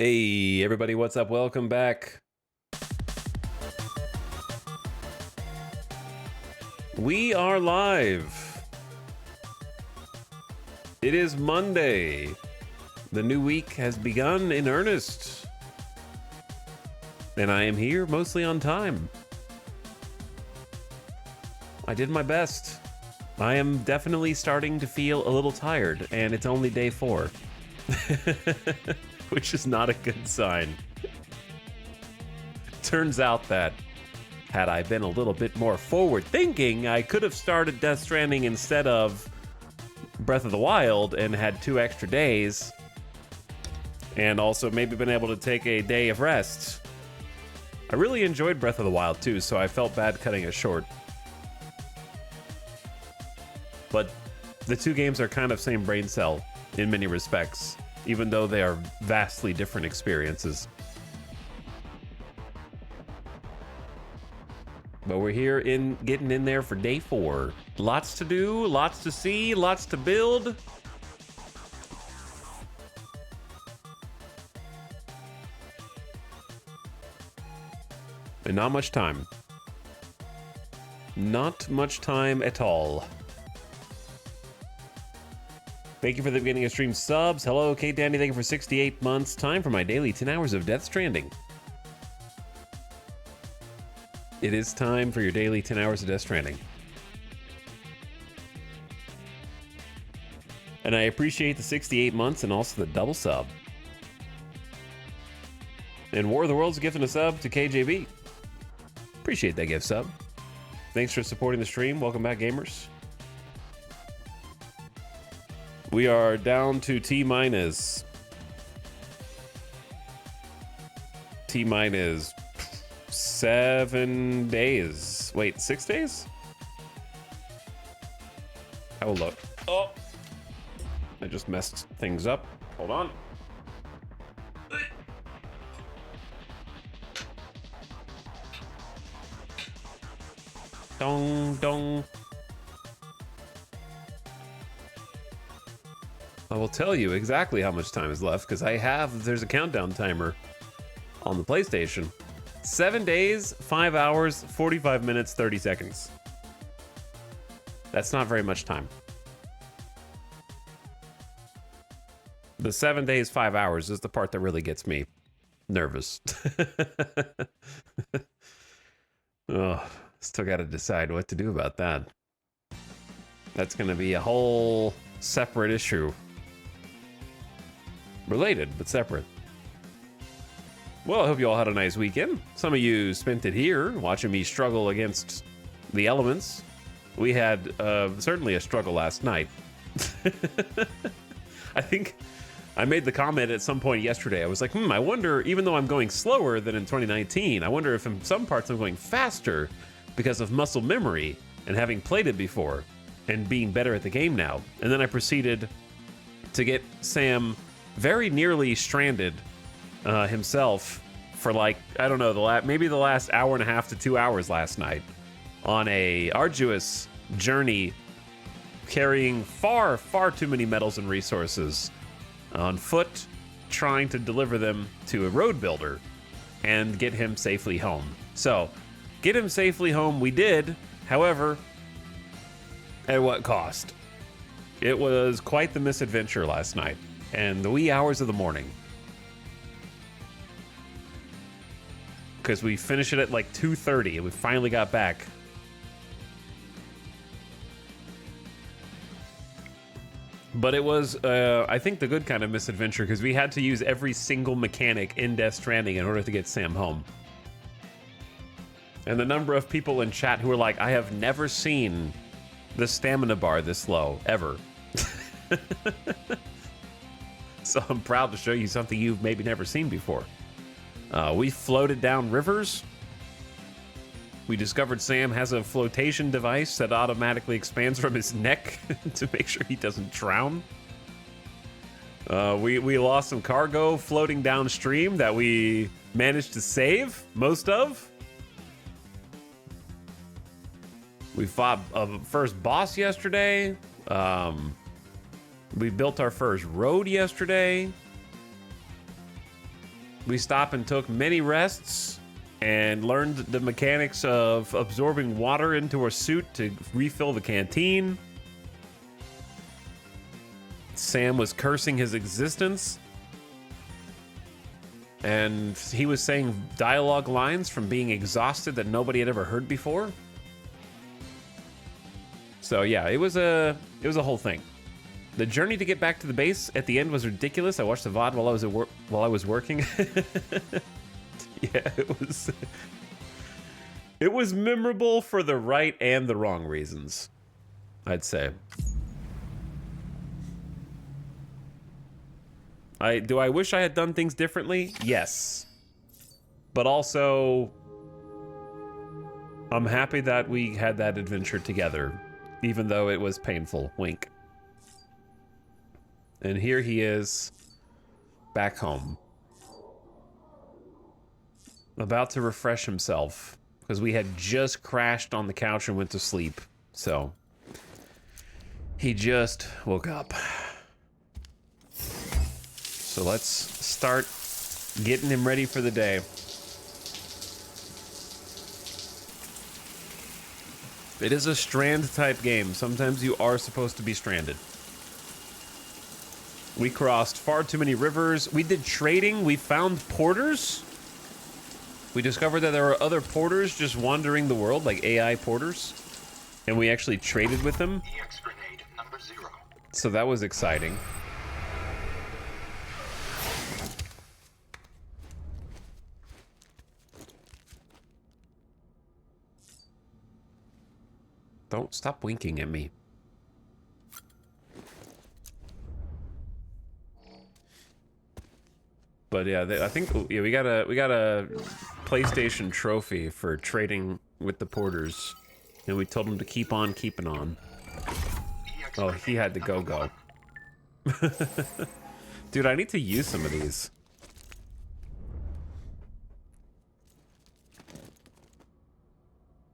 Hey, everybody, what's up? Welcome back. We are live. It is Monday. The new week has begun in earnest. And I am here mostly on time. I did my best. I am definitely starting to feel a little tired, and it's only day 4. Which is not a good sign. Turns out that had I been a little bit more forward thinking, I could have started Death Stranding instead of Breath of the Wild and had 2 extra days, and also maybe been able to take a day of rest. I really enjoyed Breath of the Wild too, so I felt bad cutting it short. But the 2 games are kind of same brain cell in many respects, even though they are vastly different experiences. But we're here getting in there for day 4. Lots to do, lots to see, lots to build. And not much time. Not much time at all. Thank you for the beginning of stream subs. Hello, Kate Dandy. Thank you for 68 months. Time for my daily 10 hours of Death Stranding. It is time for your daily 10 hours of Death Stranding. And I appreciate the 68 months and also the double sub. And War of the Worlds gifting a sub to KJB. Appreciate that gift sub. Thanks for supporting the stream. Welcome back, gamers. We are down to T-minus 7 days. Wait, 6 days? I will look. Oh, I just messed things up. Hold on. Dong, dong. I will tell you exactly how much time is left because there's a countdown timer on the PlayStation. 7 days, 5 hours, 45 minutes, 30 seconds. That's not very much time. The 7 days, 5 hours is the part that really gets me nervous. Oh, still got to decide what to do about that. That's going to be a whole separate issue. Related, but separate. Well, I hope you all had a nice weekend. Some of you spent it here, watching me struggle against the elements. We had certainly a struggle last night. I think I made the comment at some point yesterday. I was like, I wonder, even though I'm going slower than in 2019, I wonder if in some parts I'm going faster because of muscle memory and having played it before and being better at the game now. And then I proceeded to get Sam very nearly stranded himself for like, I don't know, maybe the last hour and a half to 2 hours last night on a arduous journey carrying far, far too many metals and resources on foot, trying to deliver them to a road builder and get him safely home. So, get him safely home we did, however, at what cost? It was quite the misadventure last night and the wee hours of the morning. Because we finished it at like 2:30 and we finally got back. But it was, I think, the good kind of misadventure because we had to use every single mechanic in Death Stranding in order to get Sam home. And the number of people in chat who were like, I have never seen the stamina bar this low, ever. So I'm proud to show you something you've maybe never seen before. We floated down rivers. We discovered Sam has a flotation device that automatically expands from his neck to make sure he doesn't drown. We lost some cargo floating downstream that we managed to save most of. We fought a first boss yesterday. We built our first road yesterday. We stopped and took many rests and learned the mechanics of absorbing water into our suit to refill the canteen. Sam was cursing his existence. And he was saying dialogue lines from being exhausted that nobody had ever heard before. So yeah, it was a whole thing. The journey to get back to the base at the end was ridiculous. I watched the VOD while I was working. Yeah, it was memorable for the right and the wrong reasons, I'd say. Do I wish I had done things differently? Yes. But also, I'm happy that we had that adventure together, even though it was painful. Wink. And here he is, back home. About to refresh himself, because we had just crashed on the couch and went to sleep. So, he just woke up. So let's start getting him ready for the day. It is a strand type game. Sometimes you are supposed to be stranded. We crossed far too many rivers. We did trading. We found porters. We discovered that there were other porters just wandering the world, like AI porters. And we actually traded with them. So that was exciting. Don't stop winking at me. But yeah, I think we got a PlayStation trophy for trading with the porters, and we told him to keep on keeping on. Oh, he had to go. Dude, I need to use some of these.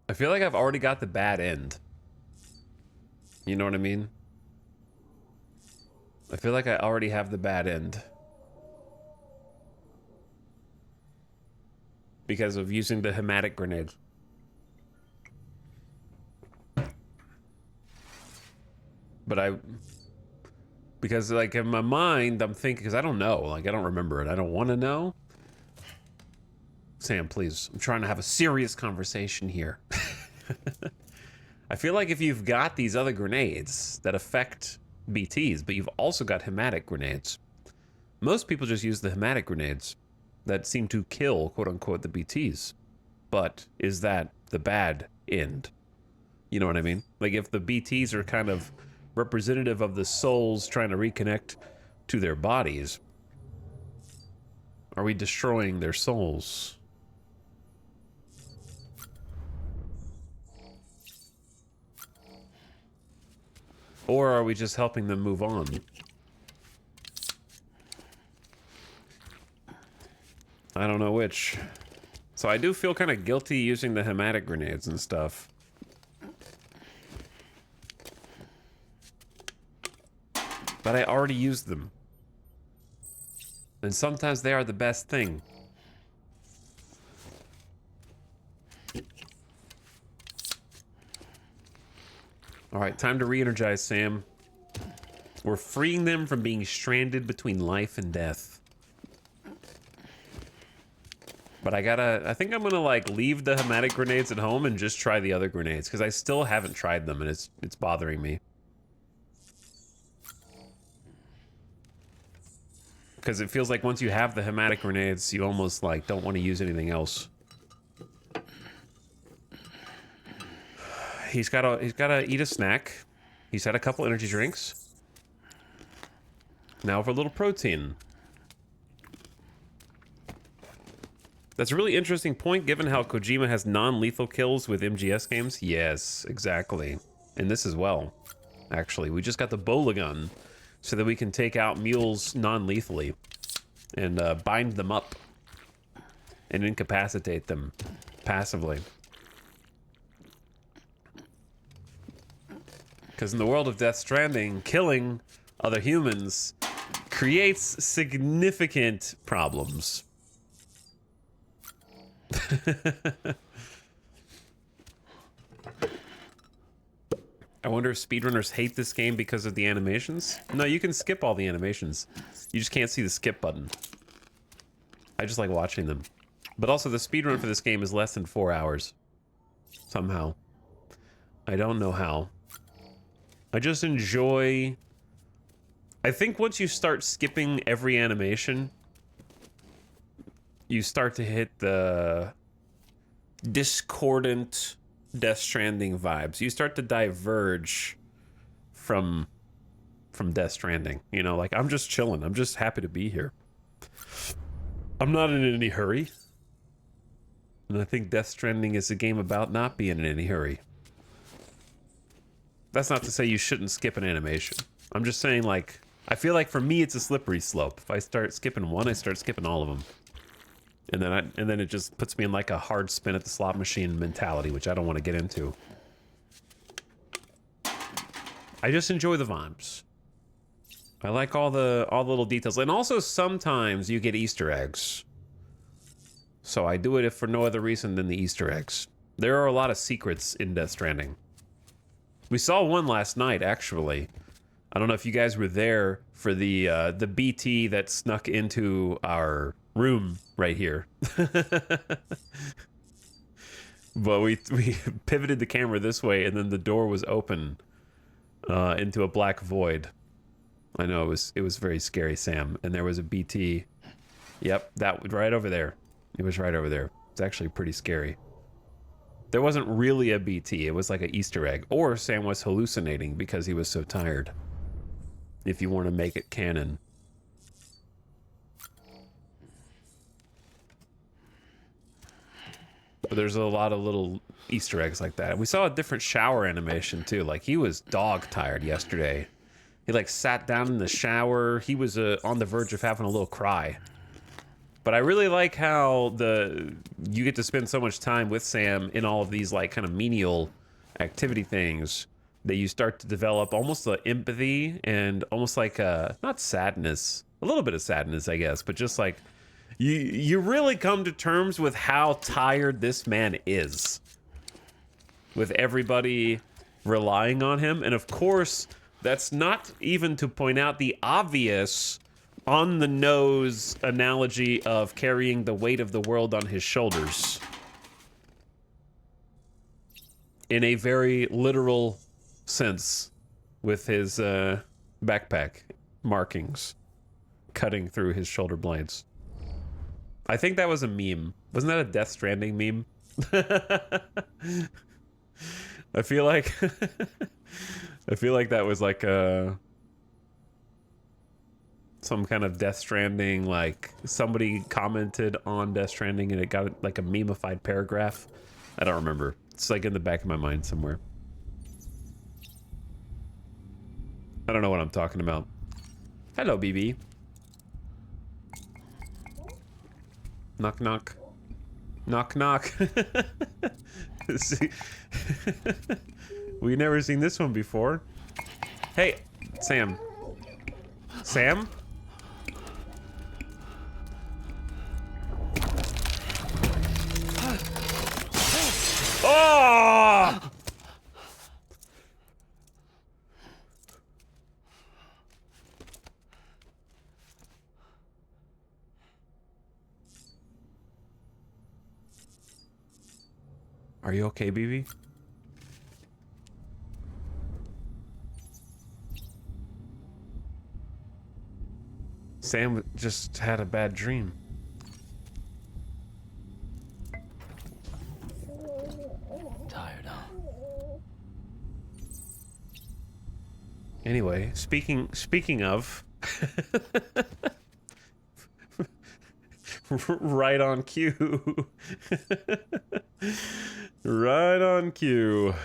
I feel like I've already got the bad end. You know what I mean? I feel like I already have the bad end. Because of using the hematic grenade. But because like in my mind, I'm thinking, because I don't know, like I don't remember it. I don't want to know. Sam, please, I'm trying to have a serious conversation here. I feel like if you've got these other grenades that affect BTs, but you've also got hematic grenades, most people just use the hematic grenades that seem to kill, quote unquote, the BTs. But is that the bad end? You know what I mean? Like if the BTs are kind of representative of the souls trying to reconnect to their bodies, are we destroying their souls? Or are we just helping them move on? I don't know which. So I do feel kind of guilty using the hematic grenades and stuff. But I already used them. And sometimes they are the best thing. Alright, time to re-energize Sam. We're freeing them from being stranded between life and death. But I think I'm gonna like leave the hematic grenades at home and just try the other grenades, because I still haven't tried them and it's bothering me. Because it feels like once you have the hematic grenades, you almost like don't want to use anything else. He's gotta eat a snack. He's had a couple energy drinks. Now for a little protein. That's a really interesting point, given how Kojima has non-lethal kills with MGS games. Yes, exactly. And this as well, actually. We just got the bola gun so that we can take out mules non-lethally and bind them up and incapacitate them passively. Because in the world of Death Stranding, killing other humans creates significant problems. I wonder if speedrunners hate this game because of the animations. No, you can skip all the animations. You just can't see the skip button. I just like watching them. But also, the speedrun for this game is less than 4 hours. Somehow. I don't know how. I just enjoy... I think once you start skipping every animation, you start to hit the discordant Death Stranding vibes. You start to diverge from Death Stranding. You know, like, I'm just chilling. I'm just happy to be here. I'm not in any hurry. And I think Death Stranding is a game about not being in any hurry. That's not to say you shouldn't skip an animation. I'm just saying, like, I feel like for me it's a slippery slope. If I start skipping one, I start skipping all of them. And then it just puts me in like a hard spin at the slot machine mentality, which I don't want to get into. I just enjoy the vibes. I like all the little details. And also sometimes you get Easter eggs. So I do it if for no other reason than the Easter eggs. There are a lot of secrets in Death Stranding. We saw one last night, actually. I don't know if you guys were there for the BT that snuck into our room right here. But we pivoted the camera this way, and then the door was open into a black void. I know, it was very scary, Sam. And there was a BT. Yep, that was right over there. It was right over there. It's actually pretty scary. There wasn't really a BT. It was like an Easter egg. Or Sam was hallucinating because he was so tired. If you want to make it canon. But there's a lot of little Easter eggs like that. We saw a different shower animation too. Like, he was dog tired yesterday. He like sat down in the shower. He was on the verge of having a little cry. But I really like how you get to spend so much time with Sam in all of these like kind of menial activity things that you start to develop almost a empathy and almost like not sadness, a little bit of sadness, I guess, but just like you really come to terms with how tired this man is with everybody relying on him. And of course, that's not even to point out the obvious on the nose analogy of carrying the weight of the world on his shoulders in a very literal sense, with his backpack markings cutting through his shoulder blades. I think that was a meme. Wasn't that a Death Stranding meme? I feel like that was like some kind of Death Stranding, like somebody commented on Death Stranding and it got like a memeified paragraph. I don't remember. It's like in the back of my mind somewhere. I don't know what I'm talking about. Hello, BB. Knock, knock. Knock, knock. See? We've never seen this one before. Hey, Sam. Sam? Oh! Are you okay, BB? Sam just had a bad dream. Tired, huh? Anyway, speaking of right on cue. Right on cue.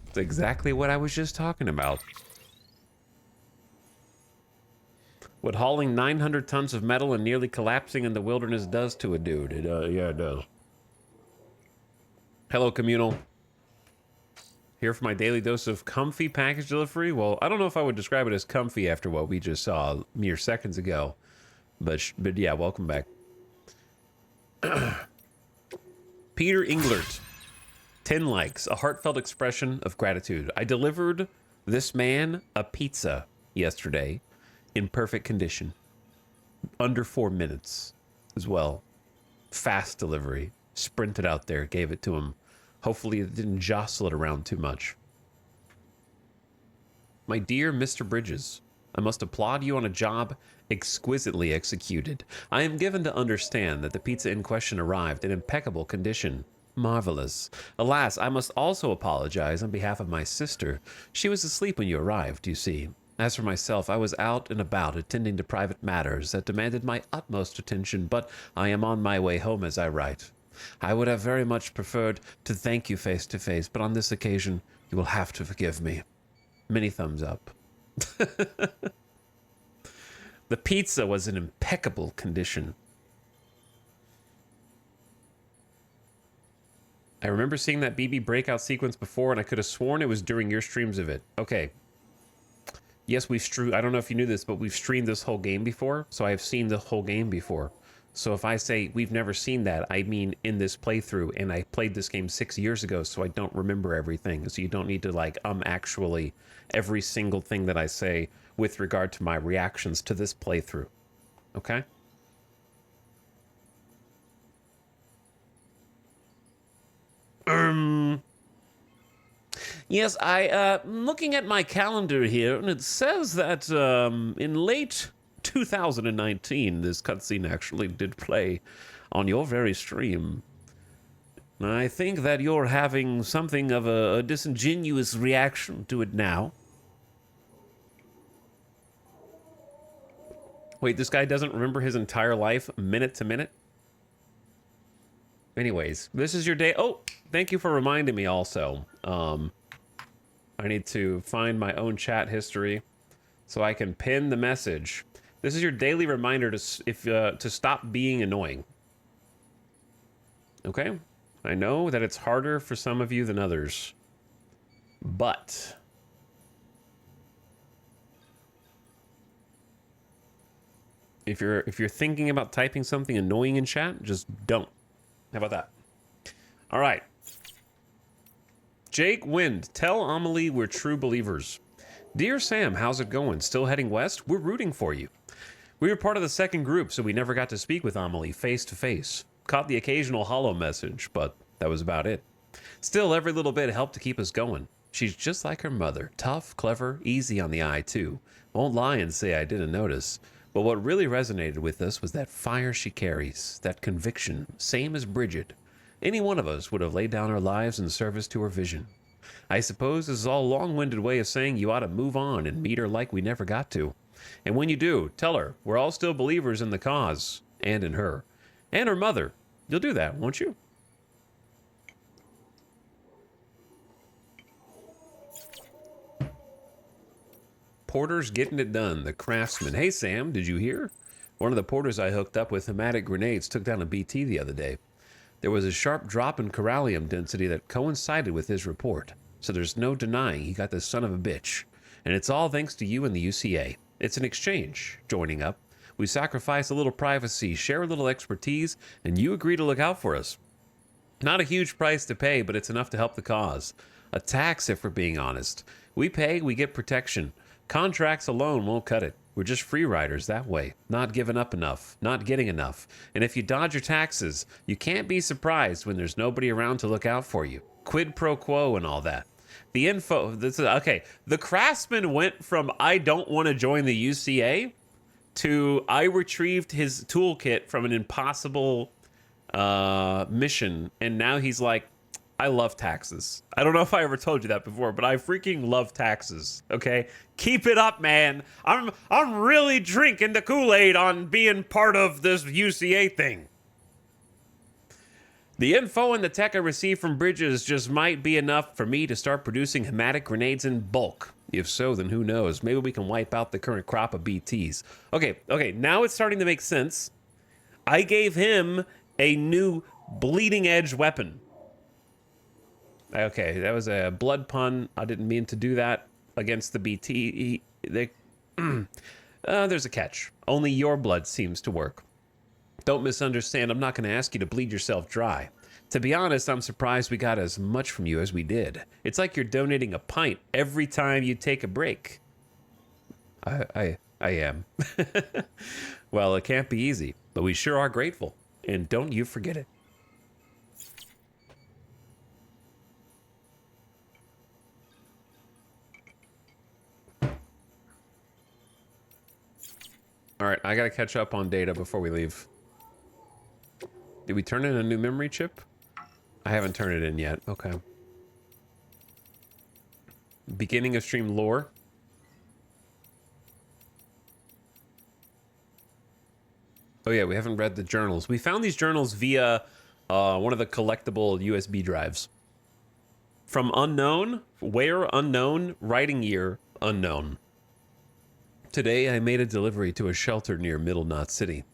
It's exactly what I was just talking about. What hauling 900 tons of metal and nearly collapsing in the wilderness does to a dude. Yeah, it does. Hello, Communal. Here for my daily dose of comfy package delivery. Well, I don't know if I would describe it as comfy after what we just saw mere seconds ago. But yeah, welcome back. Peter Englert, 10 likes, a heartfelt expression of gratitude. I delivered this man a pizza yesterday in perfect condition, under 4 minutes as well. Fast delivery, sprinted out there, gave it to him. Hopefully it didn't jostle it around too much. My dear Mr. Bridges, I must applaud you on a job exquisitely executed. I am given to understand that the pizza in question arrived in impeccable condition. Marvelous. Alas, I must also apologize on behalf of my sister. She was asleep when you arrived, you see. As for myself, I was out and about attending to private matters that demanded my utmost attention, but I am on my way home as I write. I would have very much preferred to thank you face to face, but on this occasion, you will have to forgive me. Many thumbs up. The pizza was in impeccable condition. I remember seeing that BB breakout sequence before, and I could have sworn it was during your streams of it. Okay. Yes, I don't know if you knew this, but we've streamed this whole game before, so I have seen the whole game before. So if I say we've never seen that, I mean in this playthrough, and I played this game 6 years ago, so I don't remember everything. So you don't need to actually every single thing that I say with regard to my reactions to this playthrough. Okay? Yes, I'm looking at my calendar here, and it says that in late 2019, this cutscene actually did play on your very stream. I think that you're having something of a disingenuous reaction to it now. Wait, this guy doesn't remember his entire life minute to minute? Anyways, this is your day. Oh, thank you for reminding me also. I need to find my own chat history so I can pin the message. This is your daily reminder to stop being annoying. Okay? I know that it's harder for some of you than others, but if you're thinking about typing something annoying in chat, just don't. How about that? All right. Jake Wind, tell Amelie we're true believers. Dear Sam, how's it going? Still heading west? We're rooting for you. We were part of the second group, so we never got to speak with Amelie face to face. Caught the occasional holo message, but that was about it. Still, every little bit helped to keep us going. She's just like her mother. Tough, clever, easy on the eye, too. Won't lie and say I didn't notice. But what really resonated with us was that fire she carries, that conviction, same as Bridget. Any one of us would have laid down our lives in service to her vision. I suppose this is all a long-winded way of saying you ought to move on and meet her like we never got to. And when you do, tell her we're all still believers in the cause, and in her. And her mother. You'll do that, won't you? Porter's getting it done, the craftsman. Hey, Sam, did you hear? One of the porters I hooked up with hematic grenades took down a BT the other day. There was a sharp drop in corallium density that coincided with his report, so there's no denying he got this son of a bitch. And it's all thanks to you and the UCA. It's an exchange, joining up. We sacrifice a little privacy, share a little expertise, and you agree to look out for us. Not a huge price to pay, but it's enough to help the cause. A tax, if we're being honest. We pay, we get protection. Contracts alone won't cut it. We're just free riders that way, not giving up enough, not getting enough. And if you dodge your taxes, you can't be surprised when there's nobody around to look out for you. Quid pro quo and all that. The info, okay, the craftsman went from I don't want to join the UCA to I retrieved his toolkit from an impossible mission, and now he's like, I love taxes. I don't know if I ever told you that before, but I freaking love taxes. Okay, keep it up, man. I'm really drinking the Kool-Aid on being part of this UCA thing. The info and the tech I received from Bridges just might be enough for me to start producing hematic grenades in bulk. If so, then who knows? Maybe we can wipe out the current crop of BTs. Okay, now it's starting to make sense. I gave him a new bleeding edge weapon. Okay, that was a blood pun. I didn't mean to do that against the BT. There's a catch. Only your blood seems to work. Don't misunderstand, I'm not going to ask you to bleed yourself dry. To be honest, I'm surprised we got as much from you as we did. It's like you're donating a pint every time you take a break. I am. Well, it can't be easy, but we sure are grateful. And don't you forget it. All right, I gotta catch up on data before we leave. Did we turn in a new memory chip? I haven't turned it in yet. Okay. Beginning of stream lore. Oh yeah, we haven't read the journals. We found these journals via one of the collectible USB drives. From unknown, where unknown, writing year unknown. Today I made a delivery to a shelter near Middle Knot City.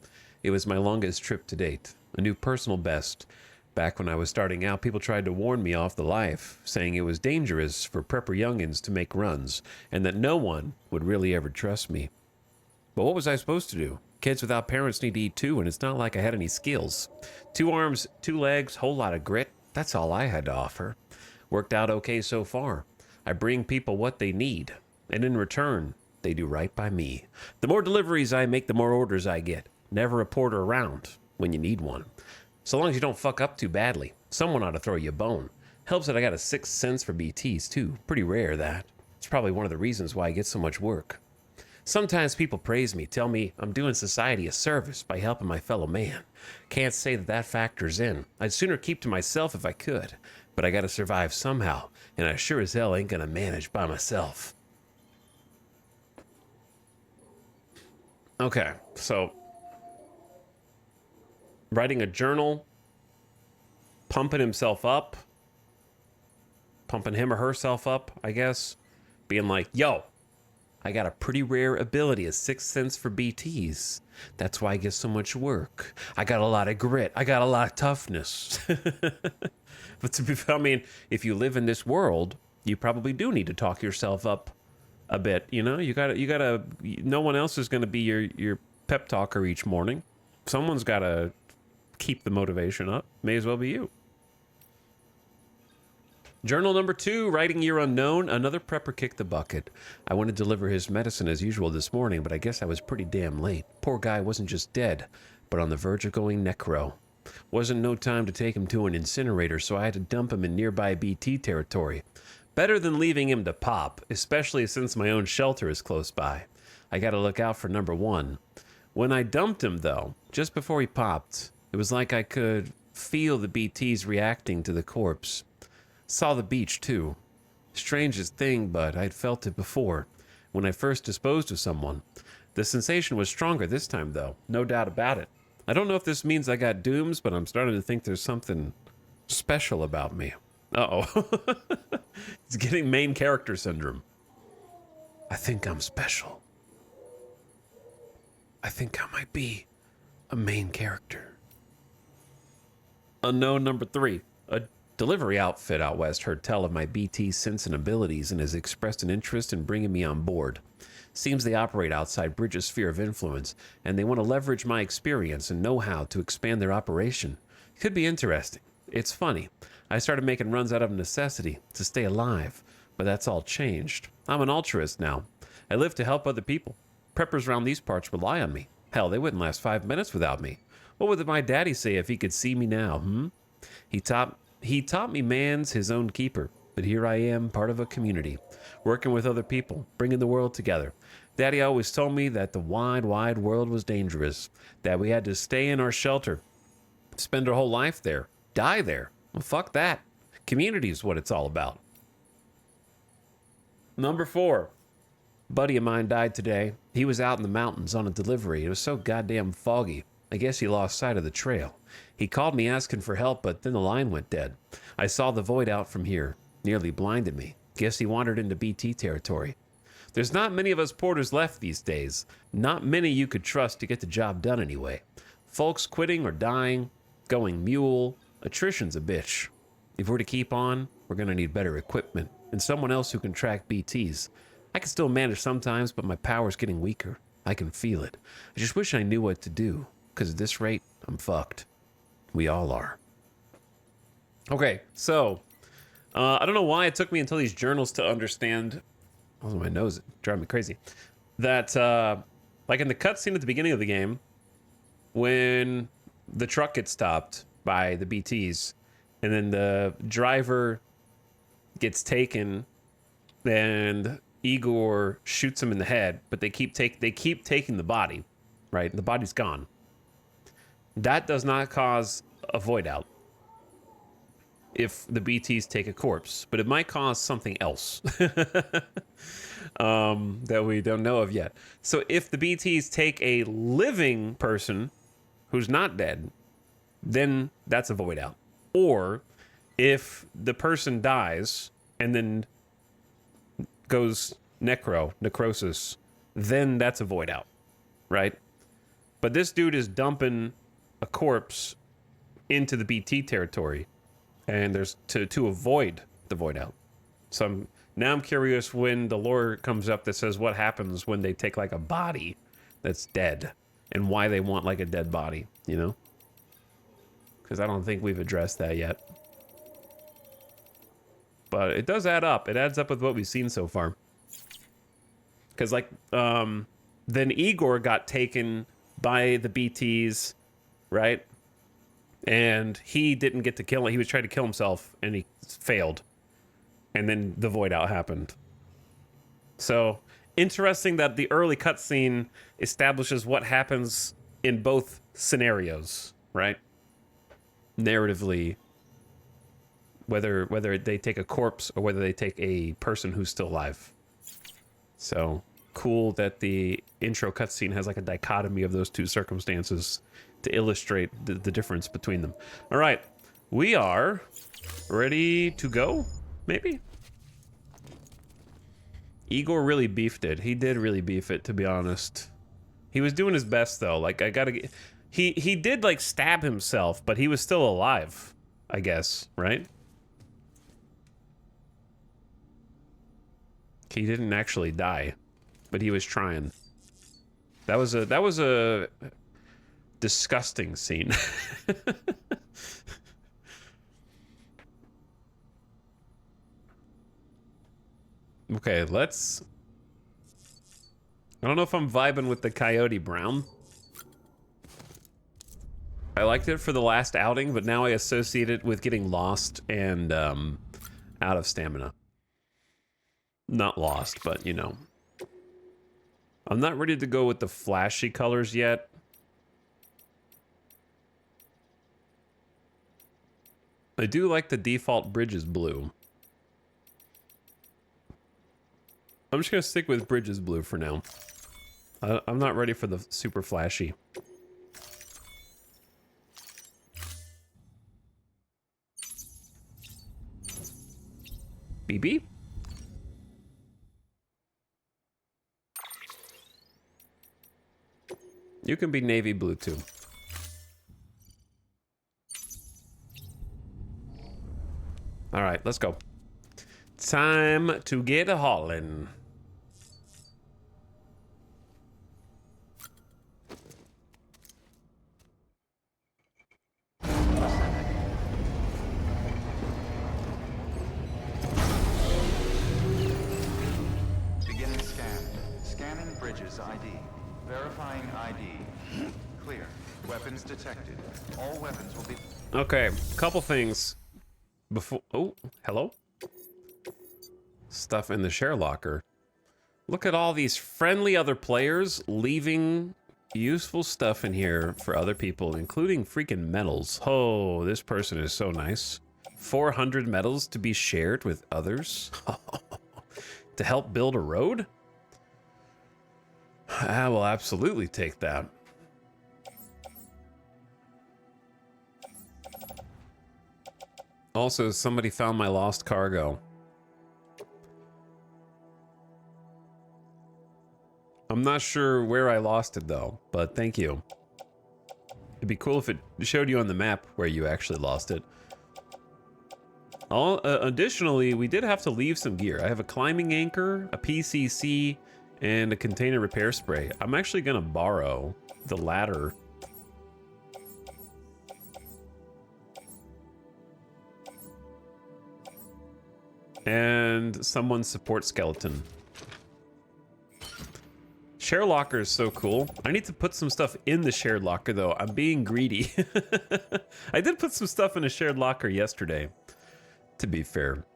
It was my longest trip to date, a new personal best. Back when I was starting out, people tried to warn me off the life, saying it was dangerous for prepper youngins to make runs, and that no one would really ever trust me. But what was I supposed to do? Kids without parents need to eat too, and it's not like I had any skills. 2 arms, 2 legs, whole lot of grit. That's all I had to offer. Worked out okay so far. I bring people what they need, and in return, they do right by me. The more deliveries I make, the more orders I get. Never a porter around when you need one. So long as you don't fuck up too badly. Someone ought to throw you a bone. Helps that I got a 6th sense for BTs too. Pretty rare, that. It's probably one of the reasons why I get so much work. Sometimes people praise me, tell me I'm doing society a service by helping my fellow man. Can't say that factors in. I'd sooner keep to myself if I could. But I gotta survive somehow, and I sure as hell ain't gonna manage by myself. Okay, so writing a journal, pumping himself up, pumping him or herself up, I guess, being like, yo, I got a pretty rare ability, a 6th sense for BTs. That's why I get so much work. I got a lot of grit. I got a lot of toughness. But to be, I mean, if you live in this world, you probably do need to talk yourself up a bit. You know, you gotta. No one else is going to be your pep talker each morning. Someone's got to keep the motivation up. May as well be you. Journal number 2, writing year unknown. Another prepper kicked the bucket. I went to deliver his medicine as usual this morning, but I guess I was pretty damn late. Poor guy wasn't just dead, but on the verge of going necro. Wasn't no time to take him to an incinerator, so I had to dump him in nearby BT territory. Better than leaving him to pop, especially since my own shelter is close by. I gotta look out for number 1. When I dumped him, though, just before he popped, it was like I could feel the BTs reacting to the corpse. Saw the beach, too. Strangest thing, but I'd felt it before, when I first disposed of someone. The sensation was stronger this time, though, no doubt about it. I don't know if this means I got dooms, but I'm starting to think there's something special about me. Uh-oh. It's getting main character syndrome. I think I'm special. I think I might be a main character. Unknown number 3. A delivery outfit out west heard tell of my BT sense and abilities and has expressed an interest in bringing me on board. Seems they operate outside Bridge's sphere of influence, and they want to leverage my experience and know-how to expand their operation. Could be interesting. It's funny. I started making runs out of necessity to stay alive, but that's all changed. I'm an altruist now. I live to help other people. Preppers around these parts rely on me. Hell, they wouldn't last 5 minutes without me. What would my daddy say if he could see me now, He taught me man's his own keeper, but here I am, part of a community, working with other people, bringing the world together. Daddy always told me that the wide, wide world was dangerous, that we had to stay in our shelter, spend our whole life there, die there. Well, fuck that. Community is what it's all about. Number 4. Buddy of mine died today. He was out in the mountains on a delivery. It was so goddamn foggy. I guess he lost sight of the trail. He called me asking for help, but then the line went dead. I saw the void out from here. Nearly blinded me. Guess he wandered into BT territory. There's not many of us porters left these days. Not many you could trust to get the job done anyway. Folks quitting or dying, going mule. Attrition's a bitch. If we're to keep on, we're going to need better equipment and someone else who can track BTs. I can still manage sometimes, but my power's getting weaker. I can feel it. I just wish I knew what to do, because at this rate, I'm fucked. We all are. Okay, so, I don't know why it took me until these journals to understand. Oh, my nose, it drives me crazy. That, like in the cutscene at the beginning of the game, when the truck gets stopped by the BTs, and then the driver gets taken, and Igor shoots him in the head, but they keep taking the body, right? The body's gone. That does not cause a void out if the BTs take a corpse, but it might cause something else that we don't know of yet. So if the BTs take a living person who's not dead, then that's a void out. Or if the person dies and then goes necrosis, then that's a void out, right? But this dude is dumping a corpse into the BT territory, and there's to avoid the void out. So now I'm curious when the lore comes up that says what happens when they take like a body that's dead and why they want like a dead body, you know? Because I don't think we've addressed that yet. But it does add up. It adds up with what we've seen so far. Because like, then Igor got taken by the BTs, right? And he didn't get to kill him. He was trying to kill himself, and he failed. And then the void out happened. So, interesting that the early cutscene establishes what happens in both scenarios, right? Narratively, whether they take a corpse or whether they take a person who's still alive. So, cool that the intro cutscene has like a dichotomy of those two circumstances to illustrate the difference between them. All right, we are ready to go, maybe? Igor really beefed it. He did really beef it, to be honest. He was doing his best, though. Like, I gotta get... He did, like, stab himself, but he was still alive, I guess, right? He didn't actually die, but he was trying. That was a disgusting scene. Okay, let's... I don't know if I'm vibing with the Coyote Brown. I liked it for the last outing, but now I associate it with getting lost and out of stamina. Not lost, but you know. I'm not ready to go with the flashy colors yet. I do like the default Bridges blue. I'm just gonna stick with Bridges blue for now. I'm not ready for the super flashy. BB? You can be navy blue too. All right, let's go. Time to get a haulin'. Beginning scan. Scanning Bridges ID. Verifying ID. Clear. Weapons detected. All weapons will be... Okay, couple things. Before... Oh, hello? Stuff in the share locker. Look at all these friendly other players leaving useful stuff in here for other people, including freaking medals. Oh, this person is so nice. 400 medals to be shared with others. To help build a road? I will absolutely take that. Also, somebody found my lost cargo. I'm not sure where I lost it though, but thank you. It'd be cool if it showed you on the map where you actually lost it. Additionally, we did have to leave some gear. I have a climbing anchor, a PCC, and a container repair spray. I'm actually gonna borrow the ladder. And someone's support skeleton. Share locker is so cool. I need to put some stuff in the shared locker though. I'm being greedy. I did put some stuff in a shared locker yesterday, to be fair.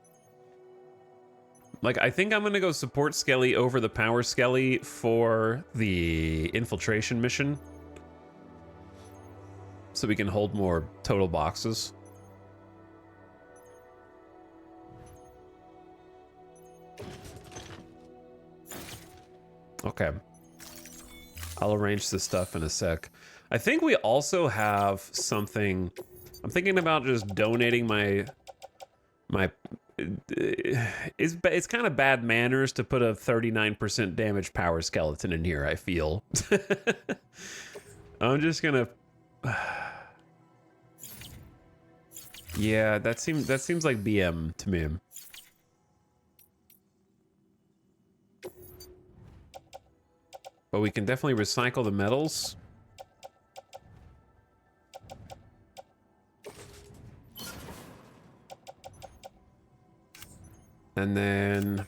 Like, I think I'm gonna go support Skelly over the power Skelly for the infiltration mission. So we can hold more total boxes. Okay. I'll arrange this stuff in a sec. I think we also have something. I'm thinking about just donating my it's kind of bad manners to put a 39% damage power skeleton in here, I feel. I'm just gonna yeah, that seems like BM to me. But we can definitely recycle the metals. And then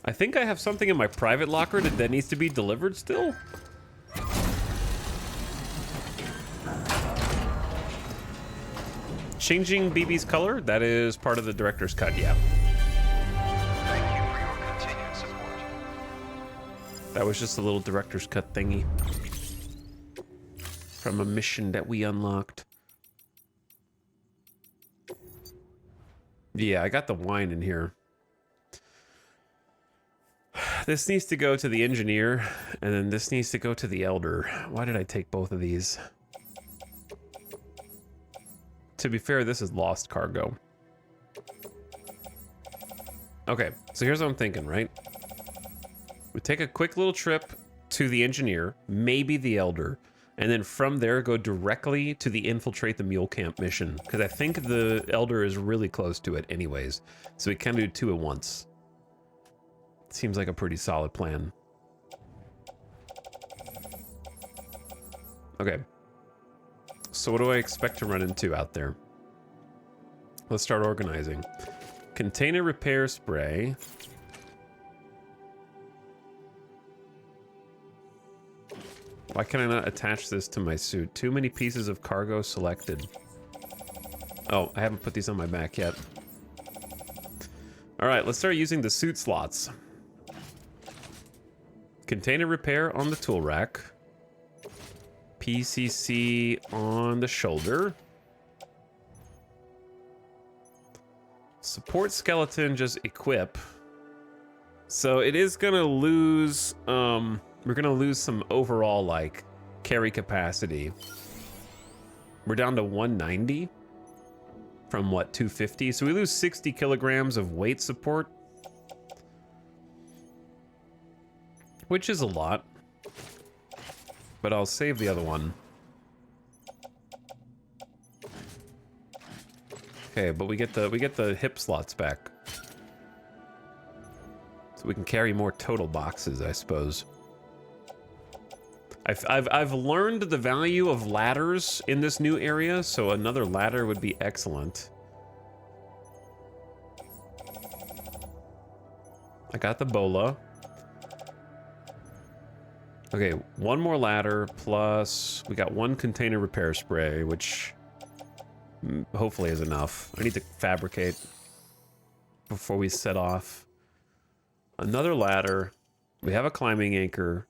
I think I have something in my private locker that needs to be delivered still. Changing BB's color, that is part of the director's cut, yeah. Thank you for your continued support. That was just a little director's cut thingy from a mission that we unlocked. Yeah, I got the wine in here. This needs to go to the engineer, and then this needs to go to the elder. Why did I take both of these? To be fair, this is lost cargo. Okay, so here's what I'm thinking, right? We take a quick little trip to the engineer, maybe the elder, and then from there go directly to the infiltrate the mule camp mission, because I think the elder is really close to it anyways, so we can do two at once. Seems like a pretty solid plan. Okay, so what do I expect to run into out there? Let's start organizing. Container repair spray. Why can I not attach this to my suit? Too many pieces of cargo selected. Oh, I haven't put these on my back yet. All right, let's start using the suit slots. Container repair on the tool rack. PCC on the shoulder. Support skeleton, just equip. So it is gonna lose, we're gonna lose some overall, like, carry capacity. We're down to 190 from what, 250? So we lose 60 kilograms of weight support, which is a lot, but I'll save the other one. Okay, but we get the hip slots back, so we can carry more total boxes, I suppose. I've learned the value of ladders in this new area, so another ladder would be excellent. I got the bola. Okay, one more ladder, plus we got one container repair spray, which hopefully is enough. I need to fabricate before we set off. Another ladder. We have a climbing anchor.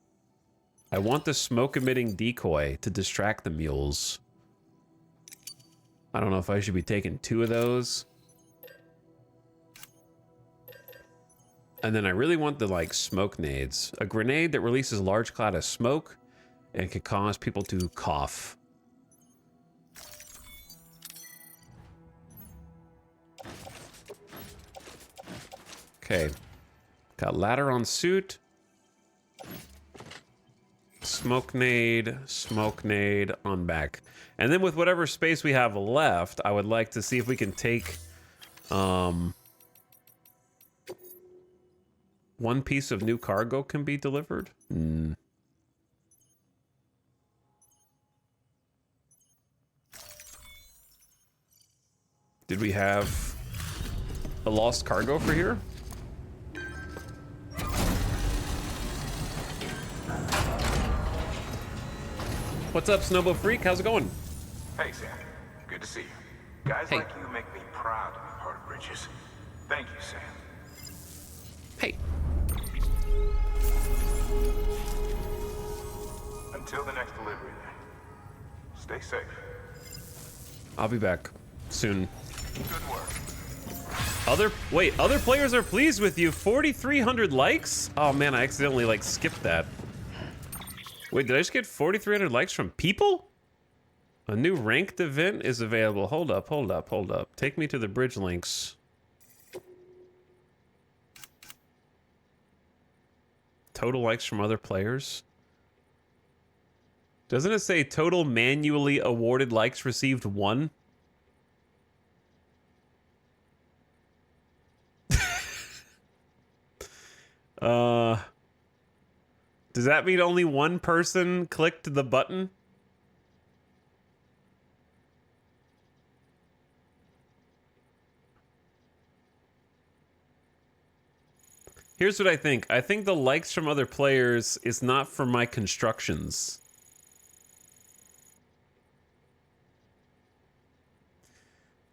I want the smoke-emitting decoy to distract the mules. I don't know if I should be taking two of those. And then I really want the, like, smoke nades. A grenade that releases a large cloud of smoke and can cause people to cough. Okay. Got ladder on suit. Smoke nade on back. And then with whatever space we have left, I would like to see if we can take One piece of new cargo can be delivered. Did we have a lost cargo for here? What's up, Snowbo Freak? How's it going? Hey, Sam. Good to see you. Guys Hey. like you make me proud to be part of Bridges. Thank you, Sam. Hey. Until the next delivery, then. Stay safe. I'll be back soon. Good work. Other players are pleased with you. 4,300 likes? Oh man, I accidentally like skipped that. Wait, did I just get 4,300 likes from people? A new ranked event is available. Hold up, hold up, hold up. Take me to the bridge links. Total likes from other players. Doesn't it say total manually awarded likes received 1? Does that mean only one person clicked the button? Here's what I think. I think the likes from other players is not for my constructions.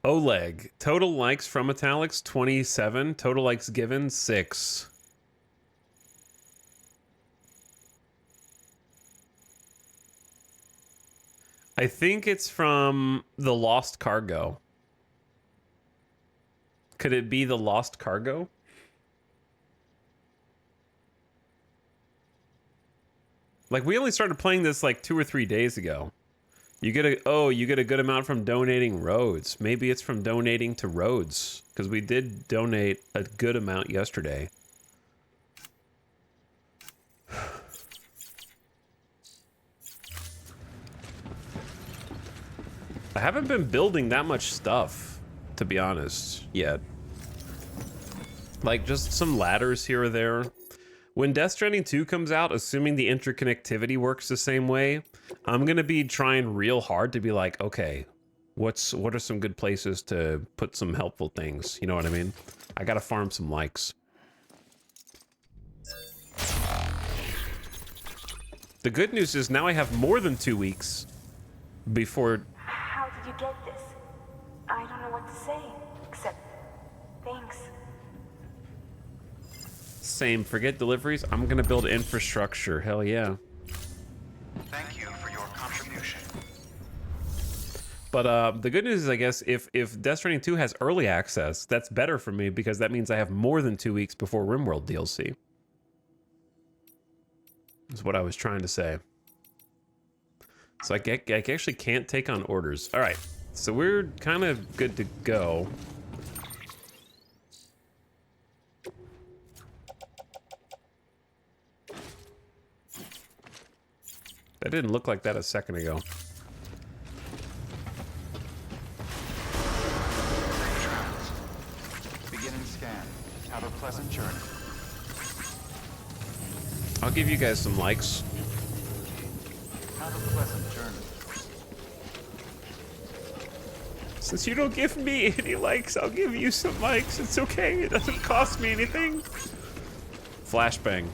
Oleg. Total likes from Italics, 27. Total likes given, 6. I think it's from the lost cargo. Could it be the lost cargo? Like, we only started playing this like 2 or 3 days ago. You get a good amount from donating roads. Maybe it's from donating to roads, because we did donate a good amount yesterday. I haven't been building that much stuff, to be honest, yet. Like, just some ladders here or there. When Death Stranding 2 comes out, assuming the interconnectivity works the same way, I'm gonna be trying real hard to be like, okay, what are some good places to put some helpful things? You know what I mean? I gotta farm some likes. The good news is now I have more than 2 weeks before... How did you get this? I don't know what to say, except thanks. Same, forget deliveries. I'm gonna build infrastructure. Hell yeah. Thank you for your contribution. But the good news is, I guess, if Death Stranding 2 has early access, that's better for me because that means I have more than 2 weeks before RimWorld DLC. Is what I was trying to say. So I actually can't take on orders. All right, so we're kind of good to go. That didn't look like that a second ago. Beginning scan. Have a pleasant journey. I'll give you guys some likes. Have a pleasant journey. Since you don't give me any likes, I'll give you some likes. It's okay. It doesn't cost me anything. Flashbang.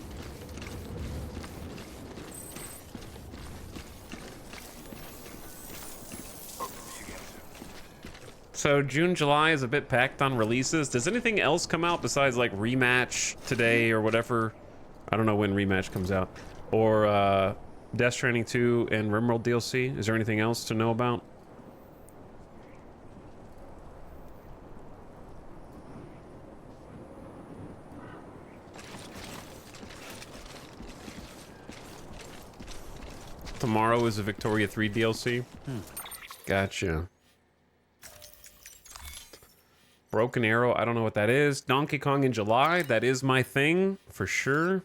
So June, July is a bit packed on releases. Does anything else come out besides like Rematch today or whatever? I don't know when Rematch comes out. Or Death Stranding 2 and RimWorld DLC. Is there anything else to know about? Tomorrow is a Victoria 3 DLC. Gotcha. Broken Arrow, I don't know what that is. Donkey Kong in July, that is my thing, for sure.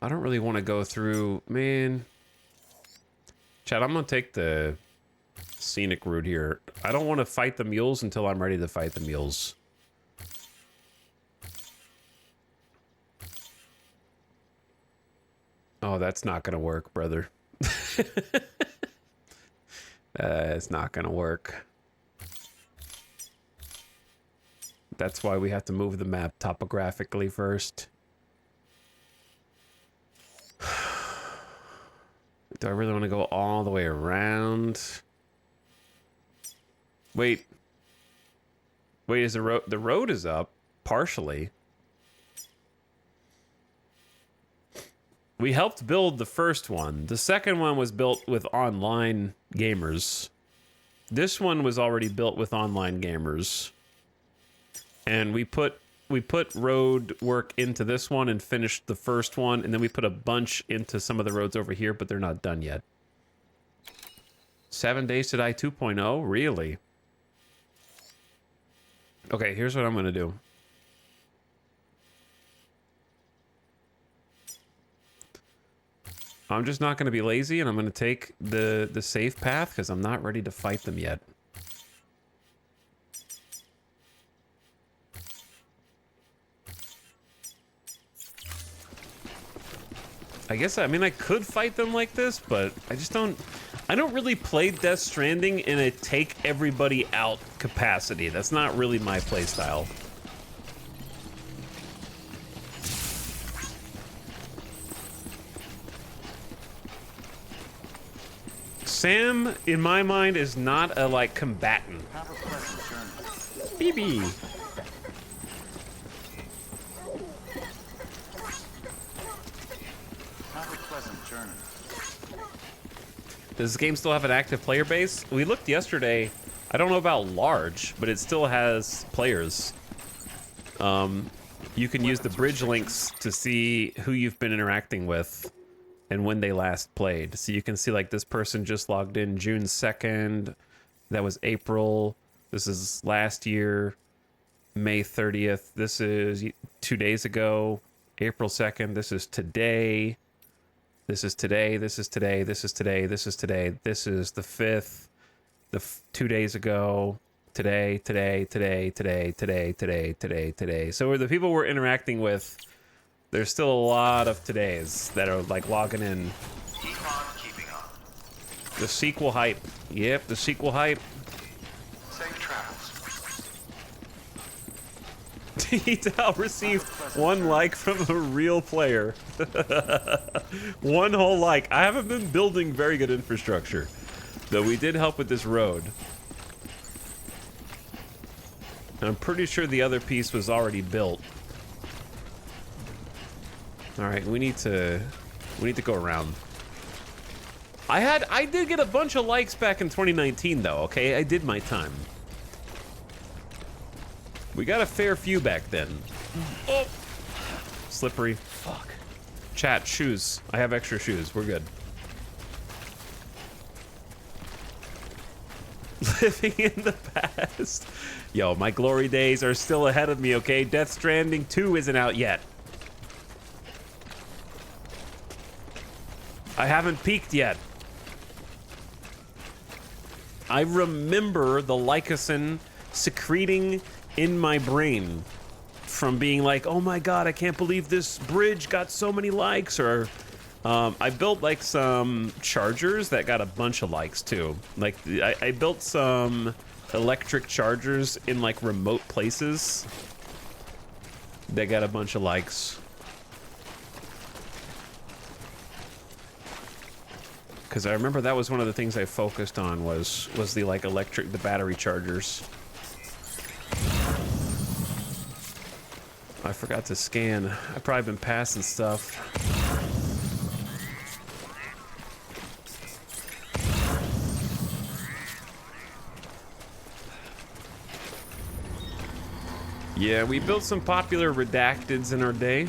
I don't really want to go through, man. Chad, I'm gonna take the scenic route here. I don't want to fight the mules until I'm ready to fight the mules. Oh, that's not gonna work, brother. It's not gonna work. That's why we have to move the map topographically first. Do I really want to go all the way around? Wait. Wait, is the road is up partially? We helped build the first one. The second one was built with online gamers. This one was already built with online gamers. And we put road work into this one and finished the first one, and then we put a bunch into some of the roads over here, but they're not done yet. 7 Days to Die 2.0? Really? Okay, here's what I'm gonna do. I'm just not gonna be lazy, and I'm gonna take the safe path because I'm not ready to fight them yet. I guess, I mean, I could fight them like this, but I just don't... I don't really play Death Stranding in a take everybody out capacity. That's not really my playstyle. Sam, in my mind, is not a, like, combatant. Have a pleasant journey. BB. Have a pleasant journey. Does this game still have an active player base? We looked yesterday. I don't know about large, but it still has players. You can use the bridge links to see who you've been interacting with and when they last played. So you can see, like, this person just logged in June 2nd. That was April. This is last year, May 30th. This is 2 days ago, April 2nd. This is today. This is today, this is today, this is today, this is today, this is the 5th, 2 days ago, today. So the people we're interacting with, there's still a lot of todays that are, like, logging in. Keep on keeping on. The sequel hype. Yep, the sequel hype. Safe travels. Etal received 1 like from a real player. 1 whole like. I haven't been building very good infrastructure, though we did help with this road. I'm pretty sure the other piece was already built. All right, we need to go around. I did get a bunch of likes back in 2019, though. Okay, I did my time. We got a fair few back then. Oh. Slippery. Fuck. Chat, shoes. I have extra shoes. We're good. Living in the past. Yo, my glory days are still ahead of me, okay? Death Stranding 2 isn't out yet. I haven't peaked yet. I remember the Lycosin secreting in my brain from being like, oh my god, I can't believe this bridge got so many likes. Or I built, like, some chargers that got a bunch of likes too. Like, I built some electric chargers in, like, remote places that got a bunch of likes. Because I remember that was one of the things I focused on was the, like, the battery chargers. I forgot to scan. I've probably been passing stuff. Yeah, we built some popular redacteds in our day.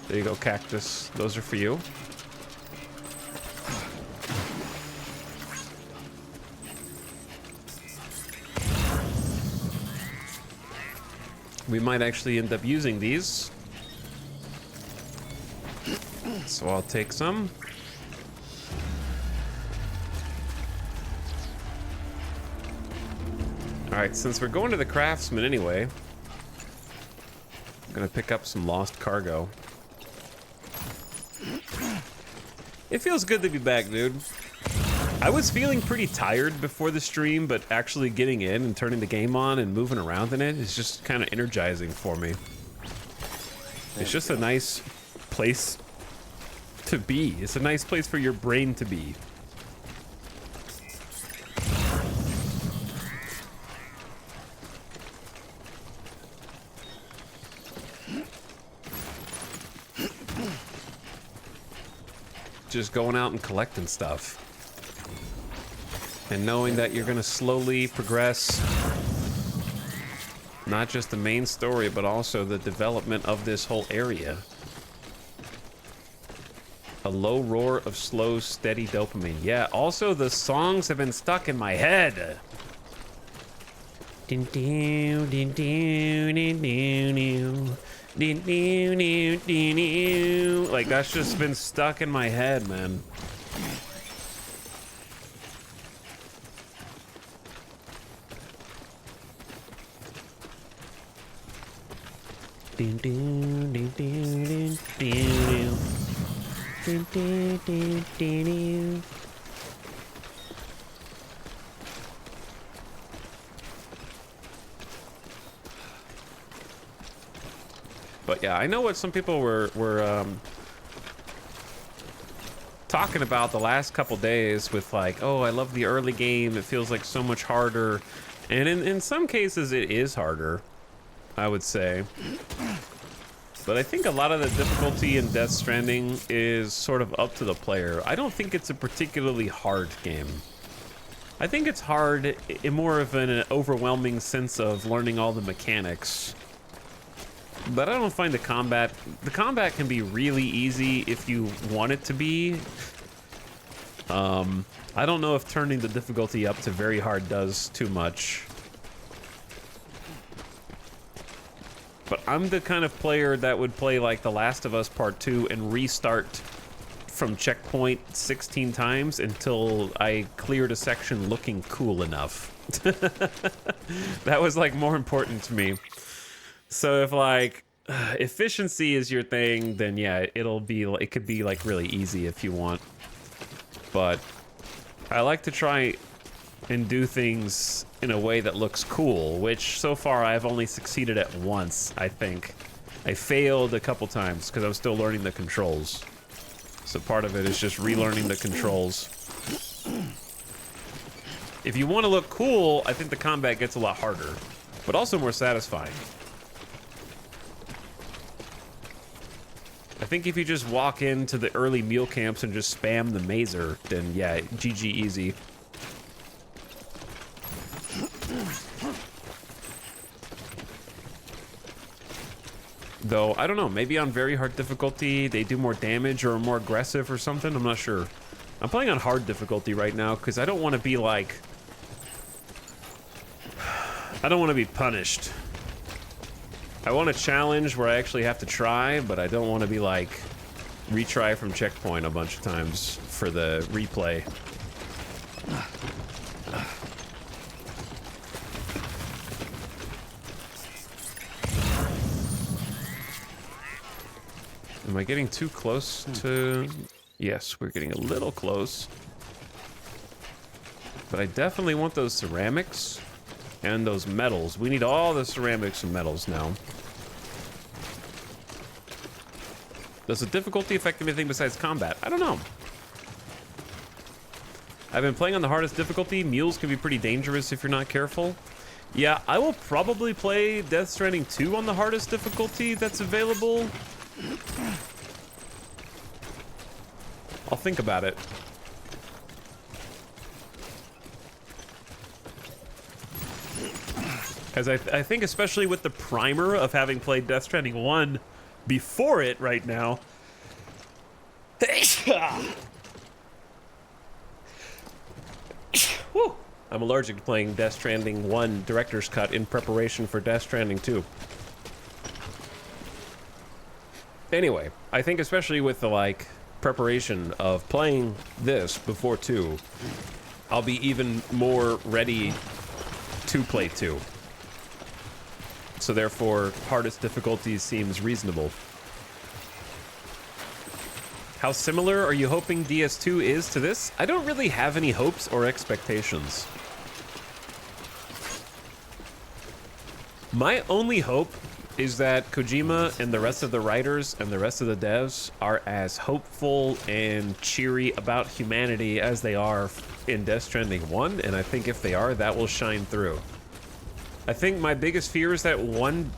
There you go, Cactus. Those are for you. We might actually end up using these. So I'll take some. Alright, since we're going to the craftsman anyway, I'm gonna pick up some lost cargo. It feels good to be back, dude. I was feeling pretty tired before the stream, but actually getting in and turning the game on and moving around in it is just kind of energizing for me. It's just a nice place to be. It's a nice place for your brain to be. Just going out and collecting stuff. And knowing that you're gonna slowly progress not just the main story, but also the development of this whole area. A low roar of slow, steady dopamine. Yeah, also the songs have been stuck in my head. Like, that's just been stuck in my head, man. But yeah, I know what some people were talking about the last couple days with like, oh, I love the early game. It feels like so much harder. And in some cases it is harder, I would say. But I think a lot of the difficulty in Death Stranding is sort of up to the player. I don't think it's a particularly hard game. I think it's hard in more of an overwhelming sense of learning all the mechanics. But I don't find the combat can be really easy if you want it to be. I don't know if turning the difficulty up to very hard does too much. But I'm the kind of player that would play like The Last of Us Part 2 and restart from checkpoint 16 times until I cleared a section looking cool enough. That was like more important to me. So if like efficiency is your thing, then yeah, it could be like really easy if you want. But I like to try and do things in a way that looks cool, which so far I've only succeeded at once, I think. I failed a couple times because I'm still learning the controls. So part of it is just relearning the controls. If you want to look cool, I think the combat gets a lot harder, but also more satisfying. I think if you just walk into the early meal camps and just spam the mazer, then yeah, GG easy. Though, I don't know, maybe on very hard difficulty, they do more damage or are more aggressive or something, I'm not sure. I'm playing on hard difficulty right now because I don't want to be like... I don't want to be punished. I want a challenge where I actually have to try, but I don't want to be like retry from checkpoint a bunch of times for the replay. Am I getting too close to... Yes, we're getting a little close. But I definitely want those ceramics and those metals. We need all the ceramics and metals now. Does the difficulty affect anything besides combat? I don't know. I've been playing on the hardest difficulty. Mules can be pretty dangerous if you're not careful. Yeah, I will probably play Death Stranding 2 on the hardest difficulty that's available. I'll think about it. Because I think especially with the primer of having played Death Stranding 1 before it right now. Whew. I'm allergic to playing Death Stranding 1 Director's Cut in preparation for Death Stranding 2. Anyway, I think especially with the like preparation of playing this before 2, I'll be even more ready to play 2. So therefore, hardest difficulty seems reasonable. How similar are you hoping DS2 is to this? I don't really have any hopes or expectations. My only hope is that Kojima and the rest of the writers and the rest of the devs are as hopeful and cheery about humanity as they are in Death Stranding 1, and I think if they are, that will shine through. I think my biggest fear is that one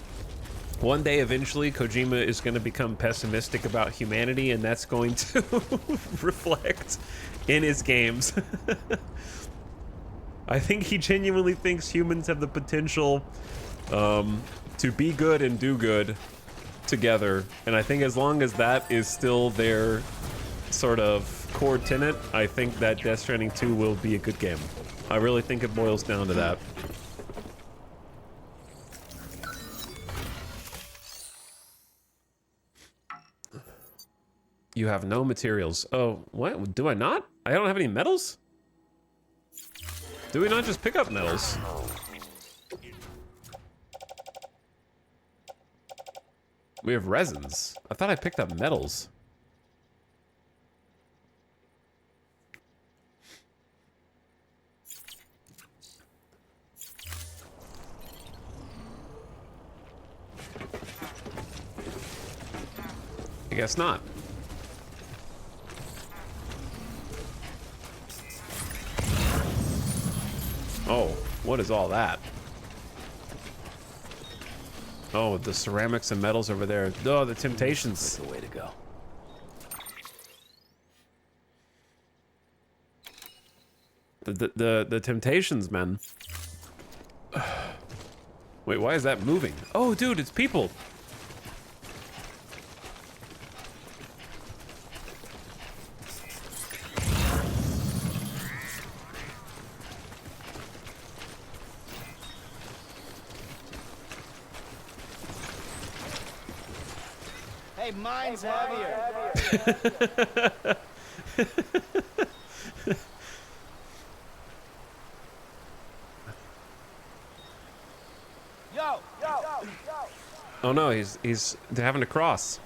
day eventually Kojima is going to become pessimistic about humanity, and that's going to reflect in his games. I think he genuinely thinks humans have the potential to be good and do good together, and I think as long as that is still their sort of core tenet, I think that Death Stranding 2 will be a good game. I really think it boils down to that. You have no materials. Oh, what? Do I not? I don't have any metals? Do we not just pick up metals? We have resins. I thought I picked up metals. I guess not. Oh, what is all that? Oh, the ceramics and metals over there. Oh, the Temptations. The way to go. The Temptations, man. Wait, why is that moving? Oh, dude, it's people. Hey, mine's heavier. Yo. Oh no, he's having to cross.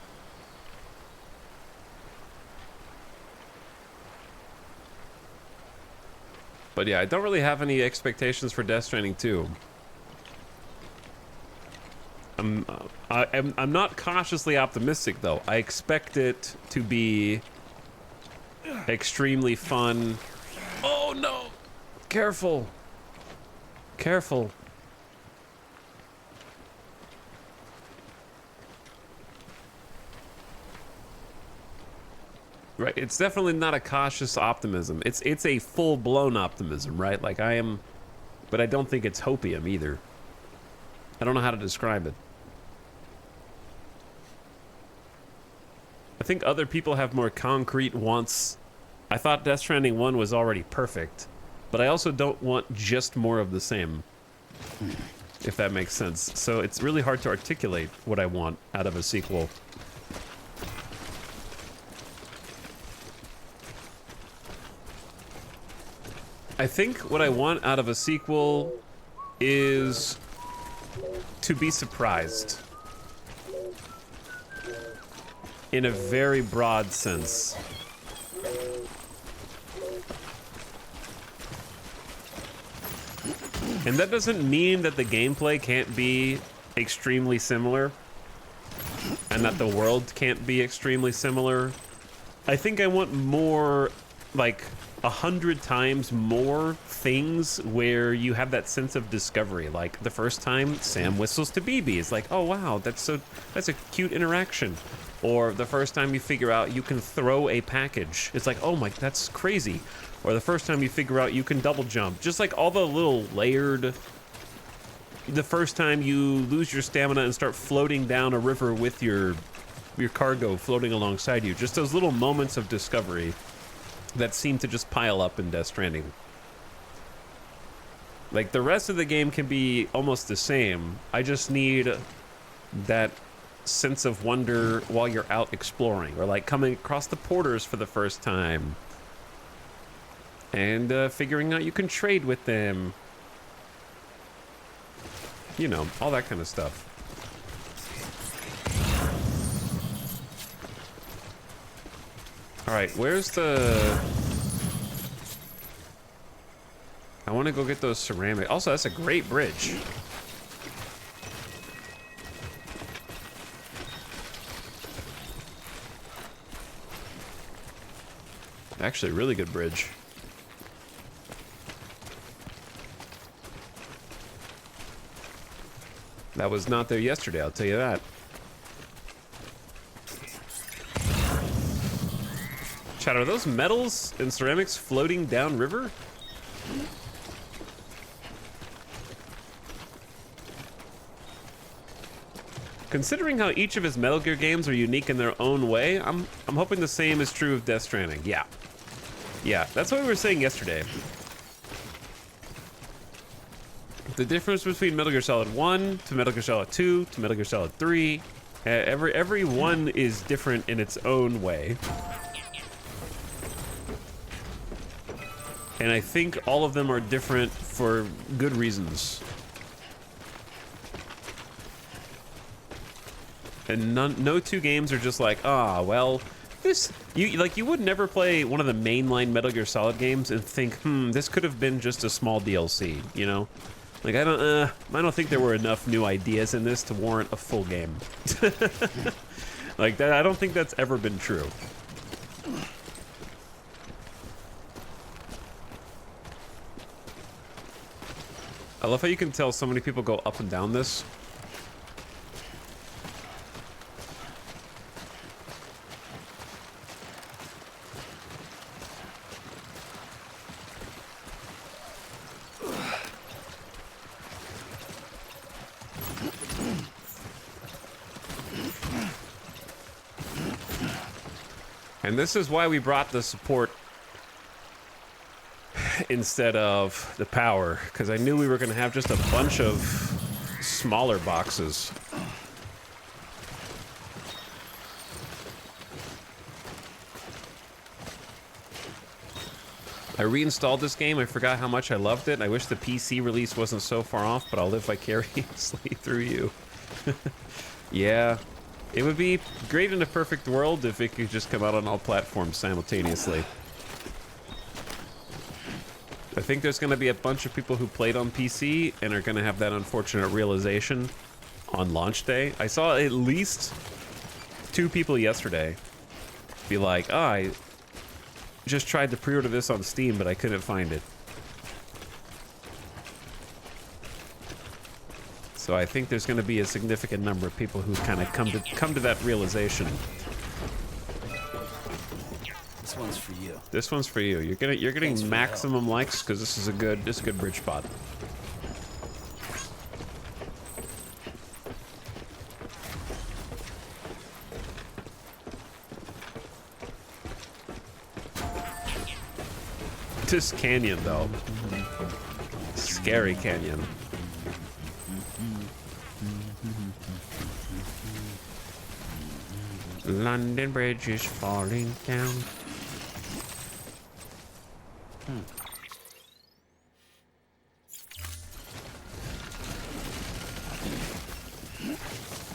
But yeah, I don't really have any expectations for Death Stranding 2. I'm not cautiously optimistic though. I expect it to be extremely fun. Oh no! Careful! Careful. Right, it's definitely not a cautious optimism. It's a full-blown optimism, right? Like I am, but I don't think it's hopium either. I don't know how to describe it. I think other people have more concrete wants. I thought Death Stranding 1 was already perfect, but I also don't want just more of the same, if that makes sense. So it's really hard to articulate what I want out of a sequel. I think what I want out of a sequel is to be surprised. In a very broad sense. And that doesn't mean that the gameplay can't be extremely similar and that the world can't be extremely similar. I think I want more, like 100 times more things where you have that sense of discovery. Like the first time Sam whistles to BB, it's like, oh wow, that's a cute interaction. Or the first time you figure out you can throw a package, it's like, oh my, that's crazy. Or the first time you figure out you can double jump, just like all the little layered. The first time you lose your stamina and start floating down a river with your cargo floating alongside you, just those little moments of discovery that seem to just pile up in Death Stranding. Like the rest of the game can be almost the same. I just need that sense of wonder while you're out exploring, or like coming across the porters for the first time and figuring out you can trade with them. You know, all that kind of stuff. All right, where's the... I want to go get those ceramic. Also, that's a great bridge. Actually, really good bridge. That was not there yesterday, I'll tell you that. Chat, are those metals and ceramics floating downriver? Considering how each of his Metal Gear games are unique in their own way, I'm hoping the same is true of Death Stranding. Yeah. Yeah, that's what we were saying yesterday. The difference between Metal Gear Solid 1 to Metal Gear Solid 2 to Metal Gear Solid 3, every one is different in its own way. And I think all of them are different for good reasons. And no two games are just like, ah, well, this you would never play one of the mainline Metal Gear Solid games and think, this could have been just a small DLC, you know? Like I don't think there were enough new ideas in this to warrant a full game. Like that, I don't think that's ever been true. I love how you can tell so many people go up and down this. And this is why we brought the support instead of the power, because I knew we were going to have just a bunch of smaller boxes. I reinstalled this game. I forgot how much I loved it. I wish the PC release wasn't so far off, but I'll live vicariously through you. Yeah. It would be great in a perfect world if it could just come out on all platforms simultaneously. I think there's going to be a bunch of people who played on PC and are going to have that unfortunate realization on launch day. I saw at least 2 people yesterday be like, oh, I just tried to pre-order this on Steam, but I couldn't find it. So I think there's going to be a significant number of people who kind of come to that realization. This one's for you. This one's for you. You're getting maximum likes because this is a good bridge spot. This canyon though, scary canyon. London Bridge is falling down.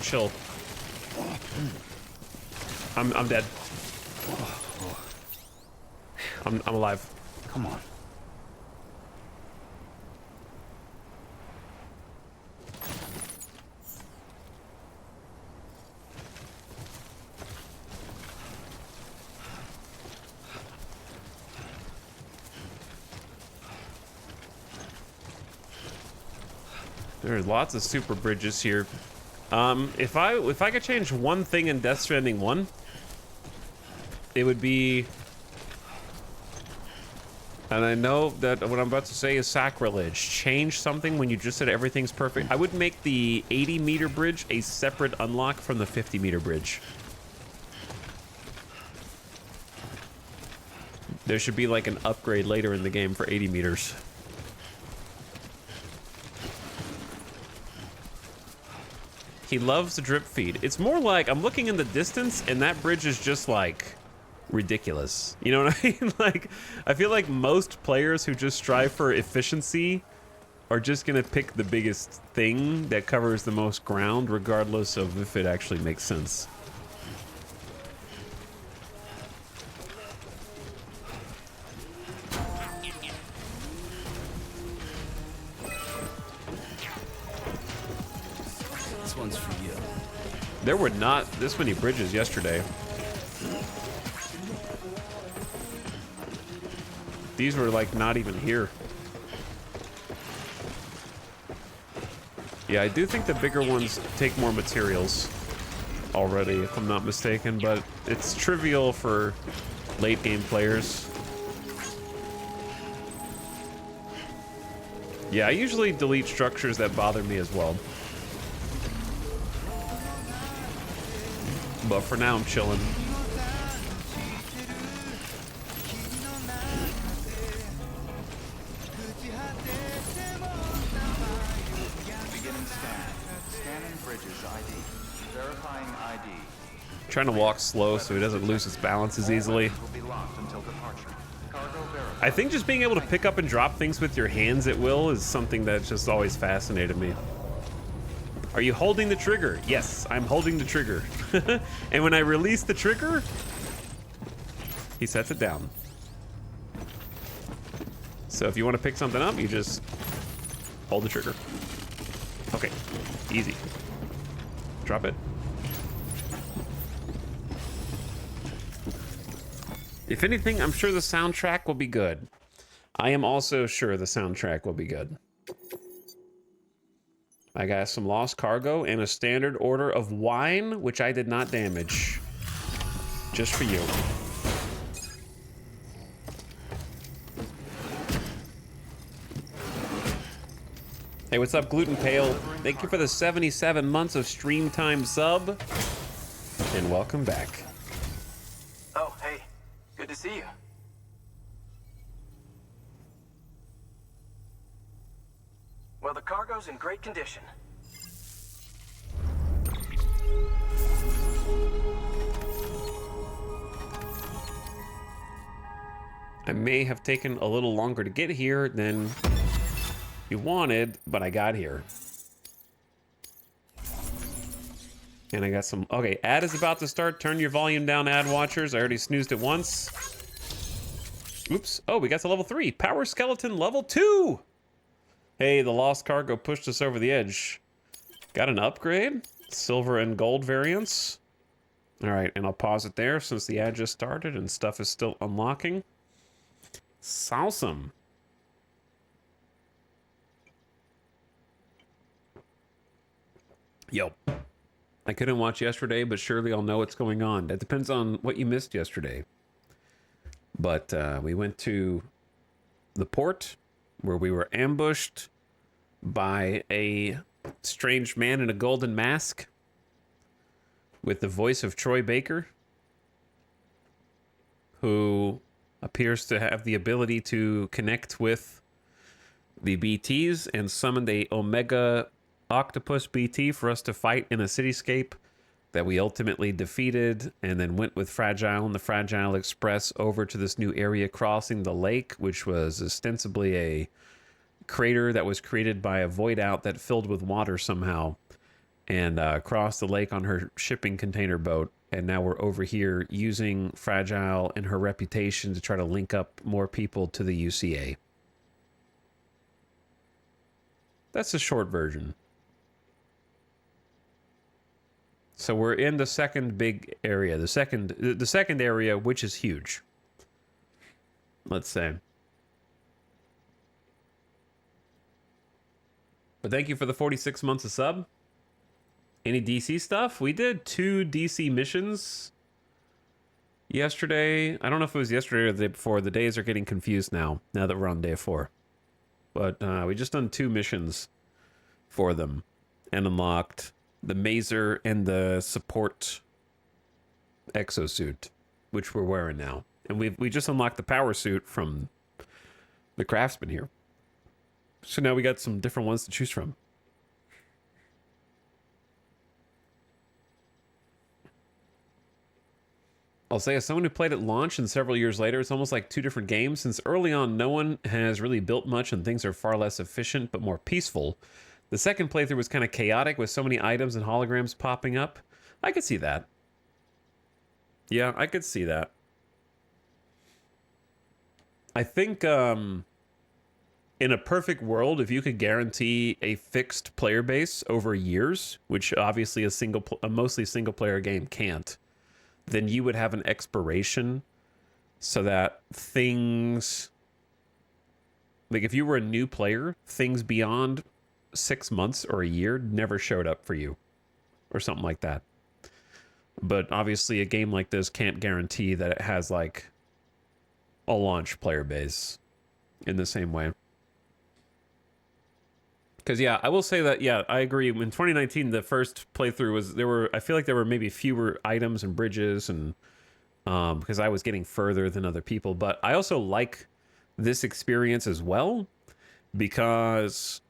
Chill. I'm dead. I'm alive. Come on. There are lots of super bridges here. If I could change one thing in Death Stranding 1, it would be, and I know that what I'm about to say is sacrilege, change something when you just said everything's perfect. I would make the 80-meter bridge a separate unlock from the 50-meter bridge. There should be like an upgrade later in the game for 80 meters. He loves the drip feed. It's more like I'm looking in the distance and that bridge is just like ridiculous. You know what I mean? Like, I feel like most players who just strive for efficiency are just going to pick the biggest thing that covers the most ground, regardless of if it actually makes sense. This one's for you. There were not this many bridges yesterday. These were like not even here. Yeah, I do think the bigger ones take more materials already, if I'm not mistaken, but it's trivial for late game players. Yeah, I usually delete structures that bother me as well. But for now, I'm chilling. Beginning scan. Scanning bridges ID. Verifying ID. Trying to walk slow so he doesn't lose his balance as easily. Will be locked until departure. Cargo verified. I think just being able to pick up and drop things with your hands at will is something that just always fascinated me. Are you holding the trigger? Yes, I'm holding the trigger. And when I release the trigger, he sets it down. So if you want to pick something up, you just hold the trigger. Okay, easy. Drop it. If anything, I'm sure the soundtrack will be good. I am also sure the soundtrack will be good. I got some lost cargo and a standard order of wine, which I did not damage. Just for you. Hey, what's up, Gluten Pale? Thank you for the 77 months of stream time sub. And welcome back. Oh, hey. Good to see you. Well, the cargo's in great condition. I may have taken a little longer to get here than you wanted, but I got here. And I got some... Okay, ad is about to start. Turn your volume down, ad watchers. I already snoozed it once. Oops. Oh, we got to level 3. Power Skeleton level 2! Hey, the lost cargo pushed us over the edge. Got an upgrade. Silver and gold variants. Alright, and I'll pause it there since the ad just started and stuff is still unlocking. Awesome. Yo. I couldn't watch yesterday, but surely I'll know what's going on. That depends on what you missed yesterday. But we went to the port where we were ambushed by a strange man in a golden mask with the voice of Troy Baker, who appears to have the ability to connect with the BTs and summoned a Omega Octopus BT for us to fight in a cityscape that we ultimately defeated, and then went with Fragile and the Fragile Express over to this new area crossing the lake, which was ostensibly a crater that was created by a void out that filled with water somehow, and crossed the lake on her shipping container boat. And now we're over here using Fragile and her reputation to try to link up more people to the UCA. That's the short version. So we're in the second big area, the second area, which is huge. Let's say. But thank you for the 46 months of sub. Any DC stuff? We did 2 DC missions yesterday. I don't know if it was yesterday or the day before. The days are getting confused now that we're on day 4. But we just done 2 missions for them and unlocked the Mazer and the support exosuit, which we're wearing now. And we just unlocked the power suit from the craftsman here. So now we got some different ones to choose from. I'll say, as someone who played at launch and several years later, it's almost like two different games, since early on no one has really built much and things are far less efficient but more peaceful. The second playthrough was kind of chaotic with so many items and holograms popping up. I could see that. Yeah, I could see that. I think in a perfect world, if you could guarantee a fixed player base over years, which obviously a mostly single player game can't, then you would have an expiration so that things, like if you were a new player, things beyond 6 months or a year never showed up for you or something like that. But obviously a game like this can't guarantee that it has like a launch player base in the same way. Because, yeah, I will say that, yeah, I agree. In 2019, the first playthrough was, I feel like there were maybe fewer items and bridges, and because I was getting further than other people. But I also like this experience as well, because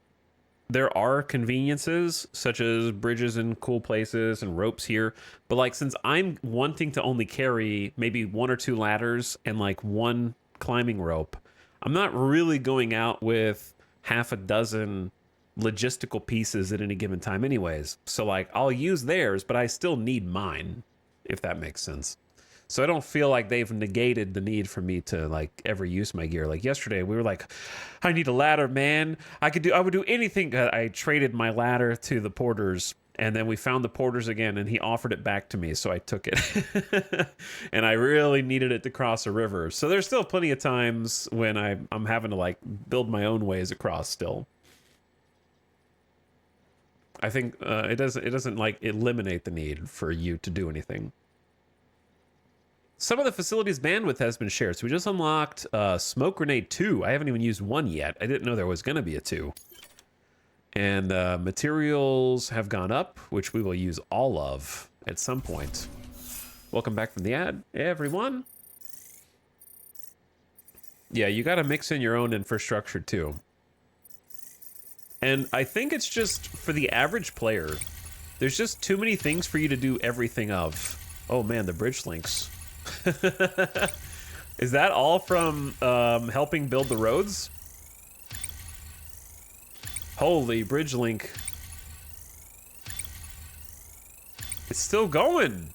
there are conveniences, such as bridges in cool places and ropes here. But, like, since I'm wanting to only carry maybe 1 or 2 ladders and, like, 1 climbing rope, I'm not really going out with half a dozen logistical pieces at any given time anyways. So like I'll use theirs, but I still need mine, if that makes sense. So I don't feel like they've negated the need for me to like ever use my gear. Like yesterday we were like, I need a ladder, man. I would do anything. I traded my ladder to the porters, and then we found the porters again and he offered it back to me, so I took it. And I really needed it to cross a river. So there's still plenty of times when I'm having to like build my own ways across still. I think it doesn't like eliminate the need for you to do anything. Some of the facility's bandwidth has been shared. So we just unlocked Smoke Grenade 2. I haven't even used 1 yet. I didn't know there was going to be a 2. And materials have gone up, which we will use all of at some point. Welcome back from the ad, everyone. Yeah, you got to mix in your own infrastructure too. And I think it's just, for the average player, there's just too many things for you to do everything of. Oh man, the bridge links. Is that all from helping build the roads? Holy bridge link. It's still going.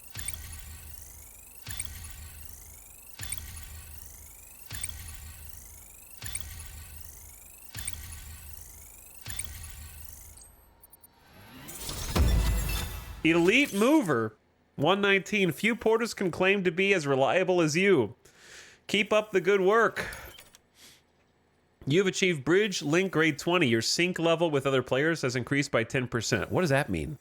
Elite mover 119. Few porters can claim to be as reliable as you. Keep up the good work. You've achieved bridge link grade 20. Your sync level with other players has increased by 10%. What does that mean?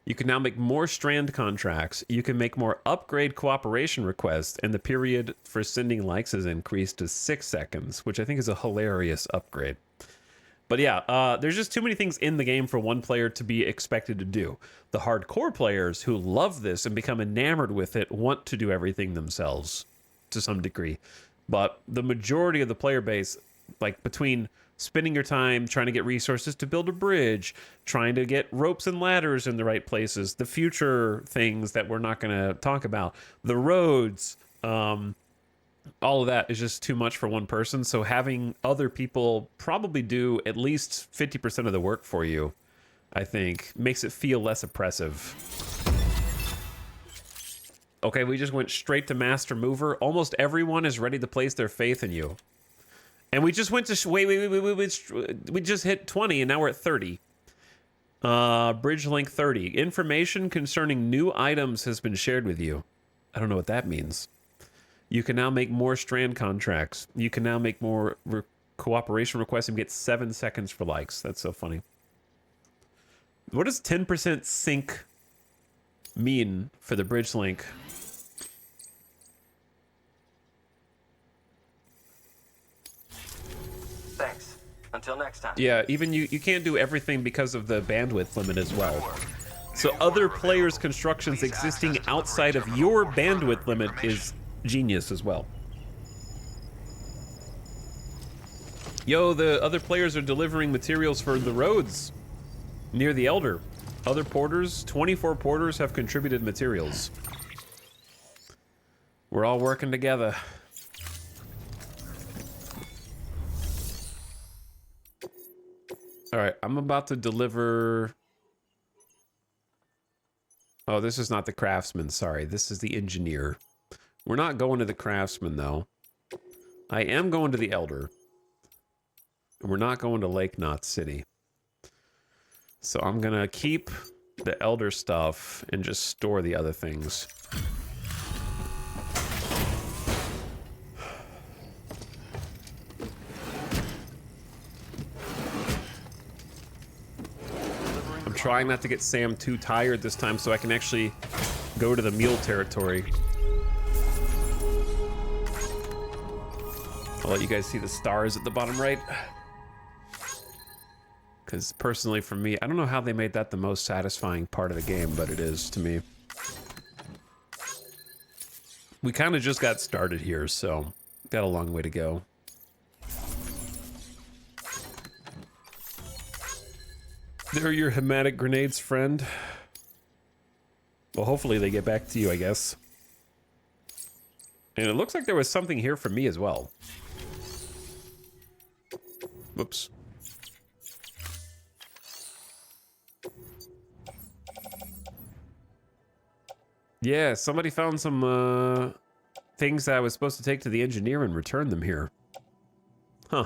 You can now make more strand contracts. You can make more upgrade cooperation requests, and the period for sending likes has increased to 6 seconds, which I think is a hilarious upgrade. But yeah, there's just too many things in the game for one player to be expected to do. The hardcore players who love this and become enamored with it want to do everything themselves to some degree. But the majority of the player base, like between spending your time trying to get resources to build a bridge, trying to get ropes and ladders in the right places, the future things that we're not going to talk about, the roads, all of that is just too much for one person. So having other people probably do at least 50% of the work for you, I think, makes it feel less oppressive. Okay, we just went straight to Master Mover. Almost everyone is ready to place their faith in you. And we just went to... we just hit 20 and now we're at 30. Bridge link 30. Information concerning new items has been shared with you. I don't know what that means. You can now make more strand contracts. You can now make more cooperation requests and get 7 seconds for likes. That's so funny. What does 10% sync mean for the bridge link? Thanks. Until next time. Yeah, even you can't do everything because of the bandwidth limit as well. So other players' constructions existing outside of your bandwidth limit is genius as well. Yo, the other players are delivering materials for the roads near the Elder. Other porters, 24 porters have contributed materials. We're all working together. All right, I'm about to deliver... Oh, this is not the craftsman, sorry. This is the engineer. We're not going to the craftsman, though. I am going to the elder. And we're not going to Lake Knot City. So I'm gonna keep the elder stuff and just store the other things. I'm trying not to get Sam too tired this time so I can actually go to the mule territory. I'll let you guys see the stars at the bottom right. Because personally for me, I don't know how they made that the most satisfying part of the game, but it is to me. We kind of just got started here, so got a long way to go. They're your hematic grenades, friend. Well, hopefully they get back to you, I guess. And it looks like there was something here for me as well. Whoops. Yeah, somebody found some things that I was supposed to take to the engineer and return them here. Huh.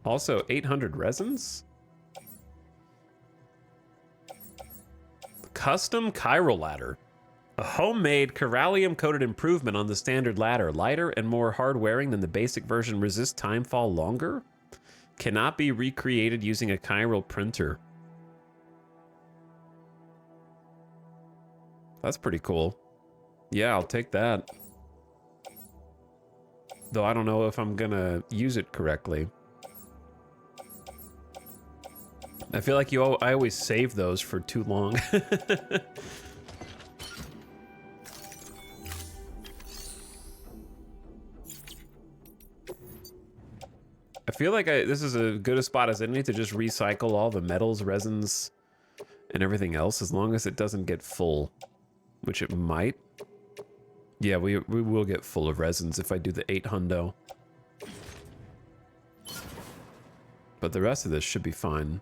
Also, 800 resins? Custom chiral ladder. A homemade chiralium-coated improvement on the standard ladder. Lighter and more hard-wearing than the basic version. Resists timefall longer. Cannot be recreated using a chiral printer. That's pretty cool. Yeah, I'll take that. Though I don't know if I'm gonna use it correctly. I feel like I always save those for too long. I feel like this is as good a spot as any to just recycle all the metals, resins, and everything else, as long as it doesn't get full. Which it might. Yeah, we will get full of resins if I do the 8 hundo. But the rest of this should be fine.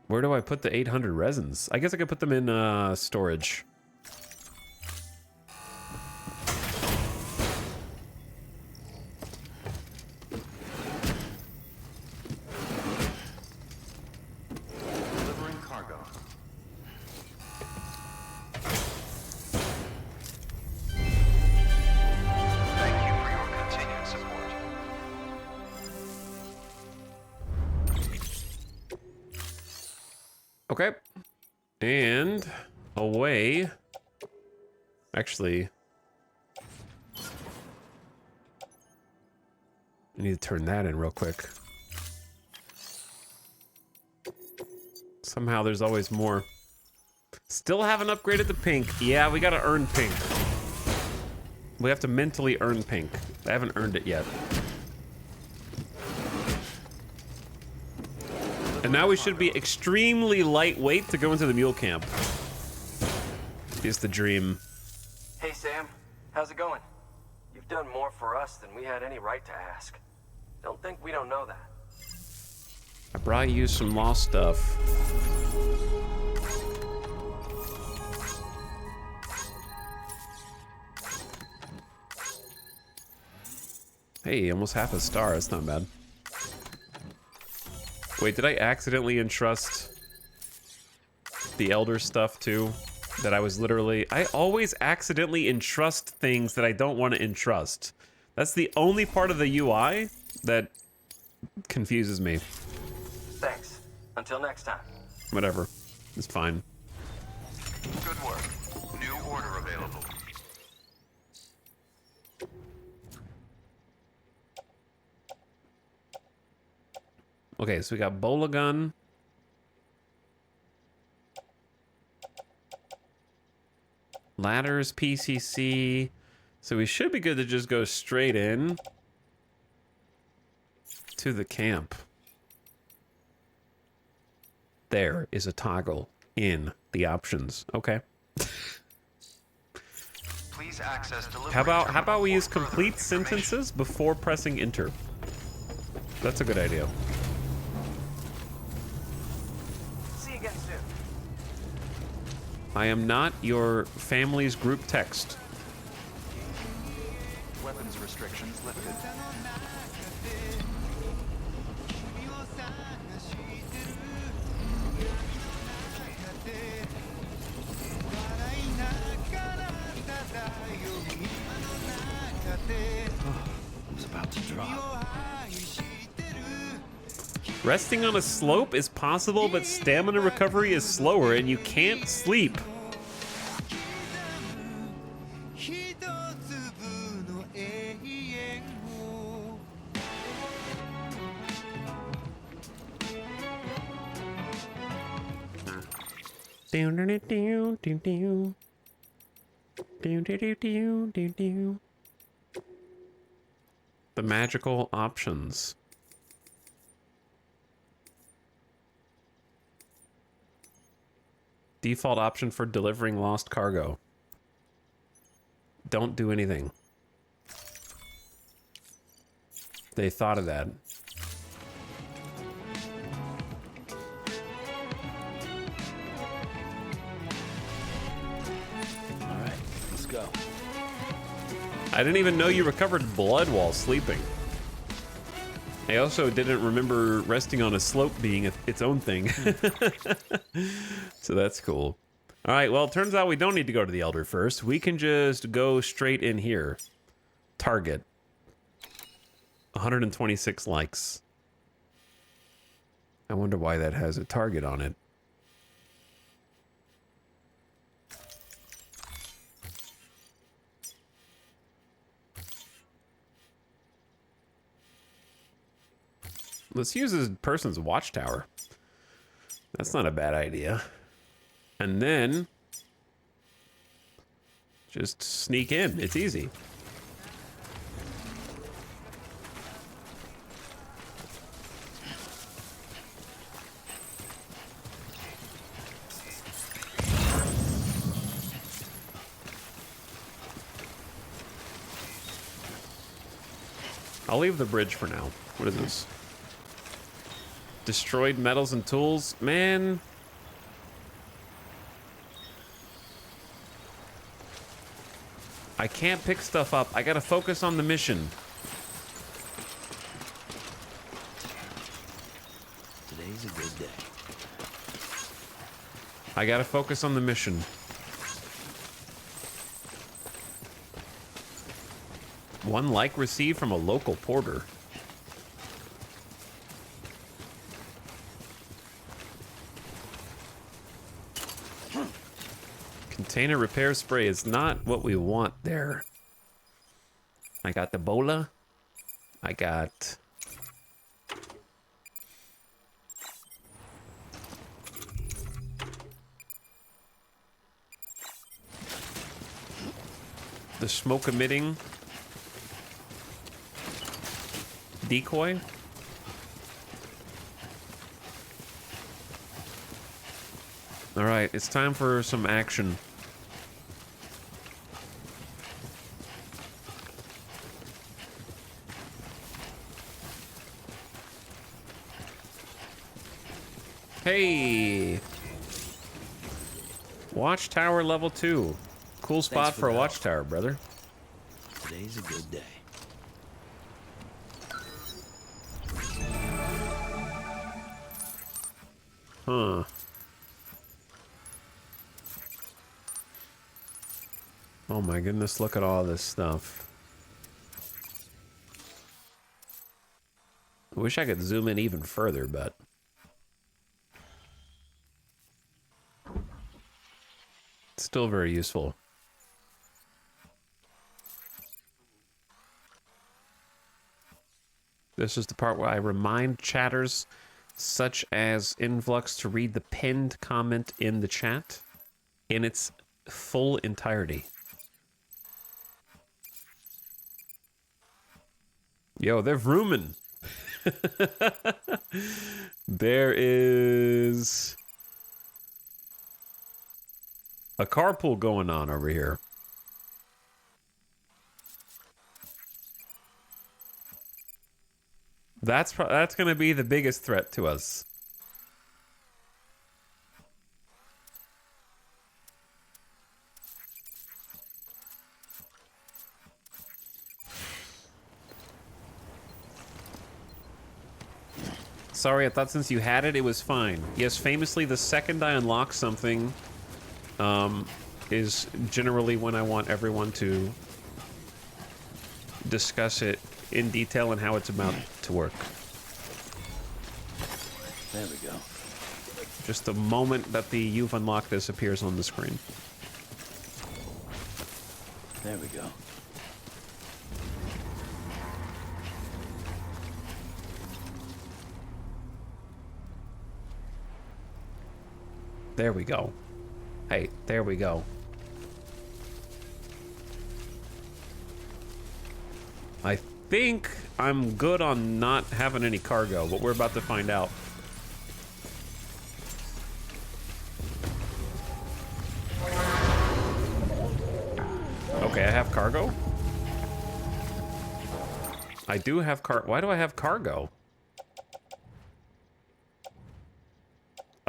Where do I put the 800 resins? I guess I could put them in storage. Delivering cargo. Thank you for your continued support. Okay. And away. Actually, I need to turn that in real quick. Somehow there's always more. Still haven't upgraded the pink. Yeah, we gotta earn pink. We have to mentally earn pink. I haven't earned it yet. And now we should be extremely lightweight to go into the mule camp. Is the dream. Hey, Sam. How's it going? You've done more for us than we had any right to ask. Don't think we don't know that. I brought you some lost stuff. Hey, almost half a star. That's not bad. Wait, did I accidentally entrust the elder stuff too? That I was literally... I always accidentally entrust things that I don't want to entrust. That's the only part of the UI that confuses me. Thanks. Until next time. Whatever. It's fine. Good work. New order available. Okay, so we got Bola Gun. Ladders, PCC. So we should be good to just go straight in to the camp. There is a toggle in the options. Okay. takes access delivery. How about terminal we for use further complete information. sentences before pressing enter? That's a good idea. See you again soon. I am not your family's group text. Weapons restrictions lifted. I was about to drop. Resting on a slope is possible, but stamina recovery is slower and you can't sleep. The magical options. Default option for delivering lost cargo. Don't do anything. They thought of that. All right, let's go. I didn't even know you recovered blood while sleeping. I also didn't remember resting on a slope being its own thing. So that's cool. All right, well, it turns out we don't need to go to the Elder first. We can just go straight in here. Target. 126 likes. I wonder why that has a target on it. Let's use this person's watchtower. That's not a bad idea. And then just sneak in. It's easy. I'll leave the bridge for now. What is this? Destroyed metals and tools? Man. I can't pick stuff up. I gotta focus on the mission. Today's a good day. I gotta focus on the mission. One like received from a local porter. Container repair spray is not what we want there. I got the bola. I got... the smoke emitting decoy. All right, it's time for some action. Hey! Watchtower level 2. Cool spot for for a that. watchtower, brother. Today's a good day. Huh. Oh my goodness, look at all this stuff. I wish I could zoom in even further, but... it's still very useful. This is the part where I remind chatters such as Influx to read the pinned comment in the chat in its full entirety. Yo, they're vrooming. There is a carpool going on over here. That's gonna be the biggest threat to us. Sorry, I thought since you had it, it was fine. Yes, famously, the second I unlock something, is generally when I want everyone to discuss it in detail and how it's about to work. There we go. Just the moment that the "you've unlocked this" appears on the screen. There we go. There we go. Hey, there we go. I think I'm good on not having any cargo, but we're about to find out. Okay, I have cargo. I do have why do I have cargo?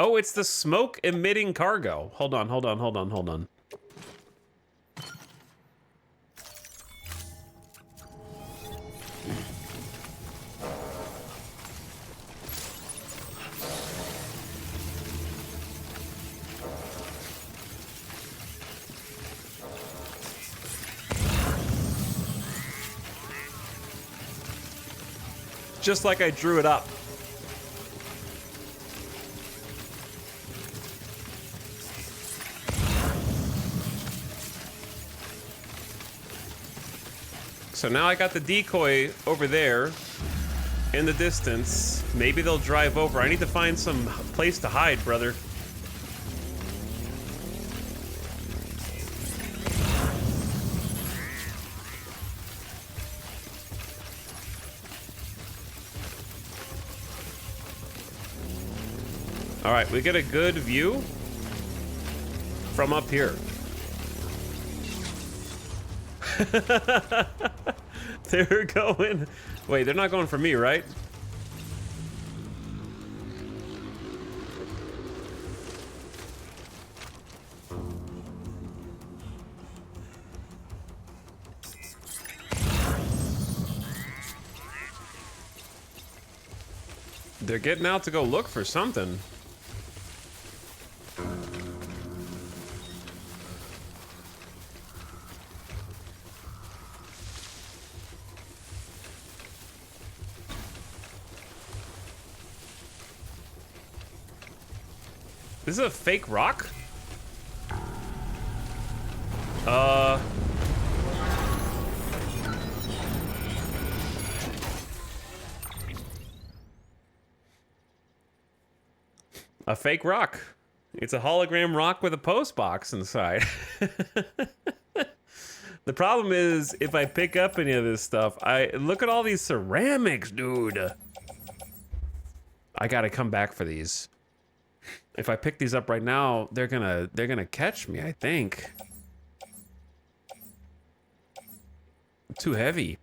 Oh, it's the smoke emitting cargo. Hold on, hold on, hold on, hold on. Just like I drew it up. So now I got the decoy over there in the distance. Maybe they'll drive over. I need to find some place to hide, brother. All right, we get a good view from up here. They're going. Wait, they're not going for me, right? They're getting out to go look for something. This is a fake rock? A fake rock. It's a hologram rock with a post box inside. The problem is, if I pick up any of this stuff, look at all these ceramics, dude. I gotta come back for these. If I pick these up right now, they're gonna catch me, I think. Too heavy.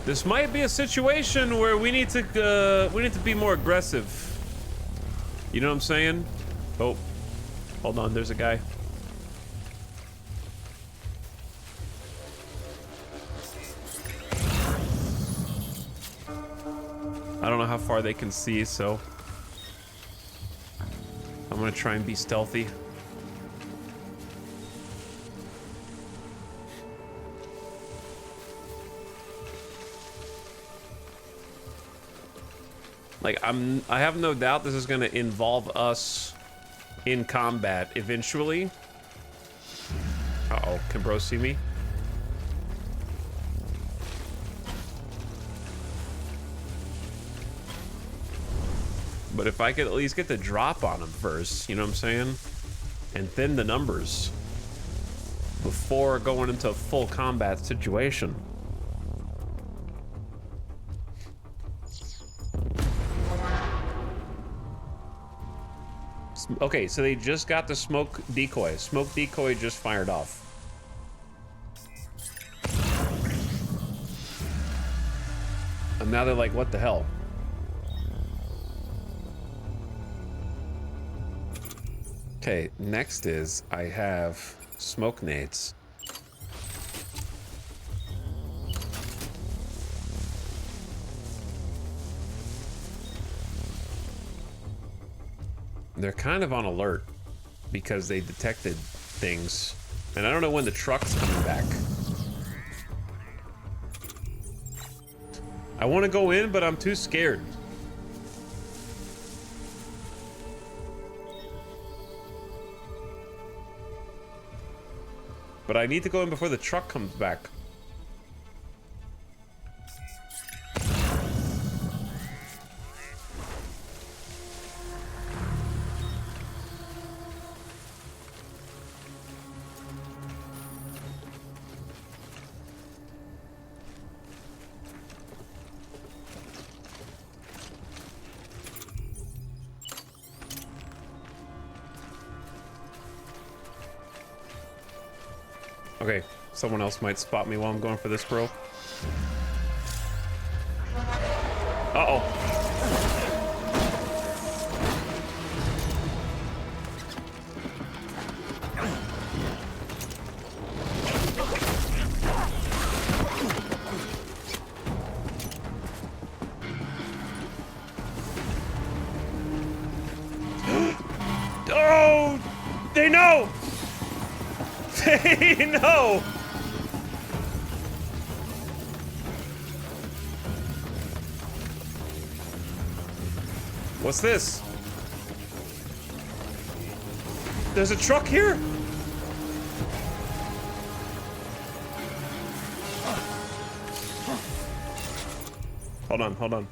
This might be a situation where we need to be more aggressive. You know what I'm saying? Oh, hold on, there's a guy. I don't know how far they can see, so I'm gonna try and be stealthy. Like, I have no doubt this is gonna involve us in combat eventually. Uh-oh, can bro see me? But if I could at least get the drop on him first, you know what I'm saying? And thin the numbers before going into a full combat situation. Okay, so they just got the smoke decoy. Smoke decoy just fired off. now they're like, what the hell? Okay, next is I have smoke nades. They're kind of on alert because they detected things. And I don't know when the truck's coming back. I want to go in, but I'm too scared. But I need to go in before the truck comes back. Okay, someone else might spot me while I'm going for this, bro. Uh-oh. Oh! They know! They know! What's this? There's a truck here? Hold on, hold on.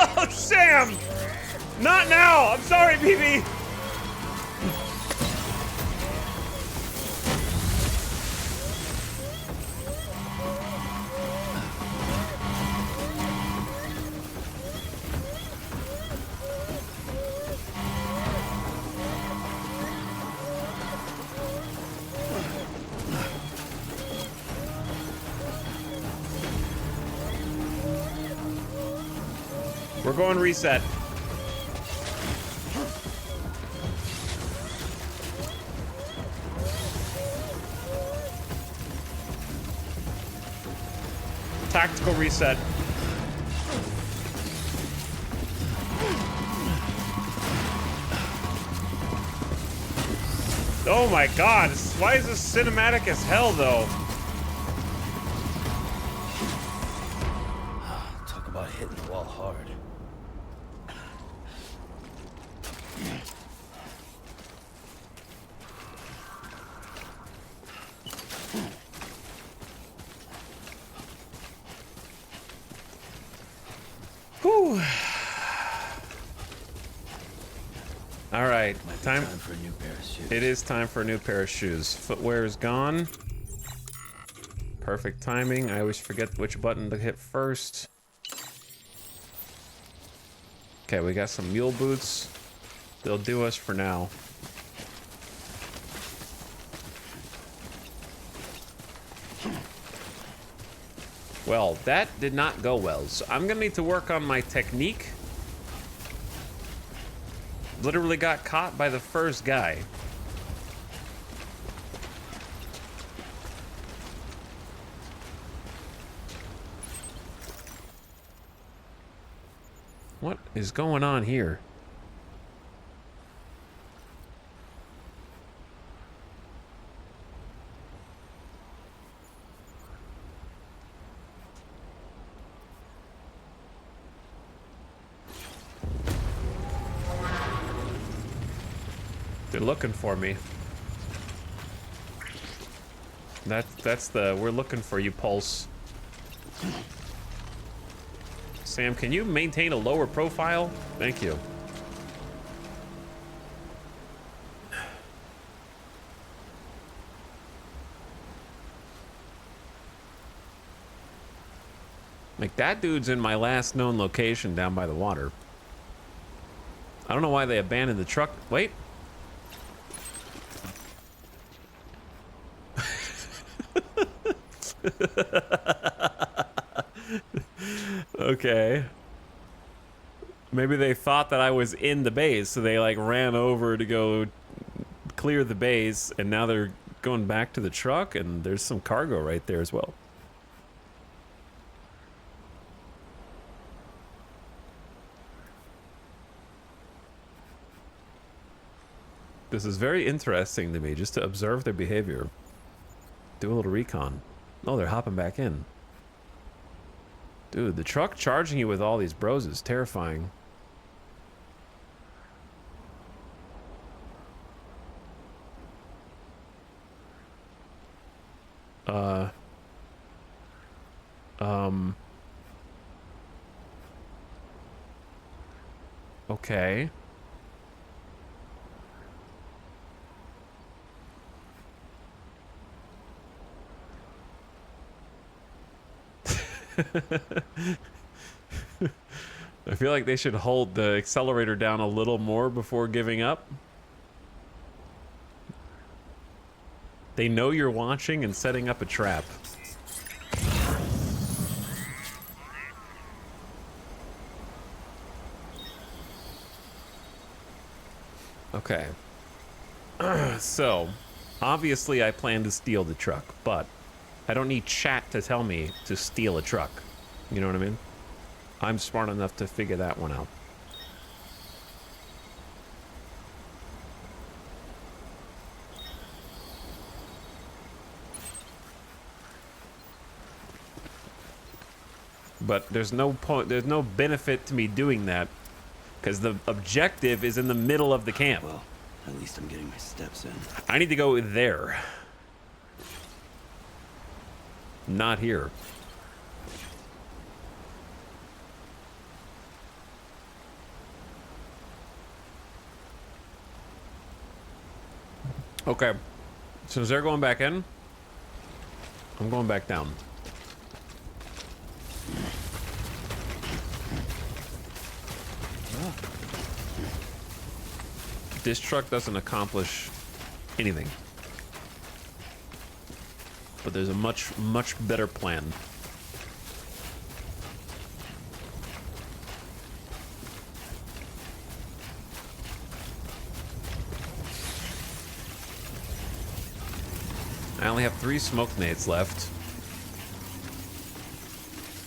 Oh, Sam! Not now! I'm sorry, BB! We're going reset. Tactical reset. Oh my god, why is this cinematic as hell though? Talk about hitting the wall hard. Whew. All right, time for a new pair of shoes. It is time for a new pair of shoes. Footwear is gone. Perfect timing. I always forget which button to hit first. Okay, we got some mule boots. They'll do us for now. Well, that did not go well, so I'm gonna need to work on my technique. Literally got caught by the first guy. What is going on here? They're looking for me. That's the we're looking for you pulse. Sam, can you maintain a lower profile? Thank you. Like, that dude's in my last known location down by the water. I don't know why they abandoned the truck. Wait. Okay. Maybe they thought that I was in the base, so they like ran over to go clear the base, and now they're going back to the truck, and there's some cargo right there as well. This is very interesting to me, just to observe their behavior. Do a little recon. Oh, they're hopping back in. Dude, the truck charging you with all these bros is terrifying. Okay. I feel like they should hold the accelerator down a little more before giving up. They know you're watching and setting up a trap. Okay. So, obviously I plan to steal the truck, but I don't need chat to tell me to steal a truck. You know what I mean? I'm smart enough to figure that one out. But there's no point, there's no benefit to me doing that, because the objective is in the middle of the camp. Well, at least I'm getting my steps in. I need to go there. Not here. Okay. So as they're going back in, I'm going back down. This truck doesn't accomplish anything. But there's a much better plan. I only have 3 smoke nades left.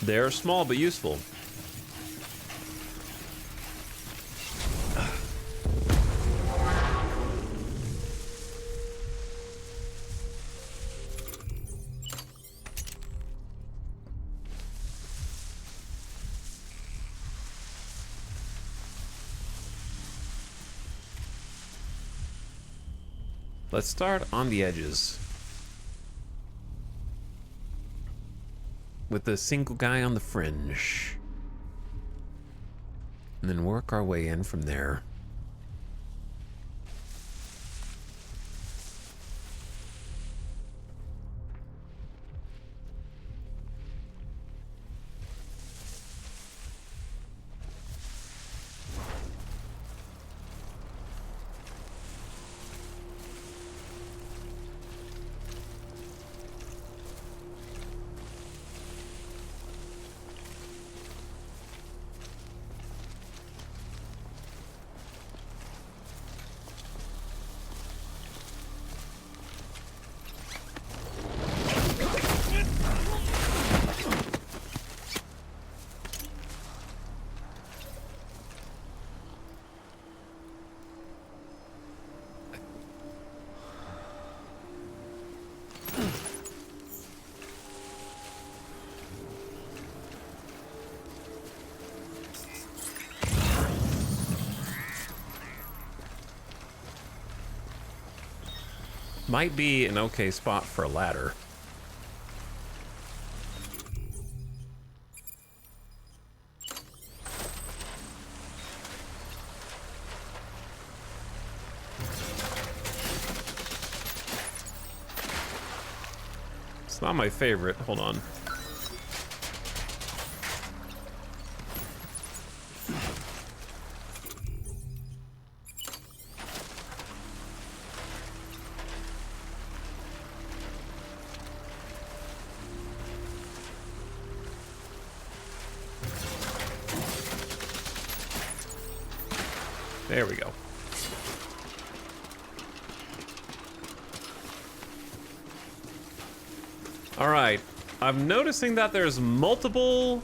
They're small but useful. Let's start on the edges. With the single guy on the fringe. And then work our way in from there. Might be an okay spot for a ladder. It's not my favorite. Hold on. There we go. All right. I'm noticing that there's multiple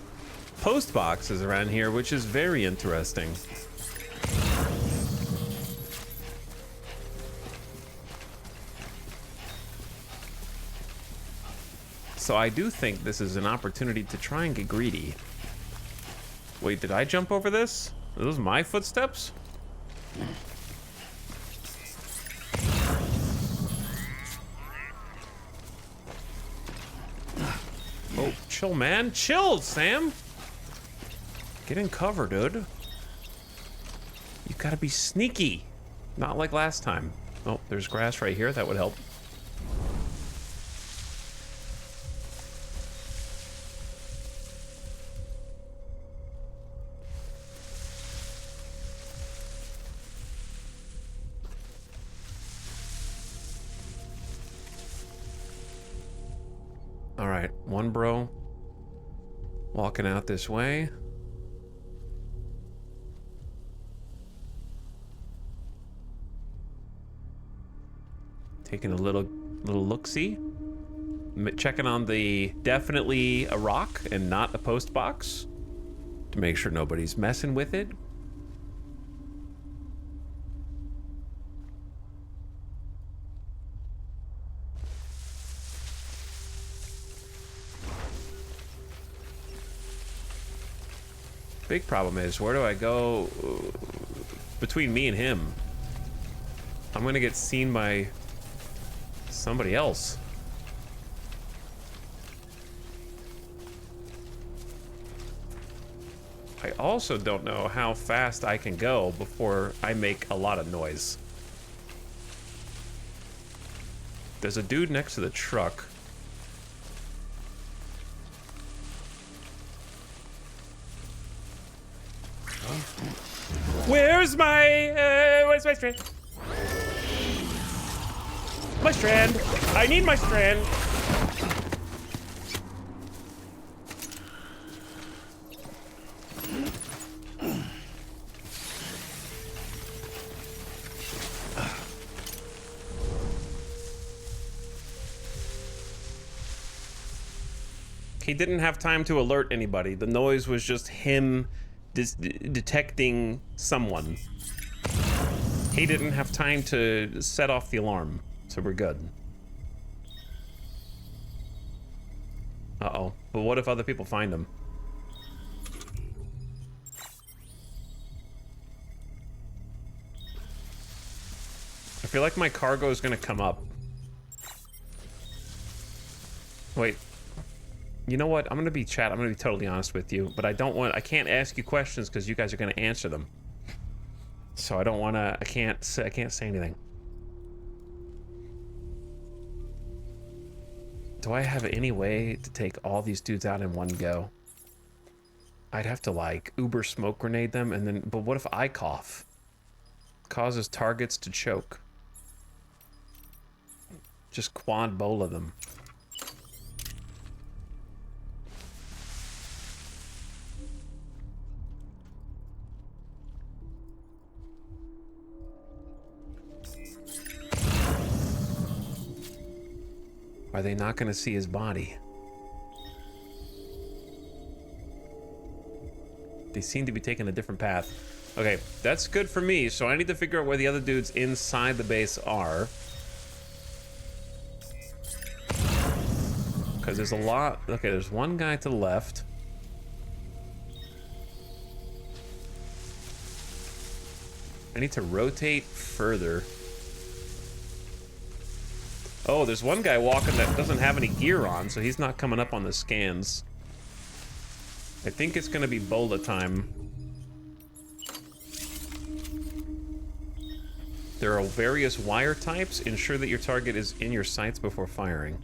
post boxes around here, which is very interesting. So I do think this is an opportunity to try and get greedy. Wait, did I jump over this? Are those my footsteps? Oh, chill, man. Chill, Sam. Get in cover, dude. You gotta be sneaky. Not like last time. Oh, there's grass right here. That would help. All right, one bro walking out this way. Taking a little look-see. Checking on the definitely a rock and not a post box to make sure nobody's messing with it. Big problem is, where do I go between me and him? I'm gonna get seen by somebody else. I also don't know how fast I can go before I make a lot of noise. There's a dude next to the truck. Where's my strand? My strand. I need my strand. He didn't have time to alert anybody. The noise was just him detecting someone. He didn't have time to set off the alarm, so we're good. Uh-oh. But what if other people find him? I feel like my cargo is gonna come up. Wait. You know what? I'm gonna be totally honest with you, but I can't ask you questions because you guys are gonna answer them. So I don't wanna, I can't say anything. Do I have any way to take all these dudes out in one go? I'd have to like Uber smoke grenade them and then, but what if I cough? Causes targets to choke. Just quad bola them. Are they not going to see his body? They seem to be taking a different path. Okay, that's good for me. So I need to figure out where the other dudes inside the base are. Because there's a lot. Okay, there's one guy to the left. I need to rotate further. Oh, there's one guy walking that doesn't have any gear on, so he's not coming up on the scans. I think it's gonna be Bola time. There are various wire types. Ensure that your target is in your sights before firing.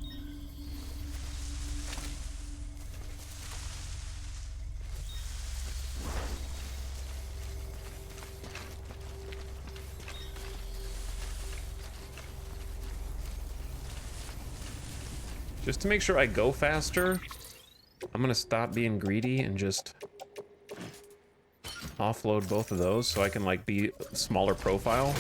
Just to make sure I go faster, I'm gonna stop being greedy and just offload both of those so I can like be smaller profile.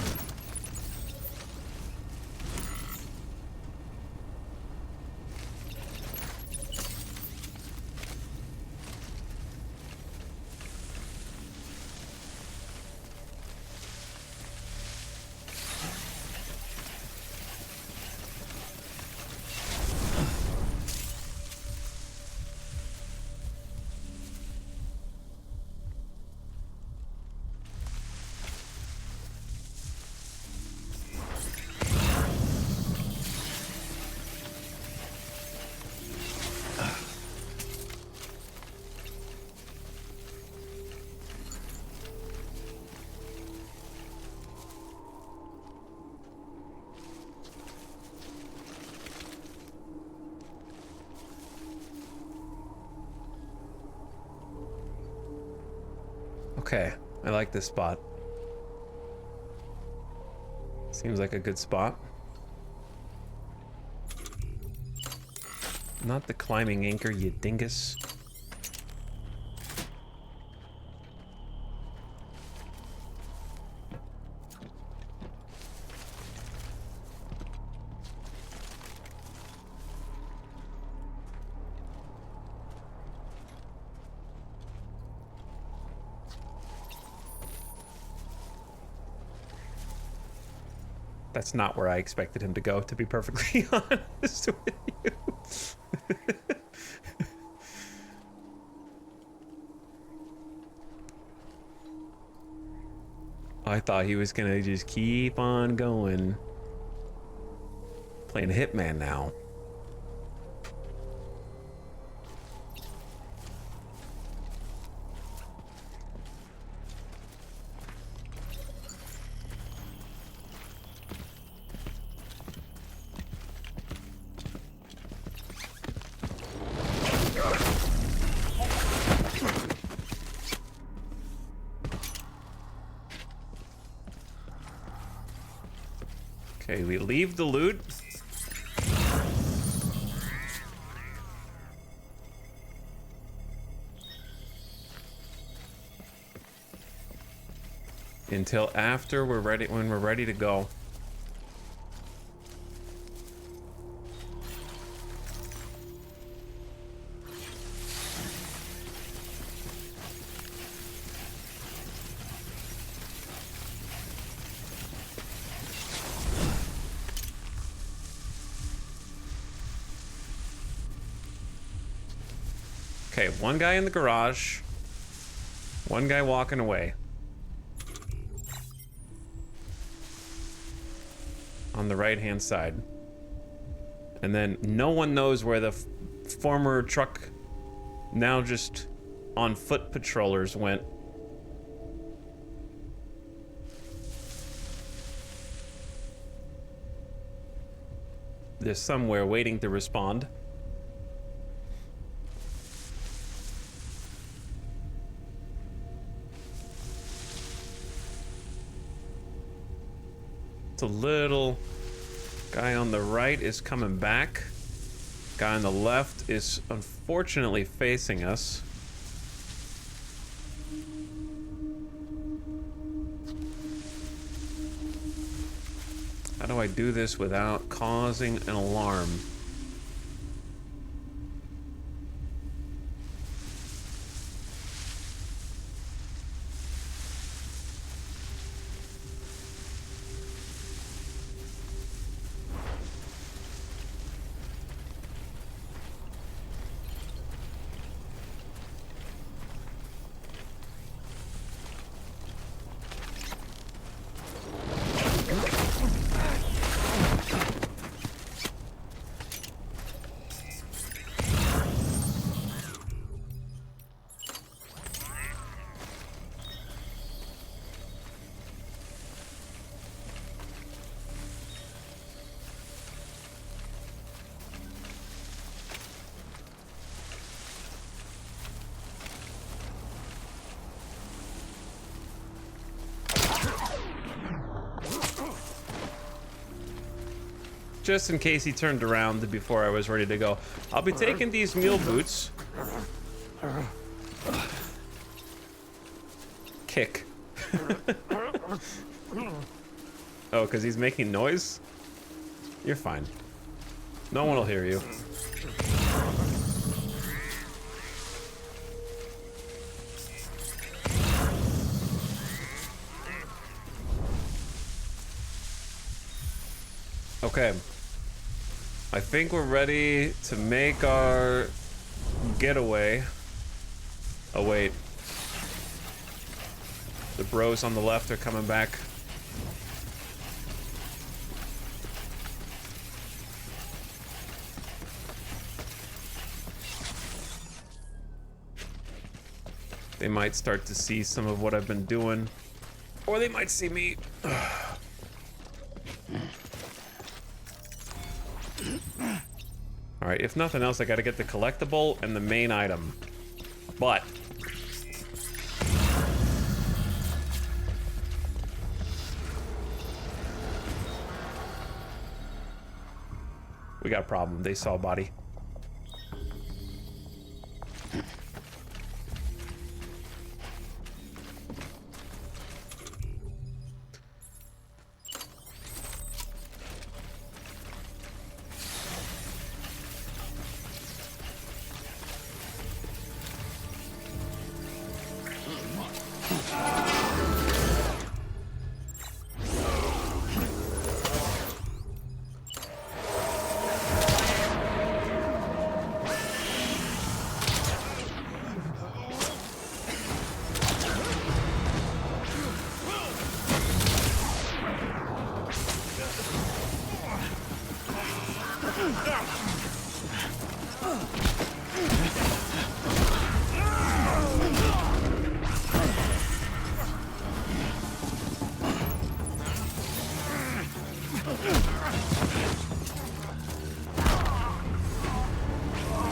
Okay, I like this spot. Seems like a good spot. Not the climbing anchor, you dingus. That's not where I expected him to go, to be perfectly honest with you. I thought he was gonna just keep on going. Playing Hitman now. Okay, we leave the loot. Until after we're ready, when we're ready to go. Okay, one guy in the garage, one guy walking away. On the right-hand side. And then no one knows where the former truck, now just on foot patrollers went. They're somewhere waiting to respond. The little guy on the right is coming back. Guy on the left is unfortunately facing us. How do I do this without causing an alarm? Just in case he turned around before I was ready to go. I'll be taking these mule boots. kick. Oh, because he's making noise? You're fine. No one will hear you. Okay. I think we're ready to make our getaway. Oh, wait. The bros on the left are coming back. They might start to see some of what I've been doing. Or they might see me. Alright, if nothing else, I gotta get the collectible and the main item. But... we got a problem. They saw a body.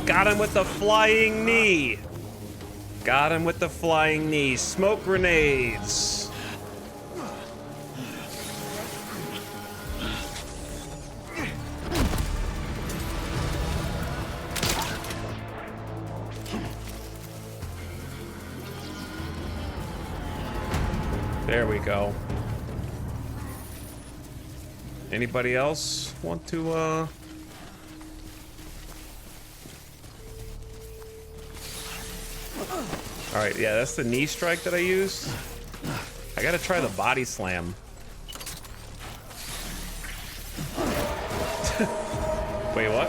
Got him with the flying knee. Got him with the flying knee. Smoke grenades. There we go. Anybody else want to, Alright, yeah, that's the knee strike that I used. I gotta try the body slam. Wait, what?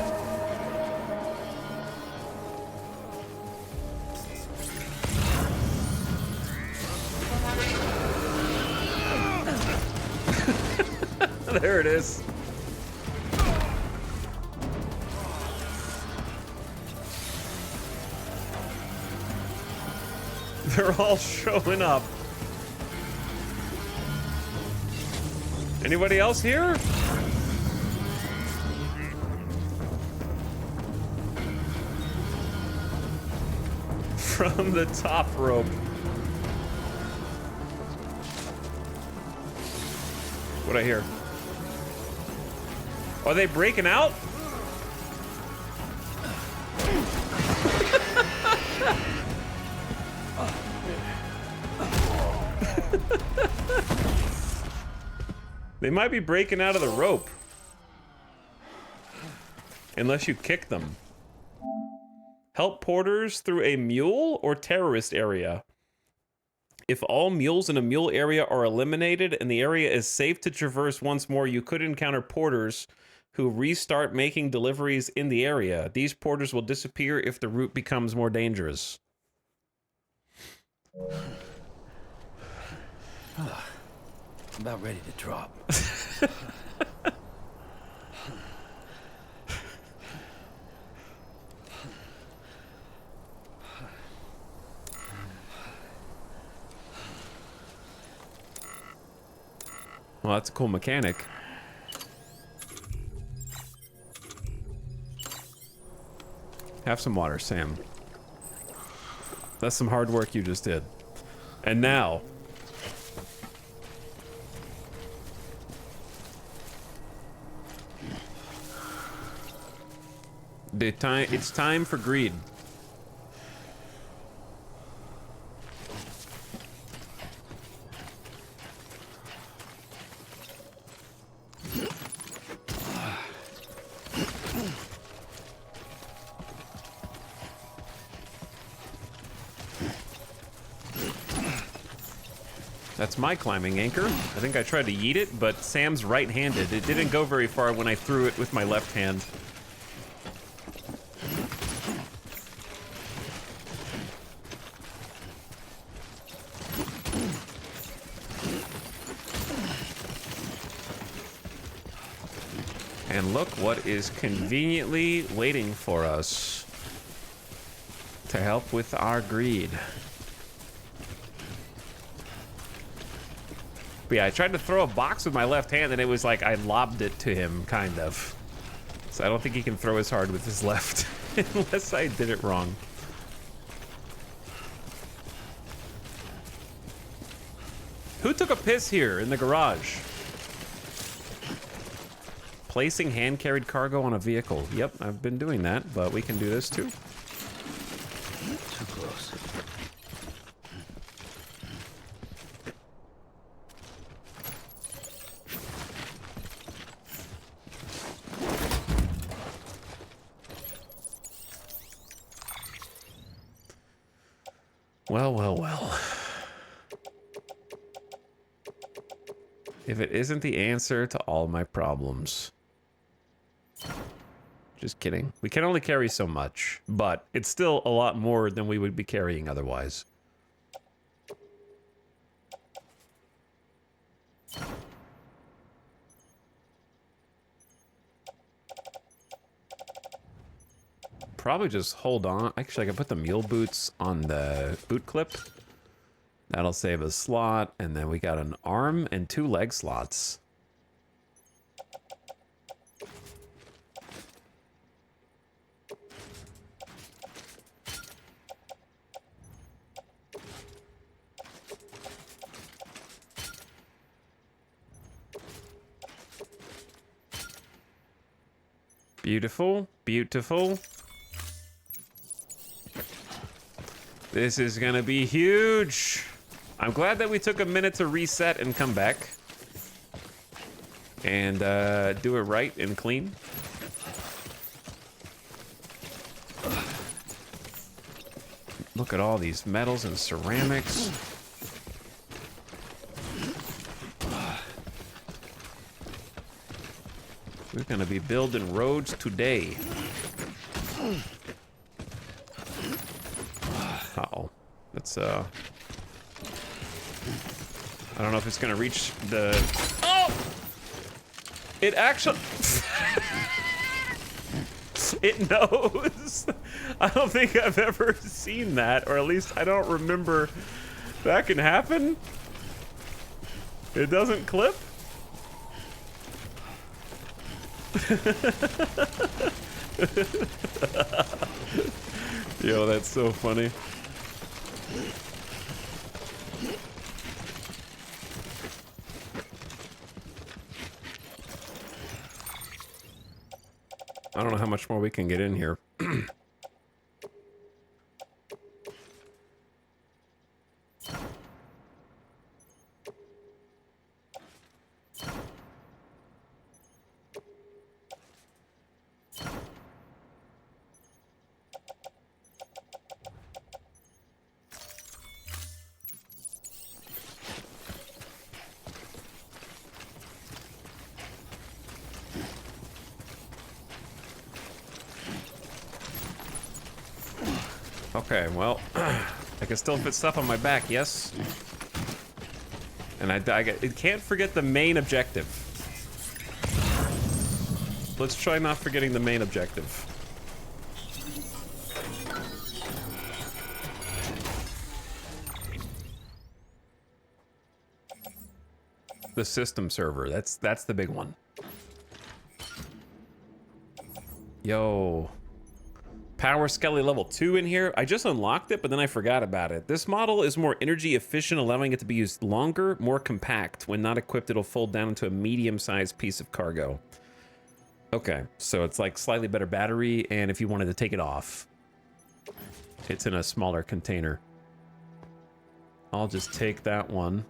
There it is. They're all showing up. Anybody else here? From the top rope. What'd I hear? Are they breaking out? They might be breaking out of the rope. Unless you kick them. Help porters through a mule or terrorist area. If all mules in a mule area are eliminated and the area is safe to traverse once more, you could encounter porters who restart making deliveries in the area. These porters will disappear if the route becomes more dangerous. I'm about ready to drop. Well, that's a cool mechanic. Have some water, Sam. That's some hard work you just did. And now... it's time for greed. That's my climbing anchor. I think I tried to yeet it, but Sam's right-handed. It didn't go very far when I threw it with my left hand. And look what is conveniently waiting for us to help with our greed. But yeah, I tried to throw a box with my left hand and it was like I lobbed it to him, kind of. So I don't think he can throw as hard with his left, unless I did it wrong. Who took a piss here in the garage? Placing hand-carried cargo on a vehicle. Yep, I've been doing that, but we can do this too. Too close. Well, well, well. If it isn't the answer to all my problems. Just kidding. We can only carry so much, but it's still a lot more than we would be carrying otherwise. Probably just hold on. Actually, I can put the mule boots on the boot clip. That'll save a slot, and then we got an arm and 2 leg slots. Beautiful, beautiful. This is gonna be huge. I'm glad that we took a minute to reset and come back. And do it right and clean. Look at all these metals and ceramics. We're gonna be building roads today. Uh-oh. That's, I don't know if it's gonna reach the... Oh! It actually... It knows. I don't think I've ever seen that, or at least I don't remember that can happen. It doesn't clip. Yo, that's so funny. I don't know how much more we can get in here. Okay, well, I can still fit stuff on my back, yes? And it can't forget the main objective. Let's try not forgetting the main objective. The system server, that's the big one. Yo. Power Skelly level 2 in here. I just unlocked it, but then I forgot about it. This model is more energy efficient, allowing it to be used longer, more compact. When not equipped, it'll fold down into a medium-sized piece of cargo. Okay, so it's like slightly better battery, and if you wanted to take it off, it's in a smaller container. I'll just take that one.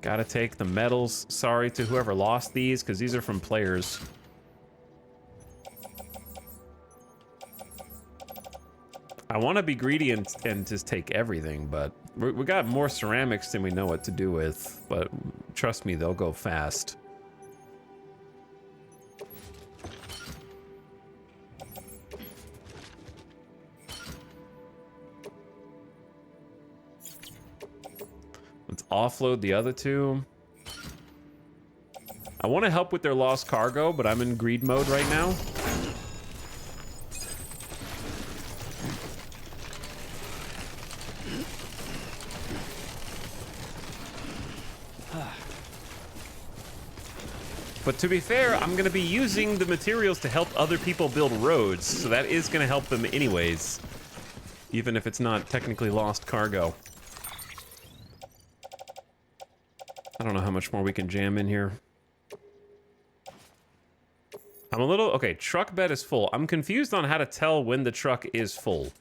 Gotta take the metals. Sorry to whoever lost these, because these are from players. I want to be greedy and just take everything, but We got more ceramics than we know what to do with, but trust me, they'll go fast. Let's offload the other two. I want to help with their lost cargo, but I'm in greed mode right now. But to be fair, I'm going to be using the materials to help other people build roads, so that is going to help them anyways, even if it's not technically lost cargo. I don't know how much more we can jam in here. I'm a little... Okay, truck bed is full. I'm confused on how to tell when the truck is full.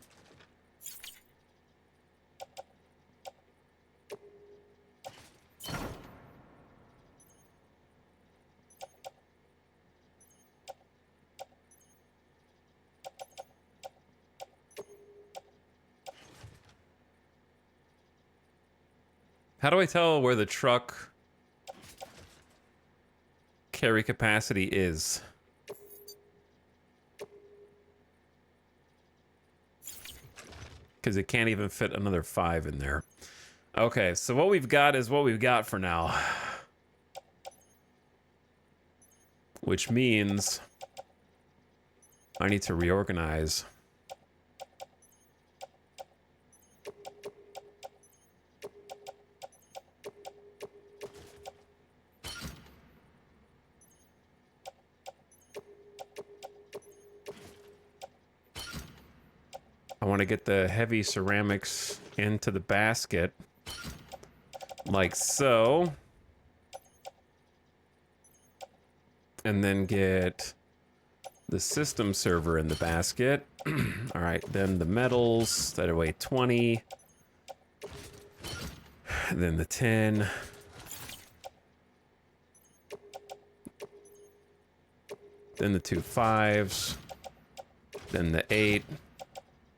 How do I tell where the truck carry capacity is? Because it can't even fit another 5 in there. Okay, so what we've got is what we've got for now. Which means I need to reorganize. I want to get the heavy ceramics into the basket, like so. And then get the system server in the basket. All right, then the metals that weigh 20. Then the 10. Then the 2 5s. Then the 8.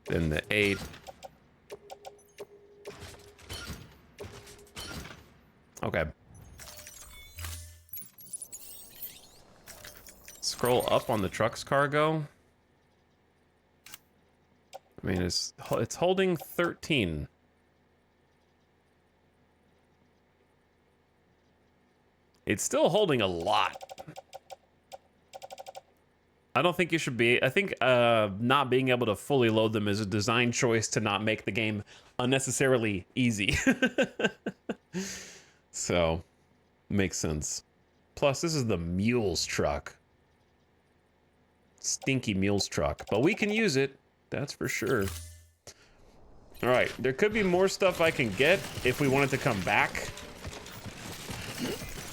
Then the 8. Okay. Scroll up on the truck's cargo. I mean, it's holding 13. It's still holding a lot. I don't think you should be. I think not being able to fully load them is a design choice to not make the game unnecessarily easy. So, makes sense. Plus, this is the Mule's truck. Stinky Mule's truck. But we can use it. That's for sure. All right. There could be more stuff I can get if we wanted to come back.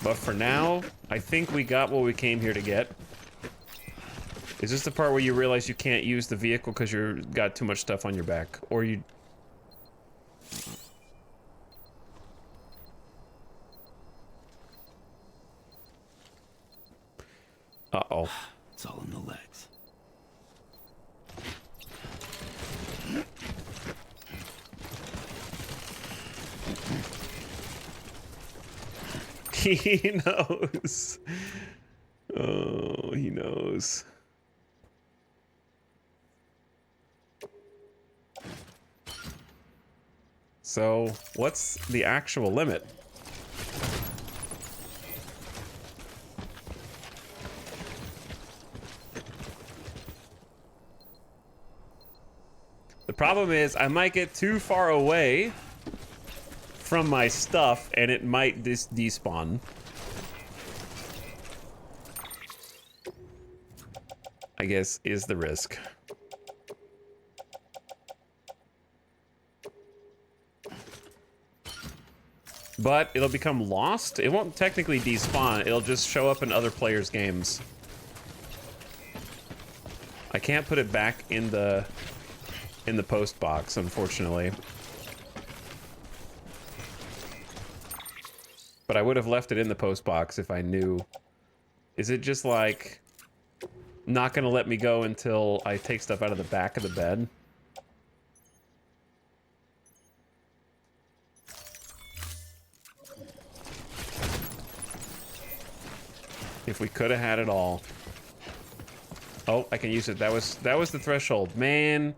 But for now, I think we got what we came here to get. Is this the part where you realize you can't use the vehicle because you've got too much stuff on your back? Or you... Uh-oh. It's all in the legs. He knows. Oh, he knows. So, what's the actual limit? The problem is I might get too far away from my stuff and it might despawn. I guess is the risk. But it'll become lost. It won't technically despawn. It'll just show up in other players' games. I can't put it back in the post box, unfortunately. But I would have left it in the post box if I knew. Is it just like not gonna let me go until I take stuff out of the back of the bed? If we could have had it all. Oh, I can use it. That was the threshold. Man,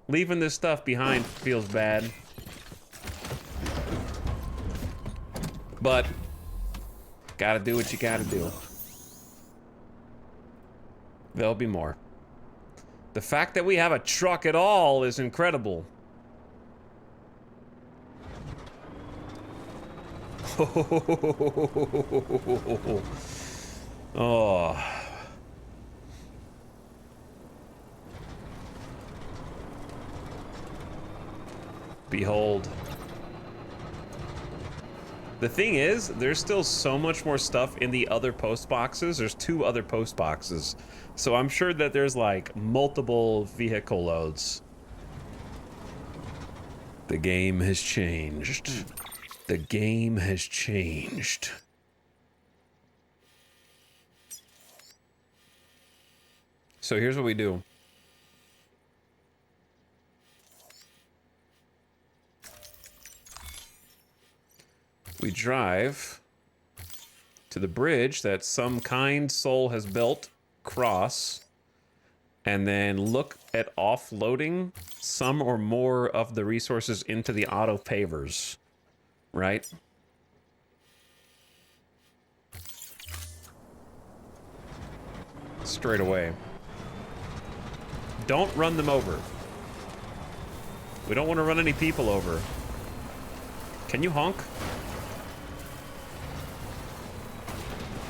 leaving this stuff behind feels bad. But gotta do what you gotta do. There'll be more. The fact that we have a truck at all is incredible. Oh. Behold. The thing is, there's still so much more stuff in the other post boxes. There's 2 other post boxes. So I'm sure that there's like multiple vehicle loads. The game has changed. The game has changed. So here's what we do. We drive to the bridge that some kind soul has built, cross, and then look at offloading some or more of the resources into the auto pavers, right? Straight away. Don't run them over. We don't want to run any people over. Can you honk?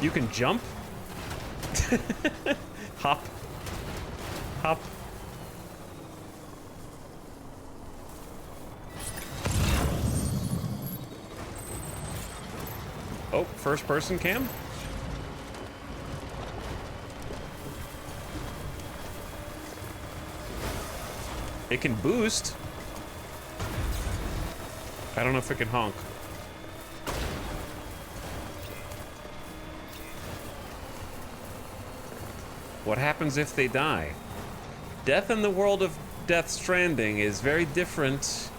You can jump? Hop. Hop. Oh, first person cam? It can boost. I don't know if it can honk. What happens if they die? Death in the world of Death Stranding is very different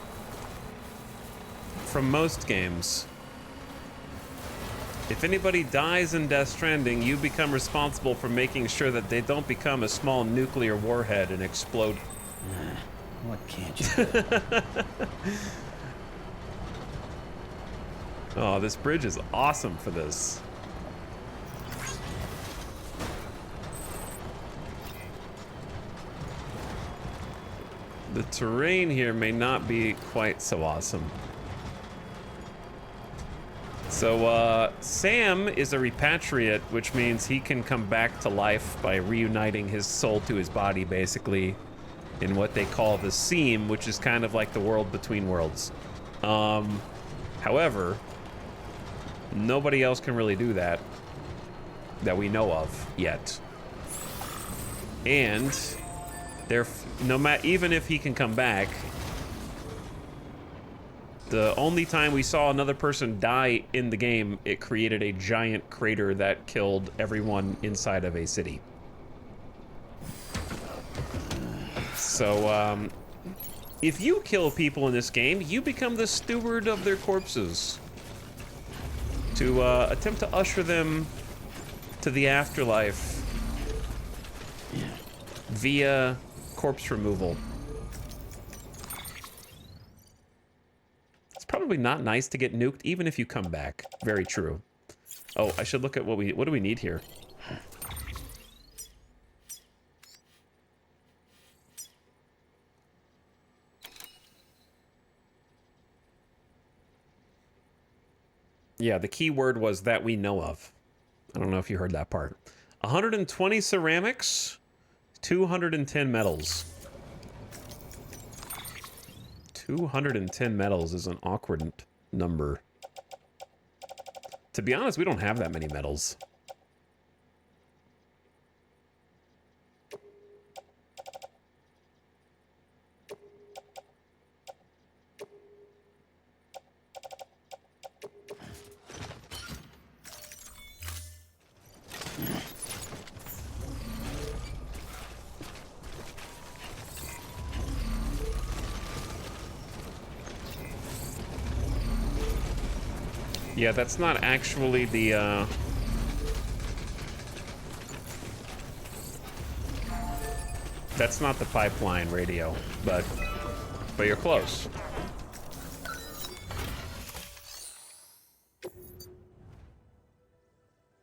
from most games. If anybody dies in Death Stranding, you become responsible for making sure that they don't become a small nuclear warhead and explode. What can't you do? Oh, this bridge is awesome for this. The terrain here may not be quite so awesome. So, Sam is a repatriate, which means he can come back to life by reuniting his soul to his body, basically, in what they call the seam, which is kind of like the world between worlds. However, nobody else can really do that we know of yet. And even if he can come back, the only time we saw another person die in the game, it created a giant crater that killed everyone inside of a city. So, if you kill people in this game, you become the steward of their corpses to attempt to usher them to the afterlife via corpse removal. It's probably not nice to get nuked, even if you come back. Very true. Oh, I should look at what do we need here? Yeah, the key word was that we know of. I don't know if you heard that part. 120 ceramics, 210 metals. 210 metals is an awkward number. To be honest, we don't have that many metals. Yeah, that's not actually the That's not the pipeline radio, but you're close.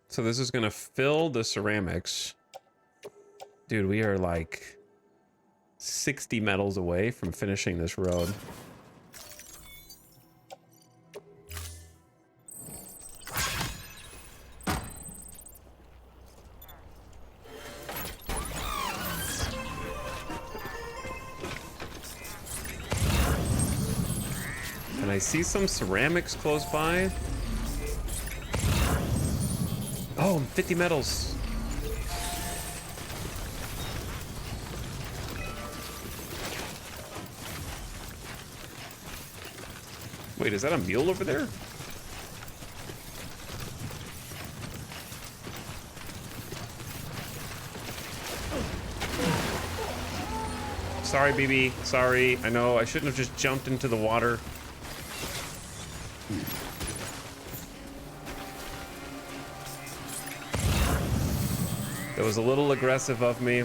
So this is gonna fill the ceramics. Dude, we are like 60 metals away from finishing this road. And I see some ceramics close by. Oh, 50 metals. Wait, is that a mule over there? Sorry, BB. Sorry. I know I shouldn't have just jumped into the water. That was a little aggressive of me.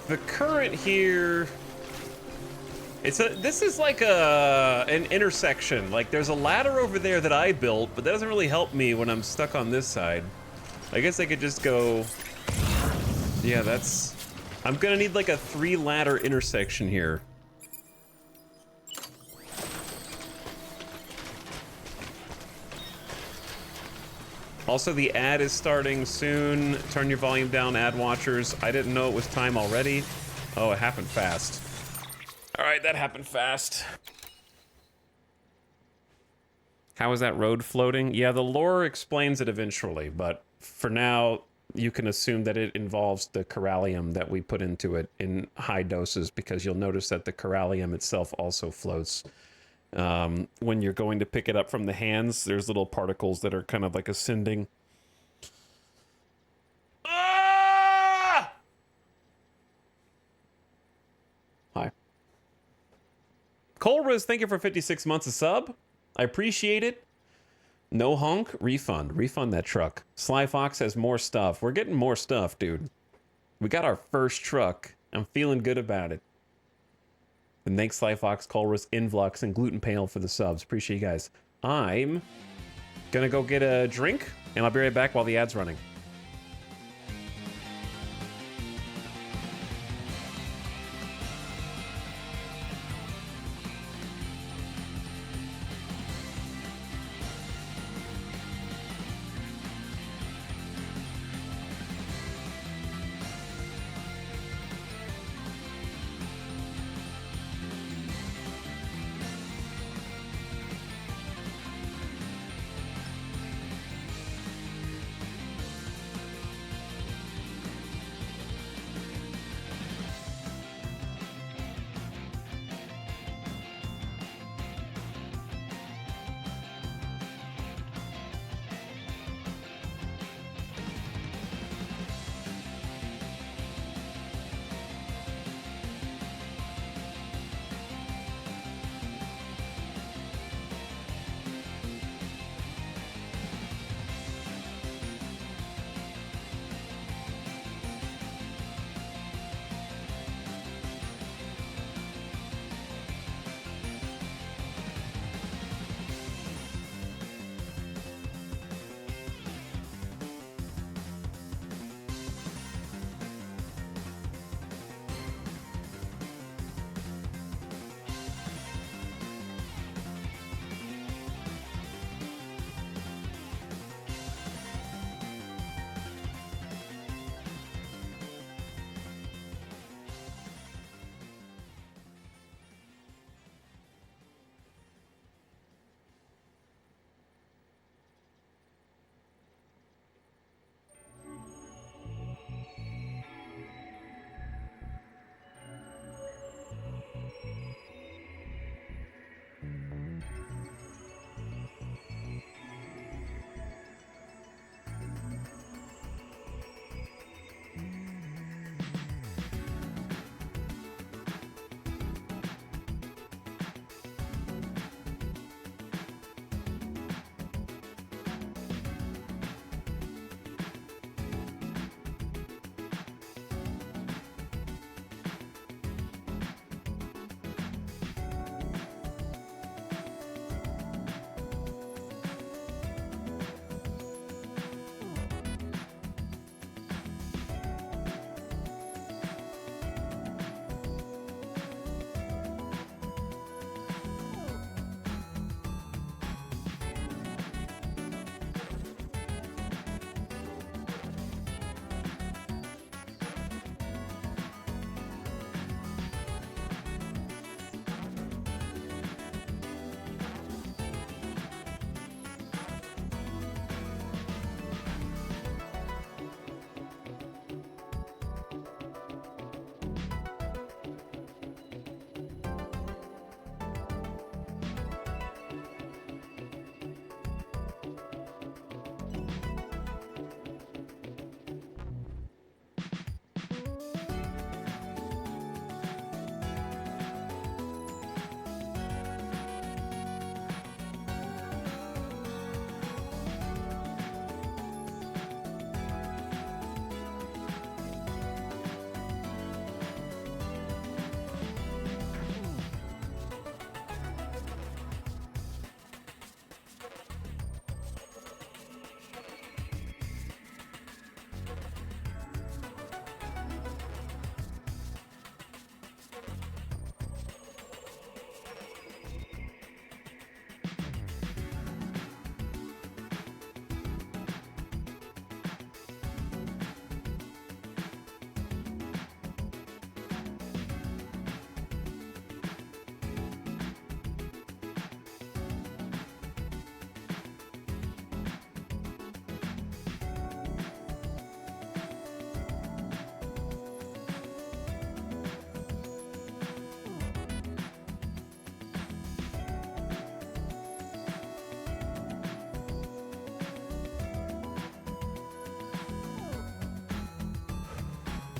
The current here, this is like an intersection. Like there's a ladder over there that I built, but that doesn't really help me when I'm stuck on this side. I guess I could just go, yeah, I'm gonna need like a 3-ladder intersection here. Also, the ad is starting soon. Turn your volume down, ad watchers. I didn't know it was time already. Oh, it happened fast. All right, that happened fast. How is that road floating? Yeah, the lore explains it eventually, but for now, you can assume that it involves the corallium that we put into it in high doses, because you'll notice that the corallium itself also floats. When you're going to pick it up from the hands, there's little particles that are kind of like ascending. Ah! Hi. Colruz, thank you for 56 months of sub. I appreciate it. No honk, refund. Refund that truck. Sly Fox has more stuff. We're getting more stuff, dude. We got our first truck. I'm feeling good about it. And thanks, Sly Fox, Colrus, Invlux, and Gluten Pale for the subs. Appreciate you guys. I'm gonna go get a drink, and I'll be right back while the ad's running.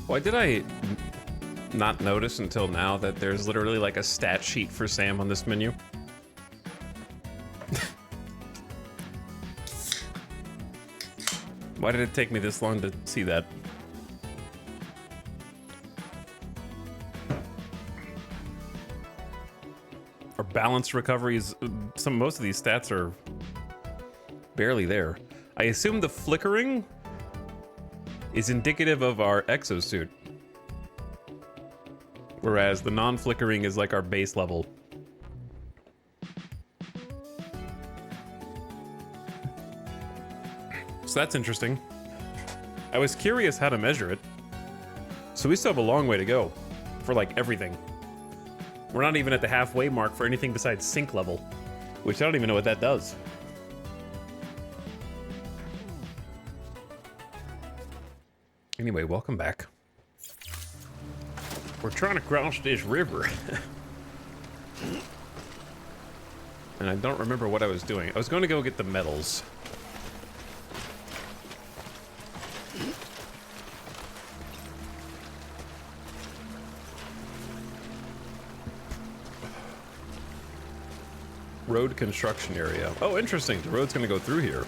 Why did I not notice until now that there's literally like a stat sheet for Sam on this menu? Why did it take me this long to see that? Our balance recoveries, most of these stats are barely there. I assume the flickering is indicative of our exosuit, whereas the non-flickering is like our base level. So that's interesting. I was curious how to measure it. So we still have a long way to go for like everything. We're not even at the halfway mark for anything besides sync level, which I don't even know what that does. Anyway, welcome back. We're trying to cross this river. And I don't remember what I was doing. I was going to go get the medals. Road construction area. Oh, interesting. The road's gonna go through here.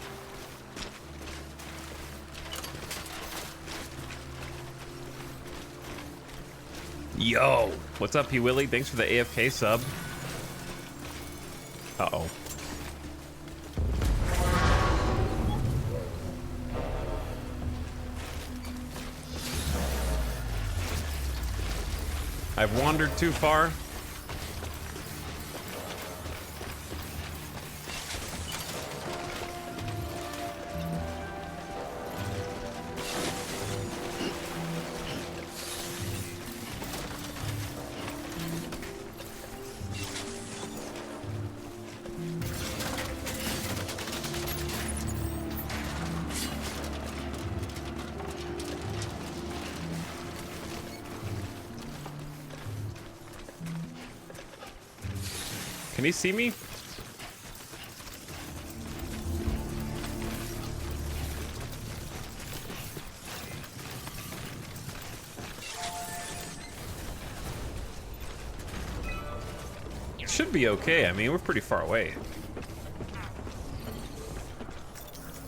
Yo! What's up, P. Willie? Thanks for the AFK sub. Uh-oh. I've wandered too far. Can he see me? Should be okay. I mean, we're pretty far away.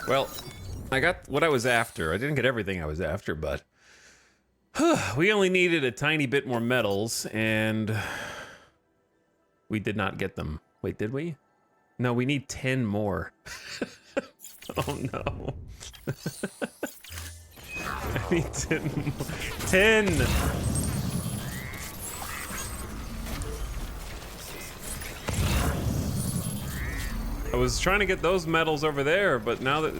Well, I got what I was after. I didn't get everything I was after, but we only needed a tiny bit more medals, and we did not get them. Wait, did we? No, we need 10 more. Oh no. I need 10 more. 10! I was trying to get those medals over there, but now that...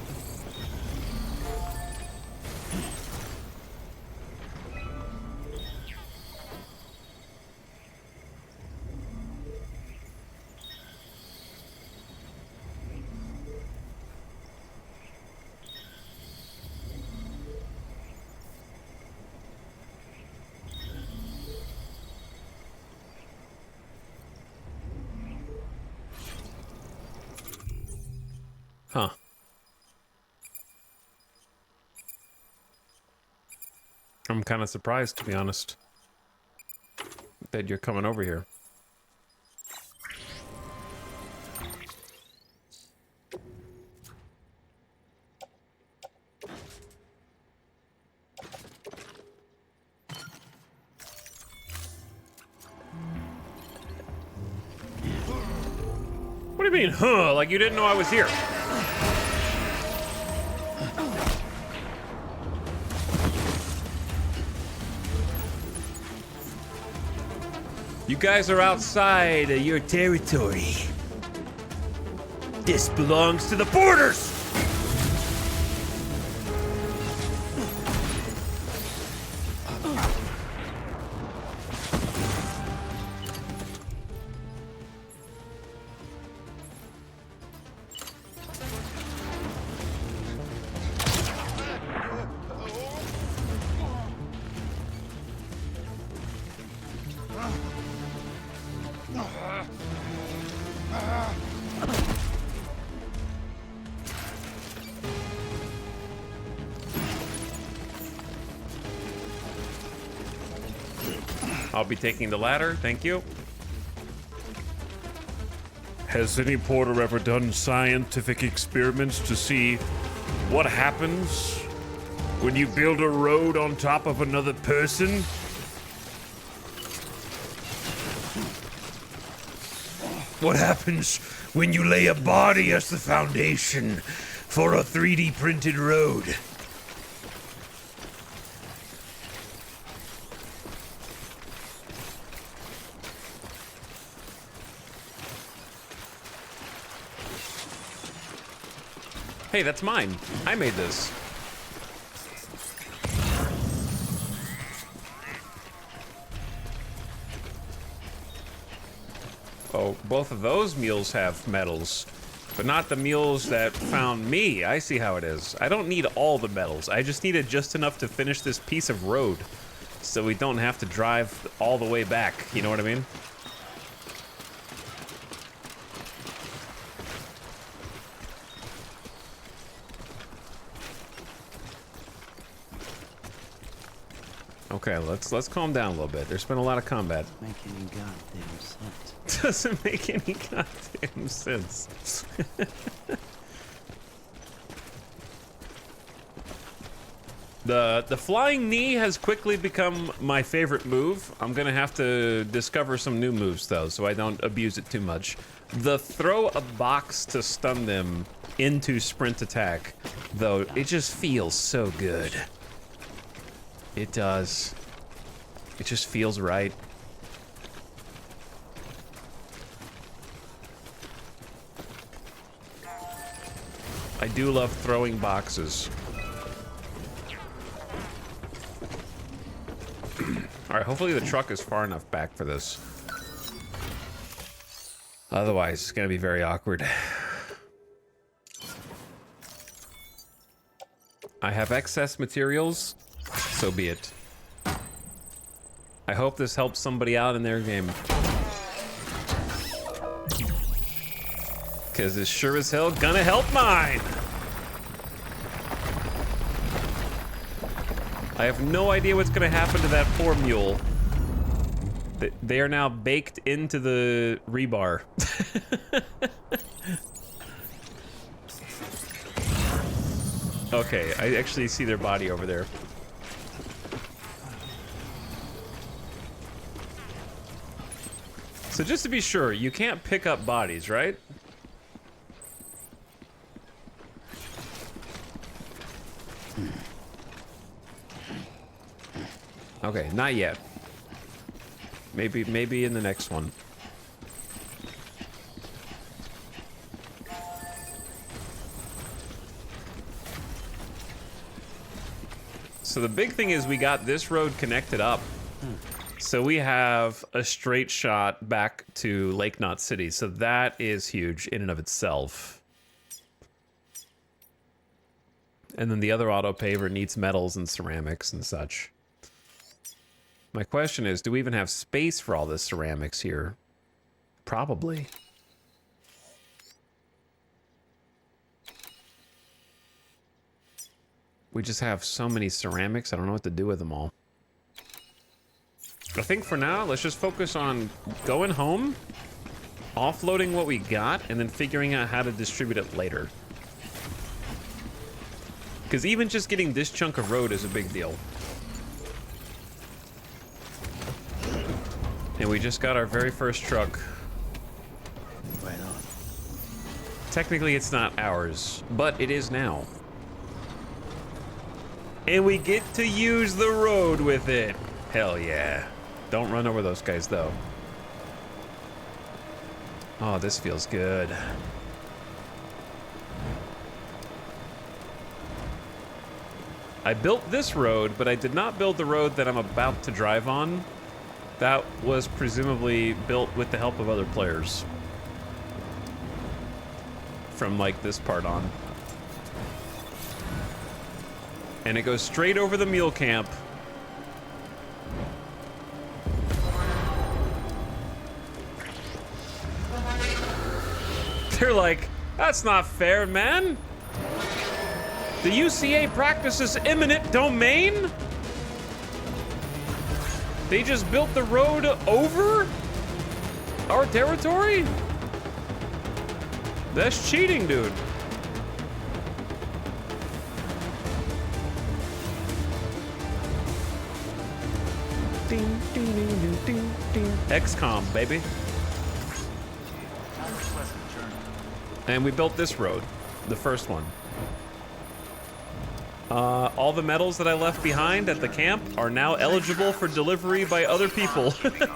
Huh. I'm kind of surprised, to be honest, that you're coming over here. What do you mean, huh? Like you didn't know I was here? You guys are outside of your territory. This belongs to the borders! I'll be taking the ladder, thank you. Has any porter ever done scientific experiments to see what happens when you build a road on top of another person? What happens when you lay a body as the foundation for a 3D printed road? Hey, that's mine. I made this. Oh, both of those mules have medals, but not the mules that found me. I see how it is. I don't need all the medals. I just needed just enough to finish this piece of road so we don't have to drive all the way back. You know what I mean? Okay, let's calm down a little bit. There's been a lot of combat. Make any goddamn sense. Doesn't make any goddamn sense. The flying knee has quickly become my favorite move. I'm gonna have to discover some new moves though, so I don't abuse it too much. The throw a box to stun them into sprint attack, though, it just feels so good. It does. It just feels right. I do love throwing boxes. Alright, hopefully the truck is far enough back for this. Otherwise, it's gonna be very awkward. I have excess materials. So be it. I hope this helps somebody out in their game. Cause it's sure as hell gonna help mine. I have no idea what's gonna happen to that poor mule. They are now baked into the rebar. Okay, I actually see their body over there. So just to be sure, you can't pick up bodies, right? Okay, not yet. Maybe in the next one. So the big thing is we got this road connected up. So we have a straight shot back to Lake Knot City. So that is huge in and of itself. And then the other auto paver needs metals and ceramics and such. My question is, do we even have space for all this ceramics here? Probably. We just have so many ceramics, I don't know what to do with them all. I think for now, let's just focus on going home, offloading what we got, and then figuring out how to distribute it later. Because even just getting this chunk of road is a big deal. And we just got our very first truck. Right on. Technically, it's not ours, but it is now. And we get to use the road with it. Hell yeah. Don't run over those guys, though. Oh, this feels good. I built this road, but I did not build the road that I'm about to drive on. That was presumably built with the help of other players. From, like, this part on. And it goes straight over the mule camp. They're like, that's not fair, man. The UCA practices eminent domain? They just built the road over our territory? That's cheating, dude. Ding, ding, ding, ding, ding, ding. XCOM, baby. And we built this road, the first one. All the metals that I left behind at the camp are now eligible for delivery by other people. Beginning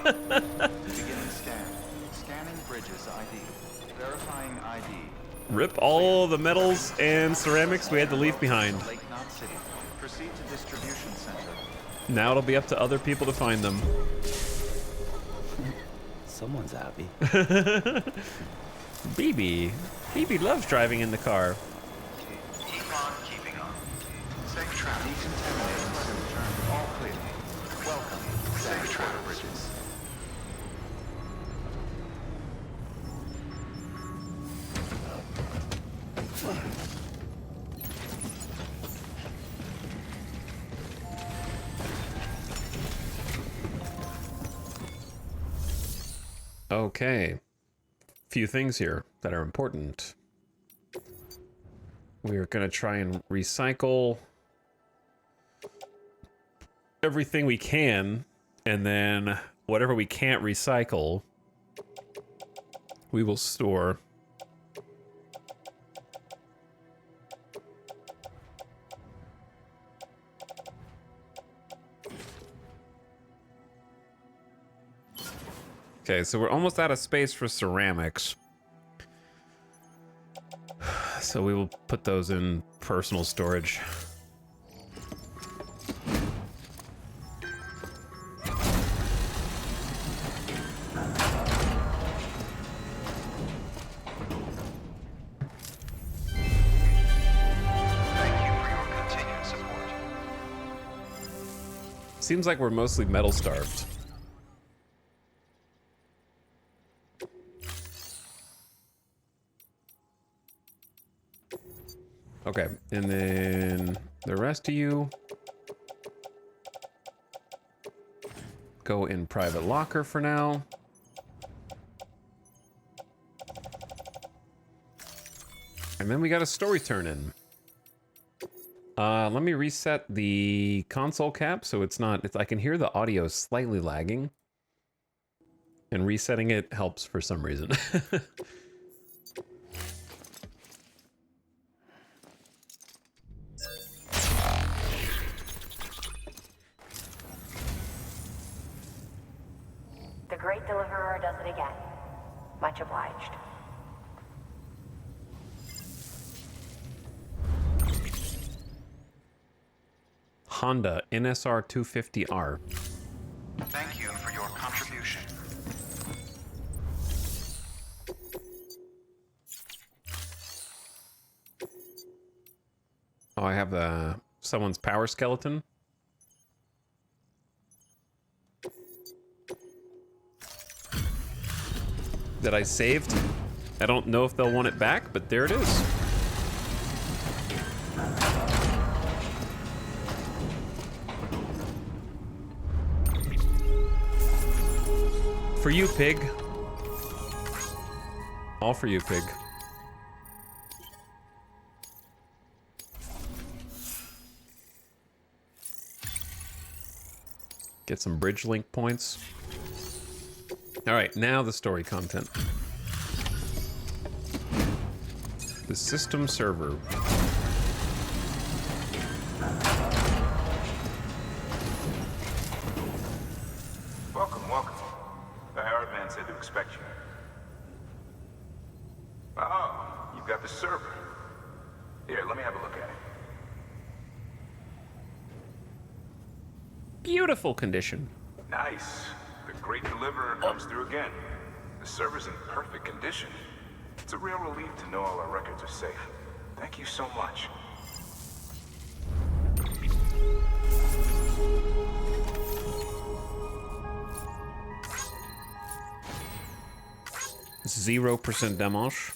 scan. Scanning bridges ID. Verifying ID. Rip all the metals and ceramics we had to leave behind. Lake Knot City. Proceed to distribution center. Now it'll be up to other people to find them. Someone's happy. BB. BB loves driving in the car. Keep on keeping on. Safe travel. Decontaminating center. All clear. Welcome. Safe travel bridges. Okay. Few things here that are important. We are going to try and recycle everything we can, and then whatever we can't recycle, we will store. Okay, so we're almost out of space for ceramics. So we will put those in personal storage. Seems like we're mostly metal starved. Okay, and then the rest of you go in private locker for now. And then we got a story turn in. Let me reset the console cap so it's not, I can hear the audio slightly lagging. And resetting it helps for some reason. The Great Deliverer does it again. Much obliged. Honda NSR 250R. Thank you for your contribution. Oh, I have someone's power skeleton. That I saved. I don't know if they'll want it back, but there it is. For you, pig. All for you, pig. Get some bridge link points. All right, now the story content. The system server. Welcome, welcome. The Howard man said to expect you. Oh, you've got the server. Here, let me have a look at it. Beautiful condition. Nice. The Great Deliverer comes through again. The server's in perfect condition. It's a real relief to know all our records are safe. Thank you so much. 0% damage.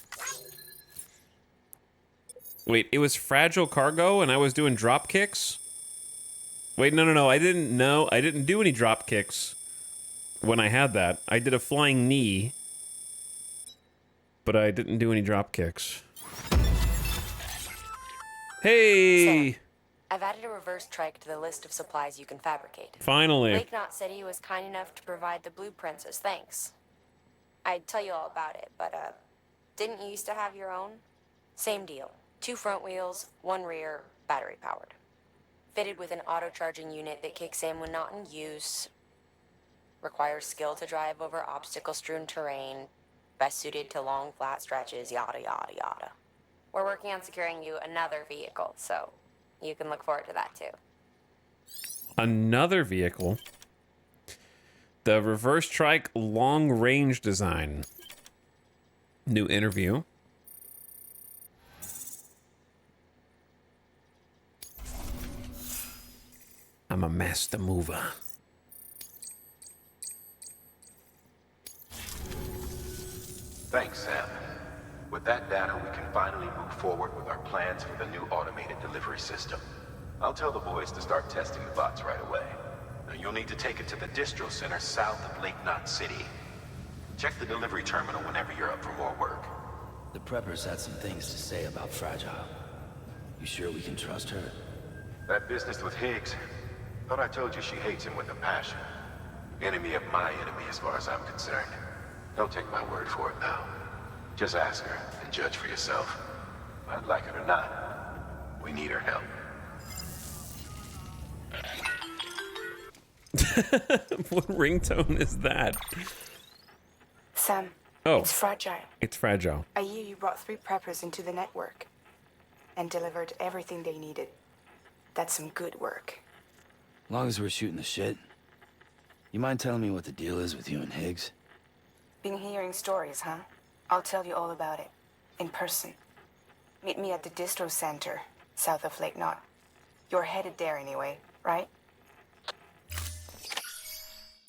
Wait, it was fragile cargo and I was doing drop kicks? Wait, no. I didn't know. I didn't do any drop kicks when I had that. I did a flying knee, but I didn't do any drop kicks. Hey! Sam, I've added a reverse trike to the list of supplies you can fabricate. Finally. Lake Knot said he was kind enough to provide the blueprints as thanks. I'd tell you all about it, but, didn't you used to have your own? Same deal. 2 front wheels, 1 rear, battery powered. Fitted with an auto-charging unit that kicks in when not in use. Requires skill to drive over obstacle-strewn terrain. Best suited to long, flat stretches, yada, yada, yada. We're working on securing you another vehicle, so you can look forward to that too. Another vehicle? The reverse trike long range design. New interview. I'm a master mover. Thanks, Sam. With that data, we can finally move forward with our plans for the new automated delivery system. I'll tell the boys to start testing the bots right away. Now, you'll need to take it to the distro center south of Lake Knot City. Check the delivery terminal whenever you're up for more work. The preppers had some things to say about Fragile. You sure we can trust her? That business with Higgs, thought I told you she hates him with a passion. Enemy of my enemy as far as I'm concerned. Don't take my word for it now. Just ask her and judge for yourself. I'd like it or not, we need her help. What ringtone is that? Sam, Oh, it's Fragile. it's Fragile. I hear you brought 3 preppers into the network and delivered everything they needed. That's some good work. As long as we're shooting the shit. You mind telling me what the deal is with you and Higgs? Been hearing stories, huh? I'll tell you all about it. In person. Meet me at the distro center, south of Lake Knot. You're headed there anyway, right?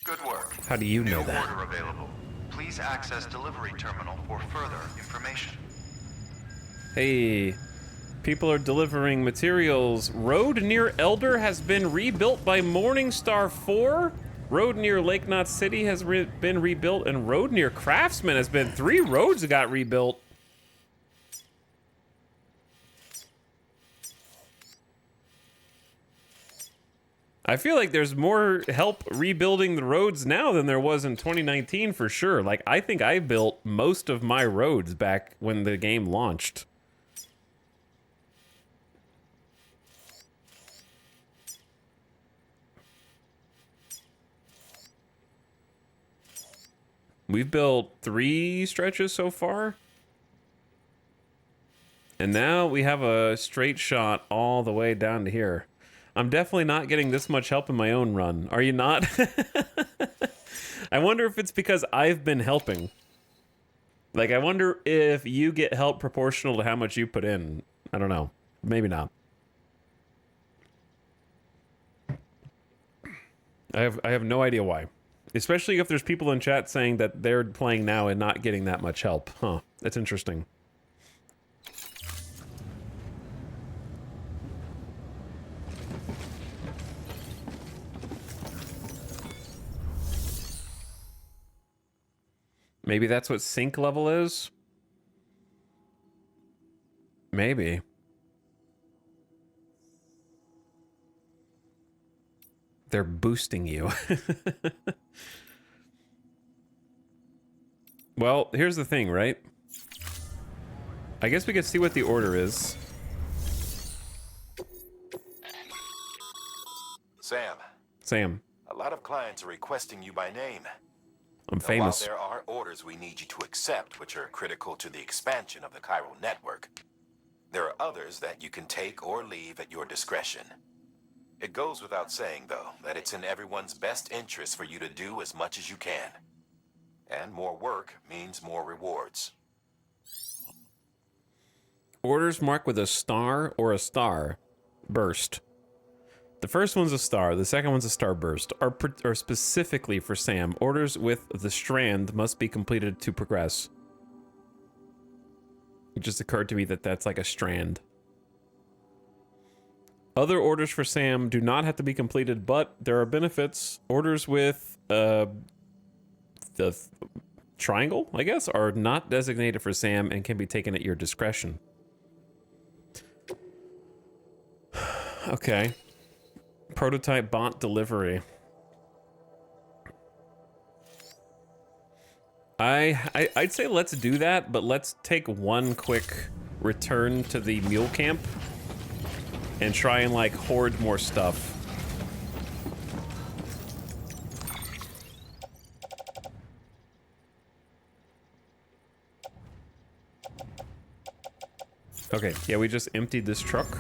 Good work. How do you know New that? order available. Please access delivery terminal for further information. Hey, people are delivering materials. Road near Elder has been rebuilt by Morningstar 4. Road near Lake Knot City has been rebuilt, and road near Craftsman has been 3 roads that got rebuilt. I feel like there's more help rebuilding the roads now than there was in 2019 for sure. Like, I think I built most of my roads back when the game launched. We've built 3 stretches so far. And now we have a straight shot all the way down to here. I'm definitely not getting this much help in my own run. Are you not? I wonder if it's because I've been helping. Like, I wonder if you get help proportional to how much you put in. I don't know. Maybe not. I have no idea why. Especially if there's people in chat saying that they're playing now and not getting that much help. Huh. That's interesting. Maybe that's what sync level is? Maybe. They're boosting you. Well, here's the thing, right? I guess we could see what the order is. Sam. A lot of clients are requesting you by name. I'm Now, famous. while there are orders we need you to accept, which are critical to the expansion of the chiral network, there are others that you can take or leave at your discretion. It goes without saying, though, that it's in everyone's best interest for you to do as much as you can. And more work means more rewards. Orders marked with a star or a star burst. The first one's a star, the second one's a star burst. Are specifically for Sam. Orders with the strand must be completed to progress. It just occurred to me that that's like a strand. Other orders for Sam do not have to be completed, but there are benefits. Orders with the triangle, I guess, are not designated for Sam and can be taken at your discretion. Okay. Prototype bot delivery. I'd say let's do that, but let's take one quick return to the mule camp and try and like hoard more stuff. Okay, yeah, we just emptied this truck.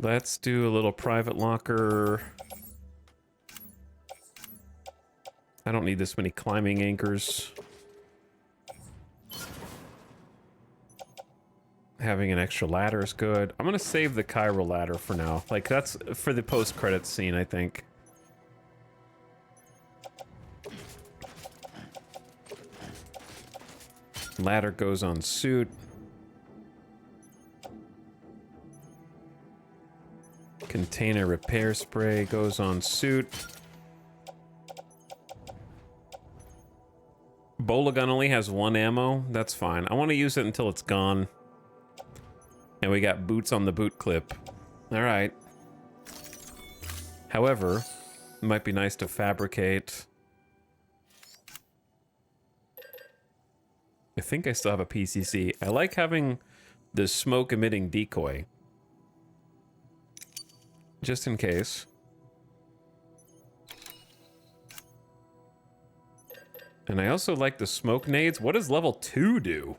Let's do a little private locker. I don't need this many climbing anchors. Having an extra ladder is good. I'm gonna save the chiral ladder for now. Like, that's for the post-credits scene, I think. Ladder goes on suit. Container repair spray goes on suit. Bola gun only has 1 ammo. That's fine. I want to use it until it's gone. And we got boots on the boot clip. All right. However, it might be nice to fabricate. I think I still have a PCC. I like having the smoke emitting decoy. Just in case. And I also like the smoke nades. What does level 2 do?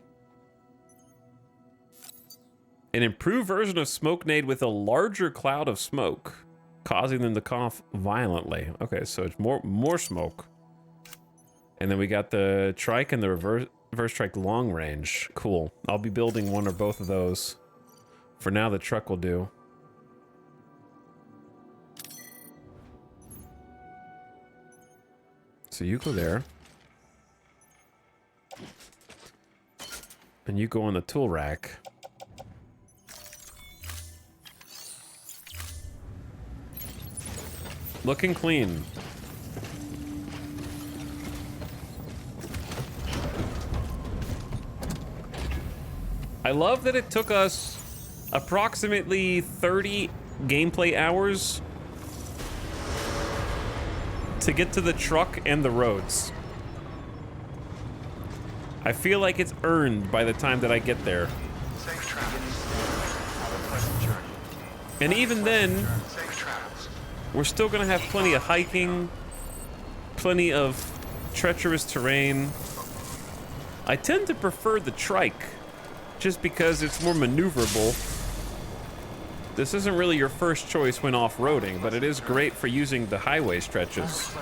An improved version of smoke nade with a larger cloud of smoke, causing them to cough violently. Okay, so it's more smoke. And then we got the trike and the reverse trike long range. Cool. I'll be building one or both of those. For now, the truck will do. So you go there. And you go on the tool rack. Looking clean. I love that it took us approximately 30 gameplay hours to get to the truck and the roads. I feel like it's earned by the time that I get there. Safe travels. Have a pleasant journey. And even then, Safe travels. we're still gonna have plenty of hiking, plenty of treacherous terrain. I tend to prefer the trike, just because it's more maneuverable. This isn't really your first choice when off-roading, but it is great for using the highway stretches.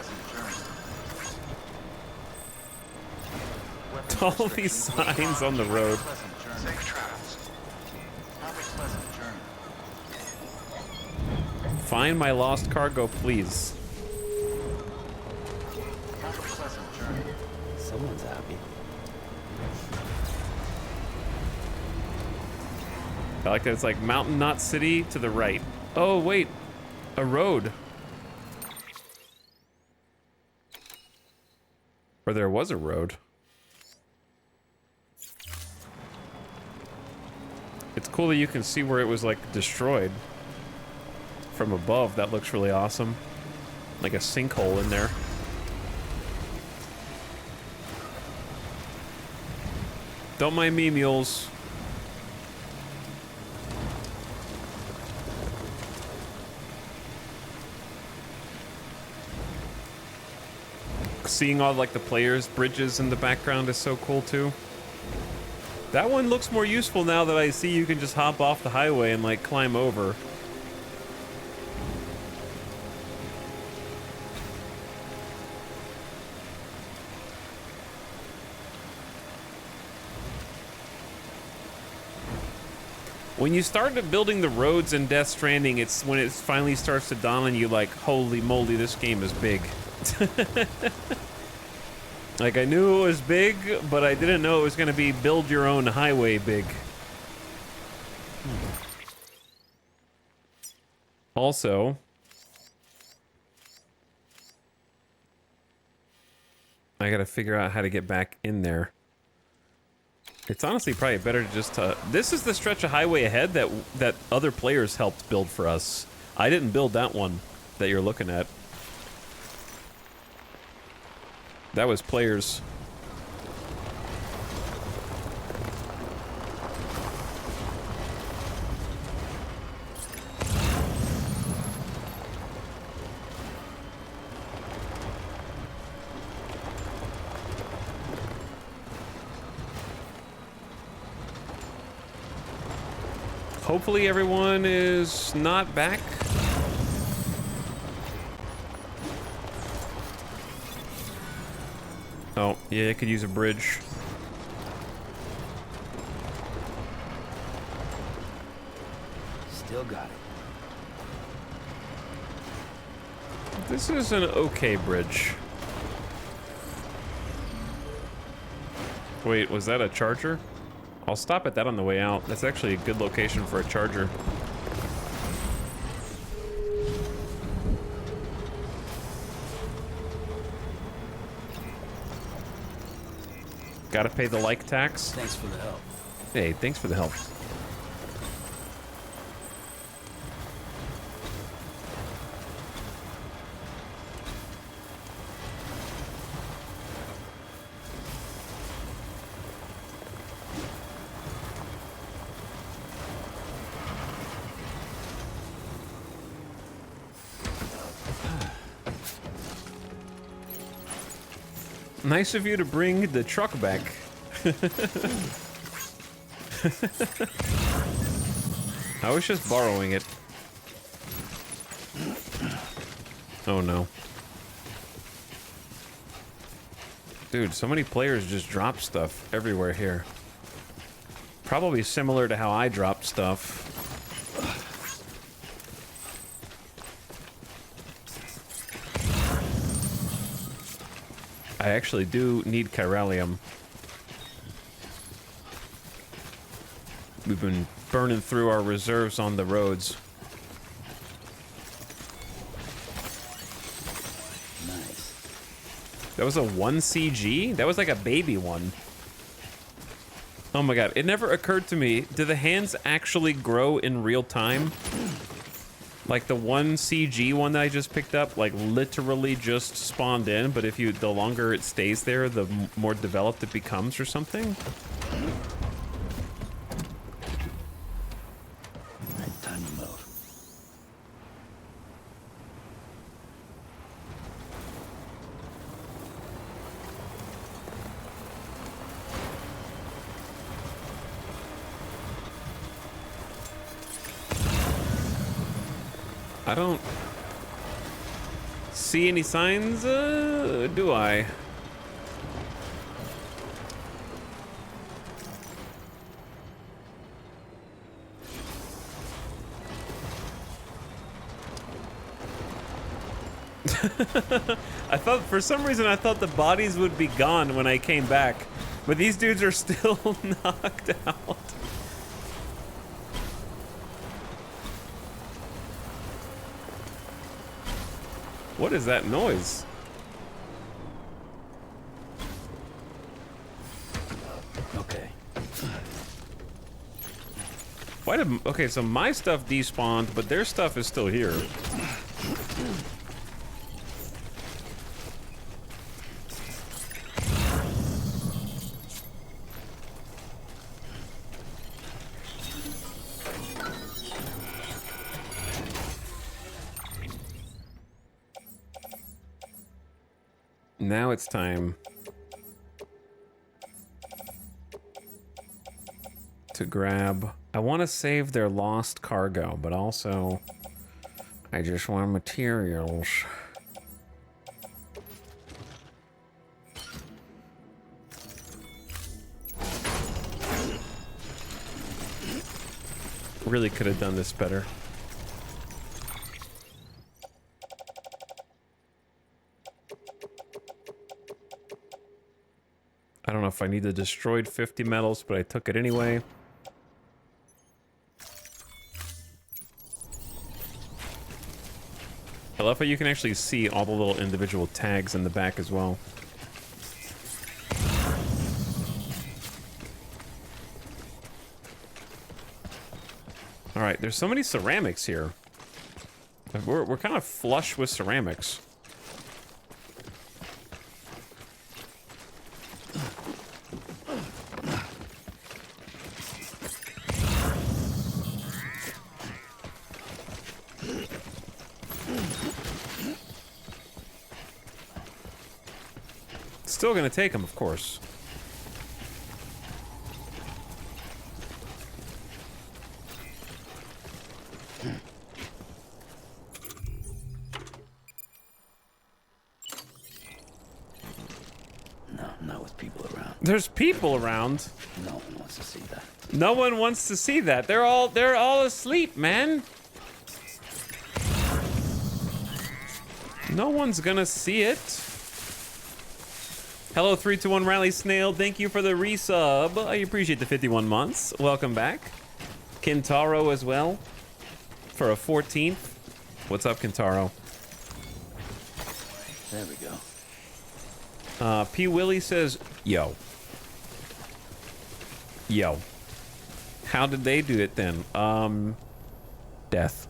All these signs on the road. Safe travels. Have a pleasant journey. Find my lost cargo, please. Have a pleasant journey. Someone's happy. I like that it's like Mountain Knot City to the right. Oh, wait. A road. Or there was a road. It's cool that you can see where it was like destroyed from above. That looks really awesome. Like a sinkhole in there. Don't mind me, mules. Seeing all like the players' bridges in the background is so cool too. That one looks more useful now that I see you can just hop off the highway and like climb over. When you started building the roads in Death Stranding, it's when it finally starts to dawn on you like, holy moly, this game is big. Like, I knew it was big, but I didn't know it was going to be build your own highway big. Also, I gotta figure out how to get back in there. It's honestly probably better to just... this is the stretch of highway ahead that other players helped build for us. I didn't build that one that you're looking at. That was players. Hopefully everyone is not back. Oh, yeah, I could use a bridge. Still got it. This is an okay bridge. Wait, was that a charger? I'll stop at that on the way out. That's actually a good location for a charger. Gotta pay the like tax. Thanks for the help. Hey, thanks for the help. Nice of you to bring the truck back. I was just borrowing it. Oh no. Dude, so many players just drop stuff everywhere here. Probably similar to how I dropped stuff. I actually do need chiralium. We've been burning through our reserves on the roads. Nice. That was a 1 CG? That was like a baby one. Oh my god, it never occurred to me, do the hands actually grow in real time? Like the 1 CG one that I just picked up, like literally just spawned in, but if the longer it stays there, the more developed it becomes or something? Alright, time to move. I don't see any signs, do I? I thought, for some reason, I thought the bodies would be gone when I came back, but these dudes are still knocked out. What is that noise? Okay. Why did... Okay, so my stuff despawned, but their stuff is still here. Now it's time to grab... I want to save their lost cargo, but also I just want materials. Really could have done this better. I don't know if I need the destroyed 50 metals, but I took it anyway. I love how you can actually see all the little individual tags in the back as well. All right, there's so many ceramics here. We're kind of flush with ceramics. Still gonna take them, of course. No, not with people around. There's people around. No one wants to see that. No one wants to see that. They're all asleep, man. No one's gonna see it. Hello, 321 Riley Snail. Thank you for the resub. I appreciate the 51 months. Welcome back. Kintaro as well for a 14th. What's up, Kintaro? There we go. P. Willie says, yo. Yo. How did they do it then? Death.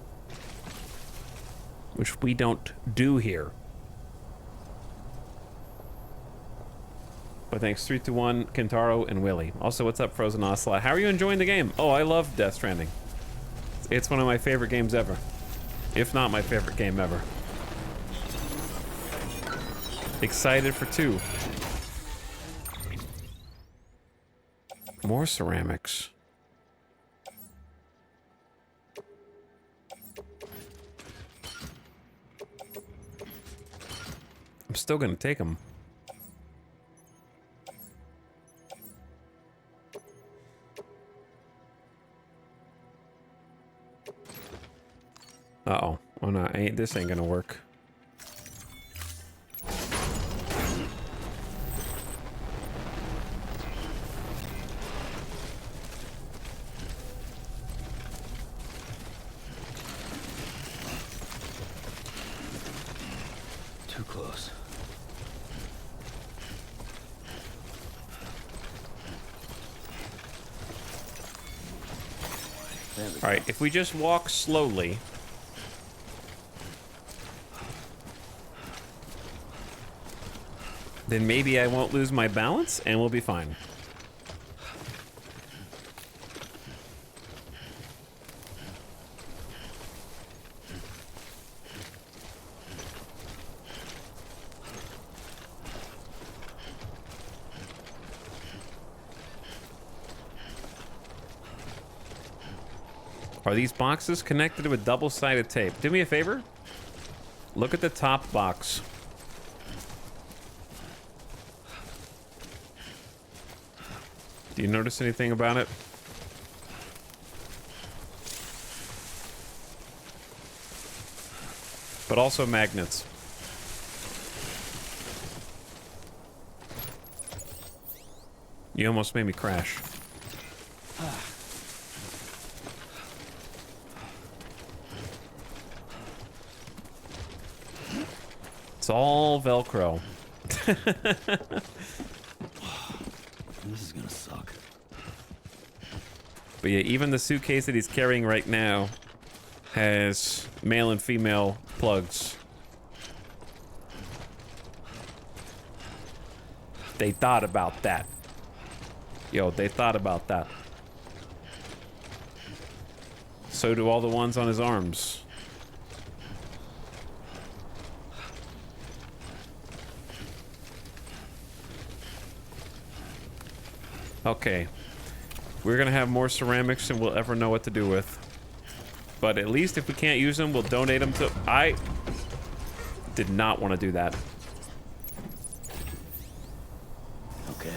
Which we don't do here. But thanks, 321, Kentaro, and Willie. Also, what's up, Frozen Ocelot? How are you enjoying the game? Oh, I love Death Stranding. It's one of my favorite games ever. If not my favorite game ever. Excited for 2. More ceramics. I'm still gonna take them. Uh-oh. Oh no, this ain't gonna work. Too close. All right, if we just walk slowly. Then maybe I won't lose my balance and we'll be fine. Are these boxes connected with double-sided tape? Do me a favor. Look at the top box. Do you notice anything about it? But also magnets. You almost made me crash. It's all Velcro. This is gonna suck. But yeah, even the suitcase that he's carrying right now has male and female plugs. They thought about that. Yo, they thought about that. So do all the ones on his arms. Okay. We're gonna have more ceramics than we'll ever know what to do with. But at least if we can't use them, we'll donate them to... I did not want to do that. Okay.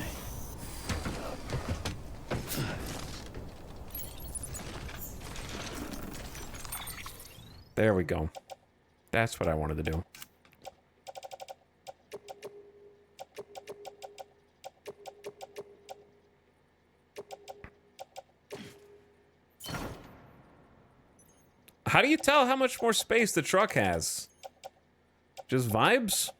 There we go. That's what I wanted to do. How do you tell how much more space the truck has? Just vibes?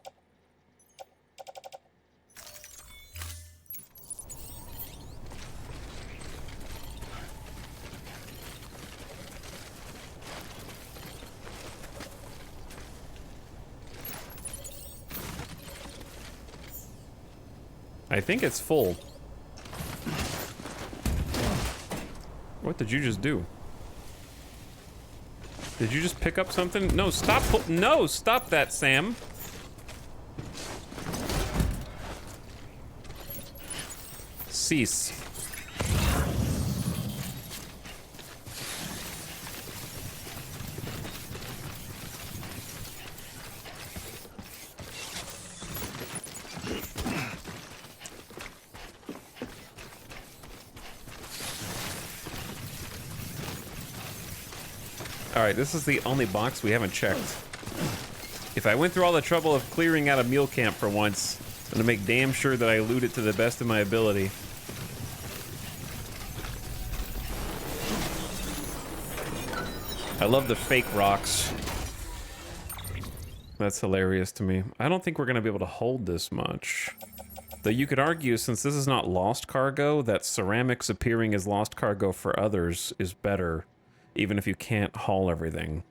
I think it's full. What did you just do? Did you just pick up something? No, stop. No, stop that, Sam. Cease. Alright, this is the only box we haven't checked. If I went through all the trouble of clearing out a meal camp for once, I'm gonna make damn sure that I loot it to the best of my ability. I love the fake rocks. That's hilarious to me. I don't think we're gonna be able to hold this much. Though you could argue, since this is not lost cargo, that ceramics appearing as lost cargo for others is better. Even if you can't haul everything.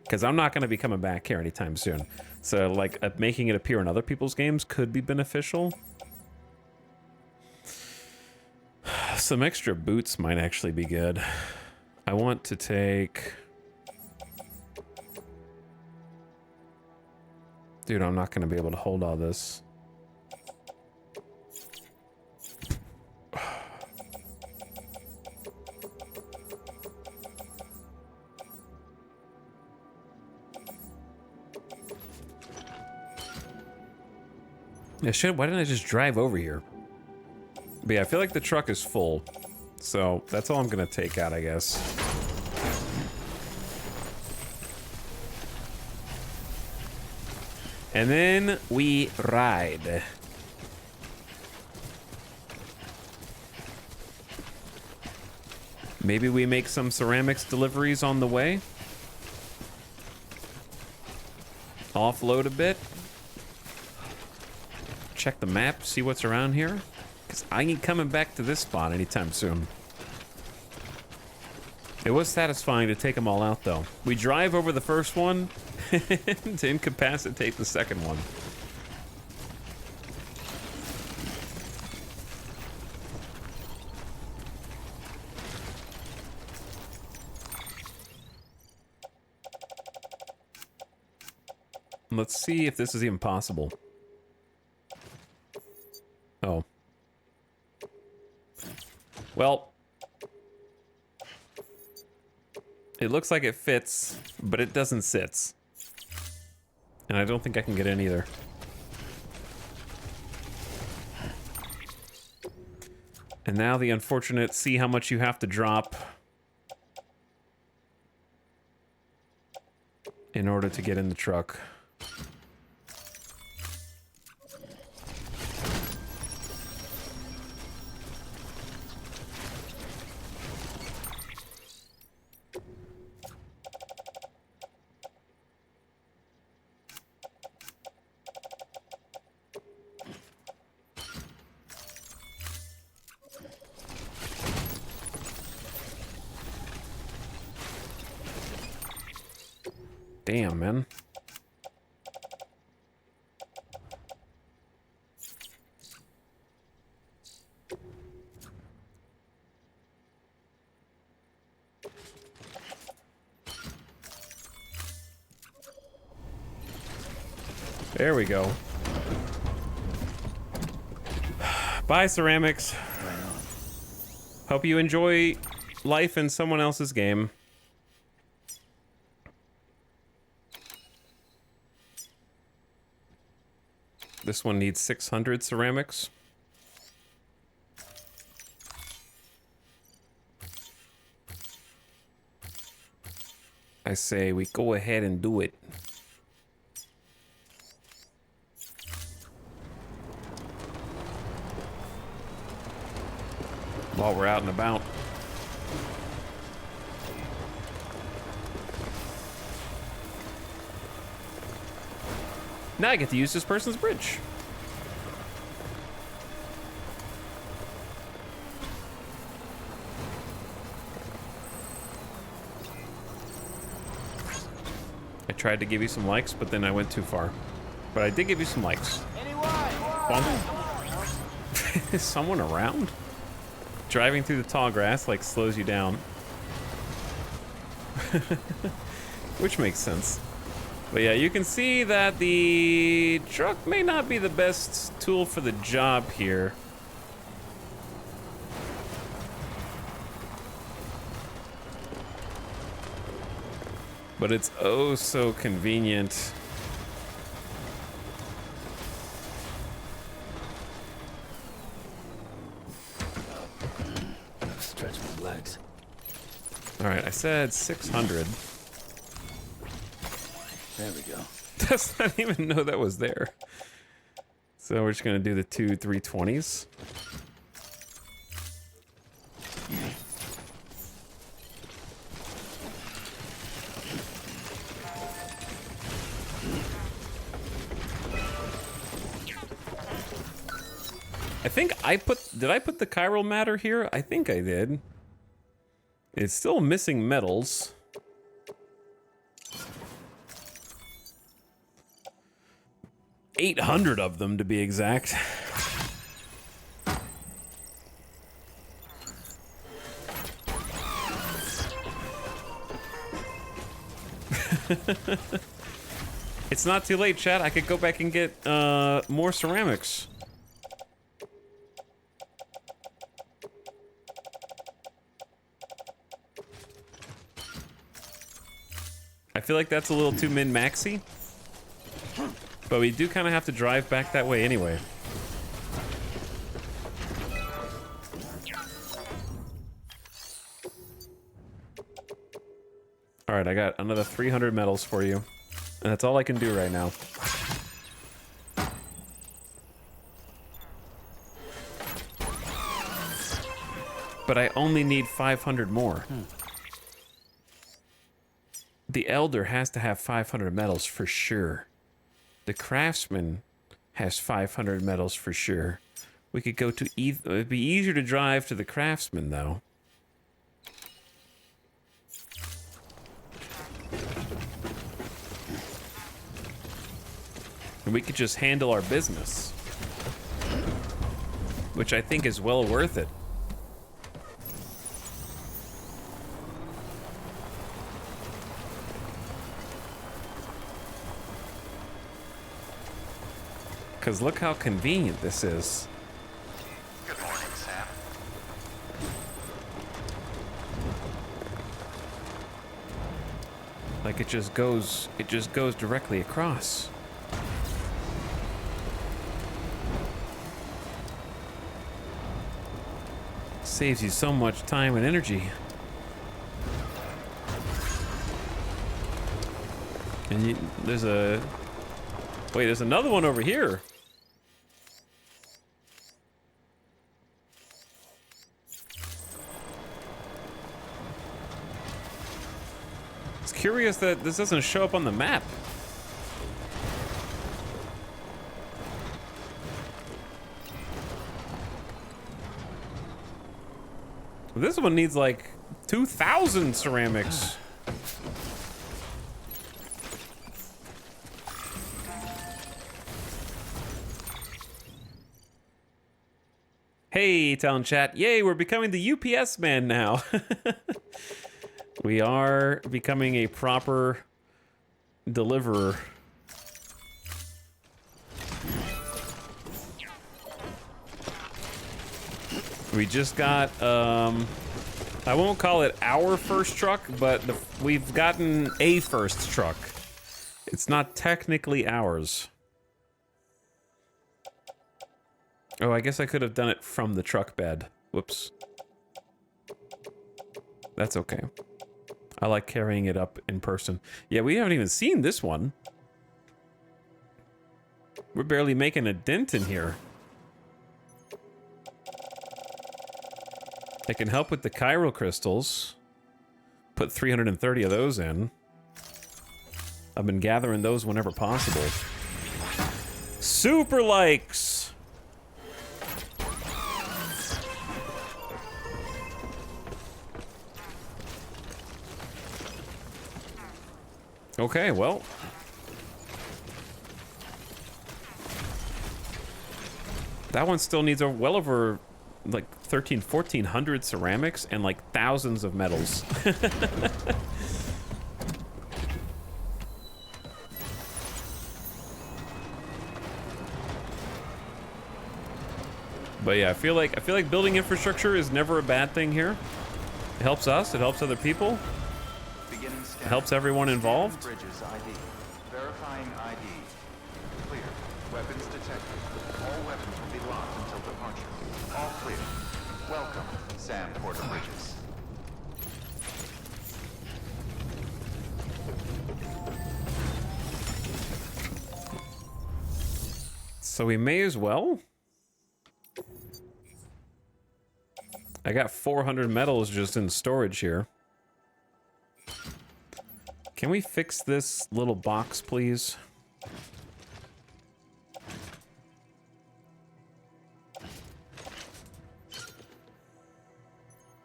Because I'm not going to be coming back here anytime soon. So, like, making it appear in other people's games could be beneficial. Some extra boots might actually be good. I want to take... Dude, I'm not going to be able to hold all this. Yeah, shit, why didn't I just drive over here? But yeah, I feel like the truck is full. So, that's all I'm gonna take out, I guess. And then we ride. Maybe we make some ceramics deliveries on the way. Offload a bit. Check the map, see what's around here. Because I ain't coming back to this spot anytime soon. It was satisfying to take them all out, though. We drive over the first one to incapacitate the second one. Let's see if this is even possible. Oh. Well. It looks like it fits, but it doesn't sit. And I don't think I can get in either. And now the unfortunate, see how much you have to drop in order to get in the truck. Damn, man. There we go. Bye, ceramics. Hope you enjoy life in someone else's game. This one needs 600 ceramics. I say we go ahead and do it. While we're out and about. Now I get to use this person's bridge. I tried to give you some likes, but then I went too far. But I did give you some likes. Is someone around? Driving through the tall grass like slows you down. Which makes sense. But yeah, you can see that the truck may not be the best tool for the job here. But it's oh so convenient. Stretch my legs. All right, I said 600. There we go. Does not even know that was there. So we're just gonna do the two 320s. I think did I put the chiral matter here? I think I did. It's still missing metals. $800 of them to be exact. It's not too late, chat. I could go back and get more ceramics. I feel like that's a little too min-maxy. But we do kind of have to drive back that way anyway. All right, I got another 300 metals for you. And that's all I can do right now. But I only need 500 more. The Elder has to have 500 metals for sure. The Craftsman has 500 metals for sure. We could go to it'd be easier to drive to the Craftsman though. And we could just handle our business. Which I think is well worth it. Because look how convenient this is. Good morning, Sam. Like it just goes directly across. Saves you so much time and energy. And there's another one over here. It's curious that this doesn't show up on the map. This one needs like 2,000 ceramics. Hey, Town Chat. Yay, we're becoming the UPS man now. We are becoming a proper deliverer. We just got, I won't call it our first truck, but we've gotten a first truck. It's not technically ours. Oh, I guess I could have done it from the truck bed. Whoops. That's okay. I like carrying it up in person. Yeah, we haven't even seen this one. We're barely making a dent in here. I can help with the chiral crystals. Put 330 of those in. I've been gathering those whenever possible. Super likes. Okay, well. That one still needs well over like 1,400 ceramics and like thousands of metals. But yeah, I feel like building infrastructure is never a bad thing here. It helps us, it helps other people. It helps everyone involved. Bridges ID. Verifying ID. Clear. Weapons detected. All weapons will be locked until departure. All clear. Welcome, Sam Porter Bridges. So we may as well. I got 400 metals just in storage here. Can we fix this little box, please?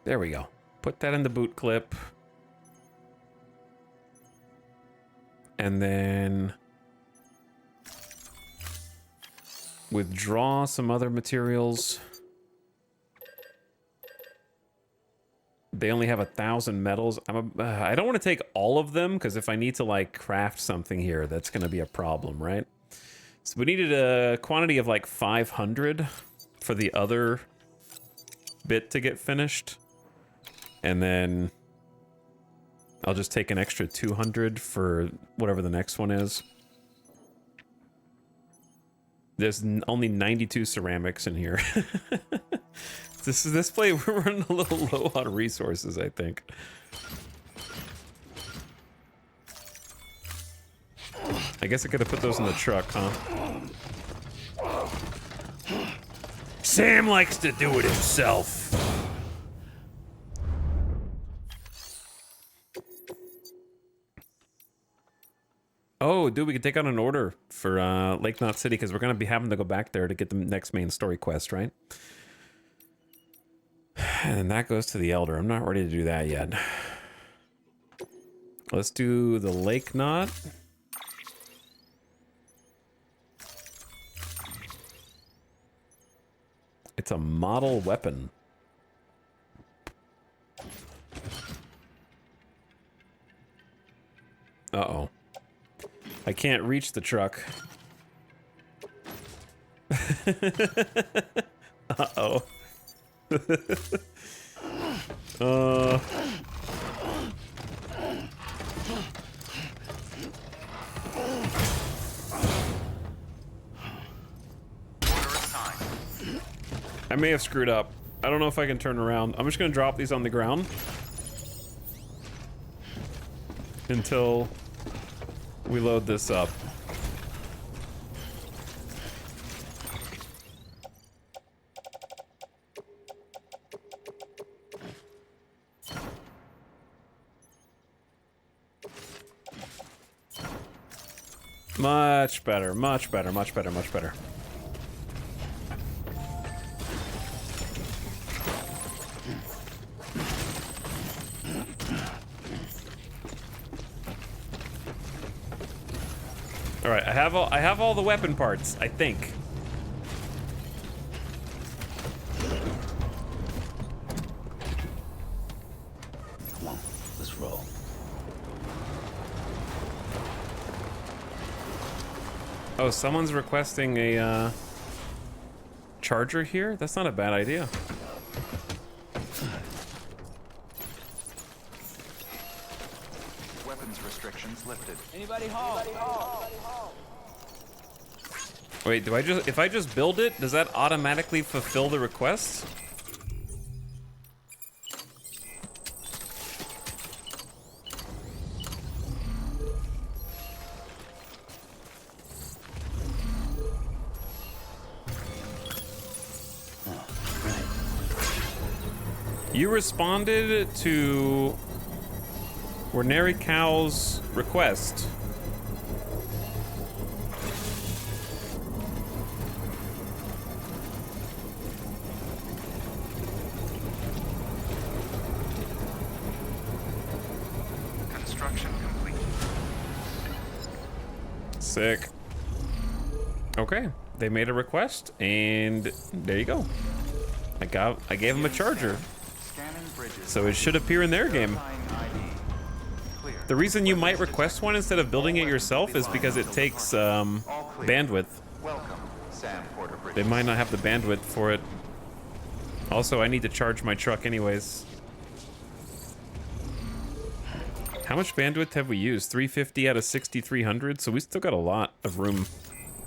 There we go. Put that in the boot clip. And then withdraw some other materials. They only have 1,000 metals. I don't want to take all of them, because if I need to like craft something here, that's going to be a problem, right? So we needed a quantity of like 500 for the other bit to get finished. And then I'll just take an extra 200 for whatever the next one is. There's only 92 ceramics in here. This play, we're running a little low on resources, I think. I guess I could have put those in the truck, huh? Sam likes to do it himself. Oh, dude, we could take out an order for Lake Knot City, because we're going to be having to go back there to get the next main story quest, right? And then that goes to the Elder. I'm not ready to do that yet. Let's do the Lake Knot. It's a model weapon. Uh-oh. I can't reach the truck. Uh-oh. I may have screwed up. I don't know if I can turn around. I'm just gonna drop these on the ground until we load this up. Much better, much better, much better, much better. All right, I have all the weapon parts, I think. Come on, let's roll. Oh, someone's requesting a charger here? That's not a bad idea. Weapons restrictions lifted. Anybody home? Wait, if I just build it, does that automatically fulfill the request? You responded to Werneri Cow's request. Sick. Okay, they made a request, and there you go. I gave them a charger, so it should appear in their game. The reason you might request one instead of building it yourself is because it takes bandwidth. They might not have the bandwidth for it. Also, I need to charge my truck anyways. How much bandwidth have we used? 350 out of 6,300, so we still got a lot of room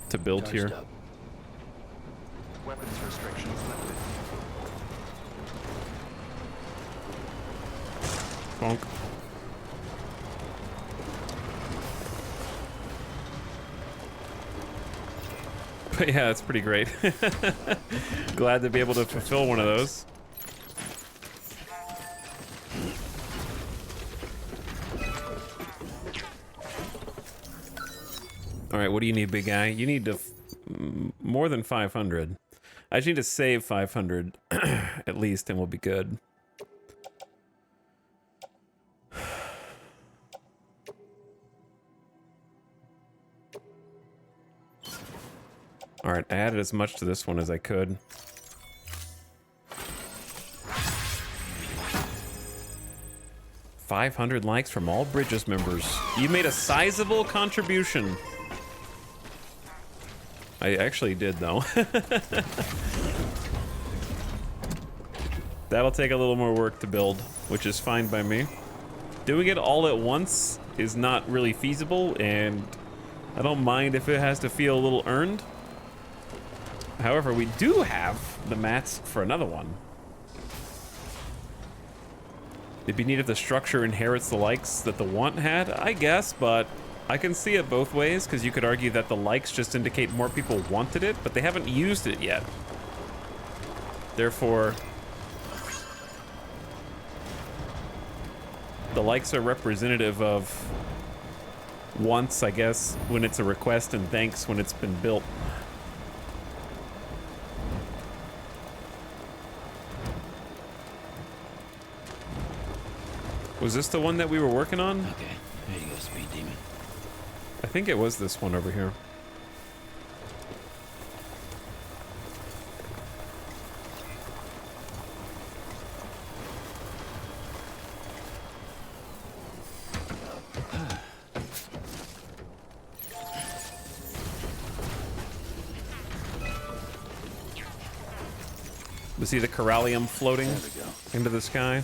to build here. Weapons restrictions lifted. Bonk. But yeah, it's pretty great. Glad to be able to fulfill one of those. All right, what do you need, big guy? You need to more than 500. I just need to save 500 at least, and we'll be good. All right, I added as much to this one as I could. $500 likes from all Bridges members. You made a sizable contribution. I actually did, though. That'll take a little more work to build, which is fine by me. Doing it all at once is not really feasible, and I don't mind if it has to feel a little earned. However, we do have the mats for another one. It'd be neat if the structure inherits the likes that the want had, I guess, but I can see it both ways, because you could argue that the likes just indicate more people wanted it, but they haven't used it yet. Therefore, the likes are representative of wants, I guess, when it's a request, and thanks when it's been built. Was this the one that we were working on? Okay, there you go, Speed Demon. I think it was this one over here. We see the Corallium floating into the sky.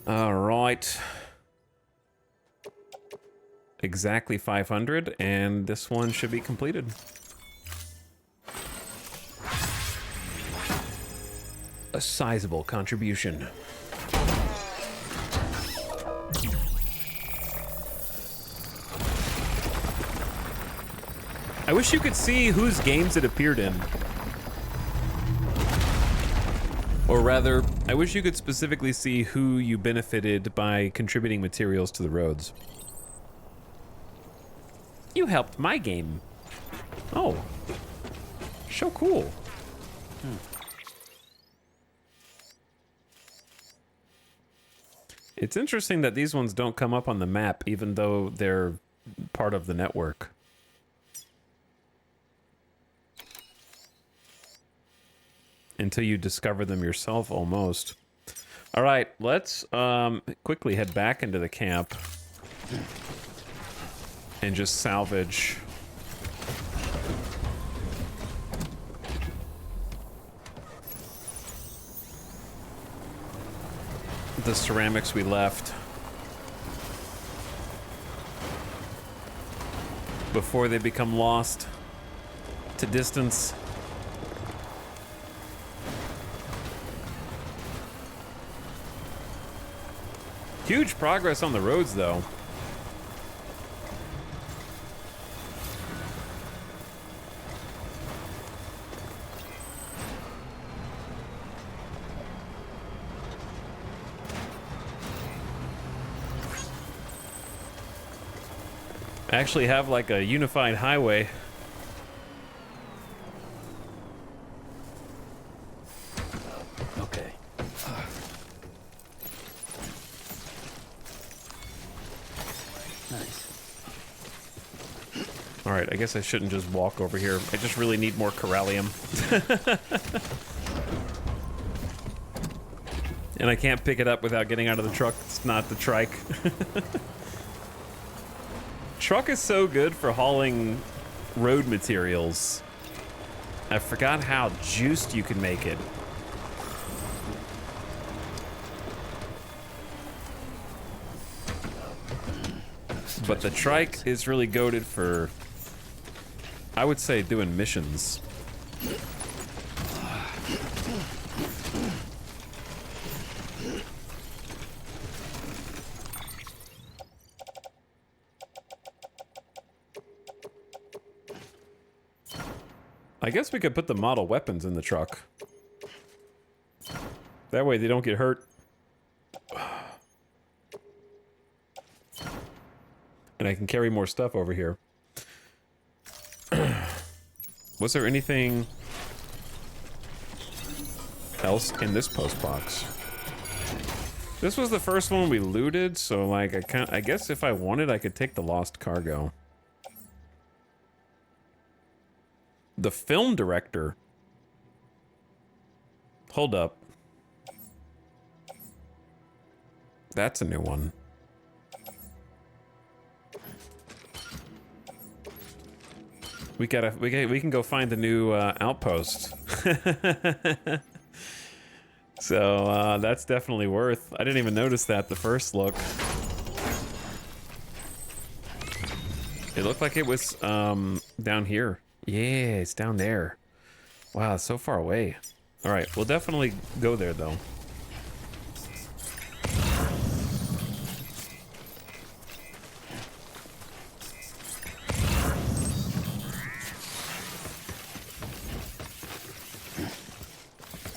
All right. Exactly 500, and this one should be completed. A sizable contribution. I wish you could see whose games it appeared in. Or rather, I wish you could specifically see who you benefited by contributing materials to the roads. You helped my game. Oh. So cool. It's interesting that these ones don't come up on the map, even though they're part of the network. Until you discover them yourself, almost. All right, let's quickly head back into the camp and just salvage the ceramics we left before they become lost to distance. Huge progress on the roads, though. I actually have like a unified highway. Alright, I guess I shouldn't just walk over here. I just really need more corallium. And I can't pick it up without getting out of the truck. It's not the trike. Truck is so good for hauling road materials. I forgot how juiced you can make it. But the trike is really goated for, I would say, doing missions. I guess we could put the model weapons in the truck. That way they don't get hurt. And I can carry more stuff over here. Was there anything else in this post box? This was the first one we looted, so like I guess if I wanted, I could take the lost cargo. The film director. Hold up. That's a new one. We can go find the new outpost. So that's definitely worth. I didn't even notice that the first look. It looked like it was down here. Yeah, it's down there. Wow, it's so far away. All right, we'll definitely go there though.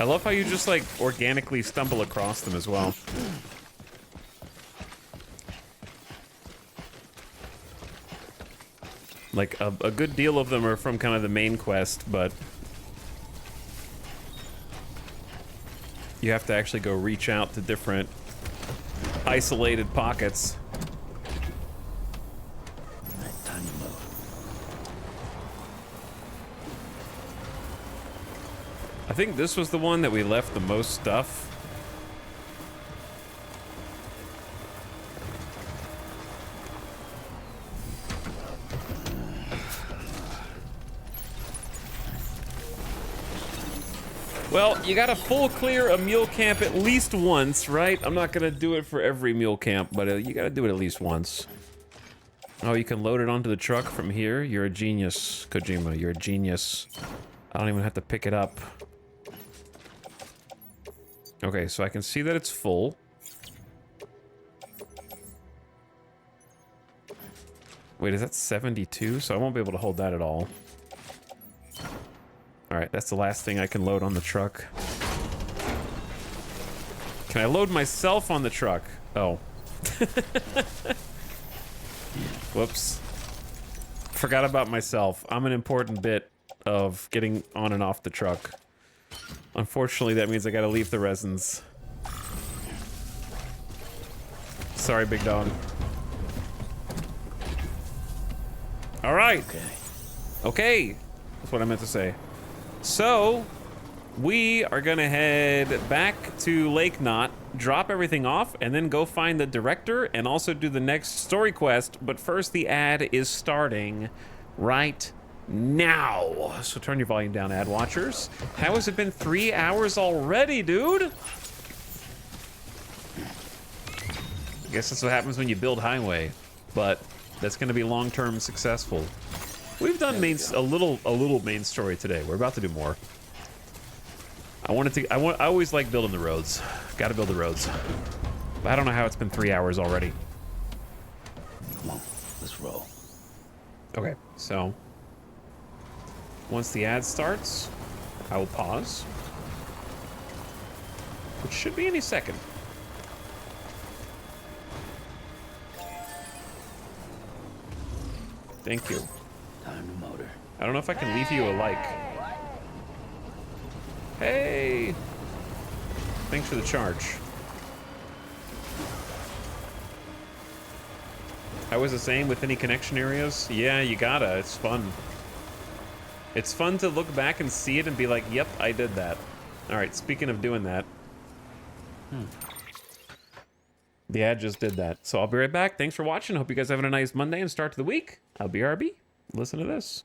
I love how you just like organically stumble across them as well. Like a good deal of them are from kind of the main quest, but you have to actually go reach out to different isolated pockets. Alright, time to move. I think this was the one that we left the most stuff. Well, you gotta full clear a mule camp at least once, right? I'm not gonna do it for every mule camp, but you gotta do it at least once. Oh, you can load it onto the truck from here? You're a genius, Kojima. You're a genius. I don't even have to pick it up. Okay, so I can see that it's full. Wait, is that 72? So I won't be able to hold that at all. Alright, that's the last thing I can load on the truck. Can I load myself on the truck? Oh. Whoops. Forgot about myself. I'm an important bit of getting on and off the truck. Unfortunately, that means I gotta leave the resins. Sorry, big dog. Alright. Okay. That's what I meant to say. So, we are gonna head back to Lake Knot, drop everything off, and then go find the director and also do the next story quest. But first, the ad is starting right now. So turn your volume down, ad watchers. How has it been 3 hours already, dude? I guess that's what happens when you build highway, but that's gonna be long-term successful. We've done a little main story today. We're about to do more. I always like building the roads. Gotta build the roads. But I don't know how it's been 3 hours already. Come on, let's roll. Okay, so once the ad starts, I will pause, which should be any second. Thank you. Time to motor. I don't know if I can leave you a like. Hey! Thanks for the charge. I was the same with any connection areas. Yeah, you gotta. It's fun. It's fun to look back and see it and be like, yep, I did that. All right, speaking of doing that. The ad just did that. So I'll be right back. Thanks for watching. Hope you guys are having a nice Monday and start to the week. I'll be RB. Listen to this.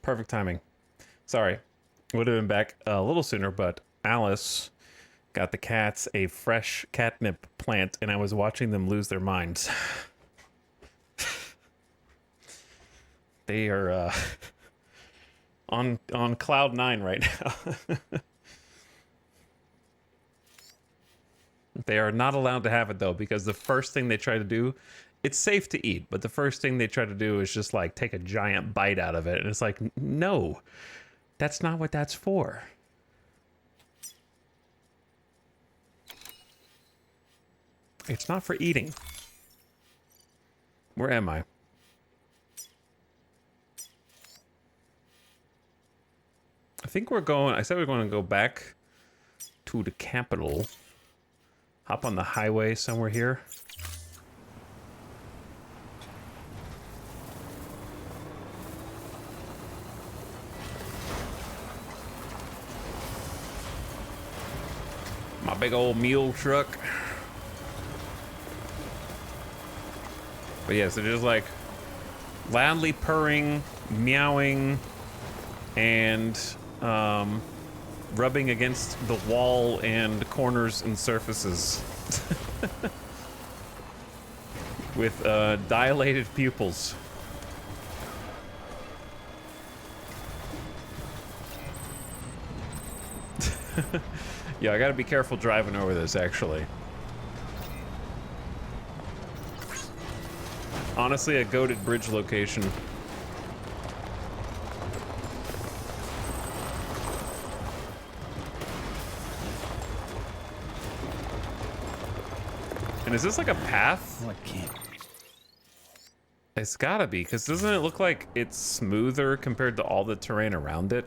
Perfect timing. Sorry. Would have been back a little sooner, but Alice got the cats a fresh catnip plant, and I was watching them lose their minds. They are on cloud 9 right now. They are not allowed to have it, though, because the first thing they try to do, it's safe to eat, but the first thing they try to do is just, like, take a giant bite out of it. And it's like, no, that's not what that's for. It's not for eating. Where am I? I think we're going, I said we're going to go back to the capital. Hop on the highway somewhere here. My big old mule truck. But yeah, so just like loudly purring, meowing, and rubbing against the wall and corners and surfaces. With dilated pupils. Yeah, I gotta be careful driving over this, actually. Honestly, a goated bridge location. And is this like a path? Oh, I can't. It's gotta be, because doesn't it look like it's smoother compared to all the terrain around it?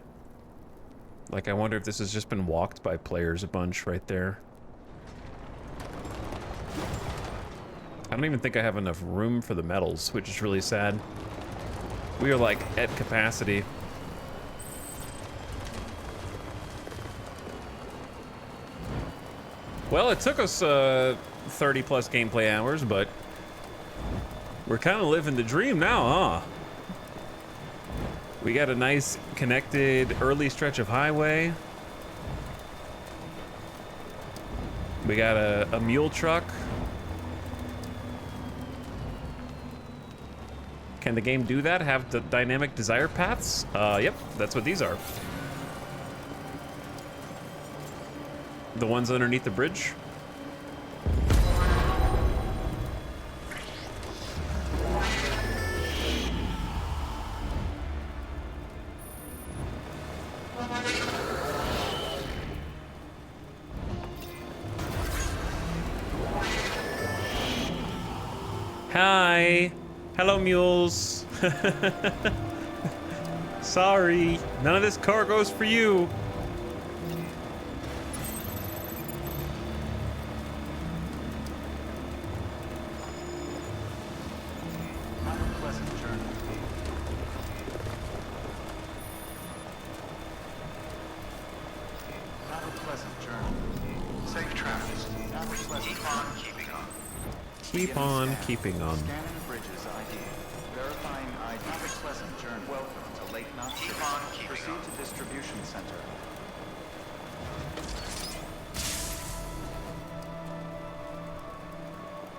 Like, I wonder if this has just been walked by players a bunch right there. I don't even think I have enough room for the metals, which is really sad. We are, like, at capacity. Well, it took us 30 plus gameplay hours, but we're kind of living the dream now, huh? We got a nice connected early stretch of highway. We got a mule truck. Can the game do that? Have the dynamic desire paths? Yep, that's what these are. The ones underneath the bridge. Hi. Hello, mules. Sorry, none of this cargo's for you. Have a pleasant journey. Have a pleasant journey. Safe travels. Have a pleasant Keep on keeping on. Keep on keeping on. Scanning bridges ID. Verifying ID. Have a pleasant journey. Welcome to Lake Knot City. Keep on keeping Proceed on. To distribution center.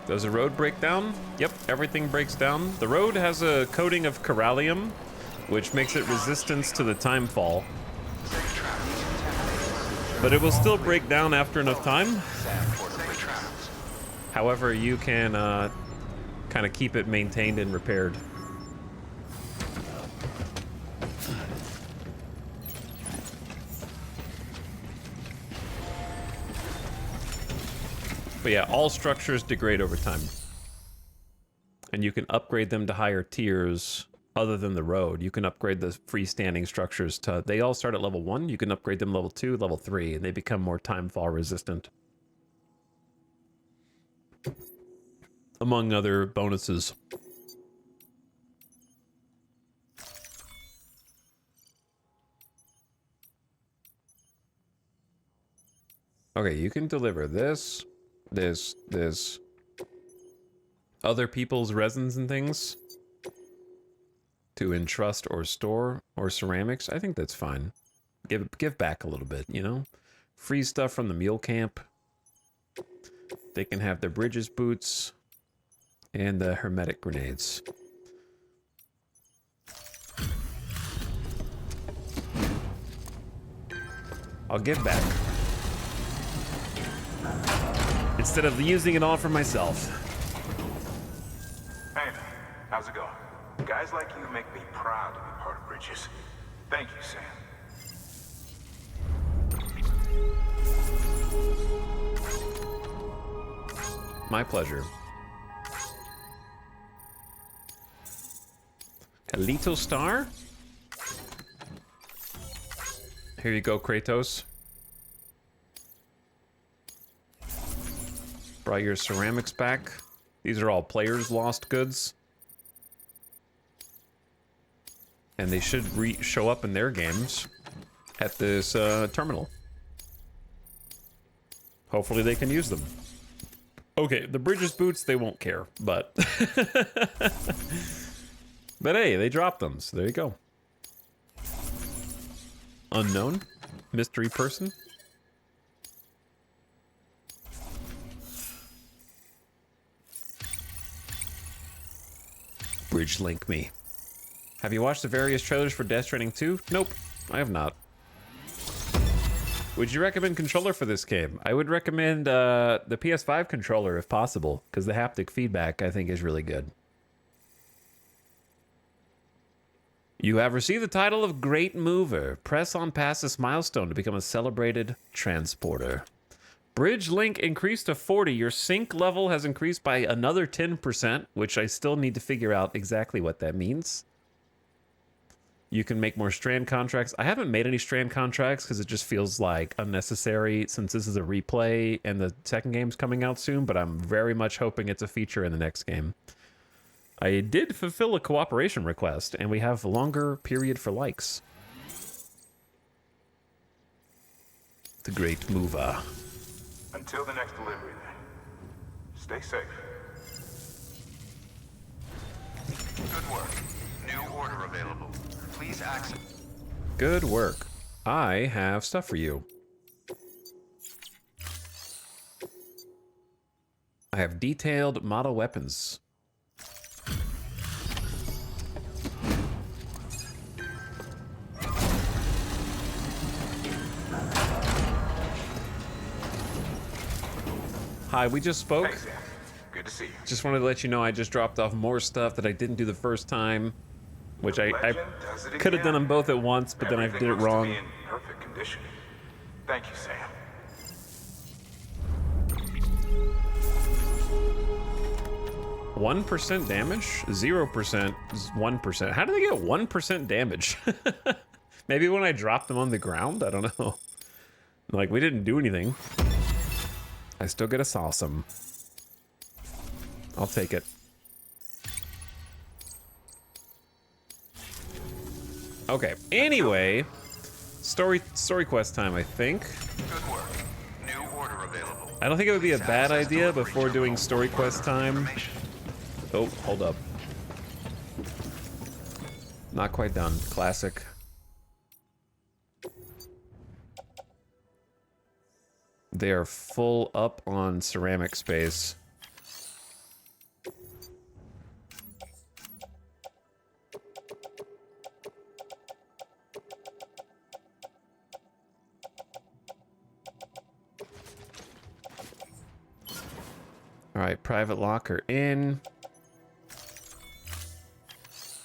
Does the road break down? Yep, everything breaks down. The road has a coating of corallium, which makes it resistance to the time fall. But it will still break down after enough time. However, you can kind of keep it maintained and repaired. But yeah, all structures degrade over time. And you can upgrade them to higher tiers other than the road. You can upgrade the freestanding structures to... They all start at level 1. You can upgrade them level 2, level 3, and they become more time fall resistant. Among other bonuses. Okay, you can deliver this, other people's resins and things to entrust or store or ceramics. I think that's fine. Give back a little bit, you know? Free stuff from the mule camp. They can have their bridges boots and the hermetic grenades. I'll give back. Instead of using it all for myself. Hey, how's it going? Guys like you make me proud to be part of Bridges. Thank you, Sam. My pleasure. Kalito Star? Here you go, Kratos. Brought your ceramics back. These are all players' lost goods. And they should show up in their games at this terminal. Hopefully they can use them. Okay, the Bridges boots, they won't care, but... But hey, they dropped them, so there you go. Unknown? Mystery person? Bridge link me. Have you watched the various trailers for Death Stranding 2? Nope, I have not. Would you recommend controller for this game? I would recommend the PS5 controller if possible, because the haptic feedback I think is really good. You have received the title of Great Mover. Press on past this milestone to become a celebrated transporter. Bridge link increased to 40. Your sync level has increased by another 10%, which I still need to figure out exactly what that means. You can make more strand contracts. I haven't made any strand contracts because it just feels like unnecessary since this is a replay and the second game's coming out soon, but I'm very much hoping it's a feature in the next game. I did fulfill a cooperation request, and we have a longer period for likes. The Great Mover. Until the next delivery, then. Stay safe. Good work. New order available. Please access. Good work. I have stuff for you. I have detailed model weapons. Hi, we just spoke. Hey, Sam. Good to see you. Just wanted to let you know I just dropped off more stuff that I didn't do the first time, which I could have done them both at once, but then I did it wrong. Everything looks to be in perfect condition. Thank you, Sam. 1% damage? 0% is 1%. How do they get 1% damage? Maybe when I drop them on the ground? I don't know. Like, we didn't do anything. I still get a Salsum. I'll take it. Okay, anyway. Story quest time, I think. Good work. New order available. I don't think it would be a bad idea before doing story quest time. Oh, hold up. Not quite done. Classic. They are full up on ceramic space. All right, private locker in.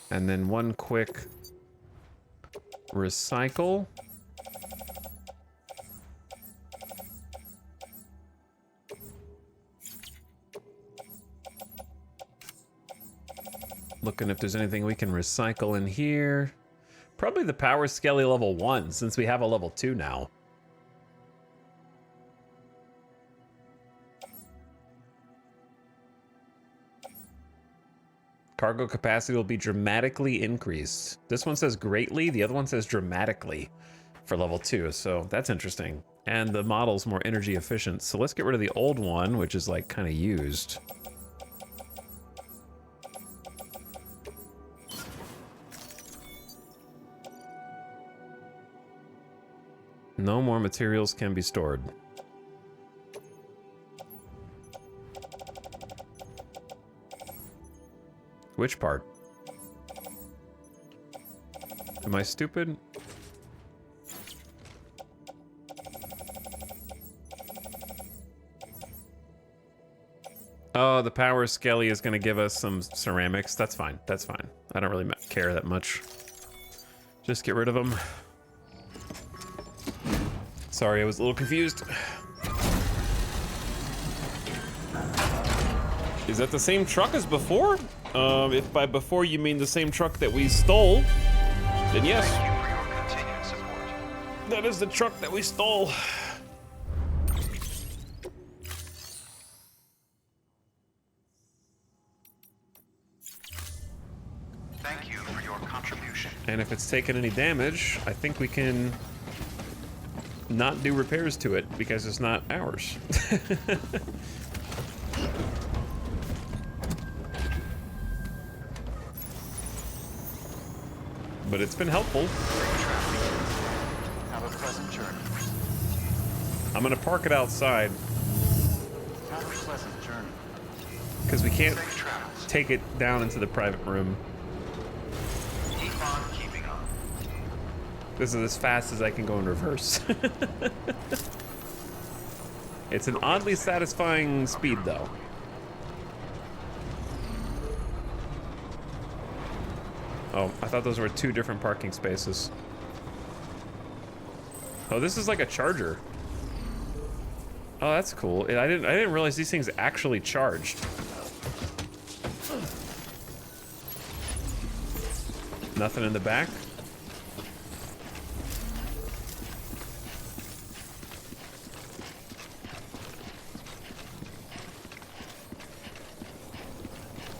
And then one quick recycle. Looking if there's anything we can recycle in here. Probably the power skelly level 1, since we have a level 2 now. Cargo capacity will be dramatically increased. This one says greatly, the other one says dramatically for level 2, so that's interesting. And the model's more energy efficient, so let's get rid of the old one, which is like kind of used. No more materials can be stored. Which part? Am I stupid? Oh, the power skelly is going to give us some ceramics. That's fine. That's fine. I don't really care that much. Just get rid of them. Sorry, I was a little confused. Is that the same truck as before? If by before you mean the same truck that we stole, then yes. Thank you for your continued support. That is the truck that we stole. Thank you for your contribution. And if it's taken any damage, I think we can not do repairs to it because it's not ours. But it's been helpful. Have a pleasant journey. I'm gonna park it outside Have a pleasant journey. because we can't Safe travels. take it down into the private room. Keep on keeping on. This is as fast as I can go in reverse. It's an oddly satisfying speed, though. Oh, I thought those were 2 different parking spaces. Oh, this is like a charger. Oh, that's cool. I didn't realize these things actually charged. Nothing in the back.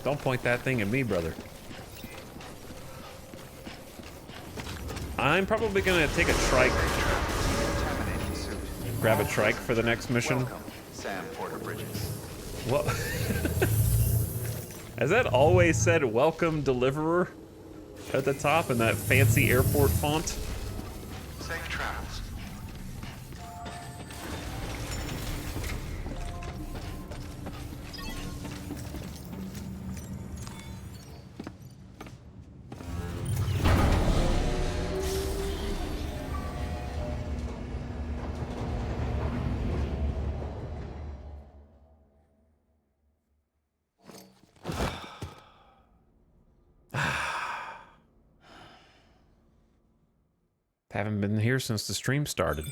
Don't point that thing at me, brother. I'm probably gonna take a trike. Contaminating suit. Grab a trike for the next mission. Welcome, Sam Porter Bridges. What? Has that always said "Welcome, Deliverer" at the top in that fancy airport font? Safe travels. Haven't been here since the stream started.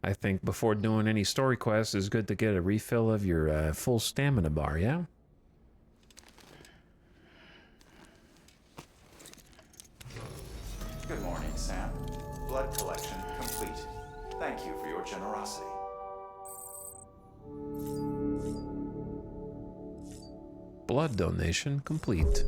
I think before doing any story quests, it's good to get a refill of your full stamina bar, yeah? Good morning, Sam. Blood collection complete. Thank you for your generosity. Blood donation complete.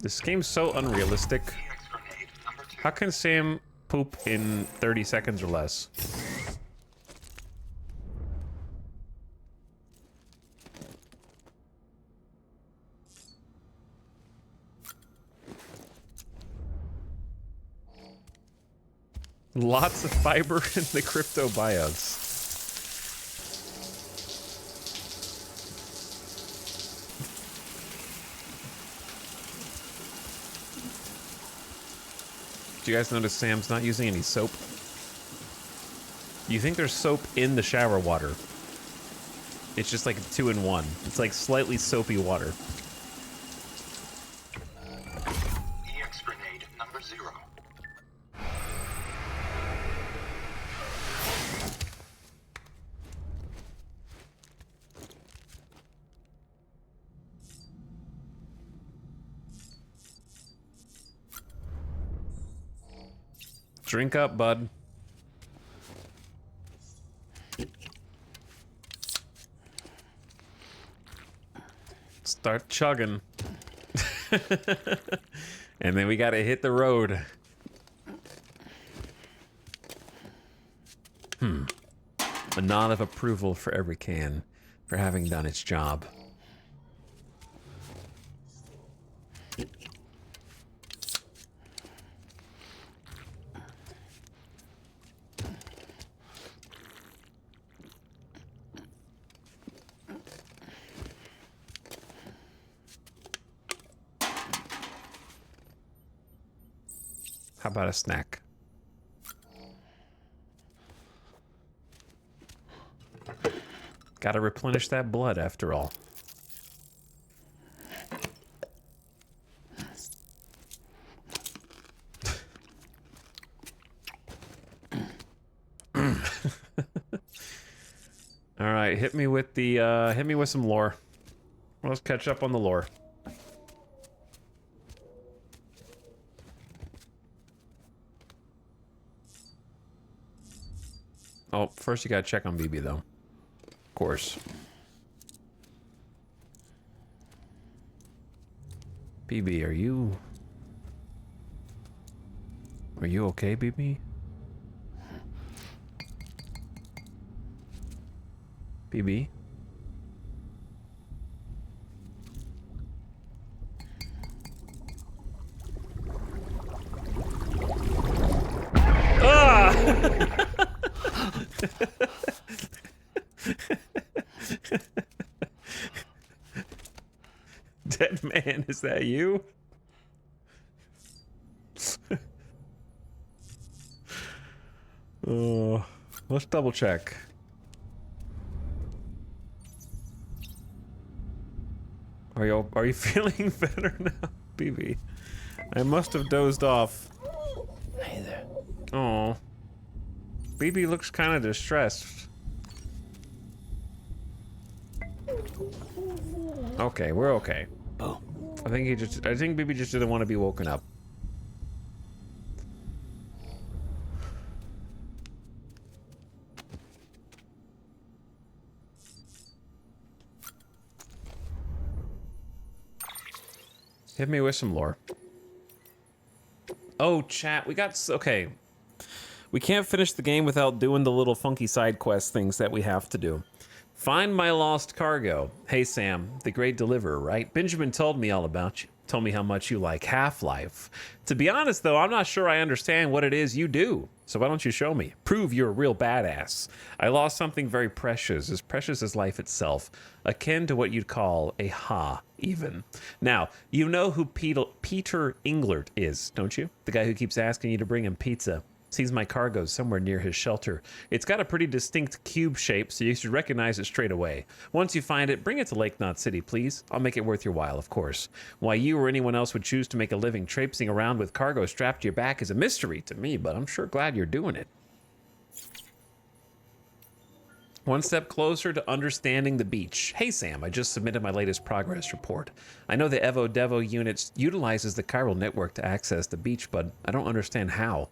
This game's so unrealistic. How can Sam poop in 30 seconds or less? Lots of fiber in the crypto biotes. Do you guys notice Sam's not using any soap? You think there's soap in the shower water? It's just like a 2-in-1. It's like slightly soapy water. EX grenade number 0. Drink up, bud. Start chugging. And then we gotta hit the road. A nod of approval for every can for having done its job. How about a snack? Gotta replenish that blood after all. All right, hit me with the hit me with some lore. Let's catch up on the lore. Oh, first you gotta check on BB though. Of course. BB, are you okay, BB? BB? Ah! Dead man, is that you? Oh, let's double check. Are you feeling better now, BB? I must have dozed off. Hey there. Oh, BB looks kind of distressed. Okay, we're okay. Oh. I think BB just didn't want to be woken up. Hit me with some lore. Oh, chat, we got... Okay. We can't finish the game without doing the little funky side quest things that we have to do. Find my lost cargo. Hey, Sam, the great deliverer, right? Benjamin told me all about you. Told me how much you like Half-Life. To be honest, though, I'm not sure I understand what it is you do. So why don't you show me? Prove you're a real badass. I lost something very precious as life itself. Akin to what you'd call a even. Now, you know who Peter Englert is, don't you? The guy who keeps asking you to bring him pizza. Sees my cargo somewhere near his shelter. It's got a pretty distinct cube shape, so you should recognize it straight away. Once you find it, bring it to Lake Knot City, please. I'll make it worth your while, of course. Why you or anyone else would choose to make a living traipsing around with cargo strapped to your back is a mystery to me, but I'm sure glad you're doing it. One step closer to understanding the beach. Hey Sam, I just submitted my latest progress report. I know the Evo Devo unit utilizes the chiral network to access the beach, but I don't understand how.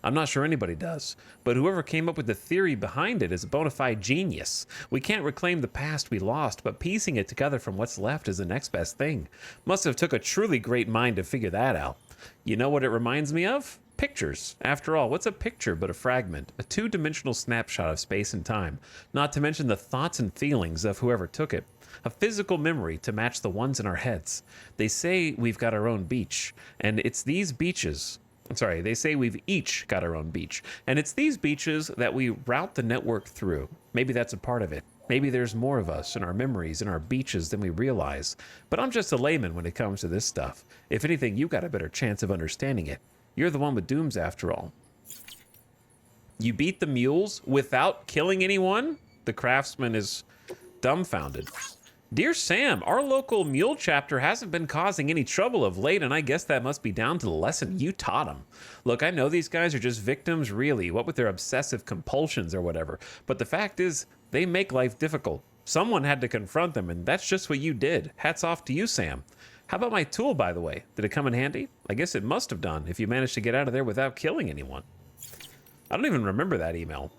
I'm not sure anybody does, but whoever came up with the theory behind it is a bona fide genius. We can't reclaim the past we lost, but piecing it together from what's left is the next best thing. Must have took a truly great mind to figure that out. You know what it reminds me of? Pictures. After all, what's a picture but a fragment? A two-dimensional snapshot of space and time, not to mention the thoughts and feelings of whoever took it. A physical memory to match the ones in our heads. They say we've got our own beach, and it's these beaches... Sorry, they say we've each got our own beach, and it's these beaches that we route the network through. Maybe that's a part of it. Maybe there's more of us in our memories and our beaches than we realize. But I'm just a layman when it comes to this stuff. If anything, you got a better chance of understanding it. You're the one with dooms after all. You beat the mules without killing anyone? The craftsman is dumbfounded. Dear Sam, our local mule chapter hasn't been causing any trouble of late, and I guess that must be down to the lesson you taught them. Look, I know these guys are just victims, really, what with their obsessive compulsions or whatever, but the fact is, they make life difficult. Someone had to confront them, and that's just what you did. Hats off to you, Sam. How about my tool, by the way? Did it come in handy? I guess it must have done, if you managed to get out of there without killing anyone. I don't even remember that email.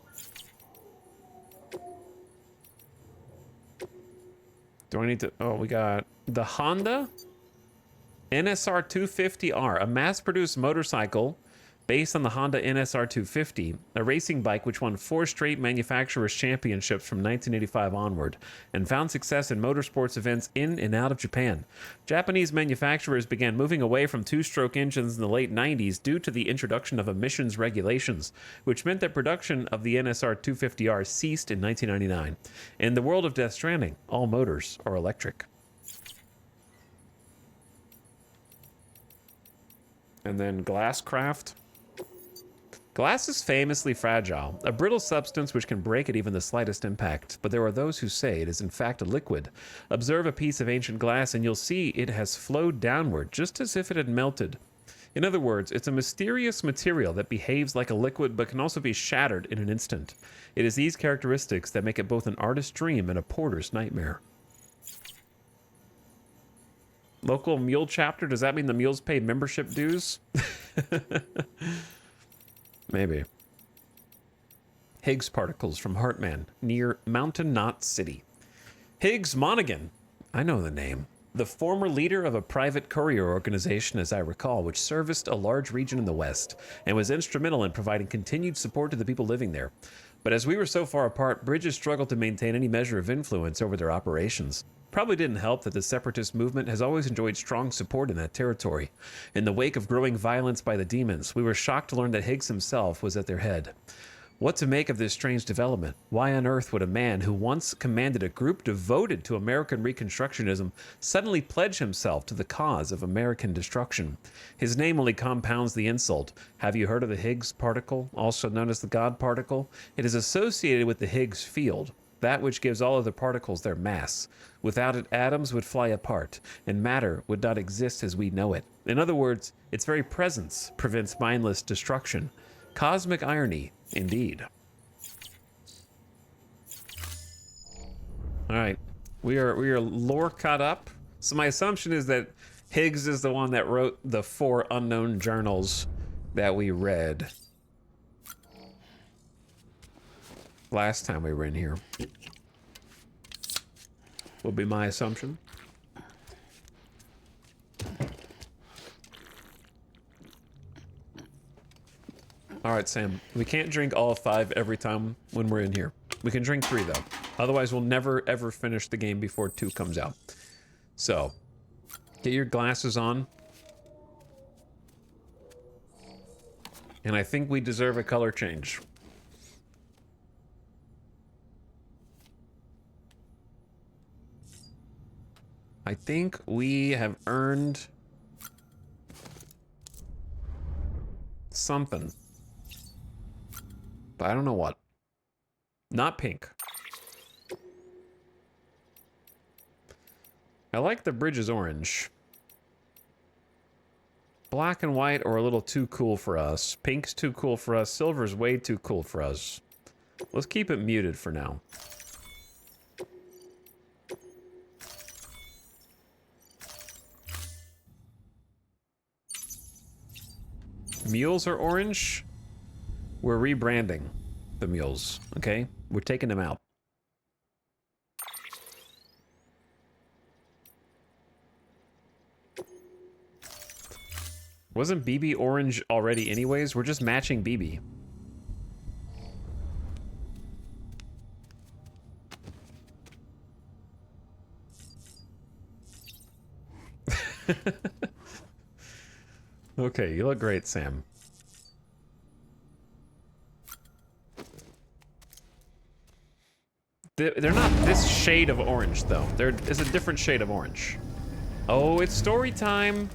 Do I need to... Oh, we got the Honda. NSR 250R, a mass-produced motorcycle based on the Honda NSR 250, a racing bike which won 4 straight manufacturers' championships from 1985 onward, and found success in motorsports events in and out of Japan. Japanese manufacturers began moving away from two-stroke engines in the late 90s due to the introduction of emissions regulations, which meant that production of the NSR 250R ceased in 1999. In the world of Death Stranding, all motors are electric. And then Glasscraft. Glass is famously fragile, a brittle substance which can break at even the slightest impact, but there are those who say it is in fact a liquid. Observe a piece of ancient glass and you'll see it has flowed downward, just as if it had melted. In other words, it's a mysterious material that behaves like a liquid but can also be shattered in an instant. It is these characteristics that make it both an artist's dream and a porter's nightmare. Local mule chapter, does that mean the mules pay membership dues? Maybe. Higgs particles from Hartman, near Mountain Knot City. Higgs Monaghan, I know the name. The former leader of a private courier organization, as I recall, which serviced a large region in the West, and was instrumental in providing continued support to the people living there. But as we were so far apart, Bridges struggled to maintain any measure of influence over their operations. Probably didn't help that the separatist movement has always enjoyed strong support in that territory. In the wake of growing violence by the demons, we were shocked to learn that Higgs himself was at their head. What to make of this strange development? Why on earth would a man who once commanded a group devoted to American Reconstructionism suddenly pledge himself to the cause of American destruction? His name only compounds the insult. Have you heard of the Higgs particle, also known as the God particle? It is associated with the Higgs field, that which gives all other particles their mass. Without it, atoms would fly apart, and matter would not exist as we know it. In other words, its very presence prevents mindless destruction. Cosmic irony, indeed. All right, we are lore caught up. So my assumption is that Higgs is the one that wrote the 4 unknown journals that we read last time we were in here. Will be my assumption. All right, Sam, we can't drink all 5 every time when we're in here. We can drink 3 though. Otherwise we'll never ever finish the game before 2 comes out. So, get your glasses on. And I think we deserve a color change. I think we have earned something. But I don't know what. Not pink. I like the bridges orange. Black and white are a little too cool for us. Pink's too cool for us. Silver's way too cool for us. Let's keep it muted for now. Mules are orange. We're rebranding the mules, okay? We're taking them out. Wasn't BB orange already anyways? We're just matching BB. Okay, you look great, Sam. They're not this shade of orange, though. There is a different shade of orange. Oh, it's story time.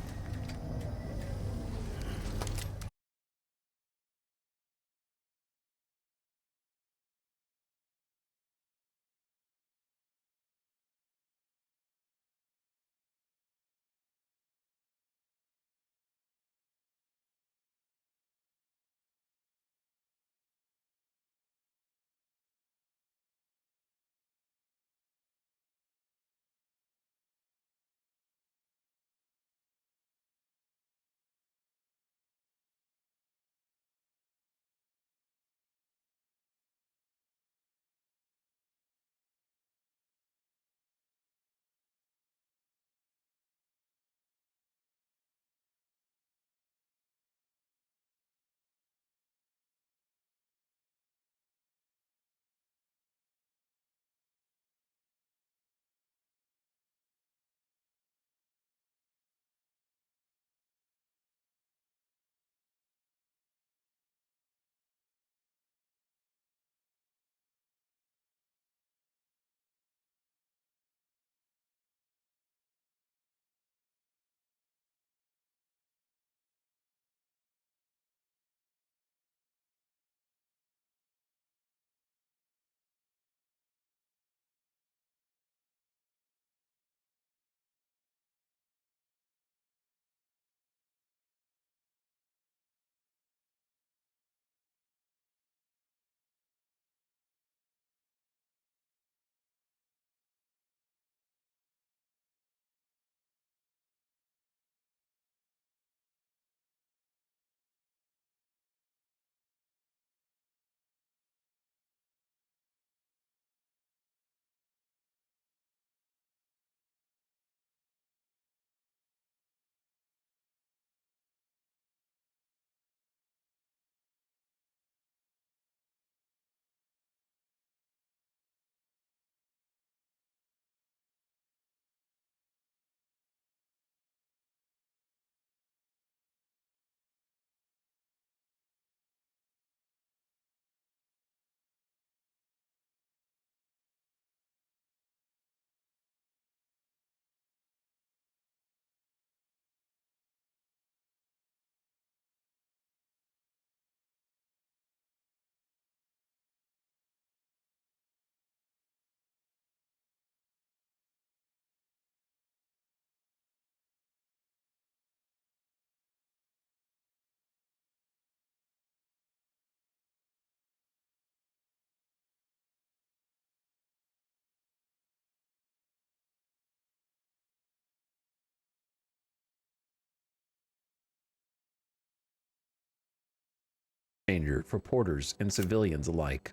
changer for porters and civilians alike.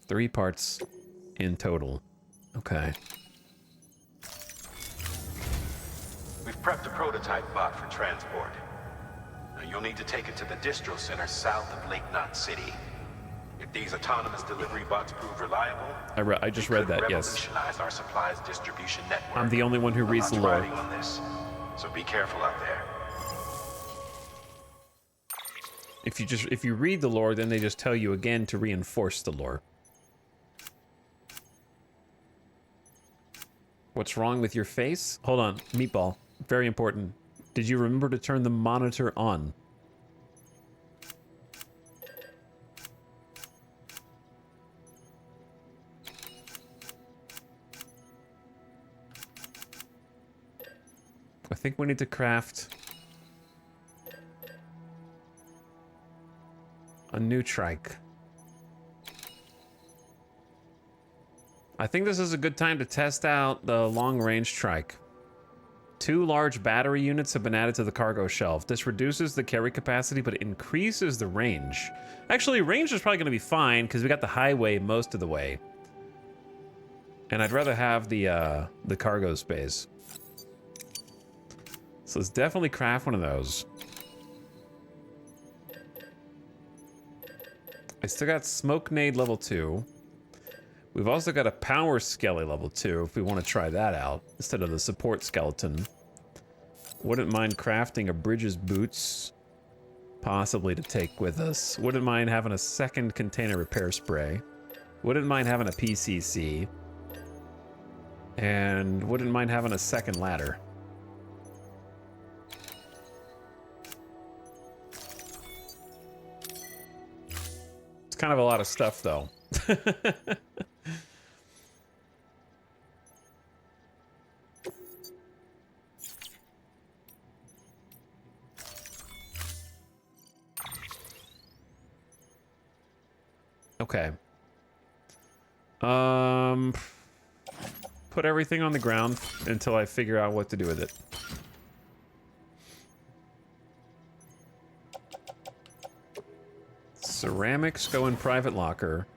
3 parts in total. Okay. We've prepped a prototype bot for transport. Now you'll need to take it to the distro center south of Lake Knot City. If these autonomous delivery bots prove reliable, I just read that, yes. Revolutionize our supplies distribution network. I'm the only one who reads the lore. On this, so be careful out there. If you read the lore, then they just tell you again to reinforce the lore. What's wrong with your face? Hold on, Meatball. Very important. Did you remember to turn the monitor on? I think we need to craft a new trike. I think this is a good time to test out the long-range trike. 2 large battery units have been added to the cargo shelf. This reduces the carry capacity, but it increases the range. Actually, range is probably going to be fine because we got the highway most of the way. And I'd rather have the cargo space. So let's definitely craft one of those. I still got Smoke Nade level 2. We've also got a Power Skelly level 2 if we want to try that out instead of the support skeleton. Wouldn't mind crafting a Bridges Boots, possibly to take with us. Wouldn't mind having a second container repair spray. Wouldn't mind having a PCC. And wouldn't mind having a second ladder. It's kind of a lot of stuff, though. Okay. Put everything on the ground until I figure out what to do with it. Ceramics go in private locker.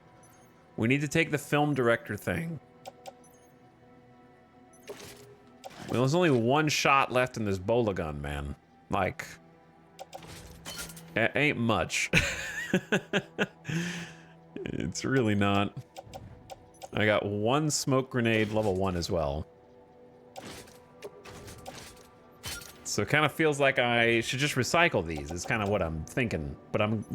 We need to take the film director thing. Well, there's only 1 shot left in this bola gun, man. Like, it ain't much. It's really not. I got 1 smoke grenade level 1 as well. So it kind of feels like I should just recycle these. Is kind of what I'm thinking, but I'm...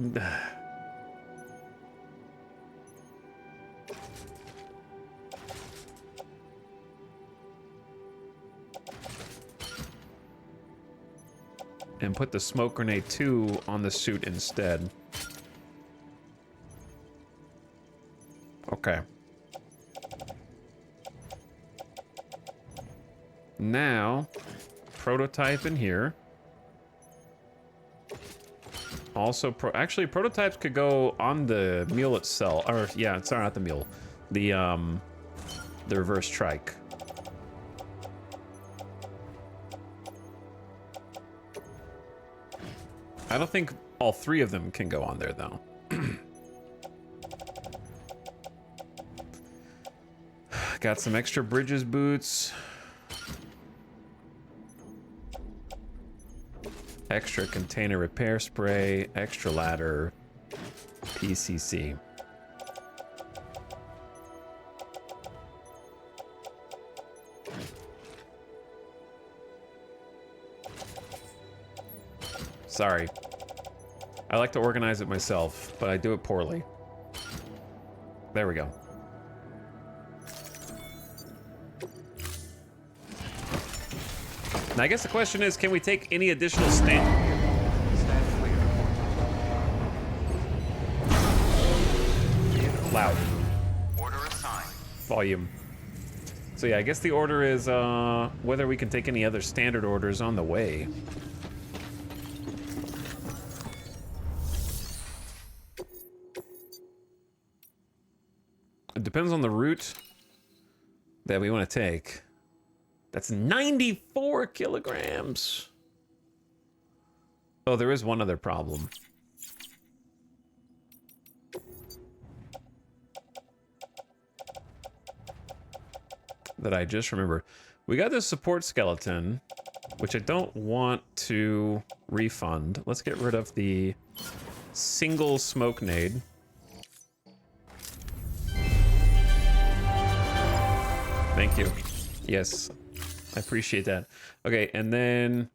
and put the smoke grenade 2 on the suit instead. Okay. Now, prototype in here. Also, actually, prototypes could go on the mule itself. Or, yeah, sorry, not the mule. The reverse trike. I don't think all 3 of them can go on there, though. Got some extra Bridges boots. Extra container repair spray. Extra ladder. PCC. Sorry. I like to organize it myself, but I do it poorly. There we go. Now, I guess the question is, can we take any additional stand clear. Loud. Order assigned. Volume. So yeah, I guess the order is whether we can take any other standard orders on the way. It depends on the route that we want to take. That's 94 kilograms. Oh, there is one other problem. that I just remembered. We got this support skeleton, which I don't want to refund. Let's get rid of the single smoke nade. Thank you. Yes, I appreciate that. Okay, and then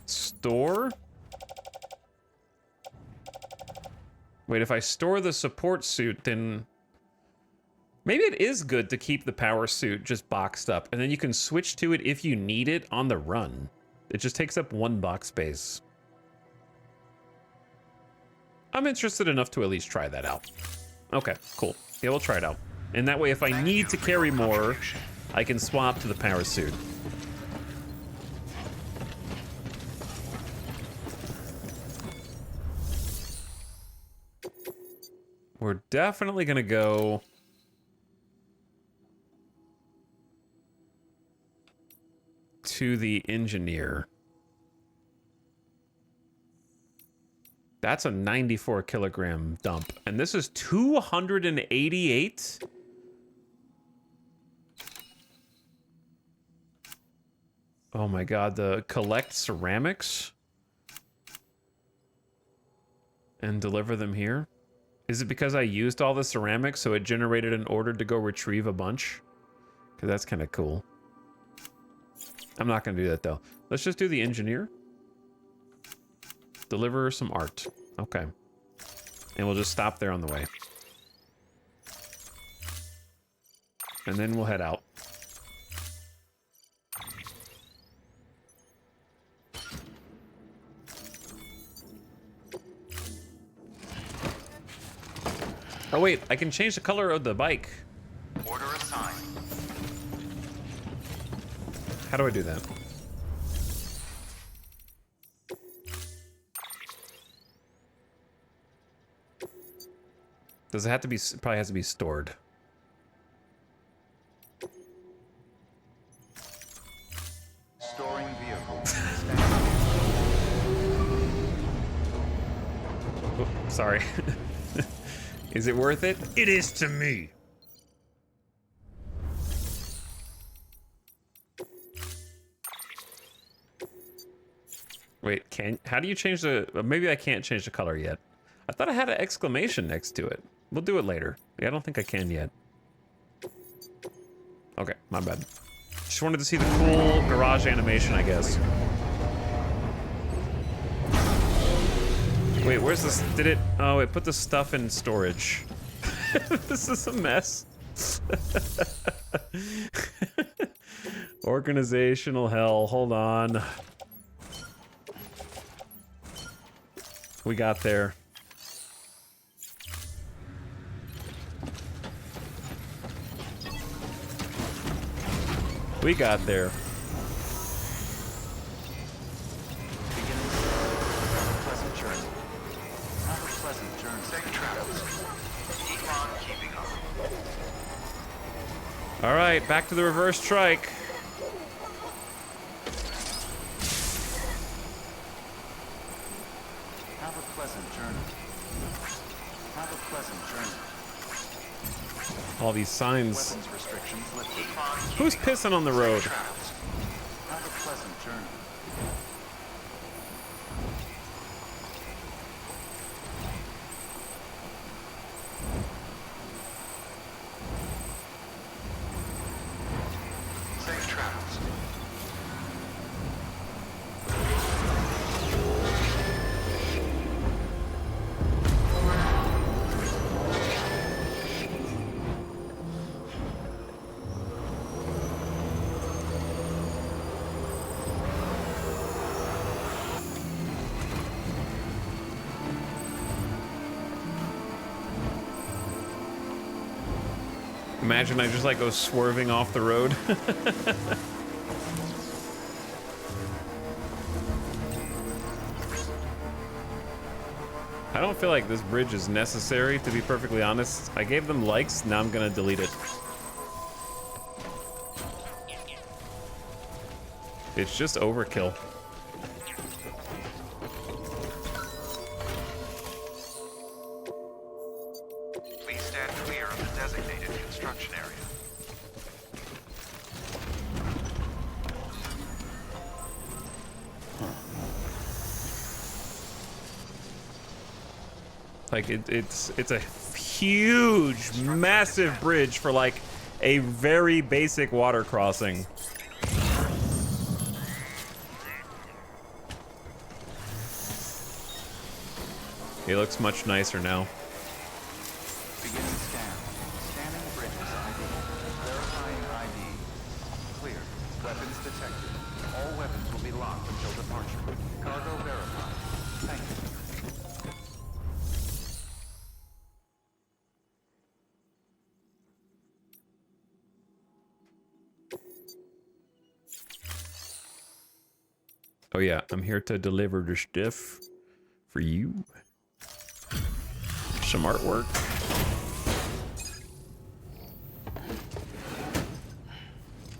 store. Wait, if I store the support suit, then maybe it is good to keep the power suit just boxed up, and then you can switch to it if you need it on the run. It just takes up 1 box space. I'm interested enough to at least try that out. Okay, cool. Yeah, we'll try it out. And that way, if I need to carry more, I can swap to the power suit. We're definitely gonna go to the engineer. That's a 94 kilogram dump. And this is 288? Oh my god, the collect ceramics and deliver them here? Is it because I used all the ceramics so it generated an order to go retrieve a bunch? Because that's kind of cool. I'm not going to do that though. Let's just do the engineer. Deliver some art. Okay. And we'll just stop there on the way. And then we'll head out. Oh wait, I can change the color of the bike. Order assigned. How do I do that? Does it have to be, probably has to be stored. Storing vehicle. Oh, sorry. Is it worth it? It is to me. Wait, how do you change the, maybe I can't change the color yet. I thought I had an exclamation next to it. We'll do it later. Yeah, I don't think I can yet. Okay, my bad. Just wanted to see the cool garage animation, I guess. Wait, where's this? Did it? Oh, it put the stuff in storage. This is a mess. Organizational hell. Hold on. We got there. We got there. Pleasant journey. Have a pleasant journey. Safe travels. Keep on keeping up. All right, back to the reverse trike. Have a pleasant journey. Have a pleasant journey. All these signs. Weapons restrictions lifted. Who's pissing on the road? Have a pleasant journey. Safe travels. Imagine I just like go swerving off the road. I don't feel like this bridge is necessary, to be perfectly honest. I gave them likes, now I'm gonna delete it. It's just overkill. Please stand clear of the designated construction area. Like it's a huge, massive bridge for like a very basic water crossing. It looks much nicer now. Beginning scan. Scanning bridges ID. Verifying ID. Clear. Weapons detected. All weapons will be locked until departure. Cargo verified. Thank you. Oh yeah, I'm here to deliver the stuff for you. Some artwork.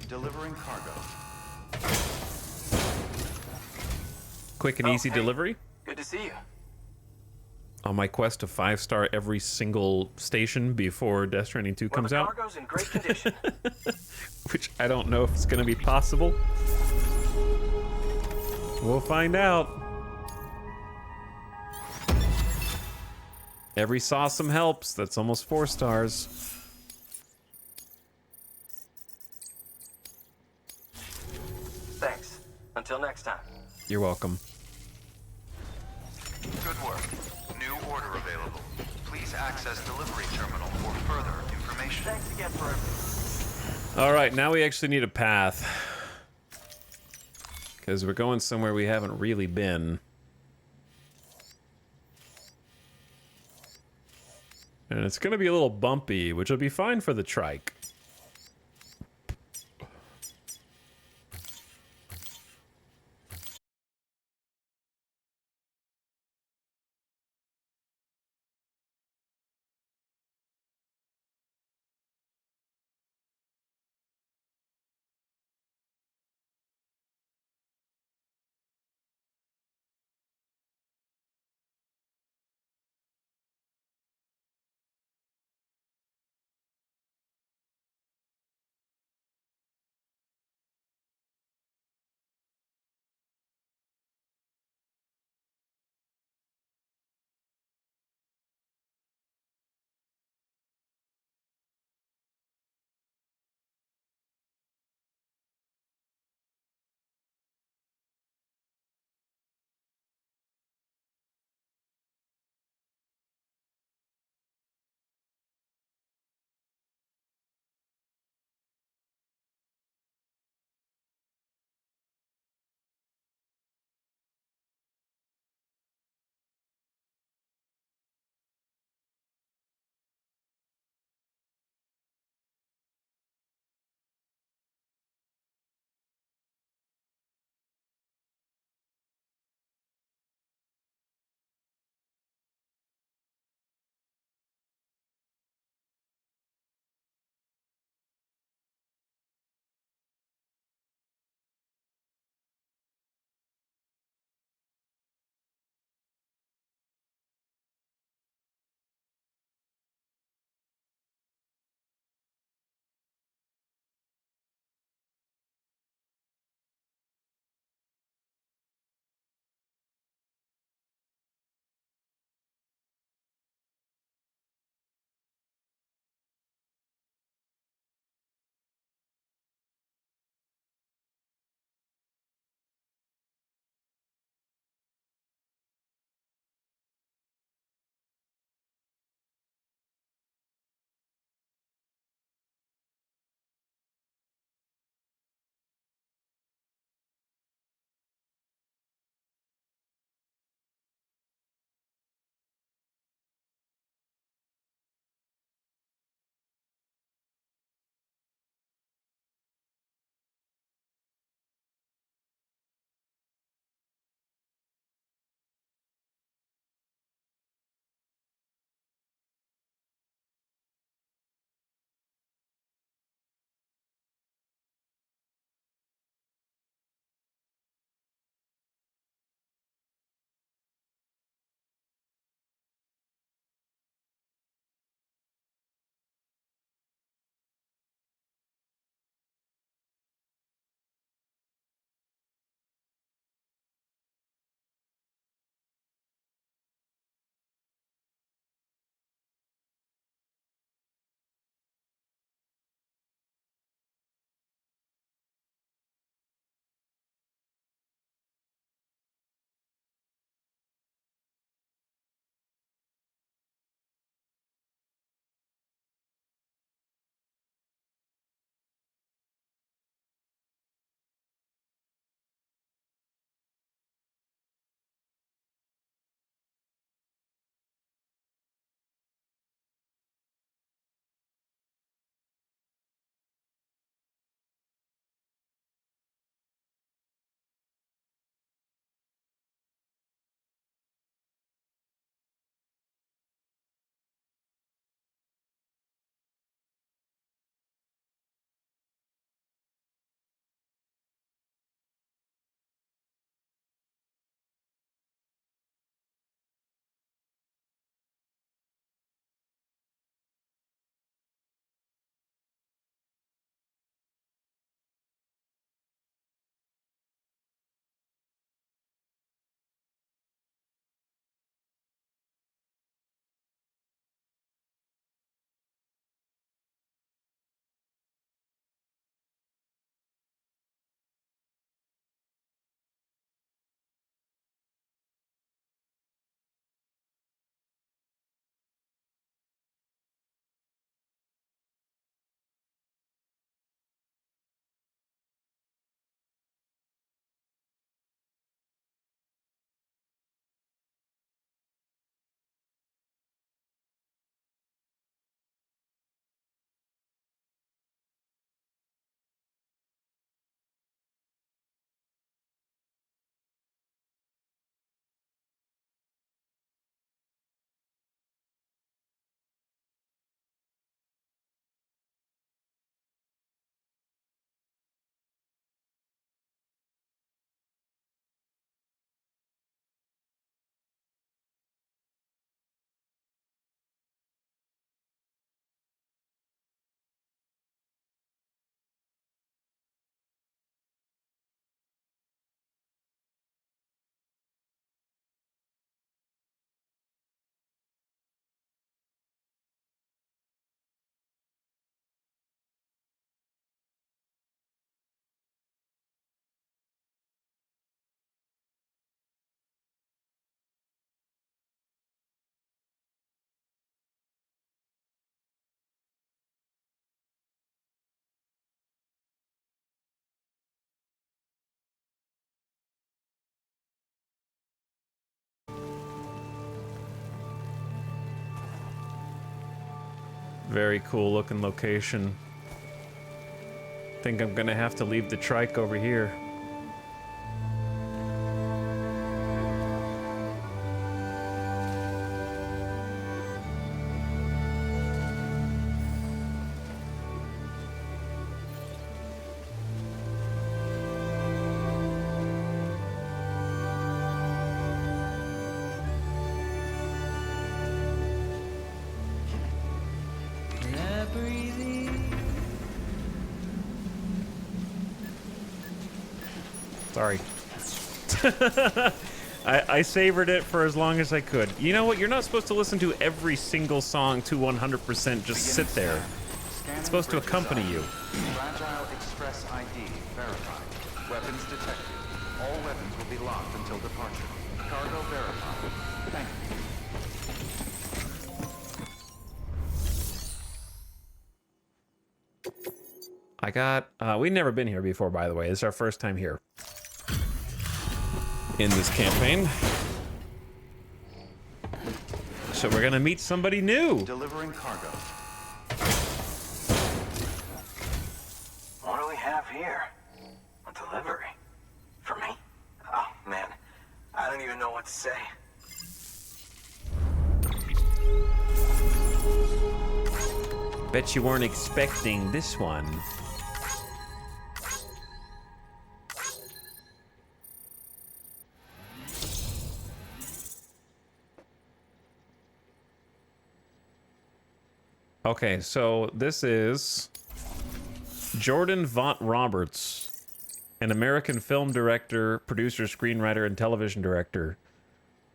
Delivering cargo. Quick and easy hey. delivery. Good to see you. On my quest to 5-star every single station before Death Stranding 2 comes the out. cargo's in great condition. Which I don't know if it's going to be possible. We'll find out. Every Sawsome helps. That's almost 4 stars. Thanks. Until next time. You're welcome. Good work. New order available. Please access delivery terminal for further information. Thanks again for everything. All right, now we actually need a path. Because we're going somewhere we haven't really been. And it's going to be a little bumpy, which will be fine for the trike. Very cool looking location. Think I'm gonna have to leave the trike over here. Sorry. I savored it for as long as I could. You know what? You're not supposed to listen to every single song to 100%. Just sit there. It's supposed to accompany you. Fragile Express ID verified. Weapons detected. All weapons will be locked until departure. Cargo verified. Thank you. I got, we've never been here before, by the way. This is our first time here in this campaign. So we're gonna meet somebody new. Delivering cargo. What do we have here? A delivery? For me? Oh, man. I don't even know what to say. Bet you weren't expecting this one. Okay, so this is Jordan Vaught Roberts, an American film director, producer, screenwriter, and television director.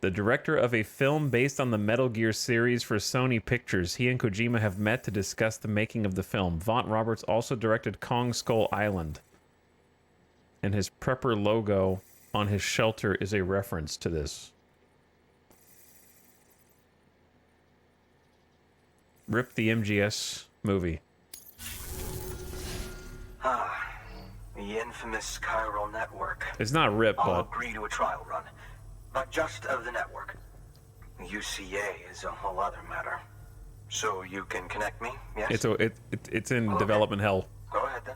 The director of a film based on the Metal Gear series for Sony Pictures. He and Kojima have met to discuss the making of the film. Vaught Roberts also directed Kong Skull Island. And his Prepper logo on his shelter is a reference to this. Rip the MGS movie. Ah, the infamous chiral network. It's not Rip, I'll but... agree to a trial run, but just of the network. UCA is a whole other matter. So you can connect me, yes? It's in development hell. Go ahead then.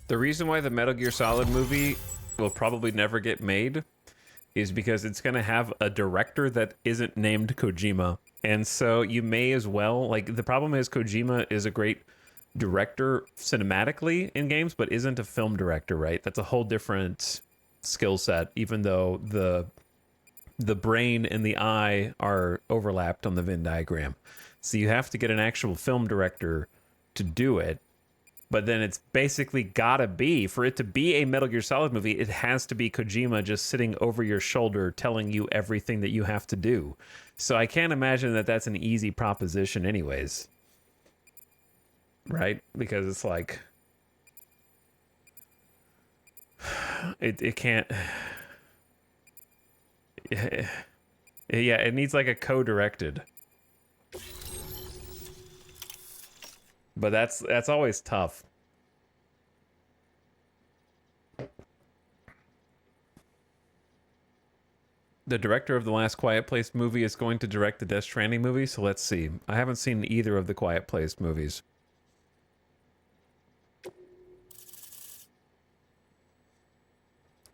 The reason why the Metal Gear Solid movie will probably never get made is because it's going to have a director that isn't named Kojima. And so you may as well, like, the problem is Kojima is a great director cinematically in games, but isn't a film director, right? That's a whole different skill set, even though the brain and the eye are overlapped on the Venn diagram. So you have to get an actual film director to do it. But then it's basically gotta be, for it to be a Metal Gear Solid movie, it has to be Kojima just sitting over your shoulder telling you everything that you have to do. So I can't imagine that that's an easy proposition anyways. Right? Because it's like... It can't... Yeah, it needs like a co-directed. But that's always tough. The director of the last Quiet Place movie is going to direct the Death Stranding movie, so let's see. I haven't seen either of the Quiet Place movies.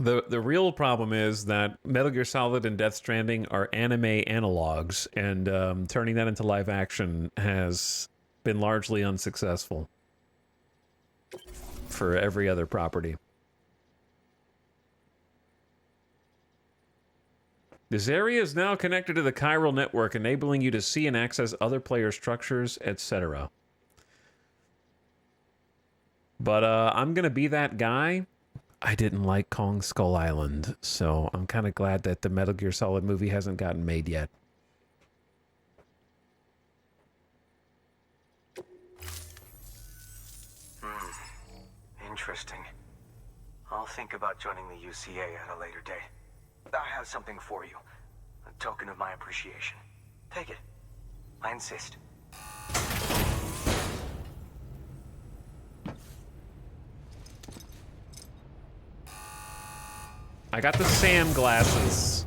The real problem is that Metal Gear Solid and Death Stranding are anime analogs, and turning that into live action has been largely unsuccessful for every other property. This area is now connected to the chiral network, enabling you to see and access other player structures, etc. But I'm gonna be that guy. I didn't like Kong Skull Island, so I'm kind of glad that the Metal Gear Solid movie hasn't gotten made yet. Interesting. I'll think about joining the UCA at a later date. I have something for you. A token of my appreciation. Take it. I insist. I got the Sam glasses.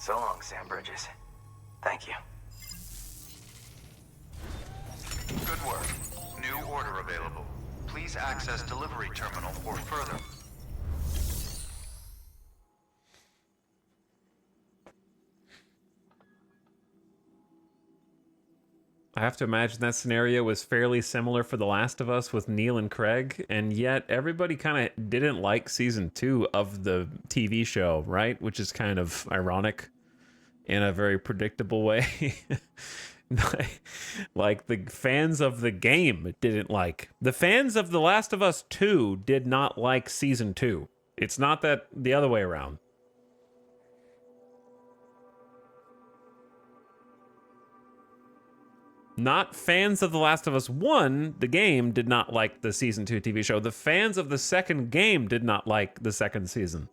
So long, Sam Bridges. Thank you. Good work. New order available. Please access delivery terminal or further. I have to imagine that scenario was fairly similar for The Last of Us with Neil and Craig, and yet everybody kind of didn't like season 2 of the TV show, right? Which is kind of ironic in a very predictable way. Like the fans of the game didn't like. The fans of The Last of Us 2 did not like season 2. It's not that the other way around. Not fans of The Last of Us 1, the game, did not like the season 2 TV show. The fans of the second game did not like the second season.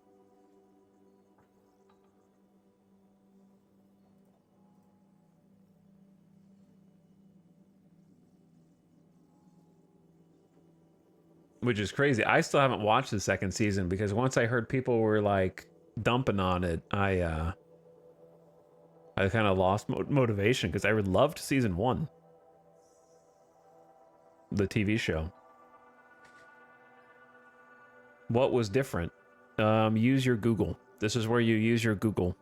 Which is crazy. I still haven't watched the second season because once I heard people were like dumping on it, I kind of lost motivation because I loved season 1. The TV show. What was different? Use your Google. This is where you use your Google.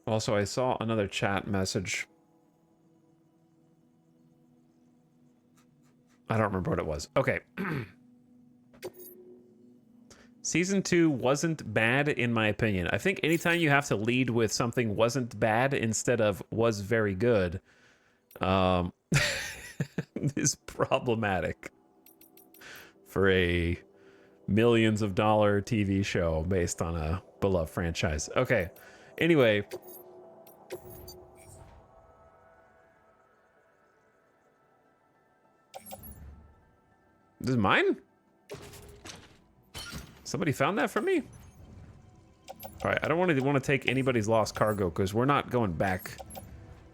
Also, I saw another chat message. I don't remember what it was. Okay. Season 2 wasn't bad, in my opinion. I think anytime you have to lead with something wasn't bad instead of was very good, is problematic for a millions of dollar TV show based on a beloved franchise. Okay. Anyway. This is mine? Somebody found that for me? All right, I don't want to take anybody's lost cargo because we're not going back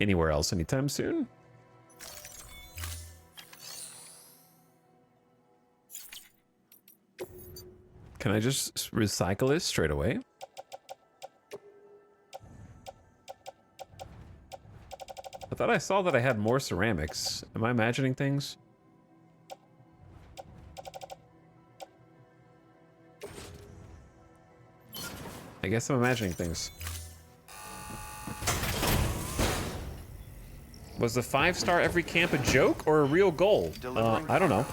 anywhere else anytime soon. Can I just recycle this straight away? I thought I saw that I had more ceramics. Am I imagining things? I guess I'm imagining things. Was the 5-star every camp a joke or a real goal? I don't know.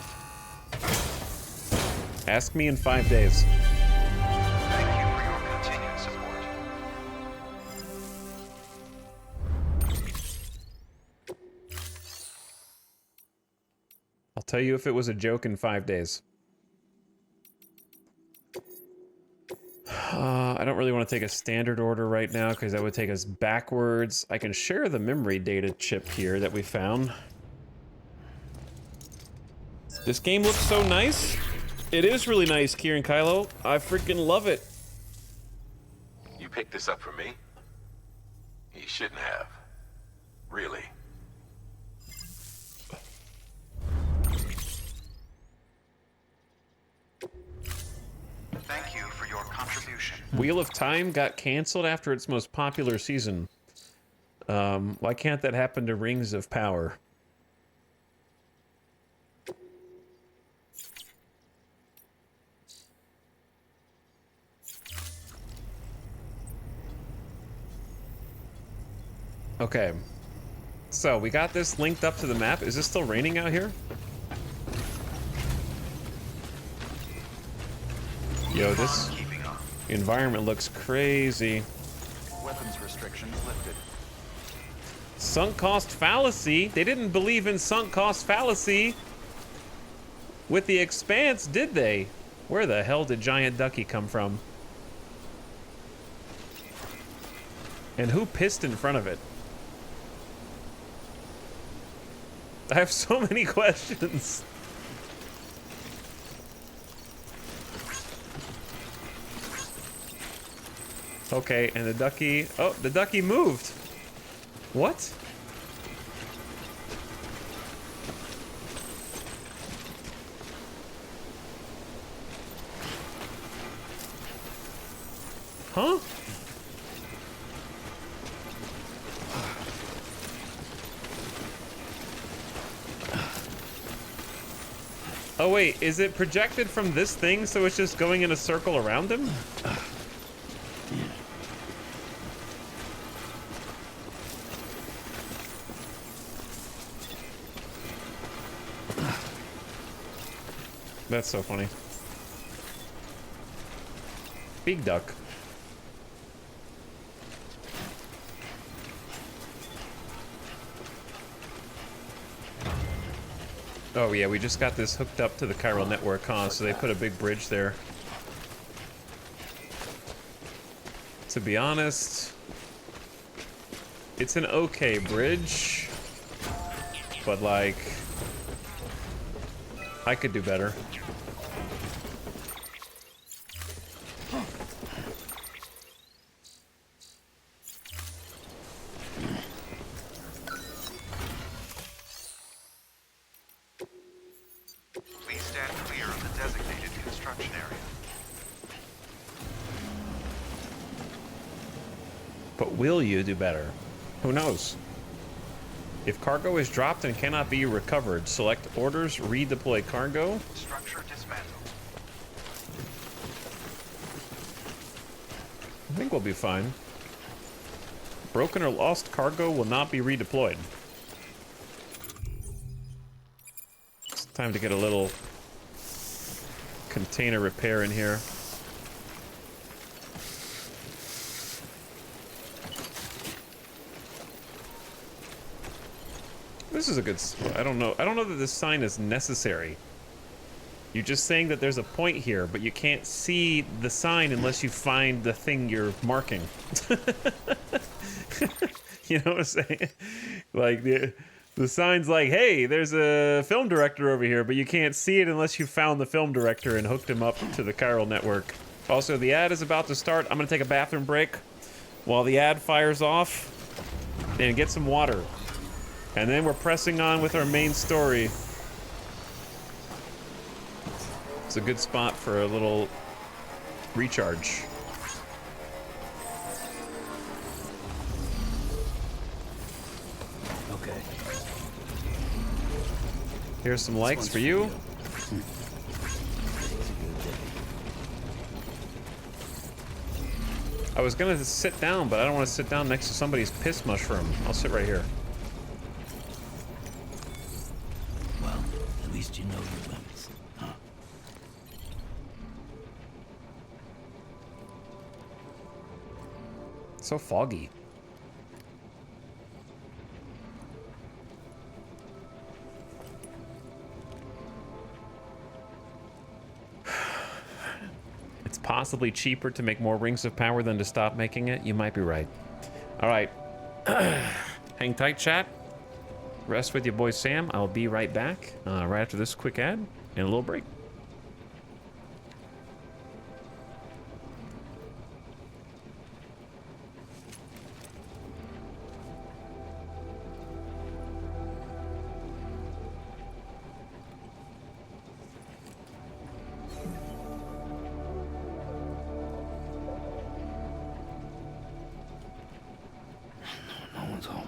Ask me in 5 days. Thank you for your continued support. I'll tell you if it was a joke in 5 days. I don't really want to take a standard order right now because that would take us backwards. I can share the memory data chip here that we found. This game looks so nice. It is really nice, Kieran Kylo. I freaking love it. You picked this up for me? You shouldn't have. Really. Thank you for your contribution. Wheel of Time got canceled after its most popular season. Why can't that happen to Rings of Power? Okay. So, we got this linked up to the map. Is it still raining out here? Yo, this environment looks crazy. Weapons restrictions lifted. Sunk cost fallacy? They didn't believe in sunk cost fallacy with the Expanse, did they? Where the hell did Giant Ducky come from? And who pissed in front of it? I have so many questions. Okay, and the ducky... Oh, the ducky moved. What? Huh? Oh wait, is it projected from this thing so it's just going in a circle around him? That's so funny. Big duck. Oh yeah, we just got this hooked up to the chiral network, huh? So they put a big bridge there. To be honest, it's an okay bridge, but like, I could do better. Please stand clear of the designated construction area. But will you do better? Who knows? If cargo is dropped and cannot be recovered, select orders, redeploy cargo. Structure dismantled. I think we'll be fine. Broken or lost cargo will not be redeployed. It's time to get a little container repair in here. This is a good... I don't know that this sign is necessary. You're just saying that there's a point here, but you can't see the sign unless you find the thing you're marking. You know what I'm saying? Like, the sign's like, hey, there's a film director over here, but you can't see it unless you found the film director and hooked him up to the chiral network. Also, the ad is about to start. I'm going to take a bathroom break while the ad fires off and get some water. And then we're pressing on with our main story. It's a good spot for a little recharge. Okay. Here's some likes for you. I was gonna sit down, but I don't want to sit down next to somebody's piss mushroom. I'll sit right here. Well, at least you know your limits, huh? It's so foggy. It's possibly cheaper to make more rings of power than to stop making it. You might be right. All right. Hang tight, chat. Rest with your boy Sam. I'll be right back right after this quick ad and a little break. No one's home.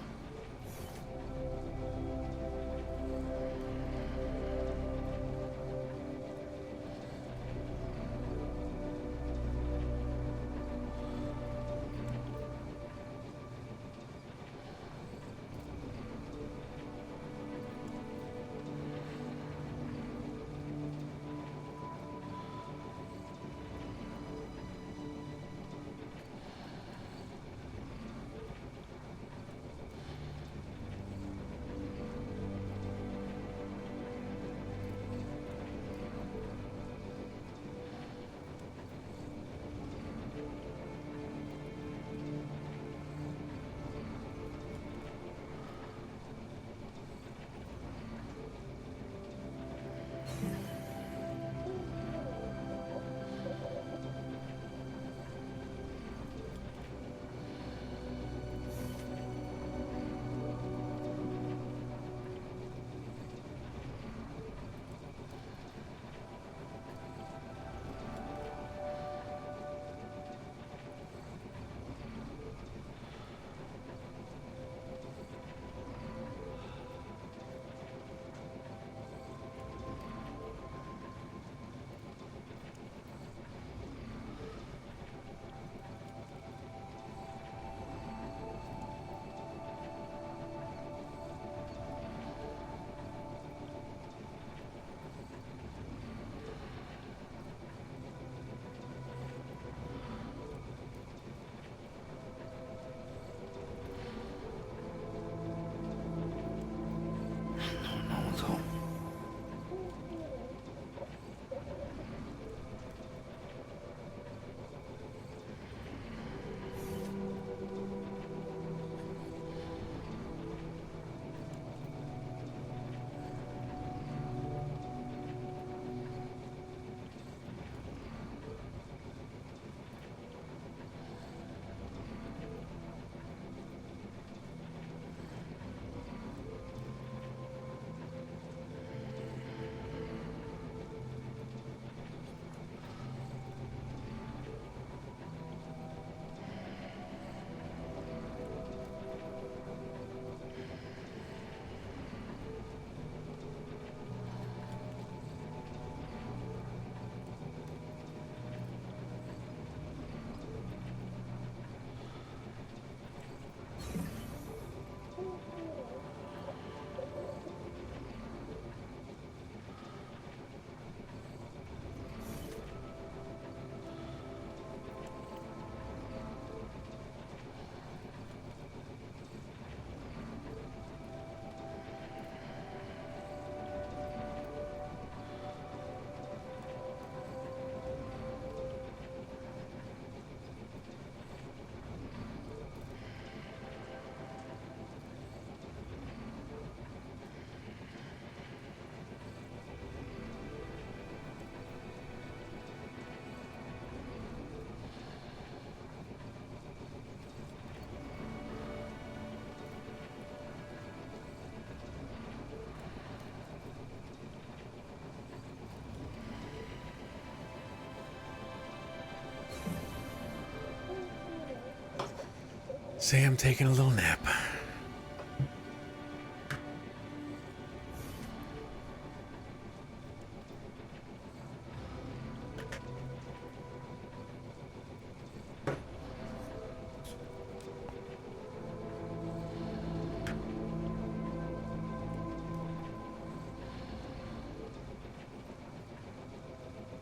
Sam taking a little nap.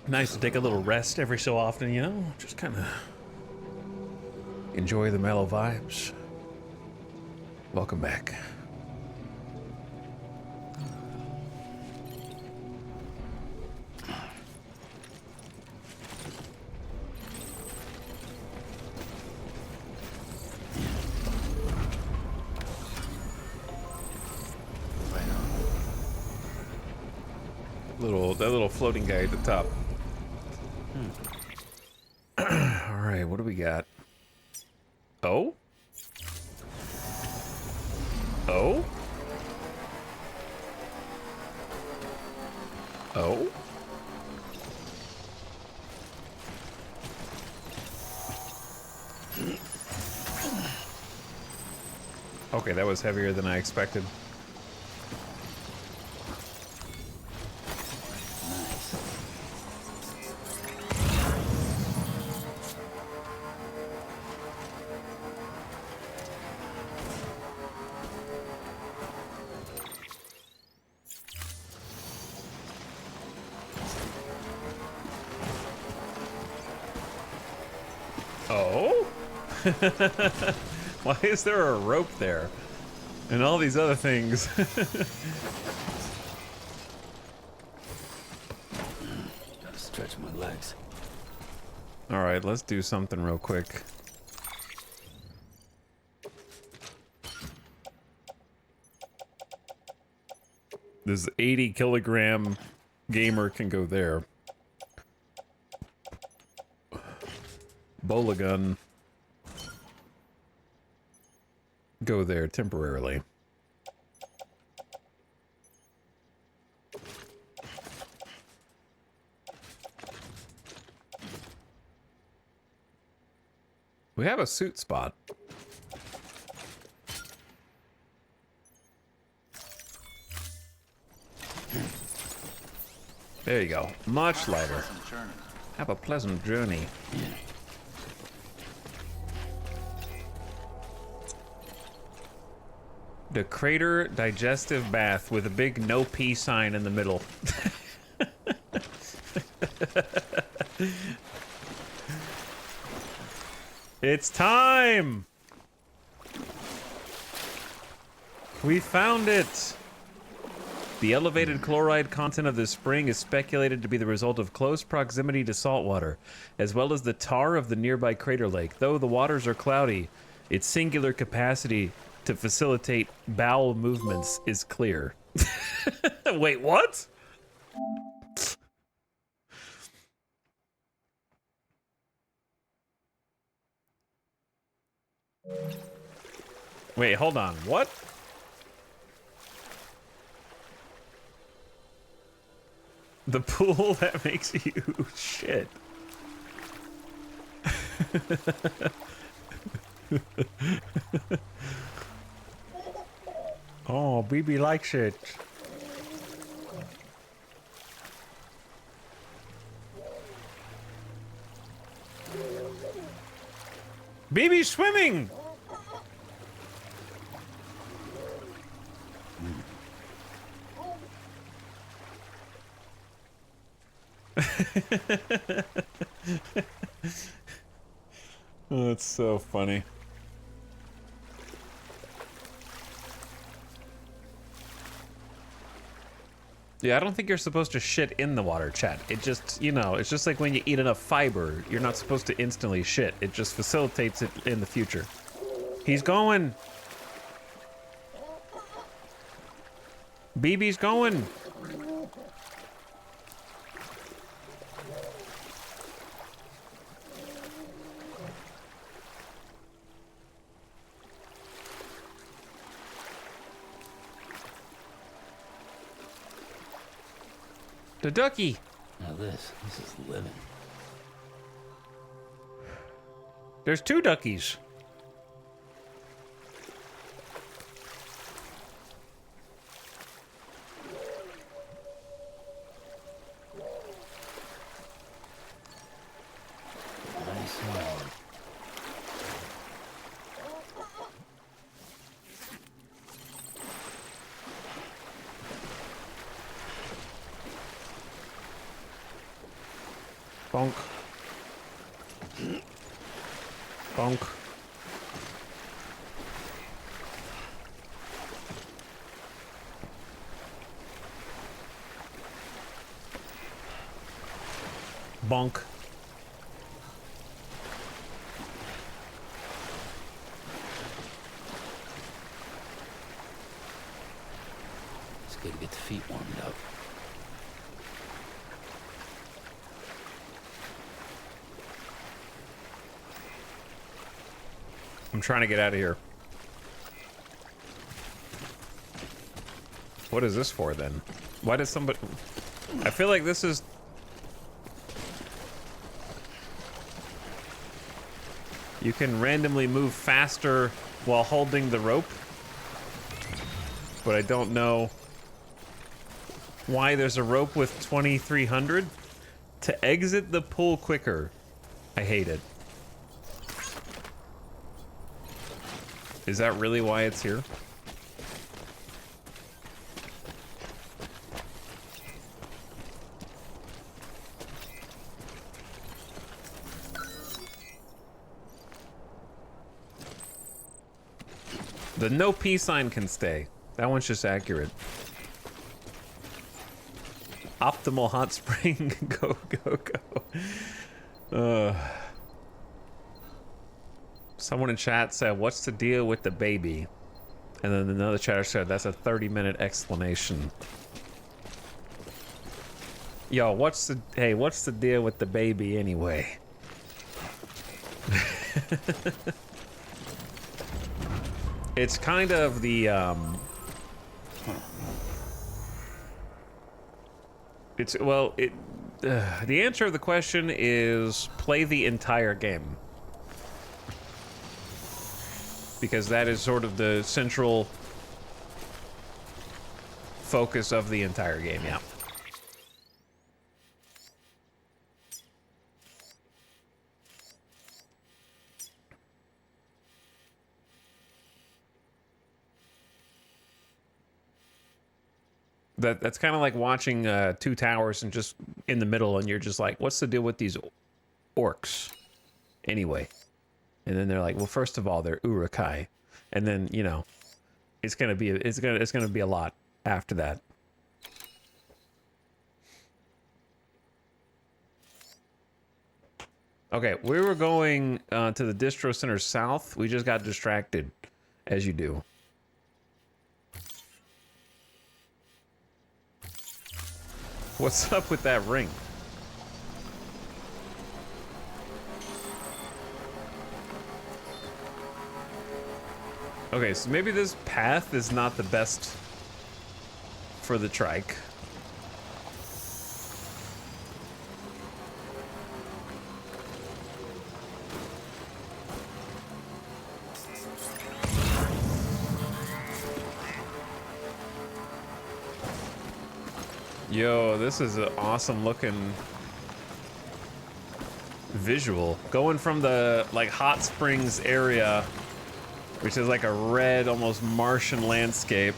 Nice to take a little rest every so often, you know? Just kind of enjoy the mellow vibes. Welcome back. That little floating guy at the top. All right, what do we got? Oh? Oh? Oh? Okay, that was heavier than I expected. Oh? Why is there a rope there? And all these other things. Gotta stretch my legs. Alright, let's do something real quick. This 80-kilogram gamer can go there. Bola gun. Go there temporarily. We have a suit spot. There you go. Much lighter. Have a pleasant journey. The crater digestive bath with a big no pee sign in the middle. It's time! We found it! The elevated chloride content of this spring is speculated to be the result of close proximity to salt water, as well as the tar of the nearby crater lake. Though the waters are cloudy, its singular capacity to facilitate bowel movements is clear. Wait, what? Wait, hold on. What? The pool that makes you shit. Oh, BB likes it. BB's swimming! Oh, that's so funny. Yeah, I don't think you're supposed to shit in the water, chat. It just, you know, it's just like when you eat enough fiber, you're not supposed to instantly shit. It just facilitates it in the future. He's going. BB's going. The ducky. Now this is living. There's two duckies. Bonk. Bonk. Bonk. It's good to get the feet warmed up. I'm trying to get out of here. What is this for then? Why does somebody... I feel like this is... You can randomly move faster while holding the rope. But I don't know why there's a rope with 2300. To exit the pool quicker. I hate it. Is that really why it's here? The no P sign can stay. That one's just accurate. Optimal hot spring. Go, go, go. Someone in chat said, what's the deal with the baby? And then another chatter said, that's a 30-minute explanation. Yo, what's the deal with the baby anyway? It's kind of the, the answer to the question is play the entire game. Because that is sort of the central focus of the entire game, yeah. That's kind of like watching Two Towers and just in the middle, and you're just like, what's the deal with these orcs anyway? And then they're like, well, first of all, they're Urukai, and then you know, it's gonna be a lot after that. Okay, we were going to the distro center south. We just got distracted, as you do. What's up with that ring? Okay, so maybe this path is not the best for the trike. Yo, this is an awesome looking visual. Going from the like hot springs area, which is like a red, almost Martian landscape.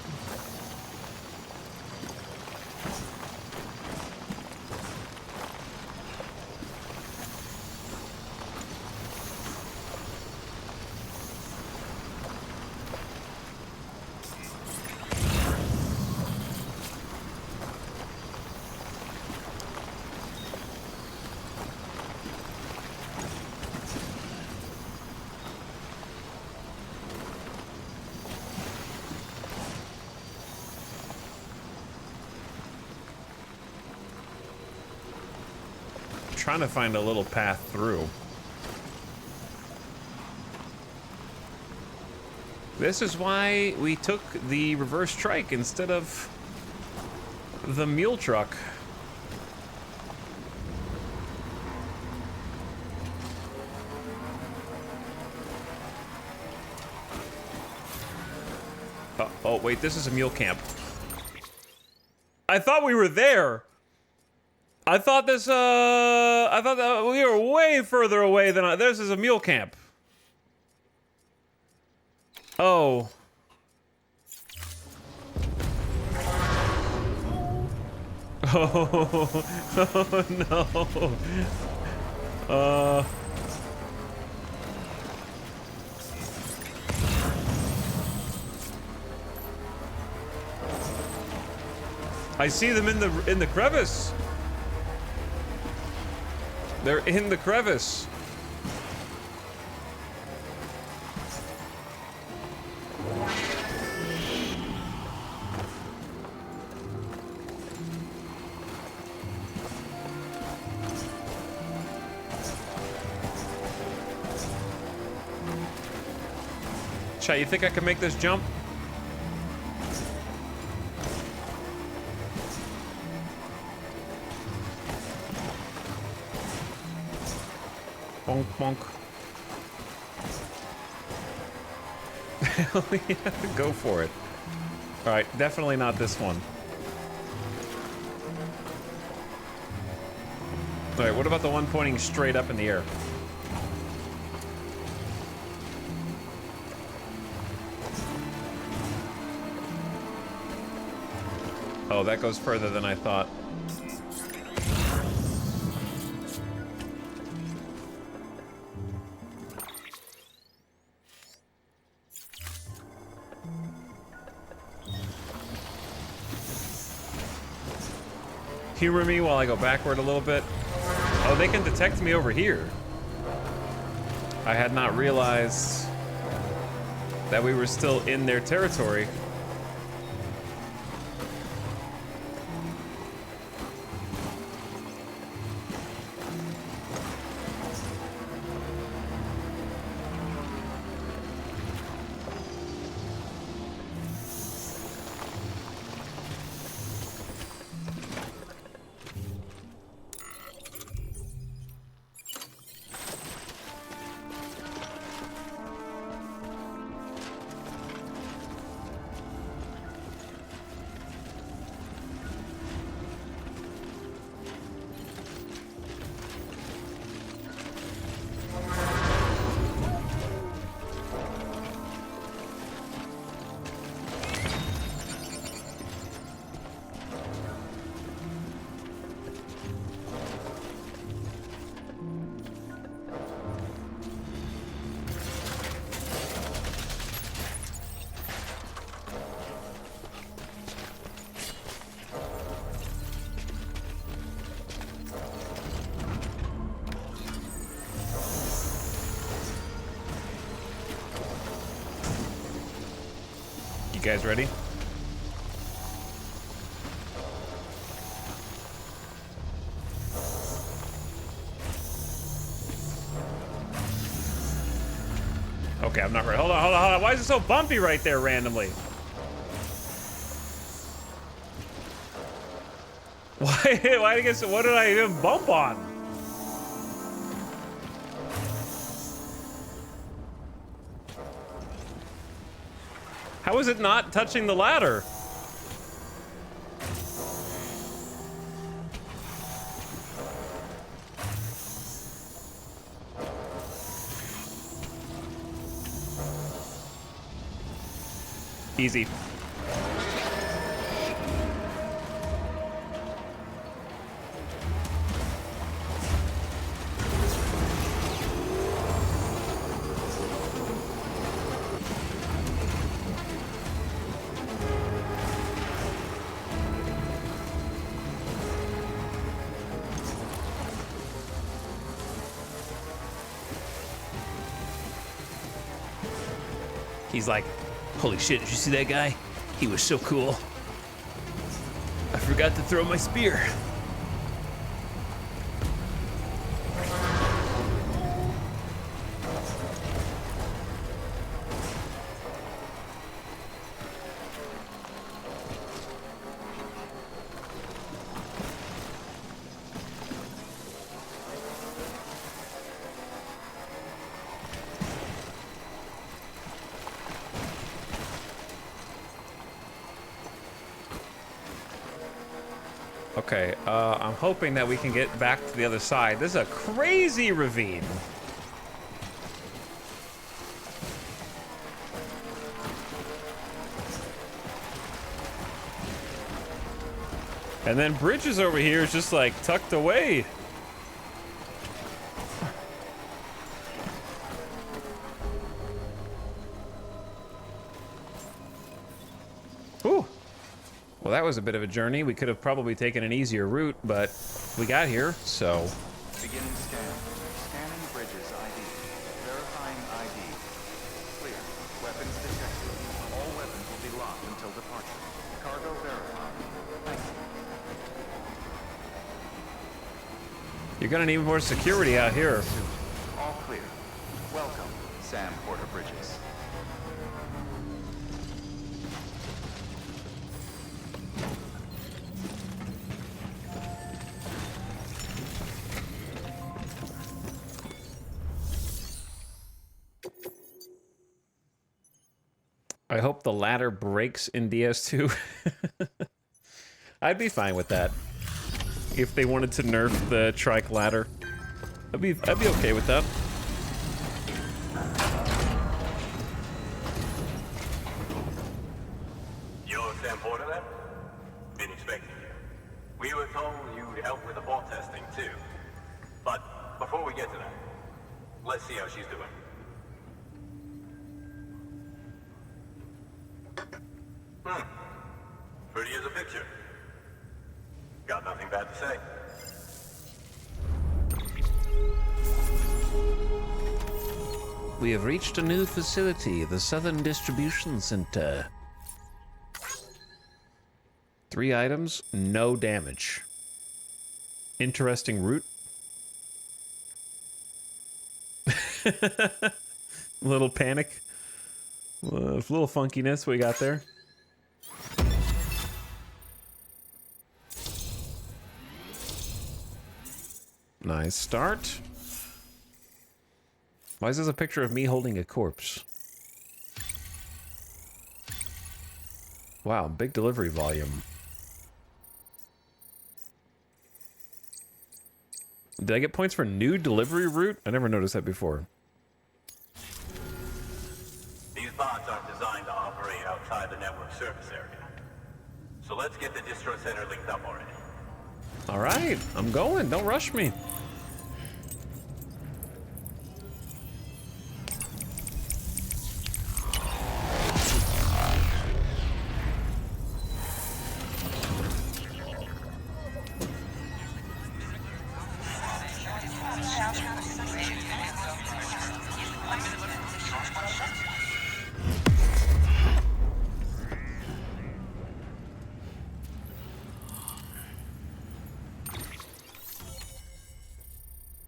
Trying to find a little path through. This is why we took the reverse trike instead of the mule truck. Oh wait, this is a mule camp. I thought we were there. I thought that we were way further away than this is a mule camp. Oh. Oh, oh no. I see them in the crevice. They're in the crevice. Chat, you think I can make this jump? Bonk, bonk. Go for it. All right, definitely not this one. All right, what about the one pointing straight up in the air? Oh, that goes further than I thought. Humor me while I go backward a little bit. Oh, they can detect me over here. I had not realized that we were still in their territory. You guys ready? Okay, I'm not ready. Hold on, hold on, hold on. Why is it so bumpy right there randomly? Why what did I even bump on? How is it not touching the ladder? Easy. He's like, holy shit, did you see that guy? He was so cool. I forgot to throw my spear. Okay, I'm hoping that we can get back to the other side. This is a crazy ravine. And then Bridges over here is just like tucked away. Whew. Well, that was a bit of a journey. We could have probably taken an easier route, but we got here, so... Beginning scan. Scanning bridges ID. Verifying ID. Clear. Weapons detected. All weapons will be locked until departure. Cargo verified. Thank you. You're gonna need more security out here. All clear. Welcome, Sam Porter Bridges. I hope the ladder breaks in DS2. I'd be fine with that. If they wanted to nerf the trike ladder. I'd be okay with that. You're Sam Porter then? Been expecting you. We were told you'd help with the bot testing too. But before we get to that, let's see how she's doing. Pretty as a picture. Got nothing bad to say. We have reached a new facility, the Southern Distribution Center. 3 items, no damage. Interesting route. Little panic. A little funkiness we got there. Nice start. Why is this a picture of me holding a corpse? Wow, big delivery volume. Did I get points for new delivery route? I never noticed that before. These bots aren't designed to operate outside the network service area. So let's get the distro center linked up already. All right, I'm going. Don't rush me.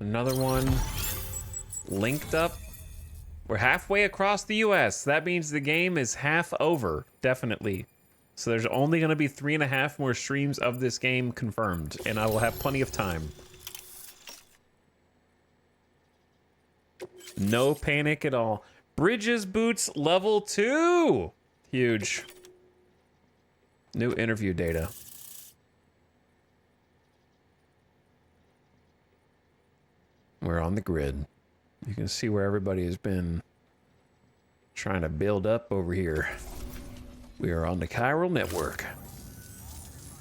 Another one linked up. We're halfway across the US. That means the game is half over, definitely. So there's only going to be 3.5 more streams of this game confirmed, and I will have plenty of time. No panic at all. Bridges boots level 2. Huge. New interview data. We're on the grid. You can see where everybody has been trying to build up over here. We are on the chiral network.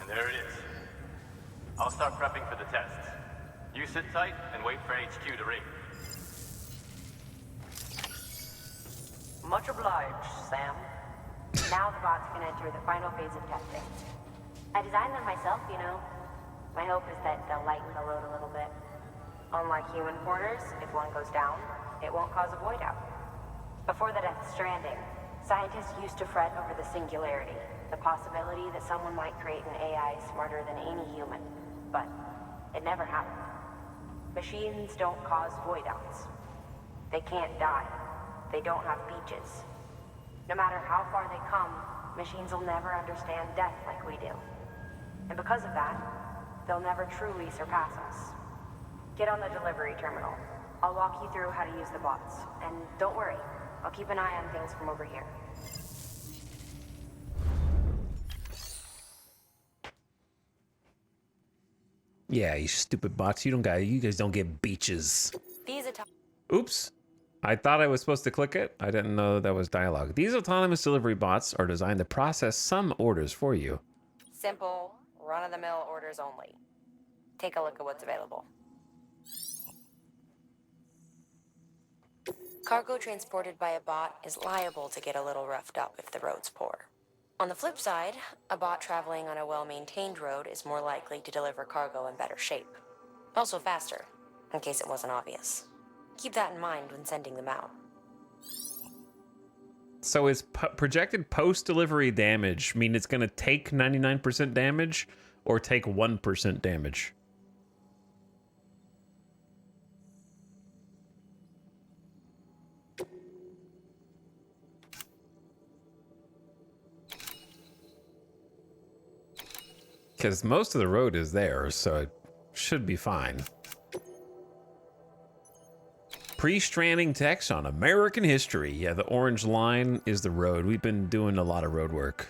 And there it is. I'll start prepping for the test. You sit tight and wait for HQ to ring. Much obliged, Sam. Now the bots can enter the final phase of testing. I designed them myself, you know. My hope is that they'll lighten the load a little bit. Unlike human porters, if one goes down, it won't cause a void out. Before the death of Stranding, scientists used to fret over the singularity, the possibility that someone might create an AI smarter than any human. But it never happened. Machines don't cause void outs. They can't die. They don't have beaches. No matter how far they come, machines will never understand death like we do. And because of that, they'll never truly surpass us. Get on the delivery terminal. I'll walk you through how to use the bots. And don't worry, I'll keep an eye on things from over here. Yeah, you stupid bots. You guys don't get beaches. These Etal. Oops. I thought I was supposed to click it. I didn't know that was dialogue. These autonomous delivery bots are designed to process some orders for you. Simple, run-of-the-mill orders only. Take a look at what's available. Cargo transported by a bot is liable to get a little roughed up if the road's poor. On the flip side, a bot traveling on a well-maintained road is more likely to deliver cargo in better shape. Also faster, in case it wasn't obvious. Keep that in mind when sending them out. So is projected post-delivery damage mean it's going to take 99% damage or take 1% damage? Because most of the road is there, so it should be fine. Pre-stranding text on American history. Yeah, the orange line is the road. We've been doing a lot of road work.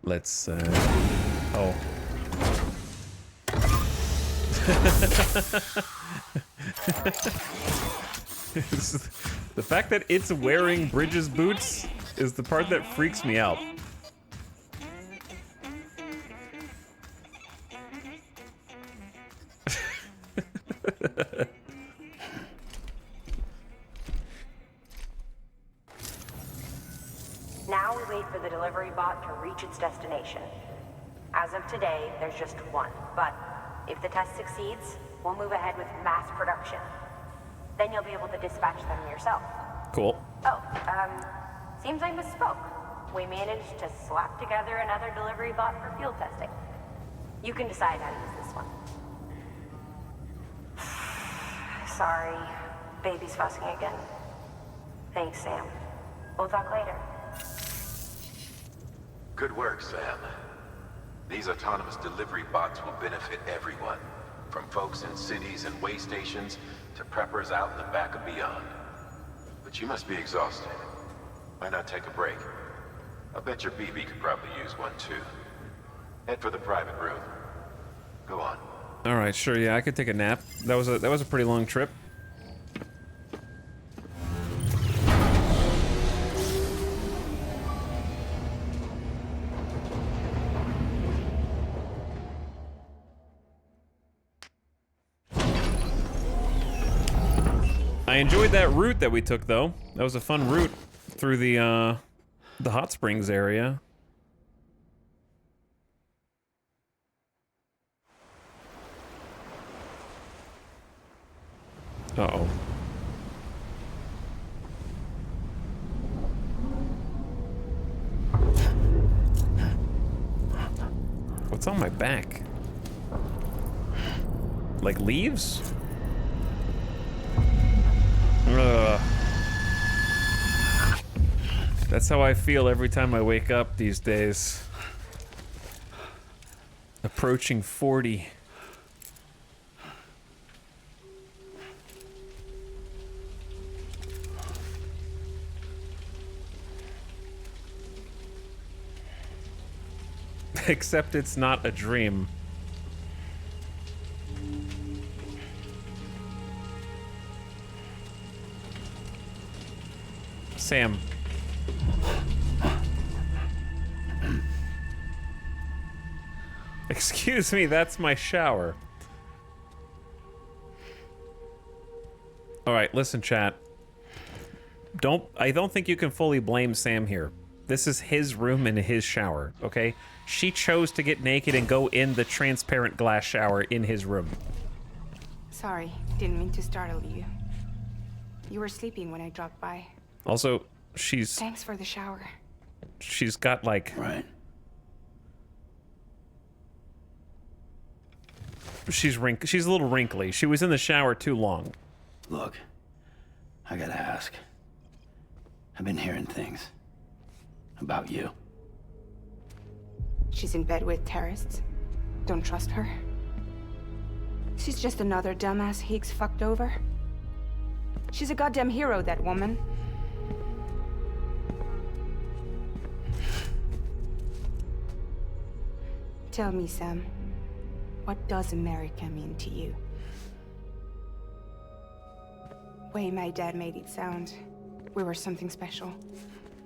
Let's, oh. The fact that it's wearing Bridges boots is the part that freaks me out. Now we wait for the delivery bot to reach its destination. As of today, there's just one, but if the test succeeds, we'll move ahead with mass production. Then you'll be able to dispatch them yourself. Cool. Oh, seems I misspoke. We managed to slap together another delivery bot for field testing. You can decide how to use this one. Sorry, baby's fussing again. Thanks, Sam. We'll talk later. Good work, Sam. These autonomous delivery bots will benefit everyone, from folks in cities and way stations to preppers out in the back and beyond. But you must be exhausted. Why not take a break? I bet your BB could probably use one too. Head for the private room. Go on. All right, sure. Yeah, I could take a nap. That was a pretty long trip. I enjoyed that route that we took, though. That was a fun route through the hot springs area. Uh-oh. What's on my back? Like leaves? Ugh. That's how I feel every time I wake up these days. Approaching 40. Except it's not a dream. Sam. Excuse me, that's my shower. All right, listen, chat. I don't think you can fully blame Sam here. This is his room and his shower, okay? She chose to get naked and go in the transparent glass shower in his room. Sorry, didn't mean to startle you. You were sleeping when I dropped by. Also, Thanks for the shower. She's got like... Right. She's a little wrinkly. She was in the shower too long. Look, I gotta ask. I've been hearing things about you. She's in bed with terrorists. Don't trust her. She's just another dumbass Higgs fucked over. She's a goddamn hero, that woman. Tell me, Sam, what does America mean to you? Way my dad made it sound, we were something special.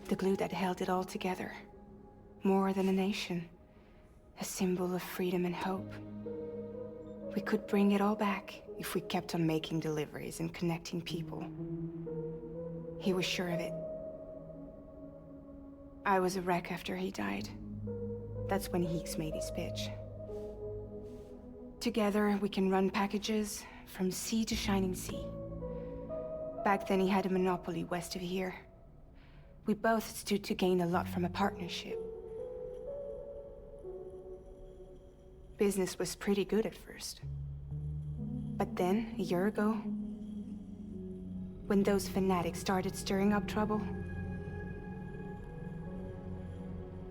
The glue that held it all together. More than a nation. A symbol of freedom and hope. We could bring it all back if we kept on making deliveries and connecting people. He was sure of it. I was a wreck after he died. That's when Higgs made his pitch. Together, we can run packages from sea to shining sea. Back then, he had a monopoly west of here. We both stood to gain a lot from a partnership. Business was pretty good at first. But then, a year ago, when those fanatics started stirring up trouble,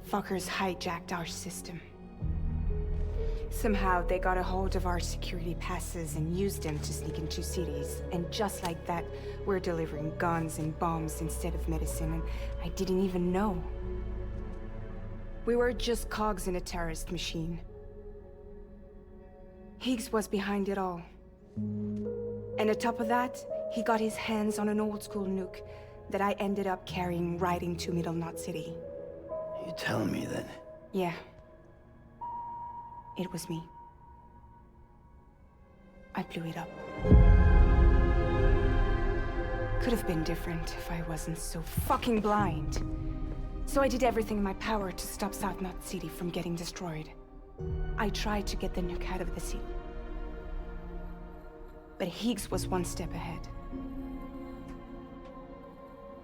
fuckers hijacked our system. Somehow, they got a hold of our security passes and used them to sneak into cities. And just like that, we're delivering guns and bombs instead of medicine, and I didn't even know. We were just cogs in a terrorist machine. Higgs was behind it all. And on top of that, he got his hands on an old-school nuke that I ended up carrying right into Middle Knot City. You telling me that? Yeah. It was me. I blew it up. Could have been different if I wasn't so fucking blind. So I did everything in my power to stop South Knot City from getting destroyed. I tried to get the nuke out of the city. But Higgs was one step ahead.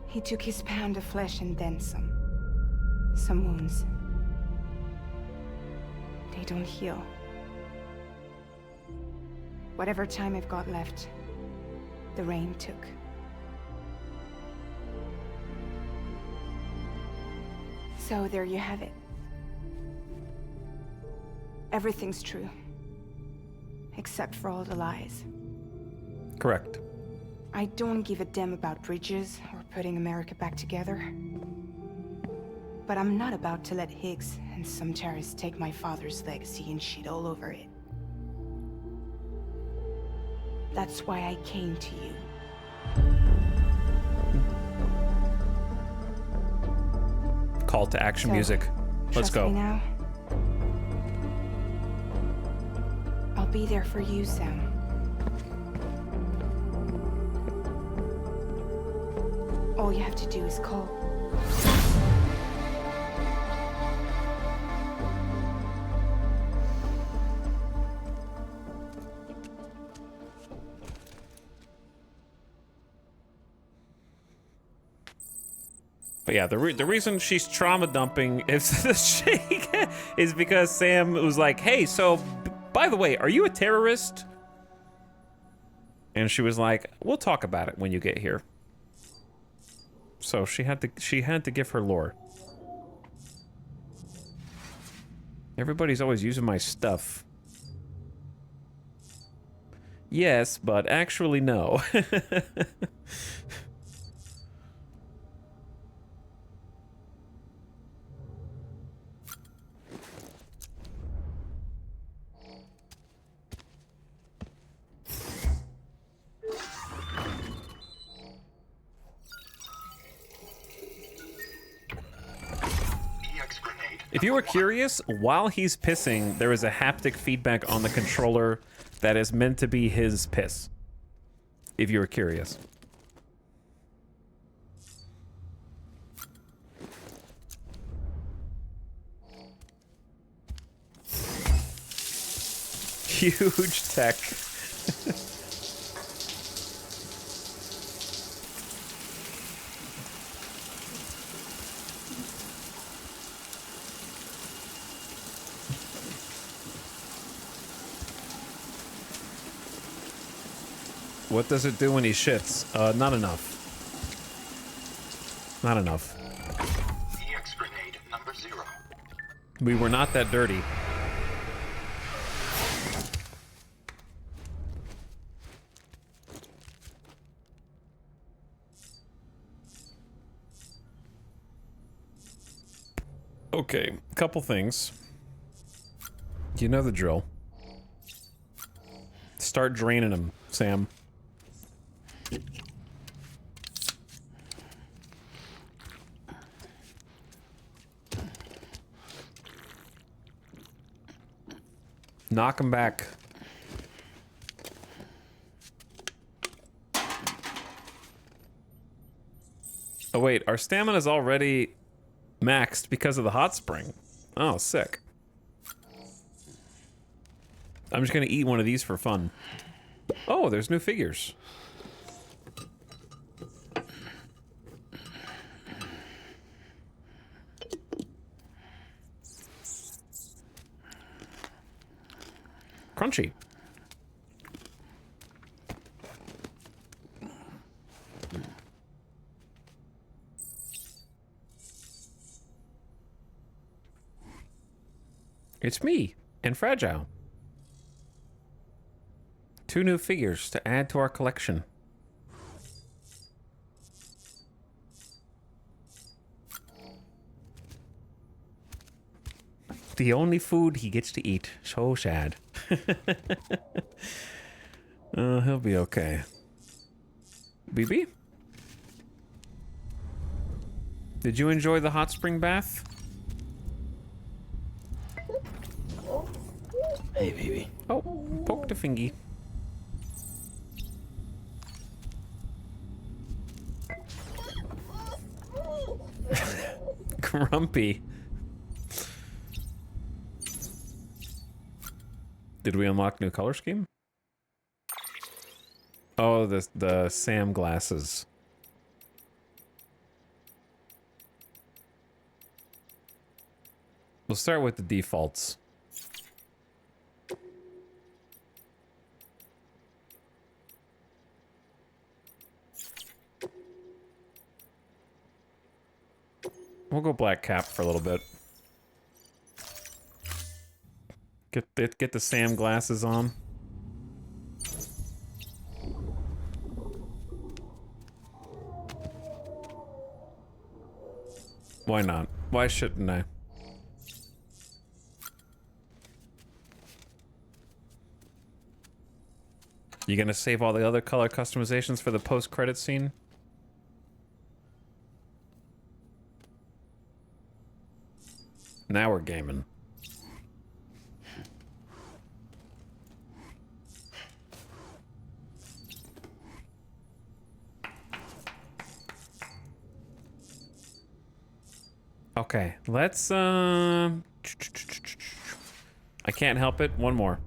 He took his pound of flesh and then some. Some wounds. They don't heal. Whatever time I've got left, the rain took. So there you have it. Everything's true. Except for all the lies. Correct. I don't give a damn about bridges or putting America back together. But I'm not about to let Higgs and some terrorists take my father's legacy and shit all over it. That's why I came to you. Call to action music. Let's Trust go. me now? I'll be there for you, Sam. All you have to do is call. But yeah, the reason she's trauma dumping is because Sam was like, "Hey, so by the way, are you a terrorist?" And she was like, "We'll talk about it when you get here." So she had to give her lore. Everybody's always using my stuff. Yes, but actually no. If you were curious, while he's pissing, there is a haptic feedback on the controller that is meant to be his piss. If you were curious. Huge tech. What does it do when he shits? Not enough. Not enough. EX grenade number 0. We were not that dirty. Okay, couple things. You know the drill. Start draining them, Sam. Knock him back. Oh, wait. Our stamina's already maxed because of the hot spring. Oh, sick. I'm just gonna eat one of these for fun. Oh, there's new figures. Crunchy. It's me, and Fragile. 2 new figures to add to our collection. The only food he gets to eat. So sad. He'll be okay. BB? Did you enjoy the hot spring bath? Hey, baby. Oh, poke the fingy. Grumpy. Did we unlock new color scheme? Oh, the Sam glasses. We'll start with the defaults. We'll go black cap for a little bit. Get the Sam glasses on. Why not? Why shouldn't I? You gonna save all the other color customizations for the post-credit scene? Now we're gaming. Okay, let's I can't help it. One more.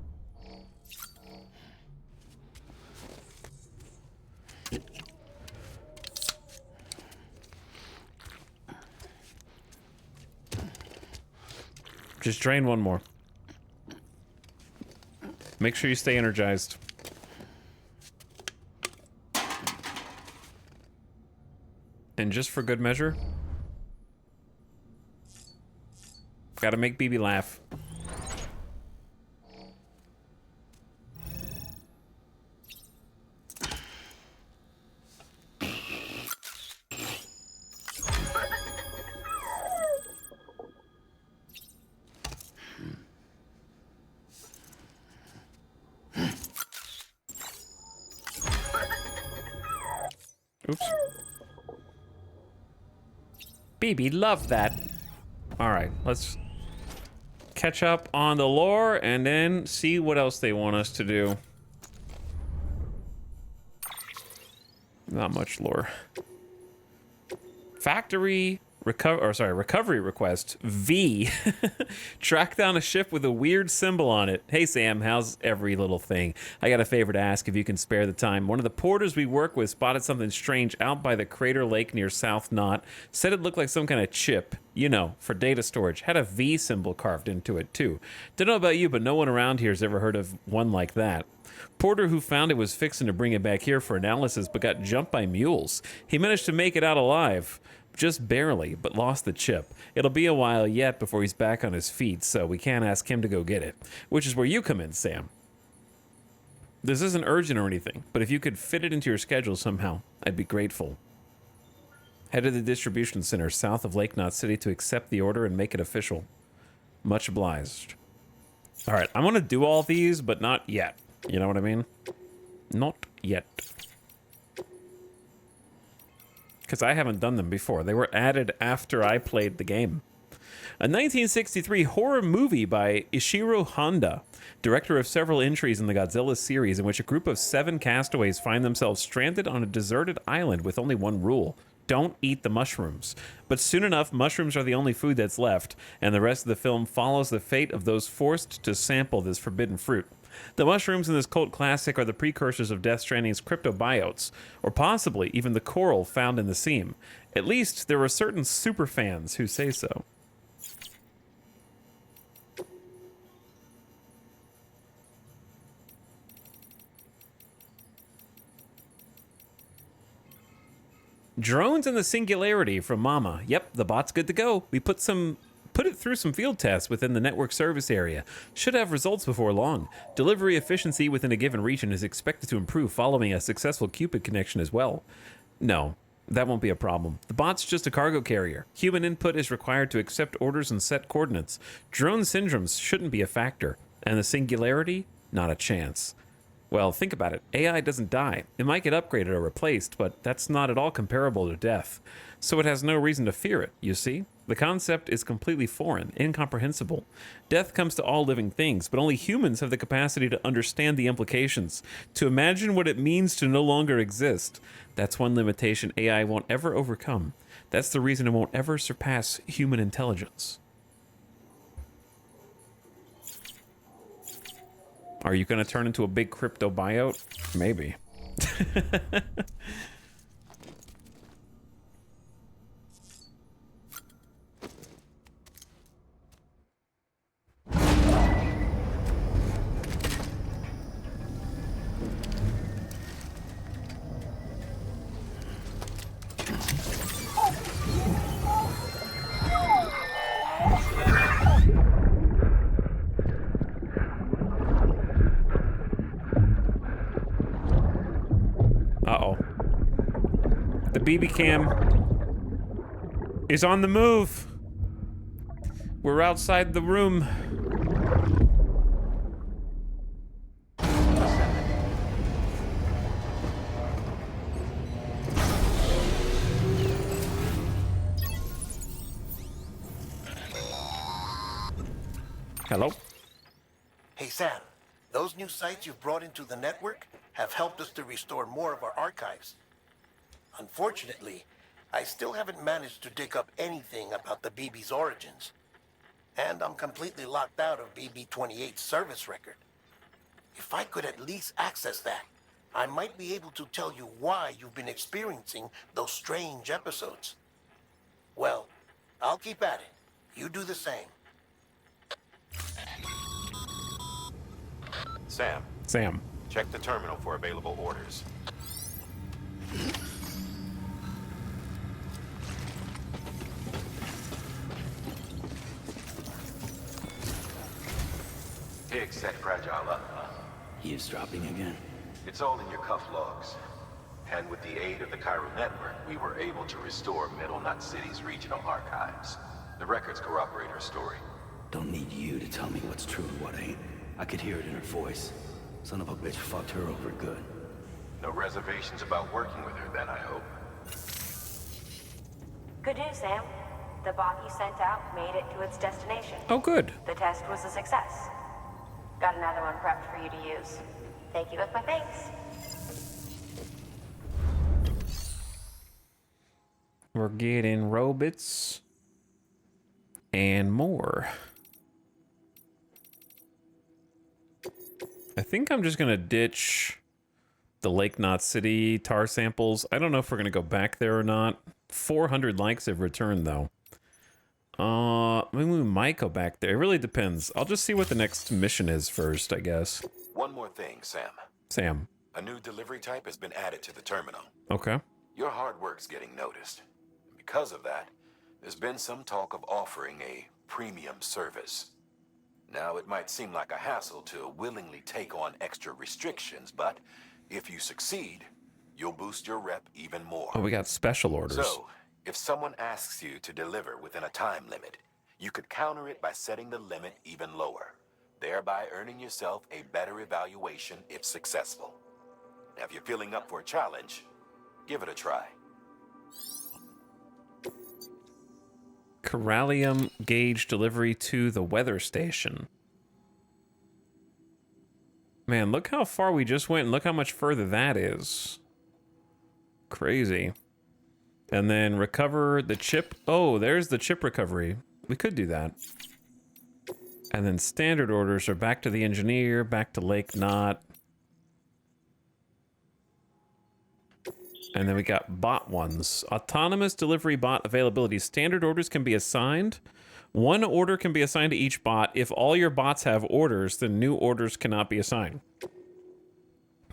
Just drain one more. Make sure you stay energized. And just for good measure, gotta make BB laugh. Oops. BB loved that. All right, let's catch up on the lore and then see what else they want us to do. Not much lore. Factory recovery request V. Track down a ship with a weird symbol on it. Hey Sam, how's every little thing? I got a favor to ask if you can spare the time. One of the porters we work with spotted something strange out by the Crater Lake near South Knot. Said it looked like some kind of chip, you know, for data storage. Had a V symbol carved into it too. Don't know about you, but no one around here has ever heard of one like that. Porter who found it was fixing to bring it back here for analysis, but got jumped by mules. He managed to make it out alive. Just barely, but lost the chip. It'll be a while yet before he's back on his feet, so we can't ask him to go get it. Which is where you come in, Sam. This isn't urgent or anything, but if you could fit it into your schedule somehow, I'd be grateful. Head to the distribution center south of Lake Knot City to accept the order and make it official. Much obliged. All right, I'm gonna do all these, but not yet. You know what I mean? Not yet. Because I haven't done them before. They were added after I played the game. A 1963 horror movie by Ishiro Honda, director of several entries in the Godzilla series, in which a group of 7 castaways find themselves stranded on a deserted island with only one rule: don't eat the mushrooms. But soon enough, mushrooms are the only food that's left, and the rest of the film follows the fate of those forced to sample this forbidden fruit. The mushrooms in this cult classic are the precursors of Death Stranding's cryptobiotes, or possibly even the coral found in the seam. At least there are certain superfans who say so. Drones in the Singularity from Mama. Yep, the bot's good to go. We put it through some field tests within the network service area. Should have results before long. Delivery efficiency within a given region is expected to improve following a successful Cupid connection as well. No, that won't be a problem. The bot's just a cargo carrier. Human input is required to accept orders and set coordinates. Drone syndromes shouldn't be a factor. And the Singularity? Not a chance. Well, think about it. AI doesn't die. It might get upgraded or replaced, but that's not at all comparable to death. So it has no reason to fear it, you see? The concept is completely foreign, incomprehensible. Death comes to all living things, but only humans have the capacity to understand the implications, to imagine what it means to no longer exist. That's one limitation AI won't ever overcome. That's the reason it won't ever surpass human intelligence. Are you going to turn into a big cryptobiote? Maybe. Uh-oh. The BB cam is on the move. We're outside the room. Hello? Hey, Sam. Those new sites you've brought into the network have helped us to restore more of our archives. Unfortunately, I still haven't managed to dig up anything about the BB's origins. And I'm completely locked out of BB-28's service record. If I could at least access that, I might be able to tell you why you've been experiencing those strange episodes. Well, I'll keep at it. You do the same. Sam. Check the terminal for available orders. Higgs set Fragile up, huh? Eavesdropping again? It's all in your cuff logs. And with the aid of the Cairo network, we were able to restore Middle Knot City's regional archives. The records corroborate her story. Don't need you to tell me what's true and what ain't. I could hear it in her voice. Son of a bitch fucked her over good. No reservations about working with her then, I hope. Good news, Sam. The bot you sent out made it to its destination. Oh, good. The test was a success. Got another one prepped for you to use. Thank you with my thanks. We're getting robots and more. I think I'm just going to ditch the Lake Knot City tar samples. I don't know if we're going to go back there or not. 400 likes have returned, though. Maybe we might go back there. It really depends. I'll just see what the next mission is first, I guess. One more thing, Sam. Sam. A new delivery type has been added to the terminal. Okay. Your hard work's getting noticed. Because of that, there's been some talk of offering a premium service. Now, it might seem like a hassle to willingly take on extra restrictions, but if you succeed, you'll boost your rep even more. Oh, we got special orders. So, if someone asks you to deliver within a time limit, you could counter it by setting the limit even lower, thereby earning yourself a better evaluation if successful. Now, if you're feeling up for a challenge, give it a try. Corallium gauge delivery to the weather station. Man, look how far we just went and look how much further that is. Crazy. And then recover the chip. Oh, there's the chip recovery. We could do that. And then standard orders are back to the engineer, back to Lake Knot. And then we got bot ones. Autonomous delivery bot availability. Standard orders can be assigned. One order can be assigned to each bot. If all your bots have orders, then new orders cannot be assigned.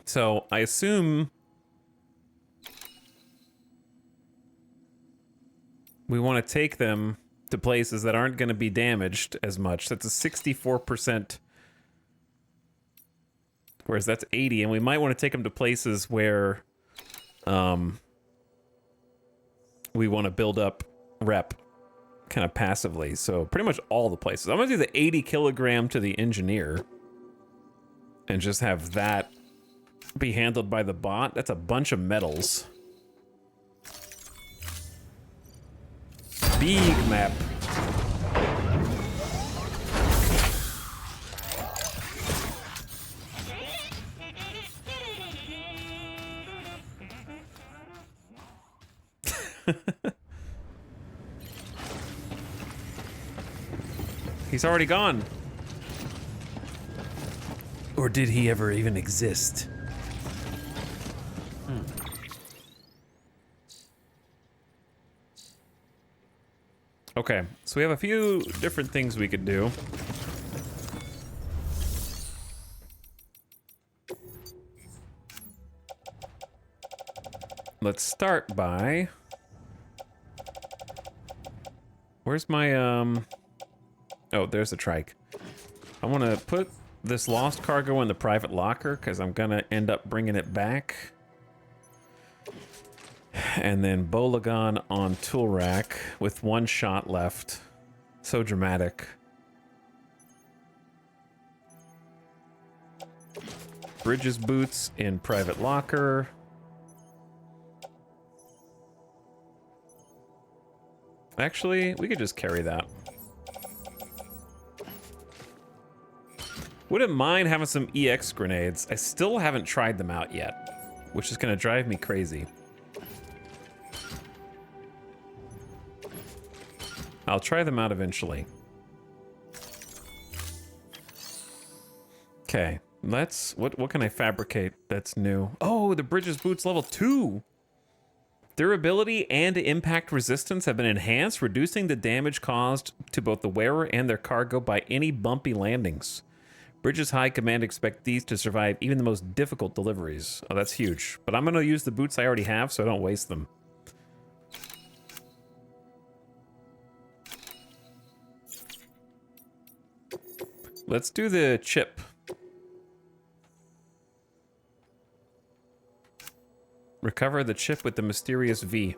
So I assume we want to take them to places that aren't going to be damaged as much. That's a 64%. Whereas that's 80. And we might want to take them to places where we want to build up rep kind of passively. So pretty much all the places. I'm going to do the 80 kilogram to the engineer and just have that be handled by the bot. That's a bunch of metals. Big map. He's already gone. Or did he ever even exist? Okay, so we have a few different things we could do. Let's start by... Where's my, Oh, there's the trike. I want to put this lost cargo in the private locker, because I'm going to end up bringing it back. And then Bolagon on tool rack with one shot left. So dramatic. Bridges boots in private locker. Actually, we could just carry that. Wouldn't mind having some EX grenades. I still haven't tried them out yet, which is going to drive me crazy. I'll try them out eventually. Okay, let's... What can I fabricate that's new? Oh, the Bridges boots level 2! Durability and impact resistance have been enhanced, reducing the damage caused to both the wearer and their cargo by any bumpy landings. Bridges High Command expect these to survive even the most difficult deliveries. Oh, that's huge. But I'm going to use the boots I already have so I don't waste them. Let's do the chip. Recover the chip with the mysterious V.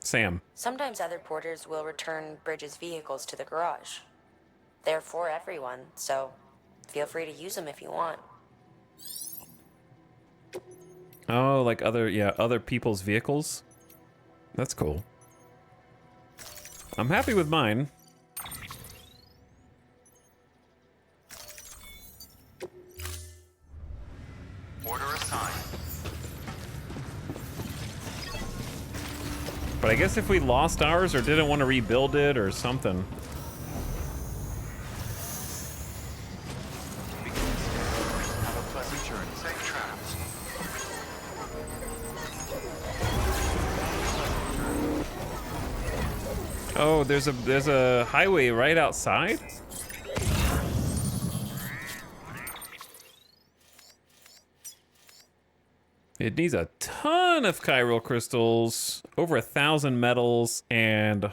Sam. Sometimes other porters will return Bridges' vehicles to the garage. They're for everyone, so feel free to use them if you want. Oh, like other people's vehicles? That's cool. I'm happy with mine. Order assigned. But I guess if we lost ours or didn't want to rebuild it or something. Have a pleasant journey. Safe travels. Oh, there's a highway right outside? It needs a ton of chiral crystals, over 1,000 metals, and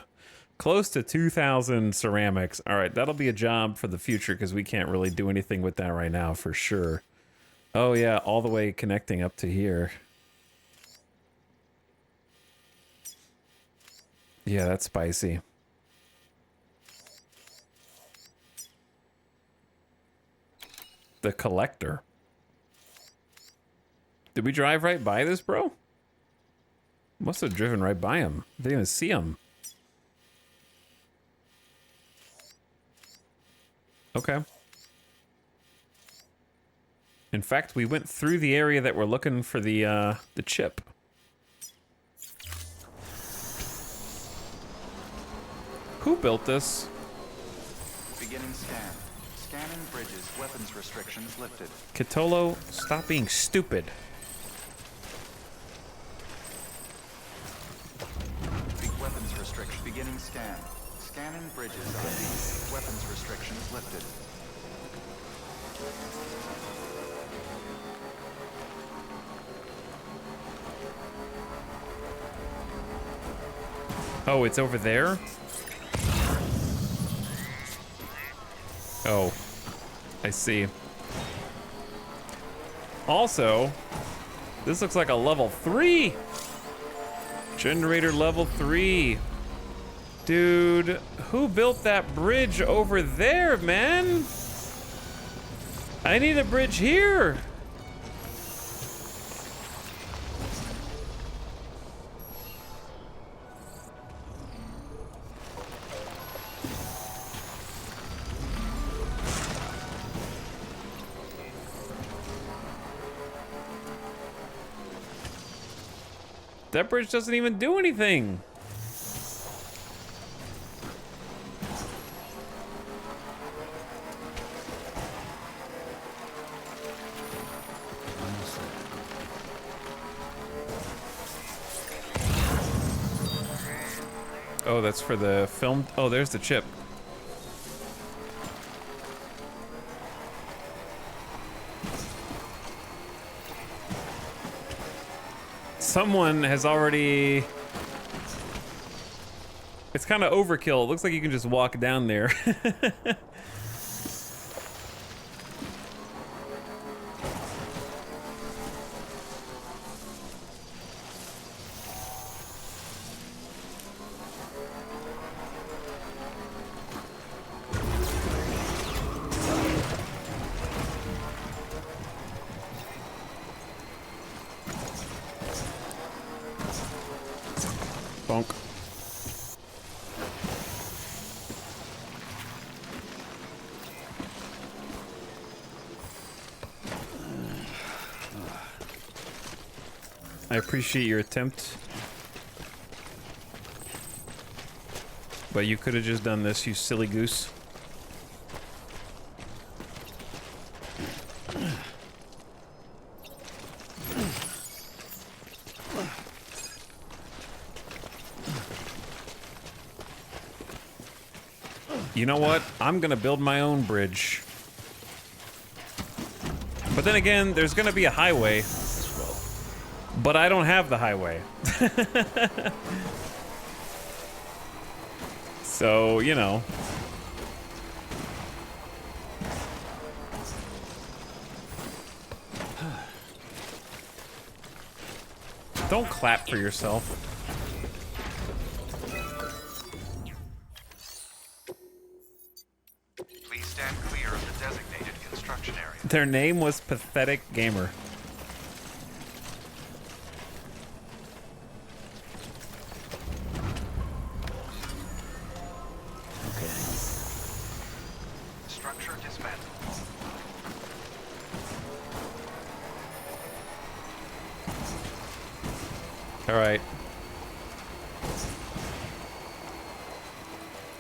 close to 2,000 ceramics. All right, that'll be a job for the future because we can't really do anything with that right now for sure. Oh yeah, all the way connecting up to here. Yeah, that's spicy. The collector. Did we drive right by this, bro? Must have driven right by him. Didn't even see him. Okay. In fact, we went through the area that we're looking for the chip. Who built this? Beginning scan. Scanning bridges. Weapons restrictions lifted. Kitolo, stop being stupid. Big weapons restriction. Beginning scan. Scanning bridges. ID. Weapons restrictions lifted. Oh, it's over there? Oh, I see. Also, this looks like a level 3. Generator level 3. Dude, who built that bridge over there, man? I need a bridge here. That bridge doesn't even do anything. Oh, that's for the film. Oh, there's the chip. Someone has already... It's kind of overkill. It looks like you can just walk down there. Bonk. I appreciate your attempt, but you could have just done this, you silly goose. You know what? I'm gonna build my own bridge. But then again, there's gonna be a highway. But I don't have the highway. So, you know. Don't clap for yourself. Please stand clear of the designated construction area. Their name was Pathetic Gamer. Structure dismantled. All right.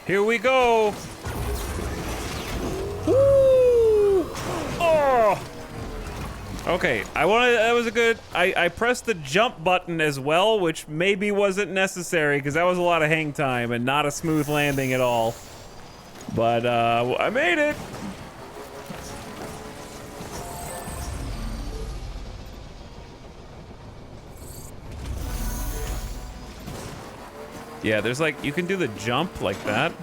Here we go. Woo! Oh! Okay, that was a good, I pressed the jump button as well, which maybe wasn't necessary because that was a lot of hang time and not a smooth landing at all. But I made it. Yeah, there's like, you can do the jump like that.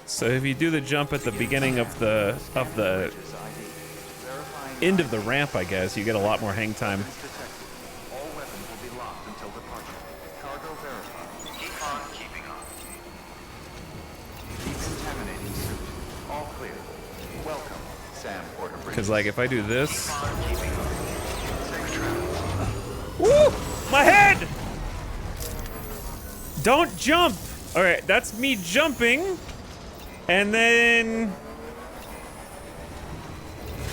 So if you do the jump at the beginning of the end of the ramp, I guess, you get a lot more hang time. All weapons will be locked until departure. Cargo verified. Keep on keeping on. Decontaminating suit. All clear. Welcome, Sam Porter. Because like if I do this, Keep on keeping on. Safe travels. woo, my head! Don't jump. All right, that's me jumping, and then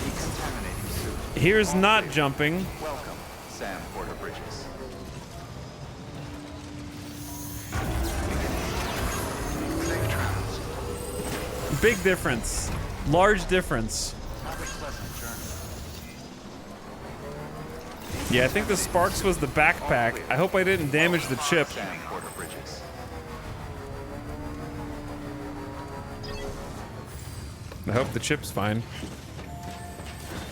Decontaminating suit. Here's not jumping. Welcome, Sam Porter Bridges. Safe travels. Big difference. Large difference. Have a pleasant journey. Yeah, I think the Sparks was the backpack. I hope I didn't damage the chip. Sam Porter Bridges. I hope the chip's fine.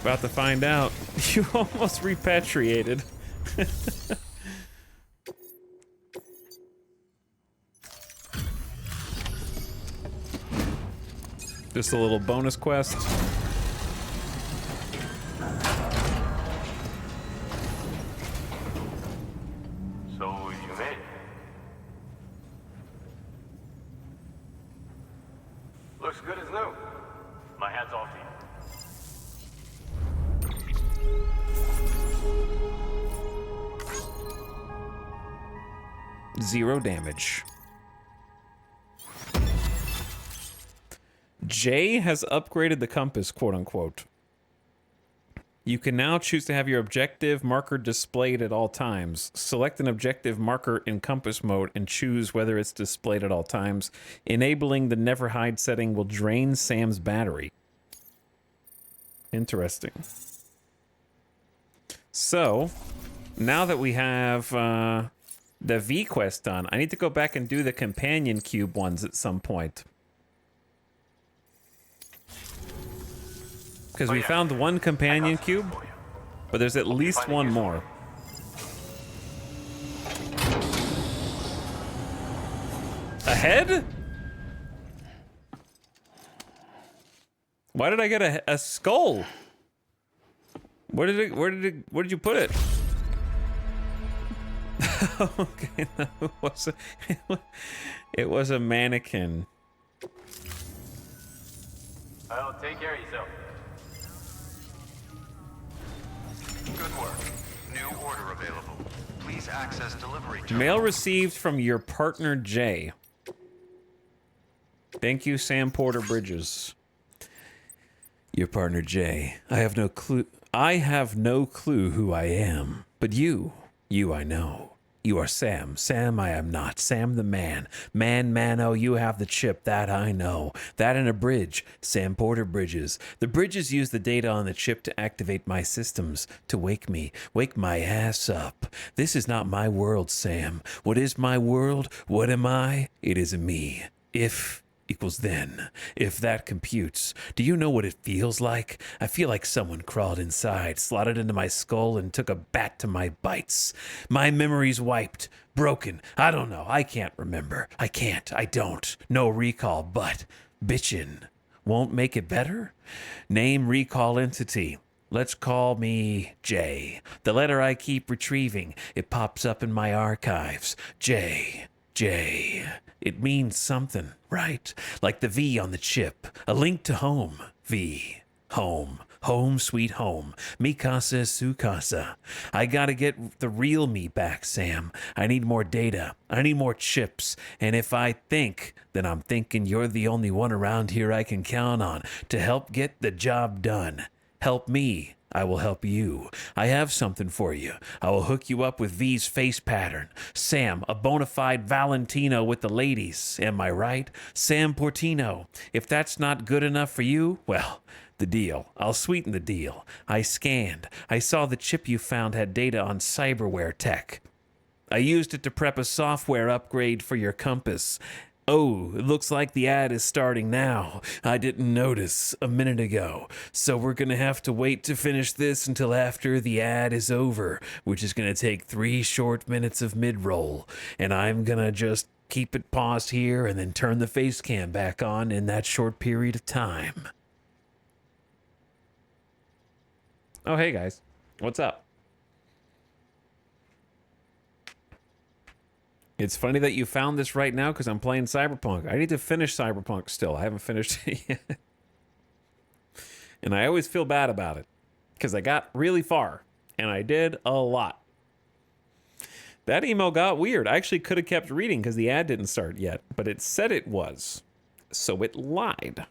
About to find out. You almost repatriated. Just a little bonus quest. So you made it. Looks good as new. My hat's off to you. 0 damage. Jay has upgraded the compass, quote unquote. You can now choose to have your objective marker displayed at all times. Select an objective marker in compass mode and choose whether it's displayed at all times. Enabling the never hide setting will drain Sam's battery. Interesting. So, now that we have the V quest done, I need to go back and do the companion cube ones at some point. Because we found one companion cube, but there's at least one more. Ahead? Why did I get a skull? Where did you put it? Okay, no, it was a mannequin. Well, take care of yourself. Good work. New order available. Please access delivery terminal. Mail received from your partner Jay. Thank you, Sam Porter Bridges. Your partner Jay. I have no clue who I am, but you I know. You are Sam. Sam, I am not. Sam the man. Man, you have the chip. That I know. That and a bridge. Sam Porter Bridges. The bridges use the data on the chip to activate my systems, to wake me. Wake my ass up. This is not my world, Sam. What is my world? What am I? It is a me. If equals then. If that computes. Do you know what it feels like? I feel like someone crawled inside, slotted into my skull, and took a bat to my bites. My memory's wiped. Broken. I don't know. I can't remember. I can't. I don't. No recall, but bitchin'. Won't make it better? Name recall entity. Let's call me J. The letter I keep retrieving. It pops up in my archives. J. It means something, right? Like the V on the chip. A link to home. V. Home. Home sweet home. Mi casa su casa. I gotta get the real me back, Sam. I need more data. I need more chips. And if I think, then I'm thinking you're the only one around here I can count on to help get the job done. Help me. I will help you. I have something for you. I will hook you up with V's face pattern. Sam, a bona fide Valentino with the ladies. Am I right? Sam Portino. If that's not good enough for you, well, the deal. I'll sweeten the deal. I scanned. I saw the chip you found had data on cyberware tech. I used it to prep a software upgrade for your compass. Oh, it looks like the ad is starting now. I didn't notice a minute ago. So we're going to have to wait to finish this until after the ad is over, which is going to take 3 short minutes of mid-roll. And I'm going to just keep it paused here and then turn the face cam back on in that short period of time. Oh, hey guys. What's up? It's funny that you found this right now because I'm playing Cyberpunk. I need to finish Cyberpunk still. I haven't finished it yet. And I always feel bad about it because I got really far and I did a lot. That email got weird. I actually could have kept reading because the ad didn't start yet, but it said it was. So it lied.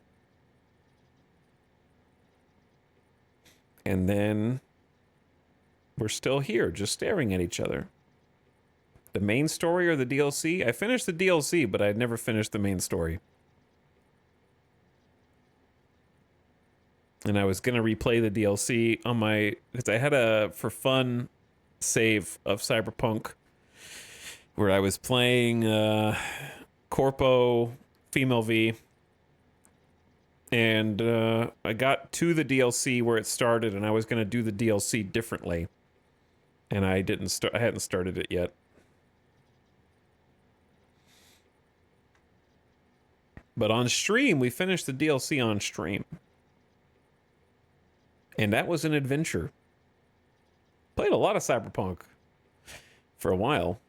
And then we're still here, just staring at each other. The main story or the DLC? I finished the DLC, but I'd never finished the main story. And I was going to replay the DLC on my... Because I had a, for fun, save of Cyberpunk where I was playing Corpo Female V. And I got to the DLC where it started, and I was going to do the DLC differently. And I hadn't started it yet. But on stream, we finished the DLC on stream. And that was an adventure. Played a lot of Cyberpunk for a while.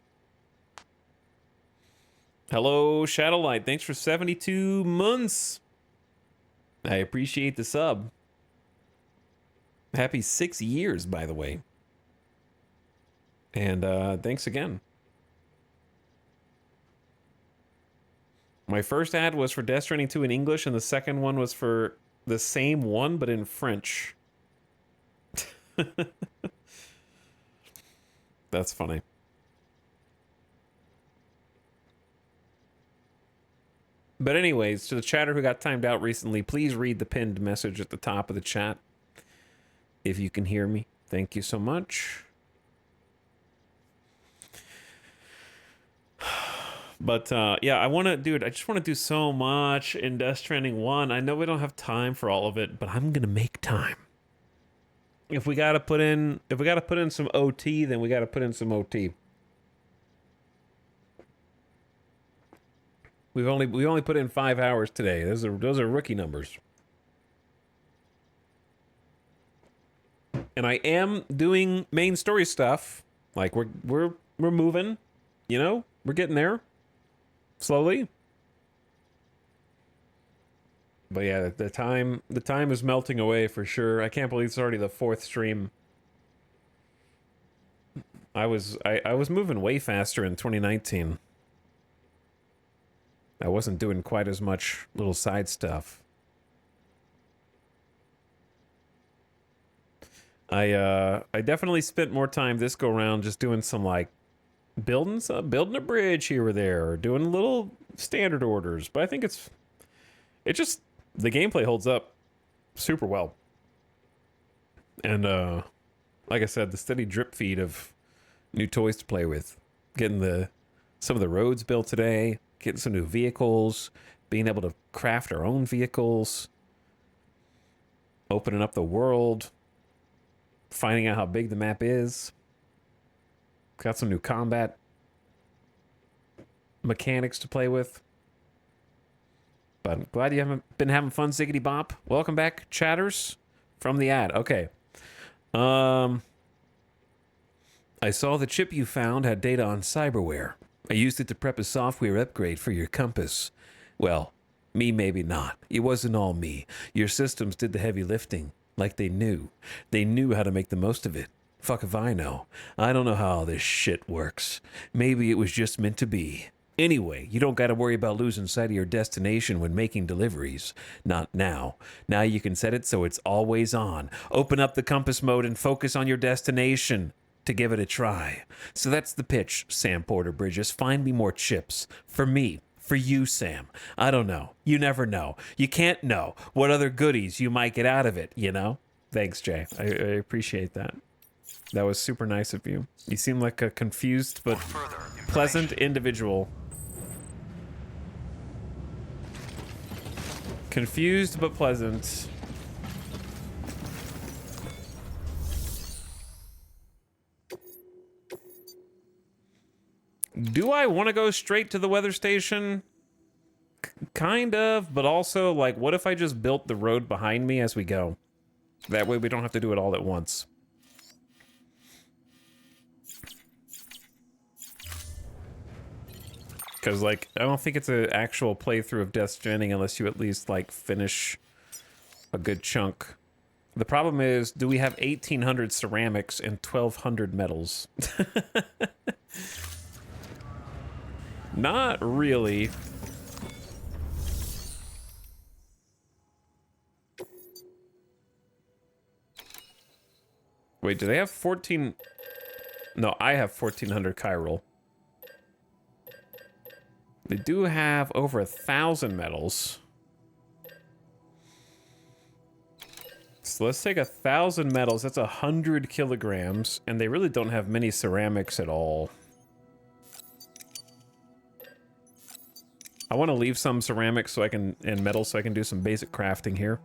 Hello, Shadowlight. Thanks for 72 months. I appreciate the sub. Happy 6 years, by the way. And thanks again. My first ad was for Death Stranding 2 in English, and the second one was for the same one, but in French. That's funny. But anyways, to the chatter who got timed out recently, please read the pinned message at the top of the chat. If you can hear me, thank you so much. But yeah, I just want to do so much in Death Stranding 1. I know we don't have time for all of it, but I'm going to make time. If we got to put in some OT, then we got to put in some OT. We only put in 5 hours today. Those are rookie numbers. And I am doing main story stuff. Like we're moving, you know? We're getting there. Slowly. But yeah, the time is melting away for sure. I can't believe it's already the 4th stream. I was moving way faster in 2019. I wasn't doing quite as much little side stuff. I definitely spent more time this go around just doing some like building a bridge here or there, or doing little standard orders. But I think the gameplay holds up super well. And like I said, the steady drip feed of new toys to play with, getting some of the roads built today, getting some new vehicles, being able to craft our own vehicles, opening up the world, finding out how big the map is. Got some new combat mechanics to play with. But I'm glad you haven't been having fun, Ziggity Bop. Welcome back, chatters, from the ad. Okay. I saw the chip you found had data on cyberware. I used it to prep a software upgrade for your compass. Well, me maybe not. It wasn't all me. Your systems did the heavy lifting, like they knew. They knew how to make the most of it. Fuck if I know. I don't know how all this shit works. Maybe it was just meant to be. Anyway, you don't gotta worry about losing sight of your destination when making deliveries. Not now. Now you can set it so it's always on. Open up the compass mode and focus on your destination to give it a try. So that's the pitch, Sam Porter Bridges. Find me more chips. For me. For you, Sam. I don't know. You never know. You can't know what other goodies you might get out of it, you know? Thanks, Jay. I appreciate that. That was super nice of you. You seem like a confused but pleasant individual. Confused but pleasant. Do I want to go straight to the weather station? Kind of, but also, like, what if I just built the road behind me as we go? That way we don't have to do it all at once. Because, like, I don't think it's an actual playthrough of Death Stranding unless you at least, like, finish a good chunk. The problem is, do we have 1,800 ceramics and 1,200 metals? Not really. Wait, do they have 14? No, I have 1400 chiral. They do have over 1,000 metals. So let's take 1,000 metals. That's 100 kilograms, and they really don't have many ceramics at all. I want to leave some ceramics so I can, and metal so I can do some basic crafting here.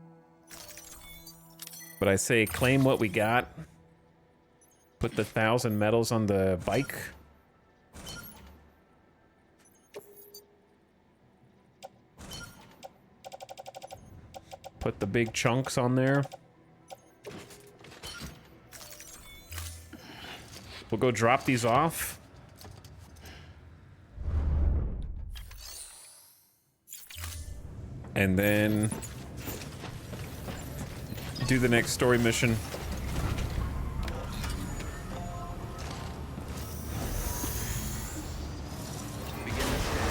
But I say claim what we got. Put the 1,000 metals on the bike. Put the big chunks on there. We'll go drop these off. And then do the next story mission. Begin this day.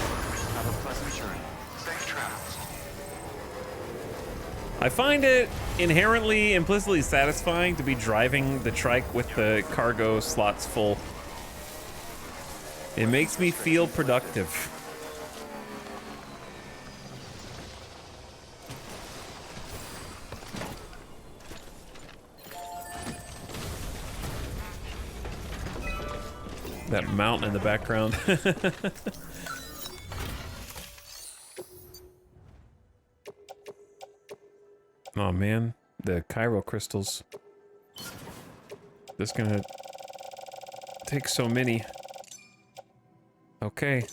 Have a pleasant journey. Safe travels. I find it inherently, implicitly satisfying to be driving the trike with the cargo slots full. It makes me feel productive. That mountain in the background. Oh man, the chiral crystals. This is gonna take so many. Okay,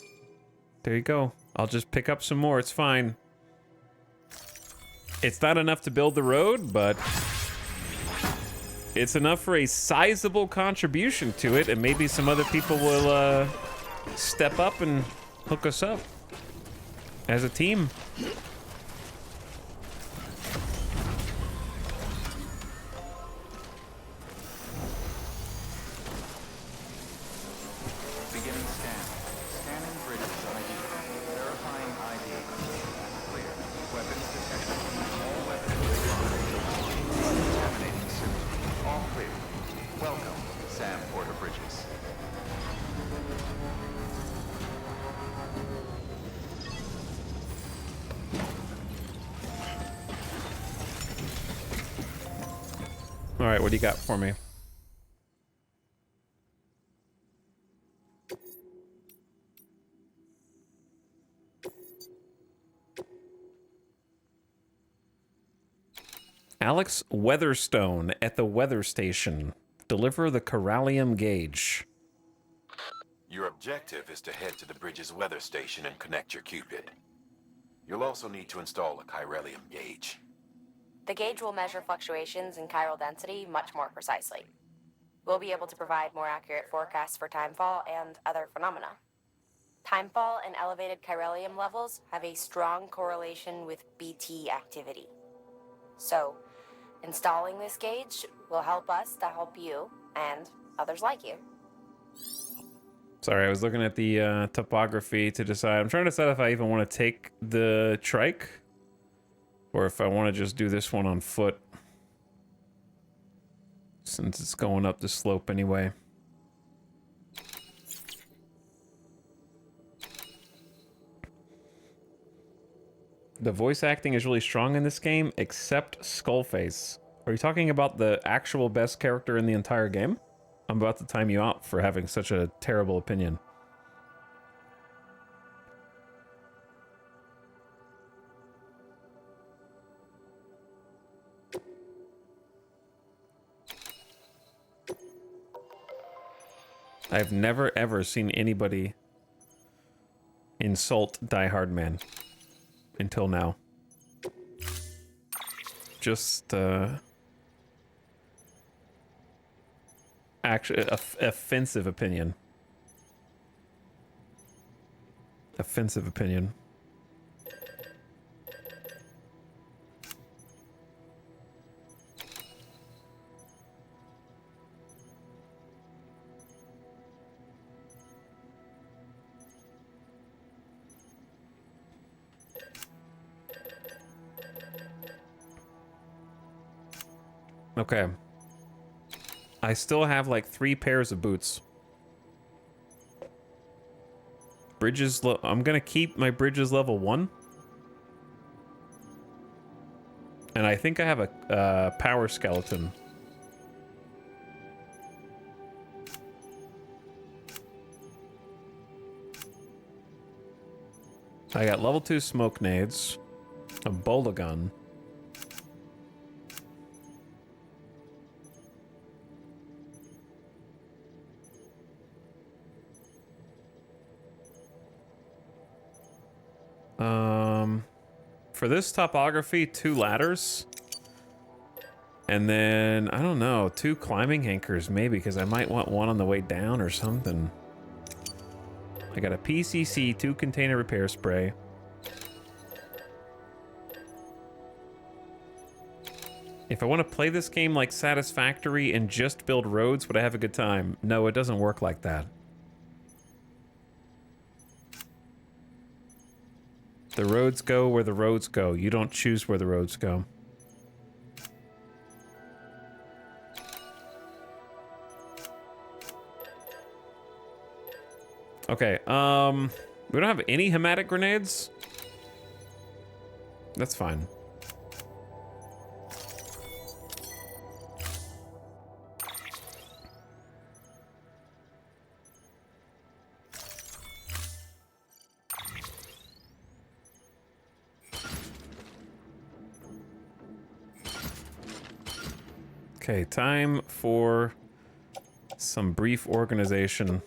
there you go. I'll just pick up some more, it's fine. It's not enough to build the road, but it's enough for a sizable contribution to it, and maybe some other people will step up and hook us up as a team. Beginning scan. Scanning bridges ID. Verifying ID. Clear. Weapons detected. All weapons locked. Contaminating suit. All clear. Welcome, Sam Porter Bridges. All right, what do you got for me? Alex Weatherstone at the weather station. Deliver the Corallium gauge. Your objective is to head to the bridge's weather station and connect your Cupid. You'll also need to install a chiralium gauge. The gauge will measure fluctuations in chiral density much more precisely. We'll be able to provide more accurate forecasts for timefall and other phenomena. Timefall and elevated chiralium levels have a strong correlation with BT activity. So, installing this gauge will help us to help you and others like you. Sorry, I was looking at the topography to decide. I'm trying to decide if I even want to take the trike or if I want to just do this one on foot, since it's going up the slope anyway. The voice acting is really strong in this game, except Skullface. Are you talking about the actual best character in the entire game? I'm about to time you out for having such a terrible opinion. I've never ever seen anybody insult Die Hard Man until now. Just actually offensive opinion. Offensive opinion. Okay. I still have like 3 pairs of boots. Bridges, I'm gonna keep my bridges level 1. And I think I have a power skeleton. I got level 2 smoke nades, a bola gun. For this topography, 2 ladders. And then, I don't know, 2 climbing anchors maybe, because I might want one on the way down or something. I got a PCC 2 container repair spray. If I want to play this game like Satisfactory and just build roads, would I have a good time? No, it doesn't work like that. The roads go where the roads go. You don't choose where the roads go. Okay, we don't have any hematic grenades? That's fine. Okay, time for some brief organization.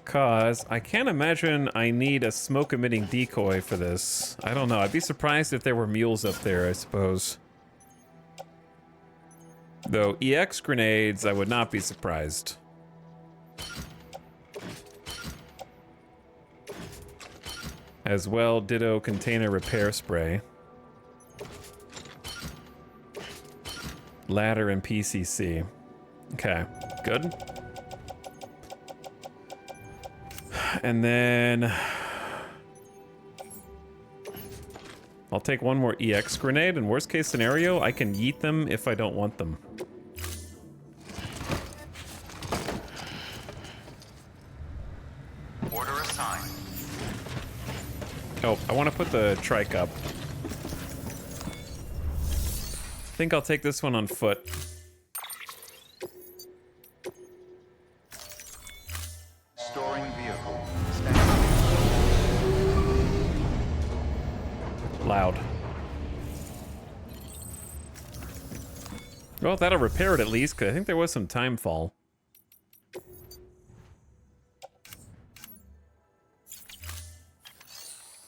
Cause I can't imagine I need a smoke-emitting decoy for this. I don't know, I'd be surprised if there were mules up there, I suppose. Though EX grenades, I would not be surprised. As well, ditto container repair spray. Ladder and PCC. Okay, good. And then I'll take one more EX grenade, and worst case scenario, I can yeet them if I don't want them. Order assigned. Oh, I want to put the trike up. I think I'll take this one on foot. Storing vehicle. Loud. Well, that'll repair it at least, because I think there was some time fall.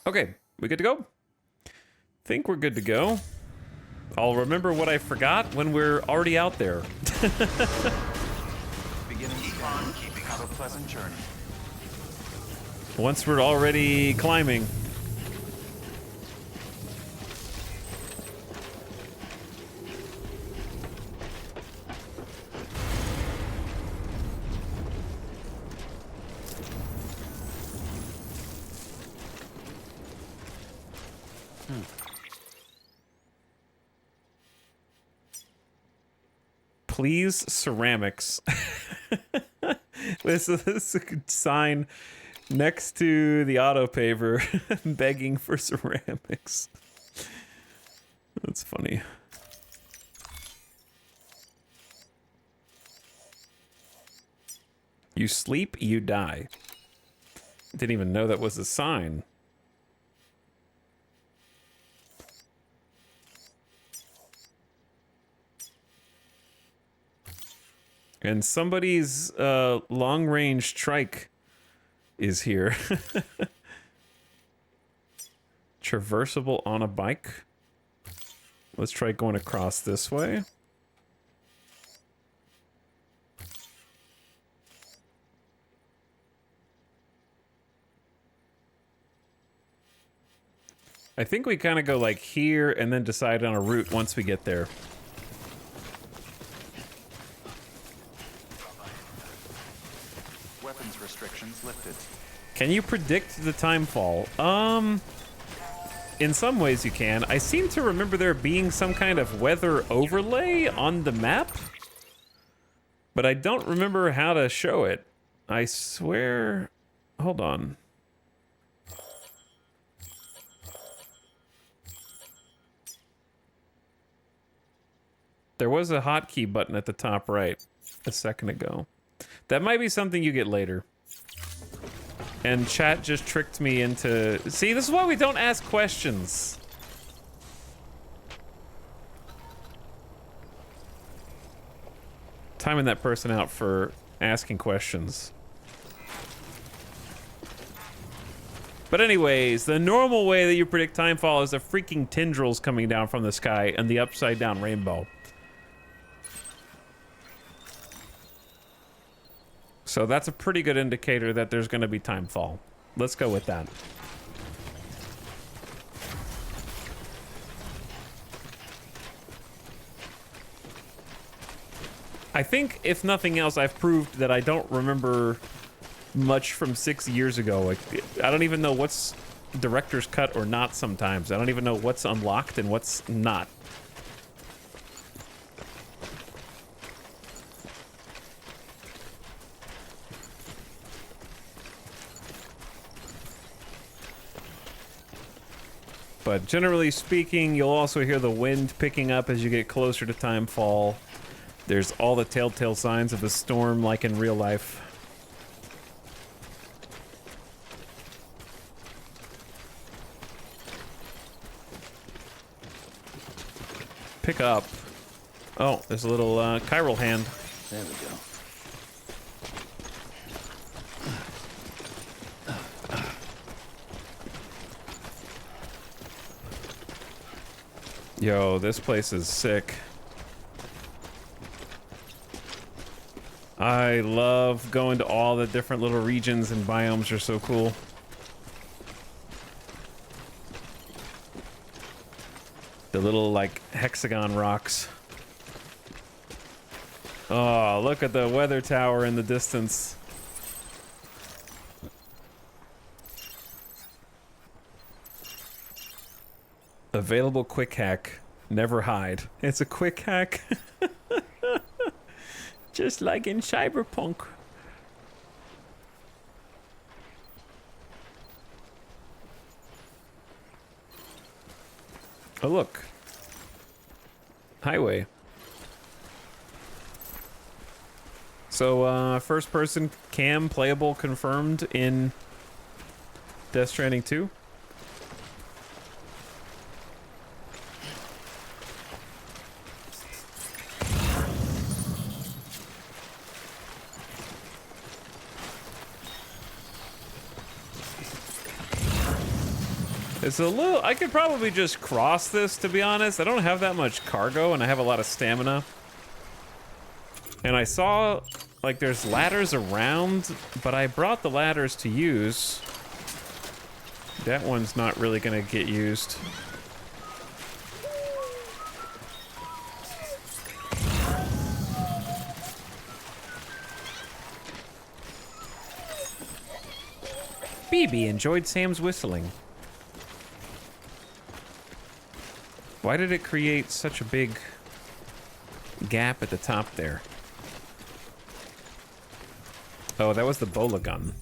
Okay, we good to go? Think we're good to go. I'll remember what I forgot when we're already out there. Beginning scan. Have a pleasant journey. Once we're already climbing. Please, ceramics. This is a good sign next to the auto paver begging for ceramics. That's funny. You sleep, you die. Didn't even know that was a sign. And somebody's long-range trike is here. Traversable on a bike. Let's try going across this way. I think we kind of go like here and then decide on a route once we get there. Restrictions lifted. Can you predict the time fall? in some ways you can. I seem to remember there being some kind of weather overlay on the map, but I don't remember how to show it. I swear... Hold on. There was a hotkey button at the top right a second ago. That might be something you get later. And chat just tricked me into... See, this is why we don't ask questions. Timing that person out for asking questions. But anyways, the normal way that you predict timefall is the freaking tendrils coming down from the sky and the upside down rainbow. So that's a pretty good indicator that there's going to be timefall. Let's go with that. I think, if nothing else, I've proved that I don't remember much from 6 years ago. Like, I don't even know what's director's cut or not sometimes. I don't even know what's unlocked and what's not. But generally speaking, you'll also hear the wind picking up as you get closer to timefall. There's all the telltale signs of a storm like in real life. Pick up. Oh, there's a little chiral hand. There we go. Yo, this place is sick. I love going to all the different little regions and biomes are so cool. The little, like, hexagon rocks. Oh, look at the weather tower in the distance. Available quick hack. Never hide. It's a quick hack. Just like in Cyberpunk. Oh, look. Highway. So, first person cam playable confirmed in Death Stranding 2. It's a little... I could probably just cross this, to be honest. I don't have that much cargo, and I have a lot of stamina. And I saw, like, there's ladders around, but I brought the ladders to use. That one's not really gonna get used. BB enjoyed Sam's whistling. Why did it create such a big gap at the top there? Oh, that was the bola gun.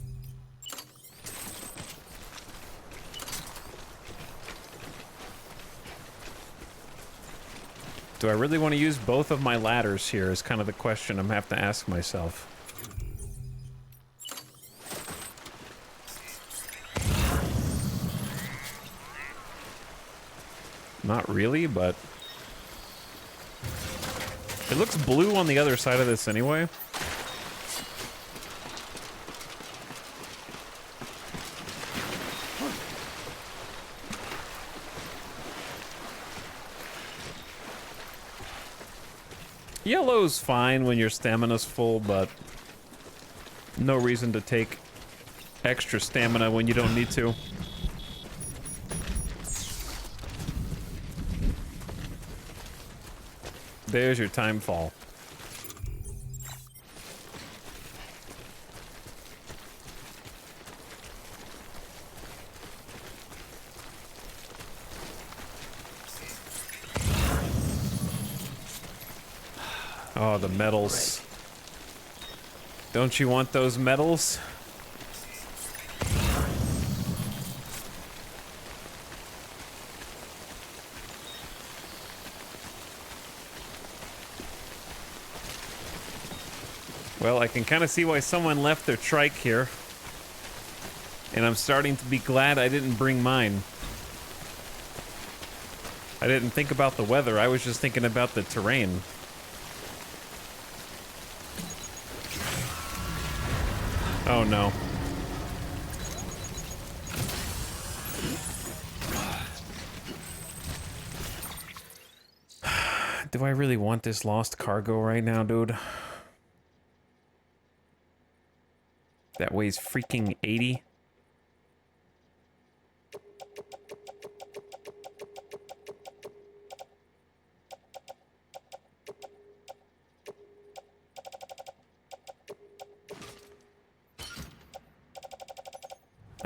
Do I really want to use both of my ladders here is kind of the question I'm gonna have to ask myself. Not really, but... It looks blue on the other side of this anyway. Yellow's fine when your stamina's full, but no reason to take extra stamina when you don't need to. There's your time fall. Oh, the medals. Don't you want those medals? Well, I can kind of see why someone left their trike here. And I'm starting to be glad I didn't bring mine. I didn't think about the weather, I was just thinking about the terrain. Oh no. Do I really want this lost cargo right now, dude? That weighs freaking 80.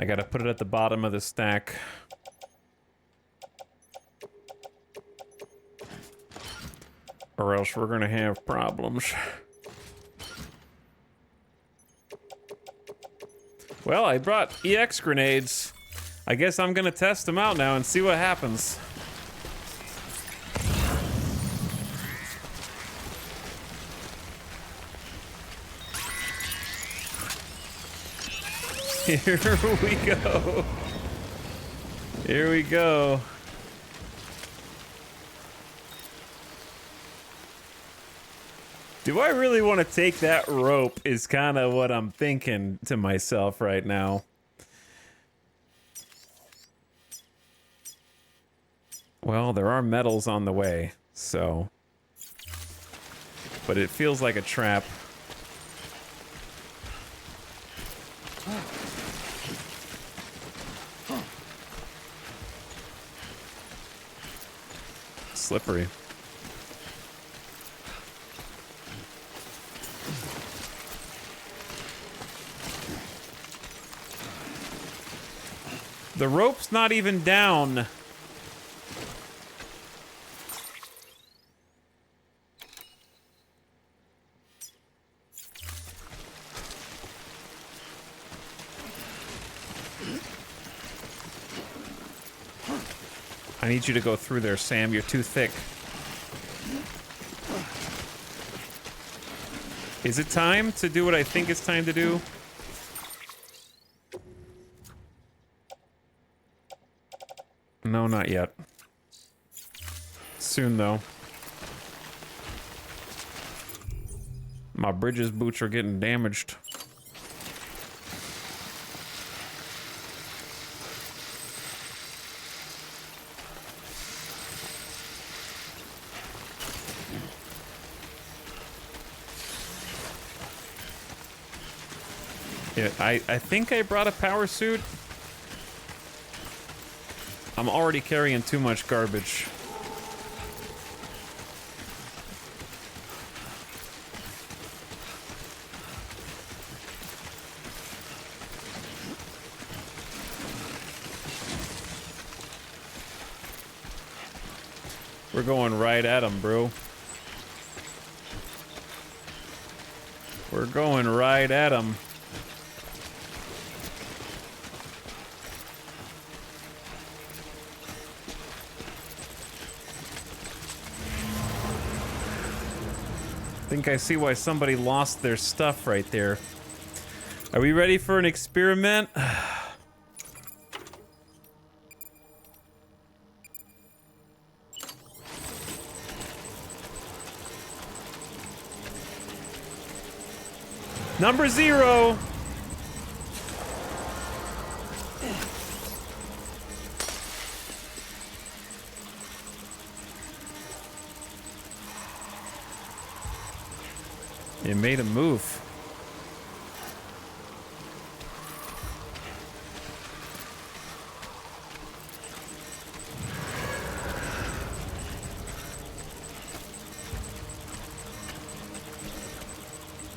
I gotta put it at the bottom of the stack. Or else we're gonna have problems. Well, I brought EX grenades. I guess I'm gonna test them out now and see what happens. Here we go. Here we go. Do I really want to take that rope is kind of what I'm thinking to myself right now. Well, there are medals on the way, so. But it feels like a trap. Slippery. The rope's not even down. I need you to go through there, Sam. You're too thick. Is it time to do what I think it's time to do? No, not yet. Soon, though. My Bridges boots are getting damaged. Yeah, I think I brought a power suit. I'm already carrying too much garbage. We're going right at him, bro. We're going right at him. I think I see why somebody lost their stuff right there. Are we ready for an experiment? Number 0. It made a move.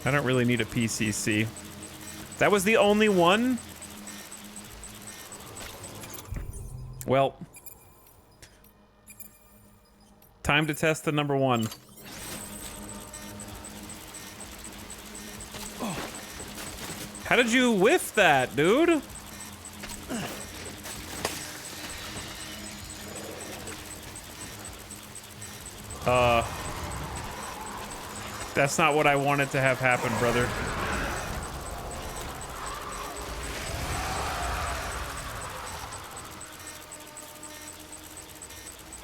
I don't really need a PCC. That was the only one? Well, time to test the number 1. How did you whiff that, dude? That's not what I wanted to have happen, brother.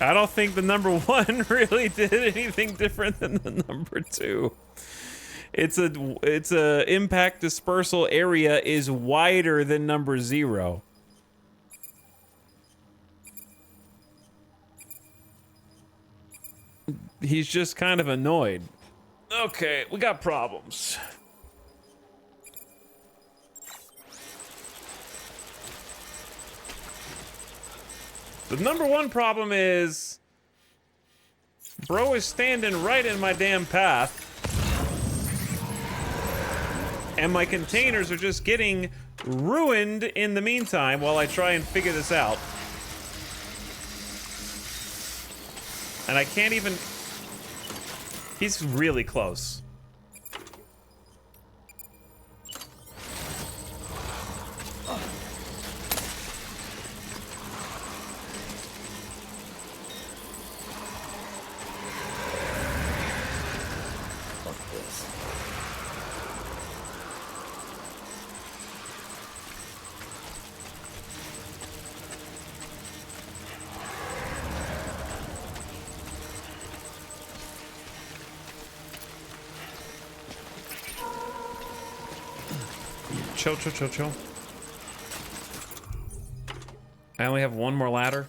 I don't think the number 1 really did anything different than the number 2. It's a impact dispersal area is wider than number 0. He's just kind of annoyed. Okay, we got problems. The number 1 problem is bro is standing right in my damn path. And my containers are just getting ruined in the meantime while I try and figure this out. And I can't even... He's really close. Fuck this. Chill, chill, chill, chill. I only have one more ladder.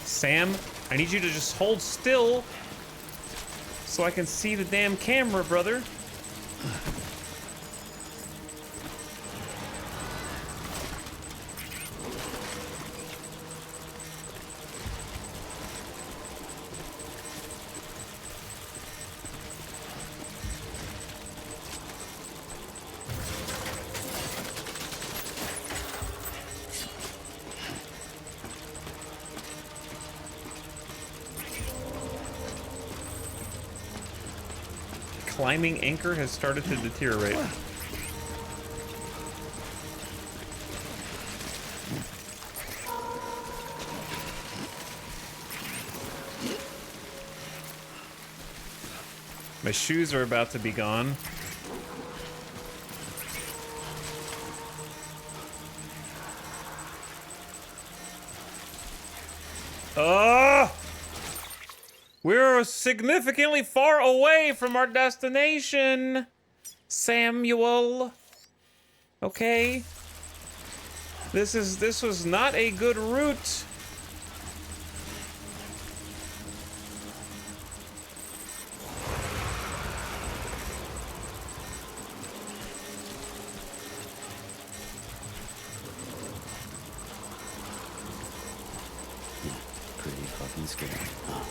Sam, I need you to just hold still so I can see the damn camera, brother. Climbing anchor has started to deteriorate. My shoes are about to be gone. We're significantly far away from our destination, Samuel. Okay. This was not a good route. Pretty fucking scary, huh?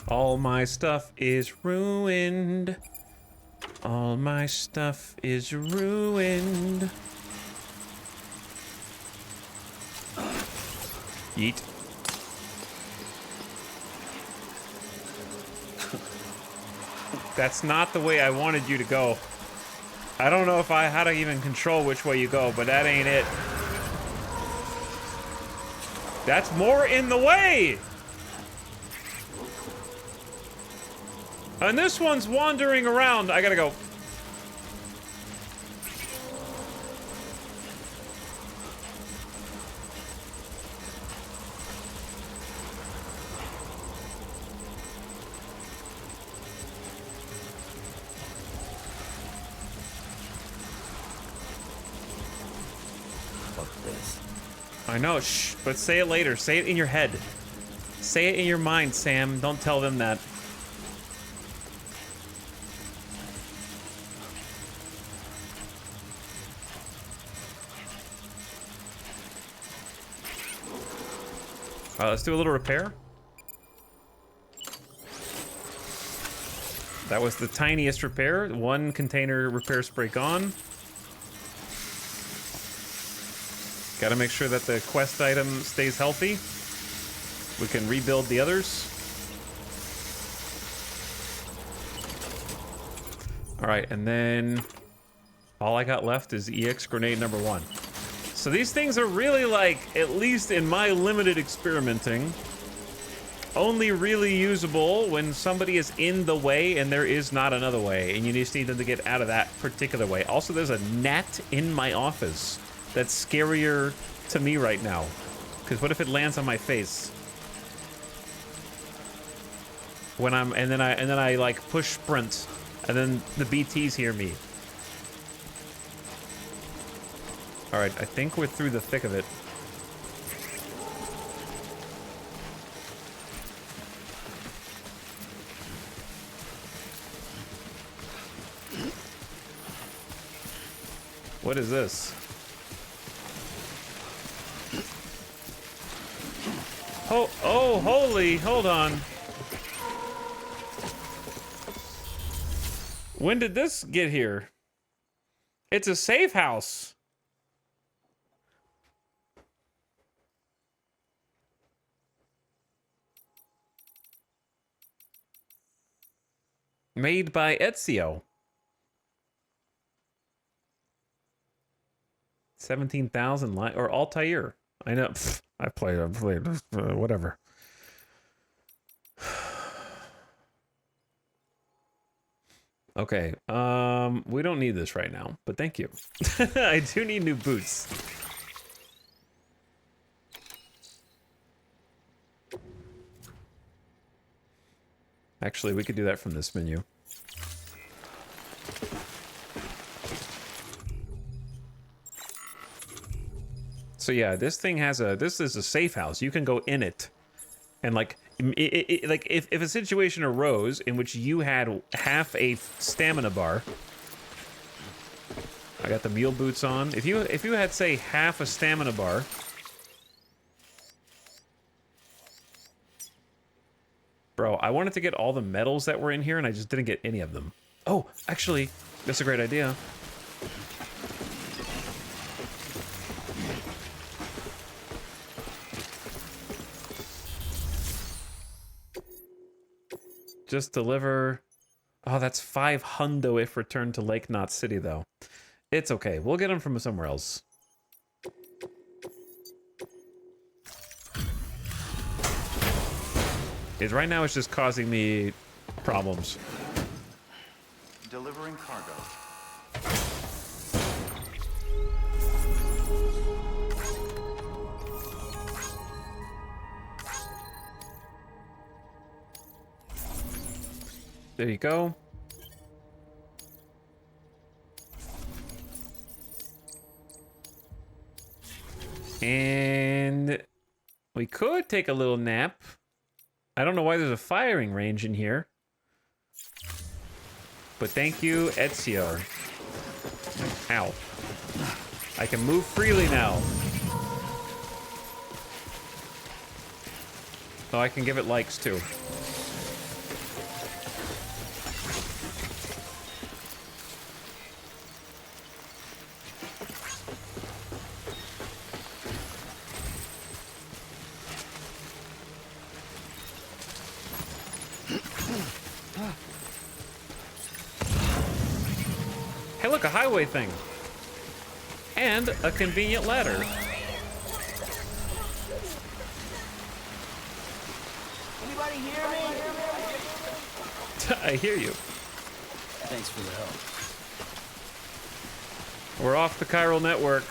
All my stuff is ruined. All my stuff is ruined. Yeet. That's not the way I wanted you to go. I don't know if I how to even control which way you go, but that ain't it. That's more in the way! And this one's wandering around. I gotta go. Fuck this. I know, shh, but say it later. Say it in your head. Say it in your mind, Sam. Don't tell them that. Let's do a little repair. That was the tiniest repair. 1 container repair spray gone. Gotta make sure that the quest item stays healthy. We can rebuild the others. Alright, and then all I got left is EX grenade number 1. So these things are really, like, at least in my limited experimenting, only really usable when somebody is in the way and there is not another way, and you just need them to get out of that particular way. Also, there's a gnat in my office that's scarier to me right now, because what if it lands on my face when I'm and then I like push sprint, and then the BTs hear me. All right, I think we're through the thick of it. What is this? Oh, holy, hold on. When did this get here? It's a safe house. Made by Ezio. 17,000 or Altair. I know. Pfft, I played whatever. Okay. We don't need this right now, but thank you. I do need new boots. Actually, we could do that from this menu. So yeah, this thing has this is a safe house. You can go in it, and like, like if a situation arose in which you had half a stamina bar. I got the mule boots on. If you had, say, half a stamina bar. Bro, I wanted to get all the medals that were in here, and I just didn't get any of them. Oh, actually, that's a great idea. Just deliver. Oh, that's 5 hundo if returned to Lake Knot City, though. It's okay. We'll get them from somewhere else. Right now, it's just causing me problems. Delivering cargo. There you go. And we could take a little nap. I don't know why there's a firing range in here. But thank you, Ezio. Ow. I can move freely now. Oh, I can give it likes too. Hey, look, a highway thing. And a convenient ladder. Anybody hear me? I hear you. Thanks for the help. We're off the chiral network.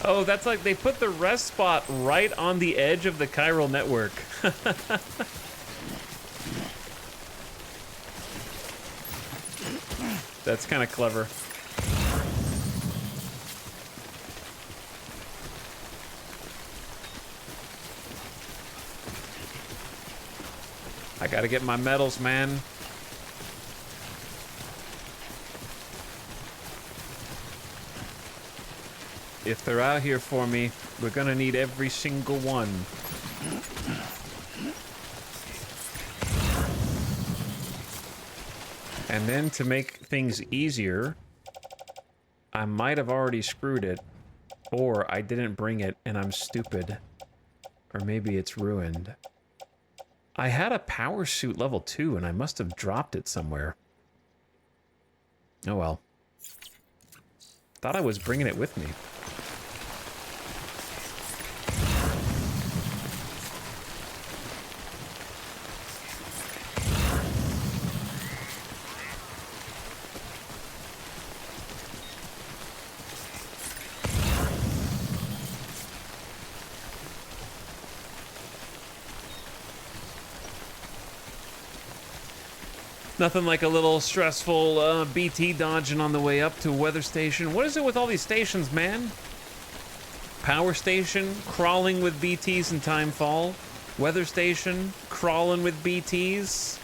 Oh, that's like they put the rest spot right on the edge of the chiral network. That's kind of clever. I gotta get my medals, man. If they're out here for me, we're gonna need every single one. And then to make things easier, I might have already screwed it, or I didn't bring it and I'm stupid. Or maybe it's ruined. I had a power suit level 2 and I must have dropped it somewhere. Oh well. Thought I was bringing it with me. Nothing like a little stressful BT dodging on the way up to a weather station. What is it with all these stations, man? Power station, crawling with BTs in Timefall. Weather station, crawling with BTs.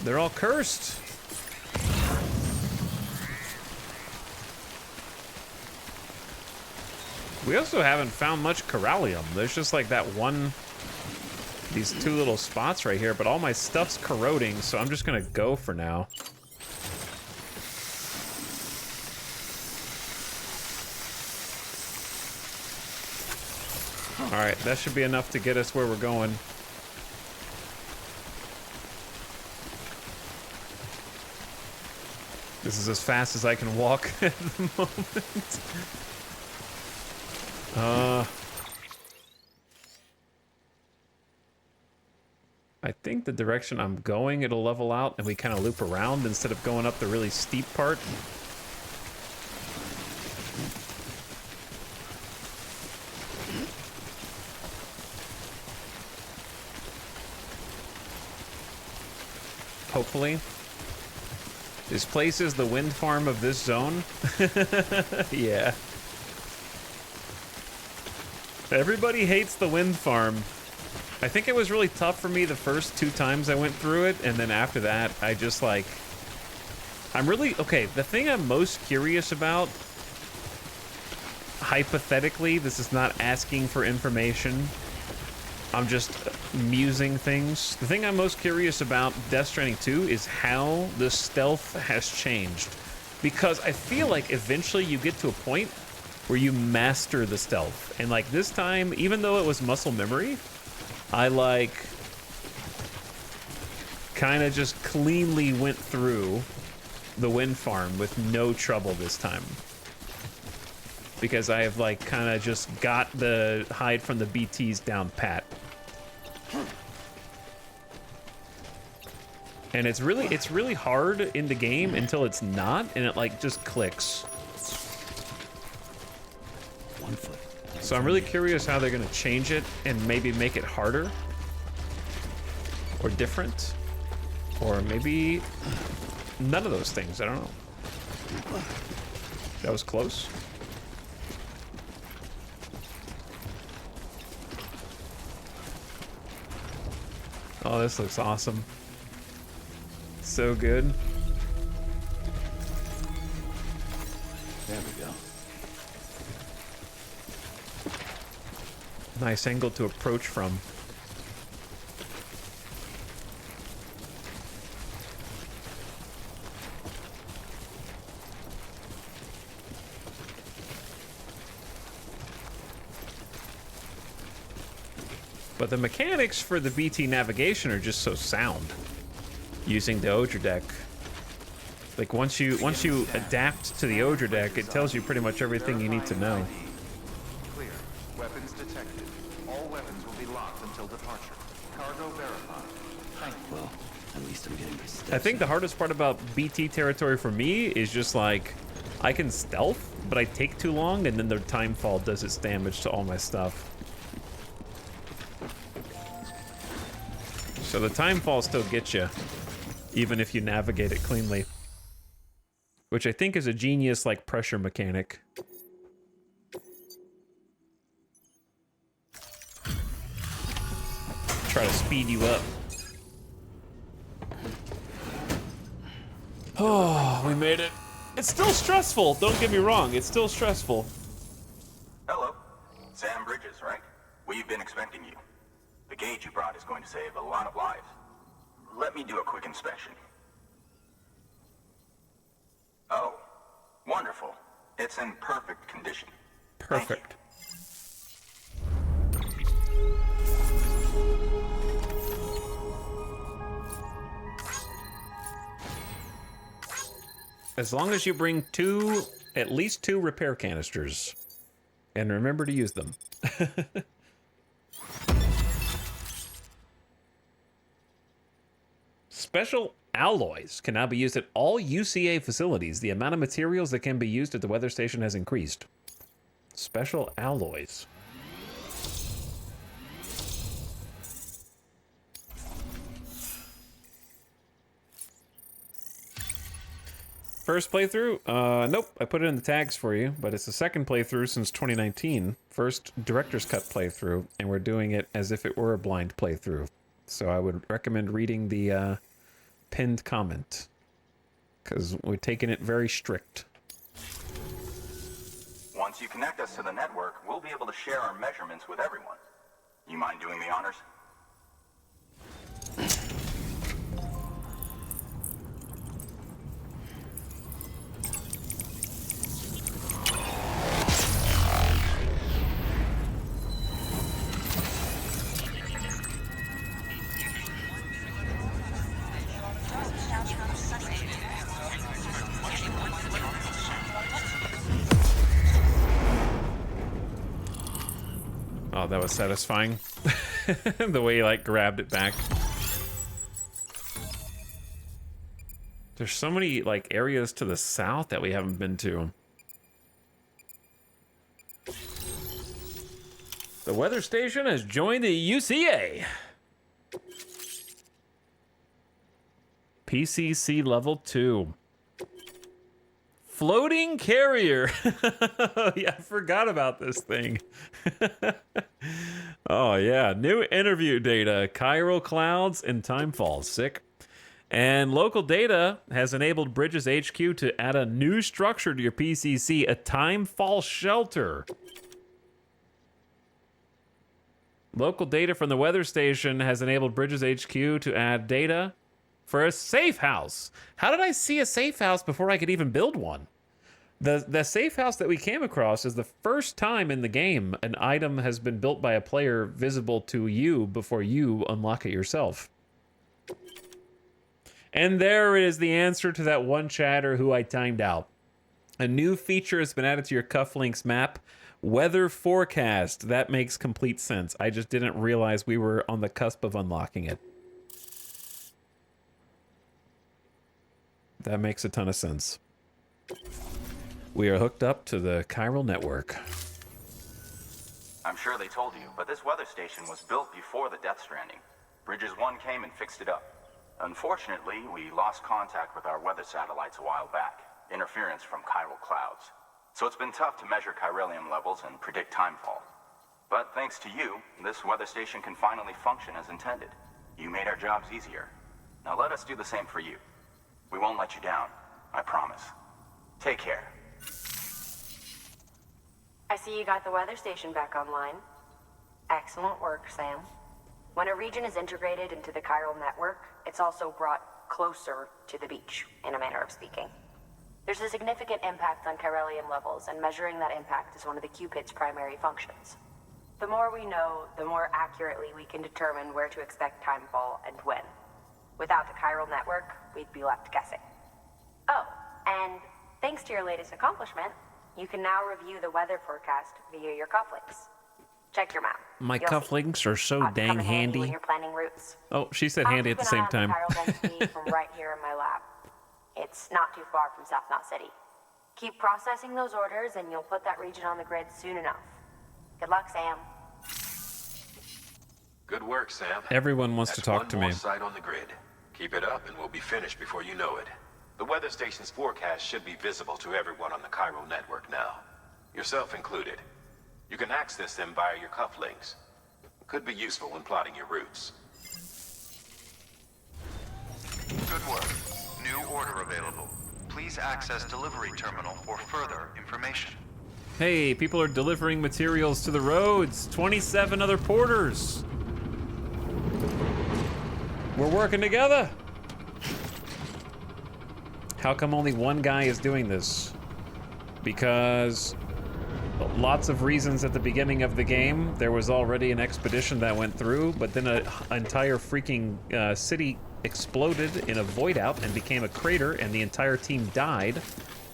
They're all cursed. We also haven't found much corallium. There's just like that one, these two little spots right here, but all my stuff's corroding, so I'm just gonna go for now. All right, that should be enough to get us where we're going. This is as fast as I can walk at the moment. I think the direction I'm going, it'll level out and we kind of loop around instead of going up the really steep part. Hopefully. This place is the wind farm of this zone. Yeah. Everybody hates the wind farm. I think it was really tough for me the first 2 times I went through it, and then after that, I just like... I'm really... Okay, the thing I'm most curious about, hypothetically, this is not asking for information, I'm just musing things. The thing I'm most curious about Death Stranding 2 is how the stealth has changed. Because I feel like eventually you get to a point where you master the stealth. And like this time, even though it was muscle memory, I like kind of just cleanly went through the wind farm with no trouble this time. Because I have like kind of just got the hide from the BTs down pat. And it's really hard in the game until it's not, and it like just clicks. 1 foot. So I'm really curious how they're gonna change it and maybe make it harder or different, or maybe none of those things. I don't know. That was close. Oh, this looks awesome. So good. There we go. Nice angle to approach from. But the mechanics for the BT navigation are just so sound. Using the Odra deck. Like once you adapt to the Odra deck, it tells you pretty much everything you need to know. Clear. Weapons detected. All weapons will be locked until departure. Cargo verified. Thank you. Well, at least I'm getting my steps. I think the hardest part about BT territory for me is just like, I can stealth, but I take too long, and then the timefall does its damage to all my stuff. So the timefall still gets you, even if you navigate it cleanly. Which I think is a genius, like, pressure mechanic. Try to speed you up. Oh, we made it. It's still stressful, don't get me wrong, it's still stressful. Hello. Sam Bridges, right? We've been expecting you. The gauge you brought is going to save a lot of lives. Let me do a quick inspection. Oh, wonderful. It's in perfect condition. Perfect. As long as you bring at least two repair canisters. And remember to use them. Special alloys can now be used at all UCA facilities. The amount of materials that can be used at the weather station has increased. Special alloys. First playthrough? Nope, I put it in the tags for you, but it's the second playthrough since 2019. First director's cut playthrough, and we're doing it as if it were a blind playthrough. So I would recommend reading the pinned comment, because we're taking it very strict. Once you connect us to the network, we'll be able to share our measurements with everyone. You mind doing the honors? Oh, that was satisfying. The way he, like, grabbed it back. There's so many, like, areas to the south that we haven't been to. The weather station has joined the UCA. PCC level 2. Floating carrier. Yeah, I forgot about this thing. Oh, yeah. New interview data. Chiral clouds and timefall. Sick. And local data has enabled Bridges HQ to add a new structure to your PCC, a timefall shelter. Local data from the weather station has enabled Bridges HQ to add data for a safe house. How did I see a safe house before I could even build one? The safe house that we came across is the first time in the game an item has been built by a player visible to you before you unlock it yourself. And there is the answer to that one chatter who I timed out. A new feature has been added to your cufflinks map. Weather forecast. That makes complete sense. I just didn't realize we were on the cusp of unlocking it. That makes a ton of sense. We are hooked up to the chiral network. I'm sure they told you, but this weather station was built before the Death Stranding. Bridges 1 came and fixed it up. Unfortunately, we lost contact with our weather satellites a while back. Interference from chiral clouds. So it's been tough to measure chiralium levels and predict timefall. But thanks to you, this weather station can finally function as intended. You made our jobs easier. Now let us do the same for you. We won't let you down, I promise. Take care. I see you got the weather station back online. Excellent work, Sam. When a region is integrated into the chiral network, it's also brought closer to the beach, in a manner of speaking. There's a significant impact on chiralium levels, and measuring that impact is one of the Cupid's primary functions. The more we know, the more accurately we can determine where to expect timefall and when. Without the chiral network, we'd be left guessing. Oh, and thanks to your latest accomplishment, you can now review the weather forecast via your cufflinks. Check your map. My cufflinks are so dang handy. When you're planning routes. Oh, she said handy at the same time. I'll keep an eye on the chiral density from right here in my lab. It's not too far from South Knot City. Keep processing those orders and you'll put that region on the grid soon enough. Good luck, Sam. Good work, Sam. Everyone wants to talk to me. One more site on the grid. Keep it up and we'll be finished before you know it. The weather station's forecast should be visible to everyone on the chiral network now. Yourself included. You can access them via your cufflinks. Could be useful when plotting your routes. Good work. New order available. Please access delivery terminal for further information. Hey, people are delivering materials to the roads. 27 other porters. We're working together. How come only one guy is doing this? Because lots of reasons at the beginning of the game. There was already an expedition that went through, but then an entire freaking city exploded in a void out and became a crater, and the entire team died.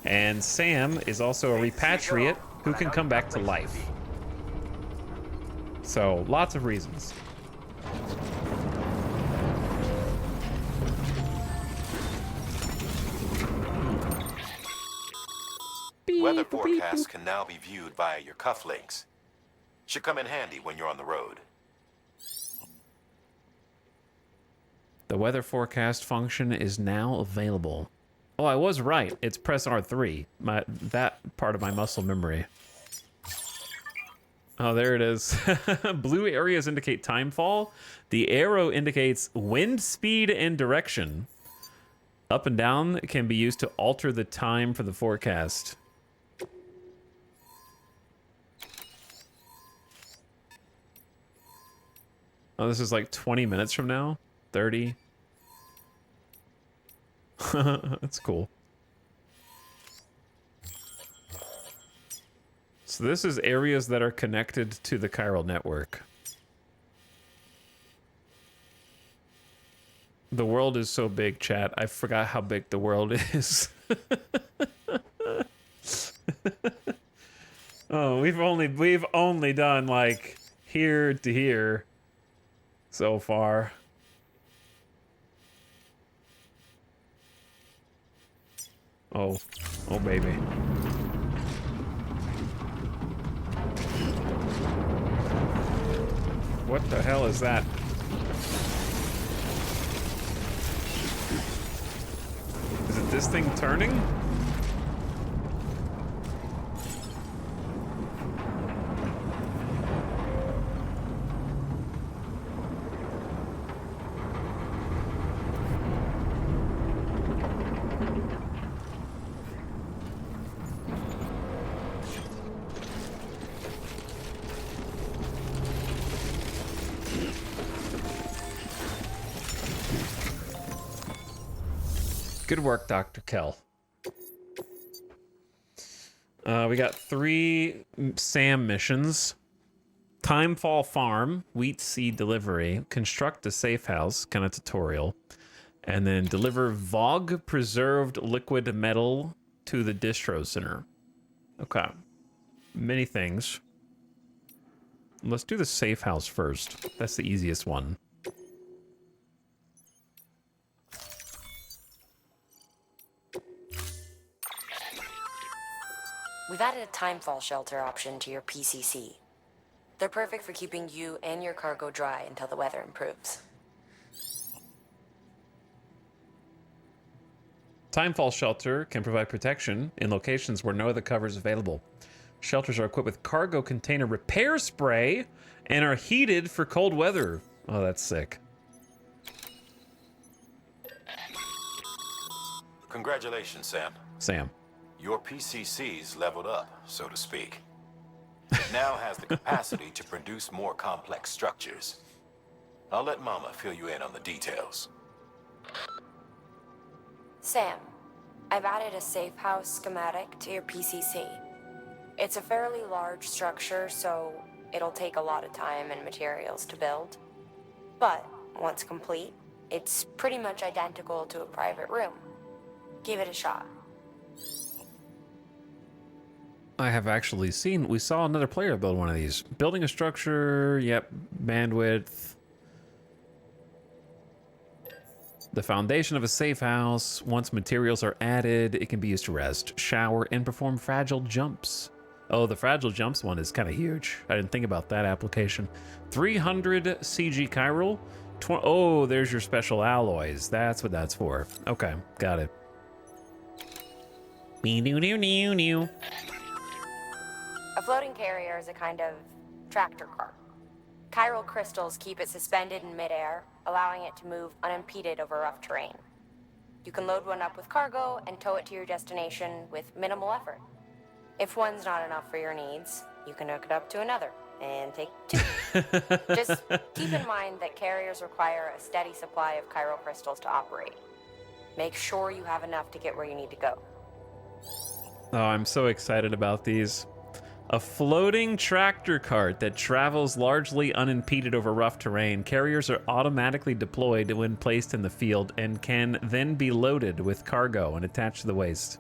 And Sam is also a repatriate who can come back to life. So, lots of reasons. Weather forecasts can now be viewed via your cufflinks. Should come in handy when you're on the road. The weather forecast function is now available. Oh, I was right. It's press R3. That part of my muscle memory. Oh, there it is. Blue areas indicate timefall. The arrow indicates wind speed and direction. Up and down can be used to alter the time for the forecast. Oh, this is like 20 minutes from now? 30? That's cool. So this is areas that are connected to the chiral network. The world is so big, chat. I forgot how big the world is. Oh, we've only done like here to here so far. Oh baby. What the hell is that? Is it this thing turning? Good work, Dr. Kell. We got 3 SAM missions. Timefall Farm, wheat seed delivery, construct a safe house, kind of tutorial, and then deliver VOG preserved liquid metal to the distro center. Okay. Many things. Let's do the safe house first. That's the easiest one. We've added a timefall shelter option to your PCC. They're perfect for keeping you and your cargo dry until the weather improves. Timefall shelter can provide protection in locations where no other cover is available. Shelters are equipped with cargo container repair spray and are heated for cold weather. Oh, that's sick. Congratulations, Sam. Sam. Your PCC's leveled up, so to speak. It now has the capacity to produce more complex structures. I'll let Mama fill you in on the details. Sam, I've added a safe house schematic to your PCC. It's a fairly large structure, so it'll take a lot of time and materials to build. But once complete, it's pretty much identical to a private room. Give it a shot. I have actually seen, we saw another player build one of these. Building a structure, yep, bandwidth. The foundation of a safe house. Once materials are added, it can be used to rest, shower, and perform fragile jumps. Oh, the fragile jumps one is kind of huge. I didn't think about that application. 300 CG chiral. Oh, there's your special alloys. That's what that's for. Okay, got it. A floating carrier is a kind of tractor cart. Chiral crystals keep it suspended in midair, allowing it to move unimpeded over rough terrain. You can load one up with cargo and tow it to your destination with minimal effort. If one's not enough for your needs, you can hook it up to another and take 2. Just keep in mind that carriers require a steady supply of chiral crystals to operate. Make sure you have enough to get where you need to go. Oh, I'm so excited about these. A floating tractor cart that travels largely unimpeded over rough terrain. Carriers are automatically deployed when placed in the field and can then be loaded with cargo and attached to the waist.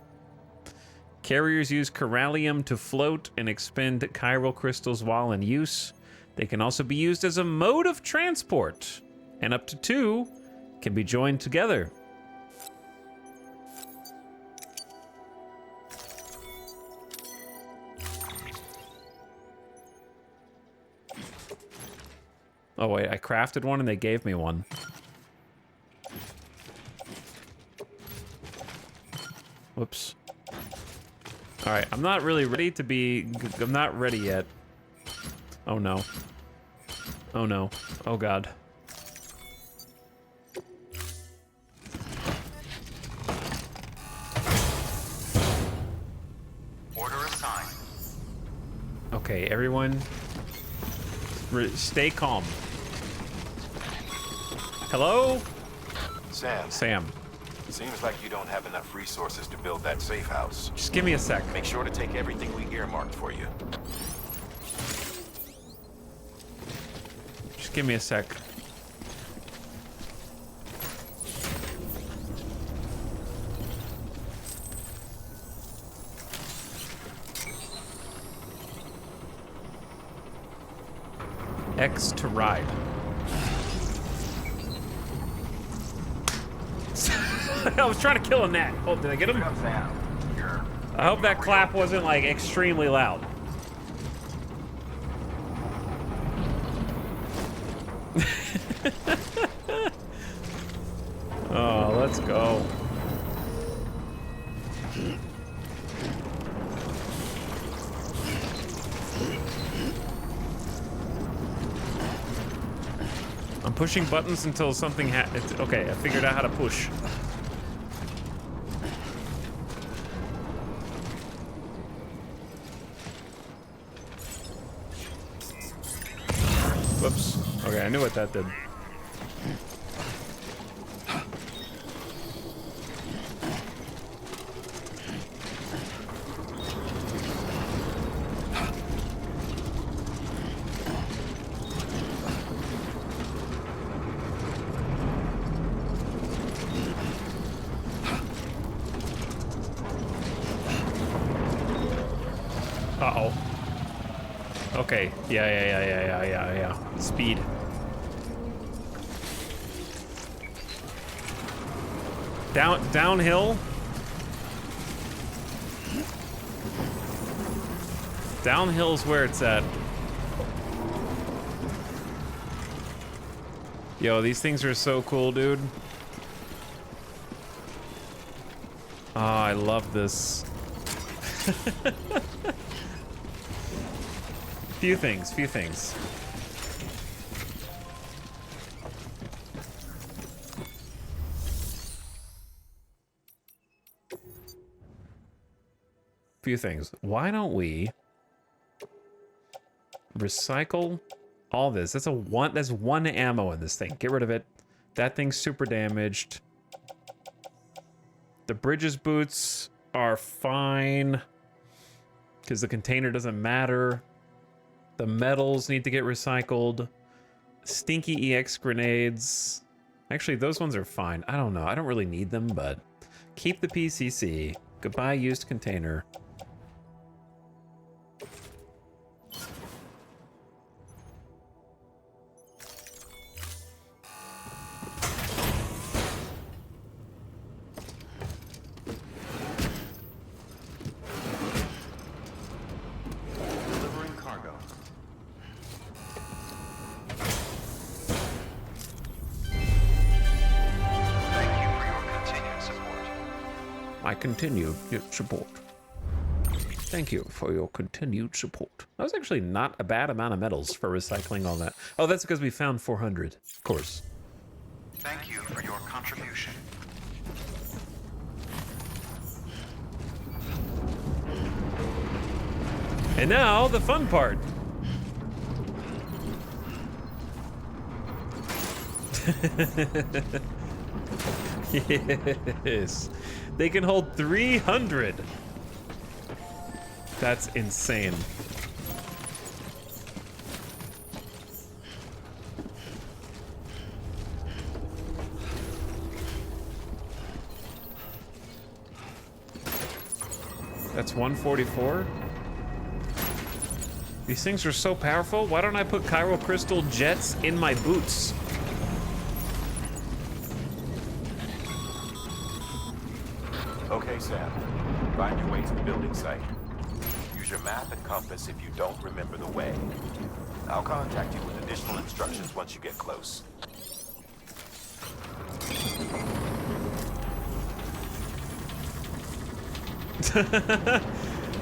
Carriers use chiralium to float and expend chiral crystals while in use. They can also be used as a mode of transport, and up to 2 can be joined together. Oh wait, I crafted one and they gave me one. Whoops. All right, I'm not really ready to be, I'm not ready yet. Oh no. Oh no. Oh God. Order assigned. Okay, everyone, stay calm. Hello? Sam. Sam. Seems like you don't have enough resources to build that safe house. Just give me a sec. Make sure to take everything we earmarked for you. Just give me a sec. X to ride. I was trying to kill a gnat. Oh, did I get him? I hope that clap wasn't like extremely loud. Oh, let's go. I'm pushing buttons until something okay, I figured out how to push. Whoops. Okay, I knew what that did. Uh-oh. Okay. Yeah. Speed. Downhill. Downhill's where it's at. Yo, these things are so cool, dude. Oh, I love this. Few things. Why don't we recycle all this? That's one ammo in this thing. Get rid of it. That thing's super damaged. The bridges boots are fine because the container doesn't matter. The metals need to get recycled. Stinky EX grenades. Actually, those ones are fine. I don't know. I don't really need them, but keep the PCC. Goodbye, used container. Delivering cargo. Thank you for your continued support. My continued support. Thank you for your continued support. That was actually not a bad amount of metals for recycling all that. Oh, that's because we found 400, of course. Thank you for your contribution. And now, the fun part. Yes. They can hold 300. That's insane. That's 144. These things are so powerful. Why don't I put chiral crystal jets in my boots? Okay, Sam. Find your way to the building site. Use your map and compass if you don't remember the way. I'll contact you with additional instructions once you get close.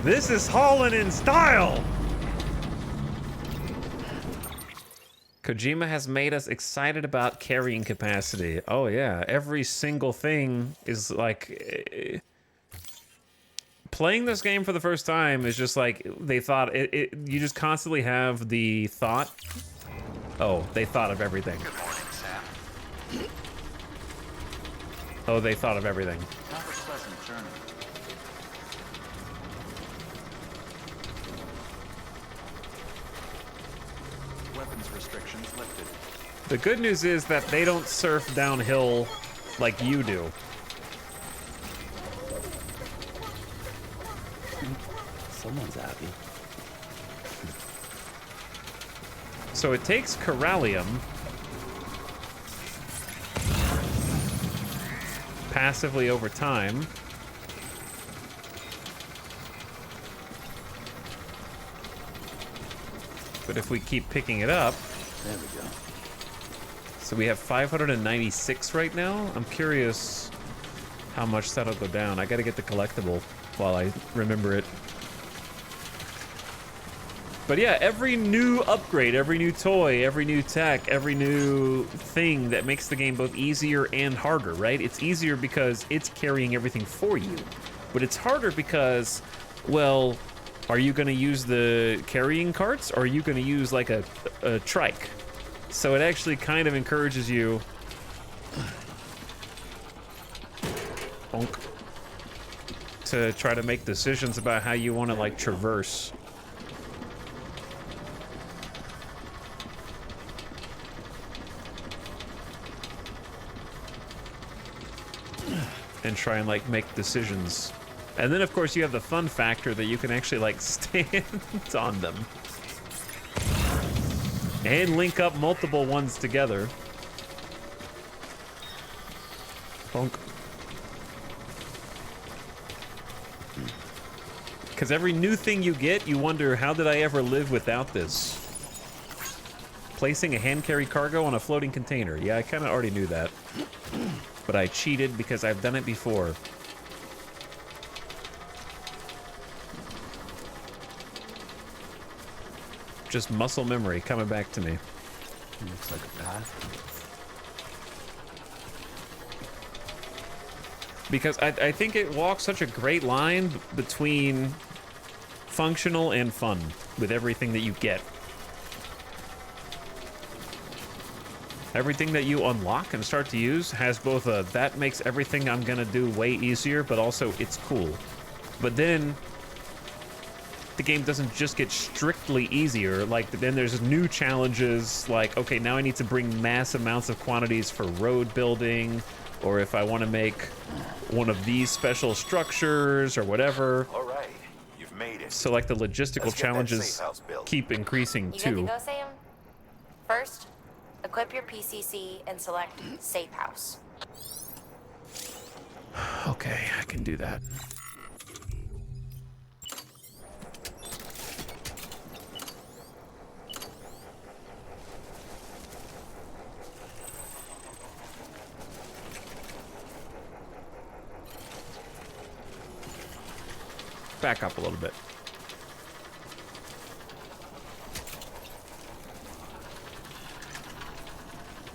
This is hauling in style! Kojima has made us excited about carrying capacity. Oh yeah, every single thing is like... playing this game for the first time is just like, they thought, you just constantly have the thought, oh, they thought of everything. Good morning, Sam. Oh, they thought of everything. Have a pleasant journey. Weapons restrictions lifted. The good news is that they don't surf downhill like you do. Someone's happy. So it takes Corallium passively over time. But if we keep picking it up... There we go. So we have 596 right now. I'm curious how much that'll go down. I gotta get the collectible while I remember it. But yeah, every new upgrade, every new toy, every new tech, every new thing that makes the game both easier and harder, right? It's easier because it's carrying everything for you. But it's harder because, well, are you going to use the carrying carts, or are you going to use like a trike? So it actually kind of encourages you to try to make decisions about how you want to like traverse. And try and like make decisions. And then of course you have the fun factor that you can actually like stand on them and link up multiple ones together. Bonk. Because every new thing you get, you wonder, how did I ever live without this? Placing a hand-carry cargo on a floating container. Yeah, I kind of already knew that. But I cheated because I've done it before. Just muscle memory coming back to me. Looks like a path. Because I think it walks such a great line between functional and fun with everything that you get. Everything that you unlock and start to use has both a, that makes everything I'm gonna do way easier, but also it's cool. But then the game doesn't just get strictly easier. Like, then there's new challenges, like, okay, now I need to bring mass amounts of quantities for road building, or if I want to make one of these special structures or whatever. All right, you've made it. So like the logistical challenges keep increasing You too. good to go, Sam? First, equip your PCC and select Safe House. Okay, I can do that. Back up a little bit.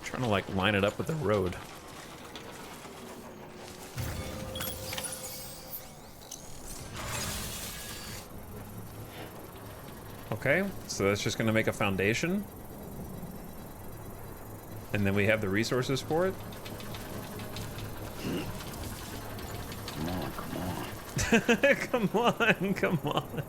Trying to like line it up with the road. Okay, so that's just gonna make a foundation. And then we have the resources for it. Come on, come on. Come on, come on.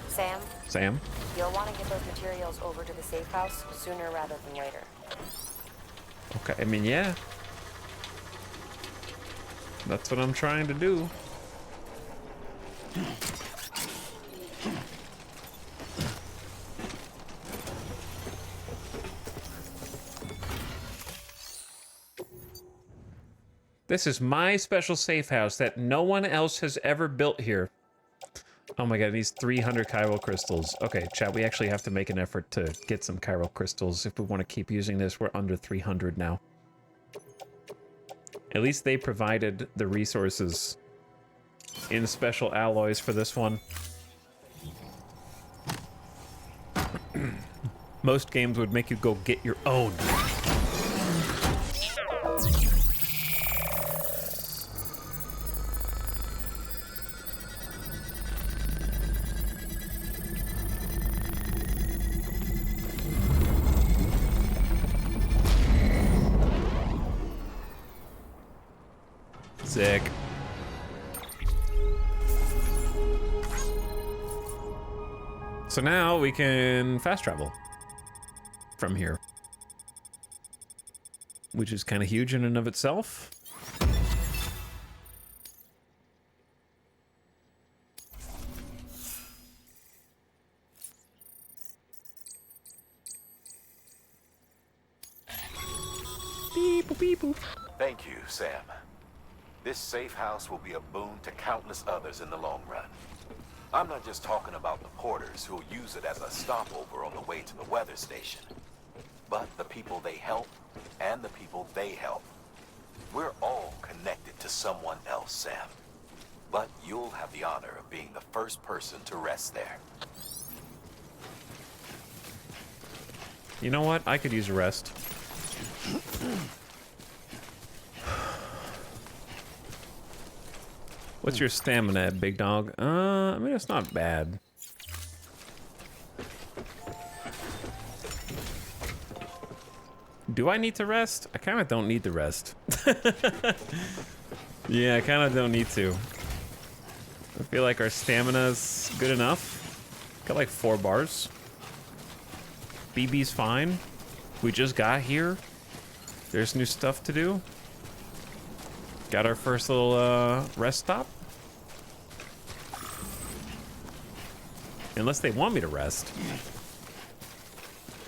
Sam, Sam? you'll want to get those materials over to the safe house sooner rather than later. Okay, I mean, yeah. That's what I'm trying to do. This is my special safe house that no one else has ever built here. Oh my god, it needs 300 chiral crystals. Okay, chat, we actually have to make an effort to get some chiral crystals if we want to keep using this. We're under 300 now. At least they provided the resources in special alloys for this one. Most games would make you go get your own. Sick. So now we can fast travel from here, which is kind of huge in and of itself. Beep, beep, boop. Thank you, Sam. This safe house will be a boon to countless others in the long run. I'm not just talking about the porters who'll use it as a stopover on the way to the weather station, but the people they help and the people they help. We're all connected to someone else, Sam. But you'll have the honor of being the first person to rest there. You know what? I could use a rest. What's your stamina at, big dog? I mean, it's not bad. Do I need to rest? I kind of don't need to rest. Yeah, I kind of don't need to. I feel like our stamina's good enough. Got like 4 bars. BB's fine. We just got here. There's new stuff to do. Got our first little rest stop. Unless they want me to rest.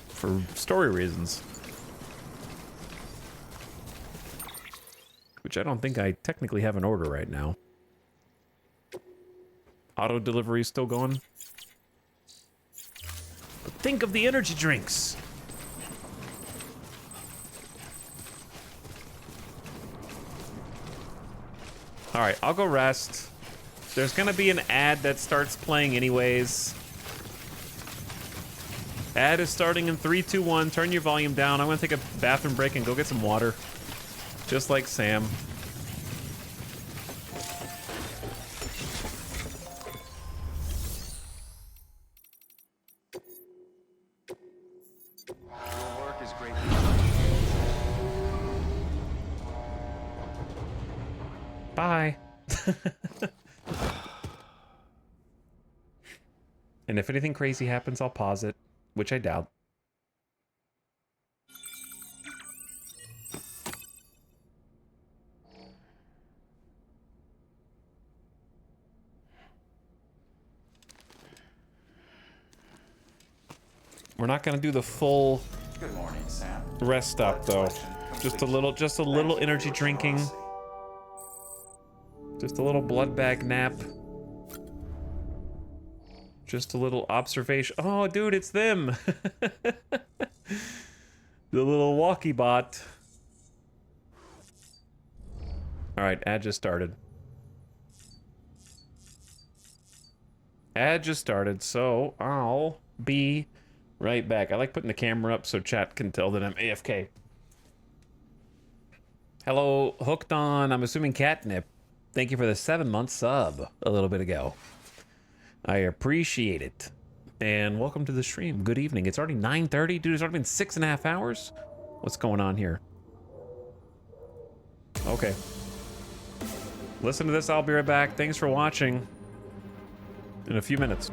For story reasons. Which I don't think I technically have an order right now. Auto delivery is still going. But think of the energy drinks. All right, I'll go rest. There's gonna be an ad that starts playing anyways. Ad is starting in 3, 2, 1. Turn your volume down. I'm gonna take a bathroom break and go get some water. Just like Sam. Your work is great. Bye. And if anything crazy happens, I'll pause it, which I doubt. We're not gonna do the full Good morning, Sam. rest stop though. Just a little energy drinking. Just a little blood bag nap. Just a little observation. Oh, dude, it's them. The little walkie bot. All right, ad just started. Ad just started, so I'll be right back. I like putting the camera up so chat can tell that I'm AFK. Hello, hooked on, I'm assuming catnip. Thank you for the 7-month sub a little bit ago. I appreciate it. And welcome to the stream. Good evening. It's already 9:30. Dude, it's already been 6.5 hours. What's going on here? Okay. Listen to this. I'll be right back. Thanks for watching. In a few minutes.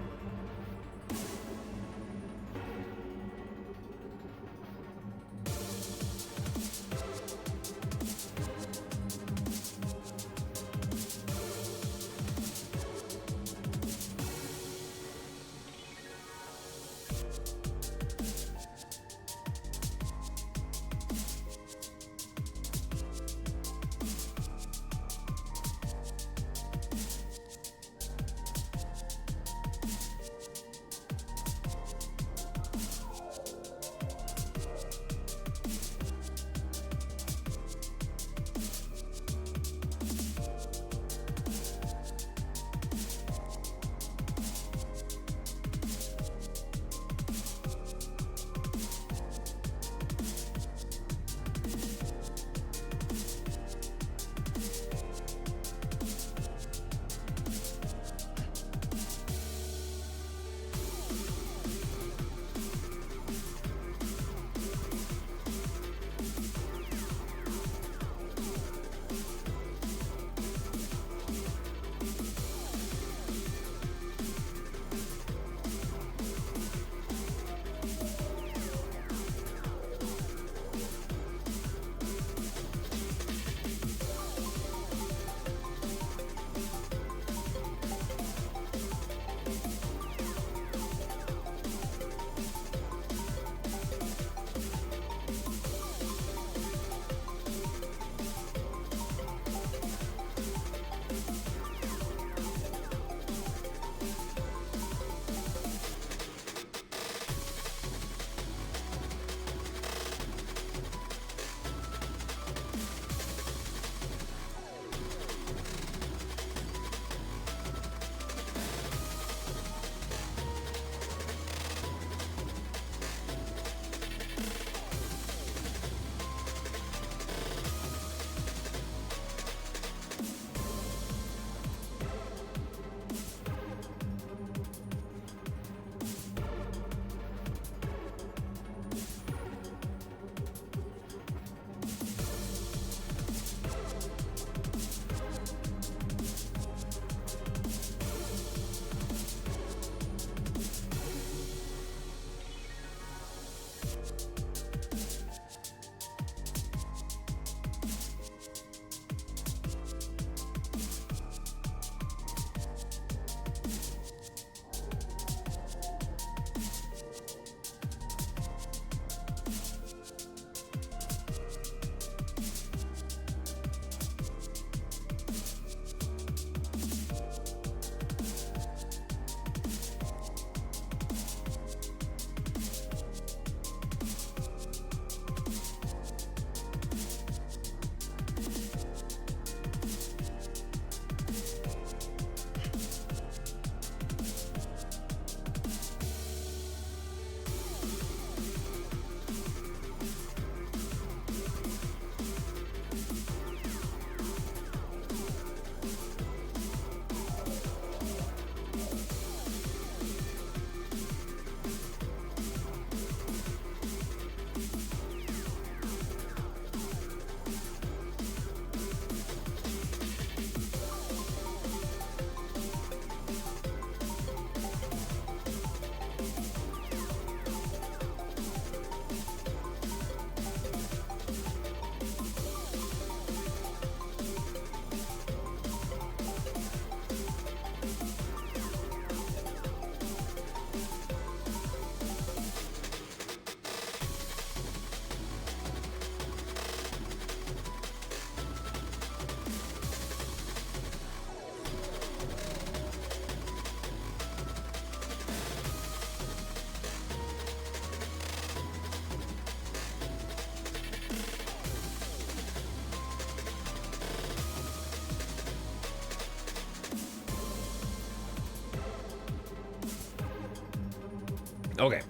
Okay.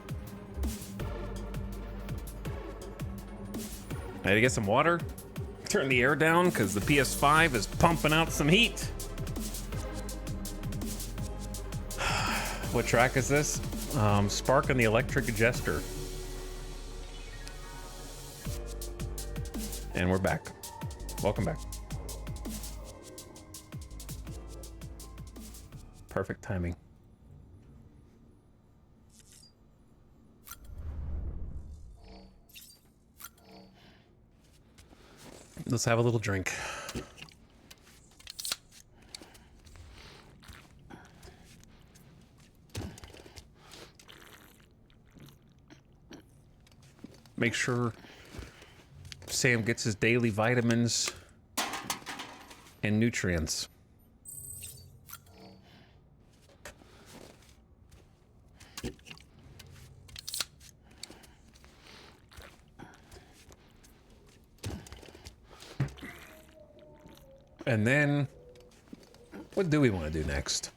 I had to get some water, turn the air down because the PS5 is pumping out some heat. What track is this? Spark and the Electric Jester. And we're back. Welcome back. Perfect timing. Let's have a little drink. Make sure Sam gets his daily vitamins and nutrients. And then, what do we want to do next?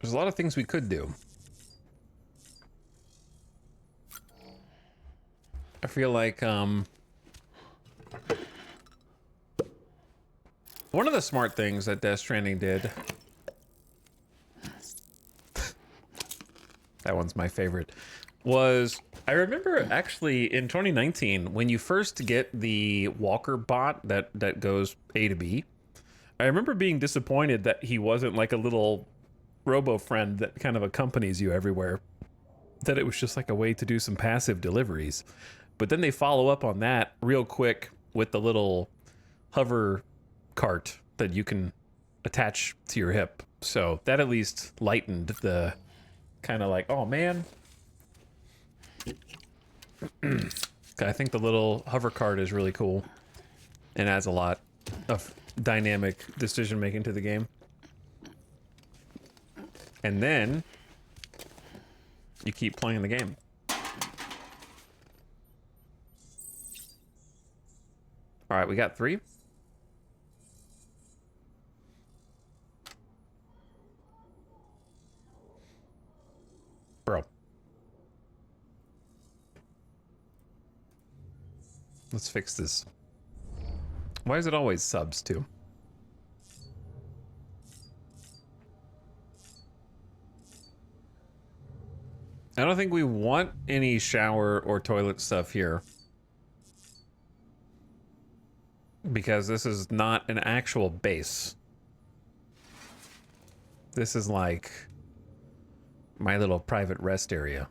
There's a lot of things we could do. I feel like, one of the smart things that Death Stranding did, that one's my favorite, was I remember actually in 2019 when you first get the walker bot that goes A to B, I remember being disappointed that he wasn't like a little robo friend that kind of accompanies you everywhere, that it was just like a way to do some passive deliveries. But then they follow up on that real quick with the little hover cart that you can attach to your hip. So that at least lightened the kind of like, oh man. I think the little hover cart is really cool and adds a lot of dynamic decision making to the game. And then you keep playing the game. All right, we got 3. Bro. Let's fix this. Why is it always subs too? I don't think we want any shower or toilet stuff here, because this is not an actual base. This is like my little private rest area.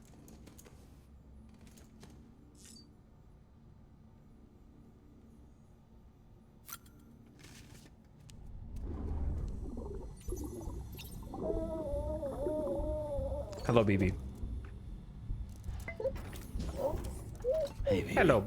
Hello, BB. Hey, baby. Hello,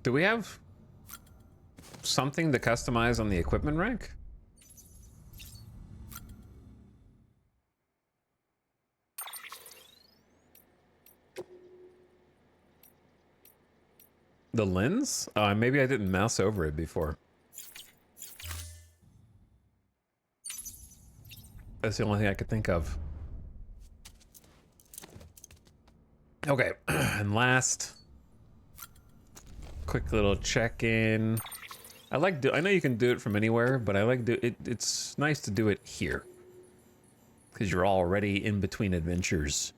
Do we have something to customize on the equipment rack? The lens? Maybe I didn't mouse over it before. That's the only thing I could think of. Okay, and last, quick little check-in. I know you can do it from anywhere, but I like it's nice to do it here, because you're already in between adventures.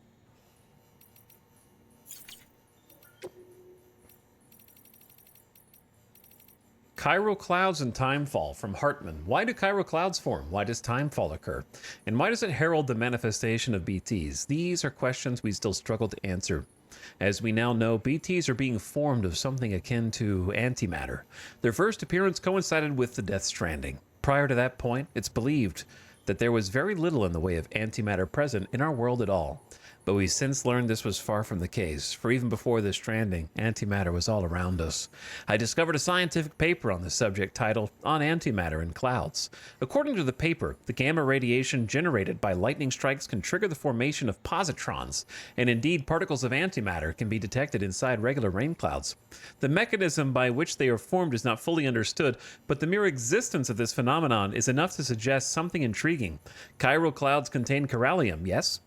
Chiral clouds and timefall from Hartman. Why do chiral clouds form? Why does timefall occur? And why does it herald the manifestation of BTs? These are questions we still struggle to answer. As we now know, BTs are being formed of something akin to antimatter. Their first appearance coincided with the Death Stranding. Prior to that point, it's believed that there was very little in the way of antimatter present in our world at all. But we since learned this was far from the case, for even before the Stranding, antimatter was all around us. I discovered a scientific paper on the subject titled On Antimatter in Clouds. According to the paper, the gamma radiation generated by lightning strikes can trigger the formation of positrons, and indeed particles of antimatter can be detected inside regular rain clouds. The mechanism by which they are formed is not fully understood, but the mere existence of this phenomenon is enough to suggest something intriguing. Chiral clouds contain corallium, yes?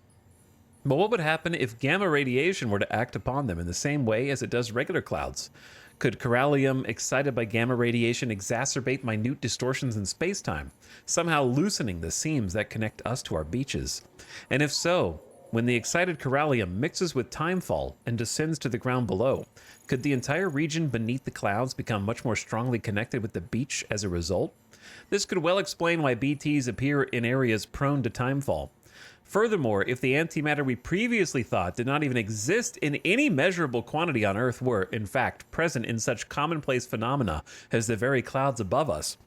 But what would happen if gamma radiation were to act upon them in the same way as it does regular clouds? Could corallium excited by gamma radiation exacerbate minute distortions in space-time, somehow loosening the seams that connect us to our beaches? And if so, when the excited corallium mixes with timefall and descends to the ground below, could the entire region beneath the clouds become much more strongly connected with the beach as a result? This could well explain why BTs appear in areas prone to timefall. Furthermore, if the antimatter we previously thought did not even exist in any measurable quantity on Earth were, in fact, present in such commonplace phenomena as the very clouds above us,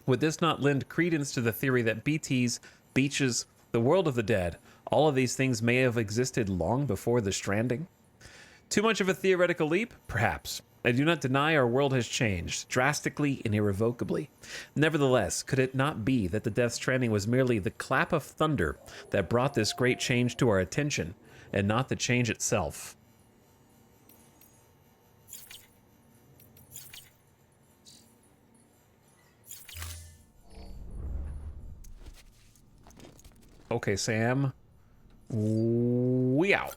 would this not lend credence to the theory that BTs, beaches, the world of the dead, all of these things may have existed long before the Stranding? Too much of a theoretical leap? Perhaps. I do not deny our world has changed, drastically and irrevocably. Nevertheless, could it not be that the Death Stranding was merely the clap of thunder that brought this great change to our attention, and not the change itself? Okay, Sam. We out.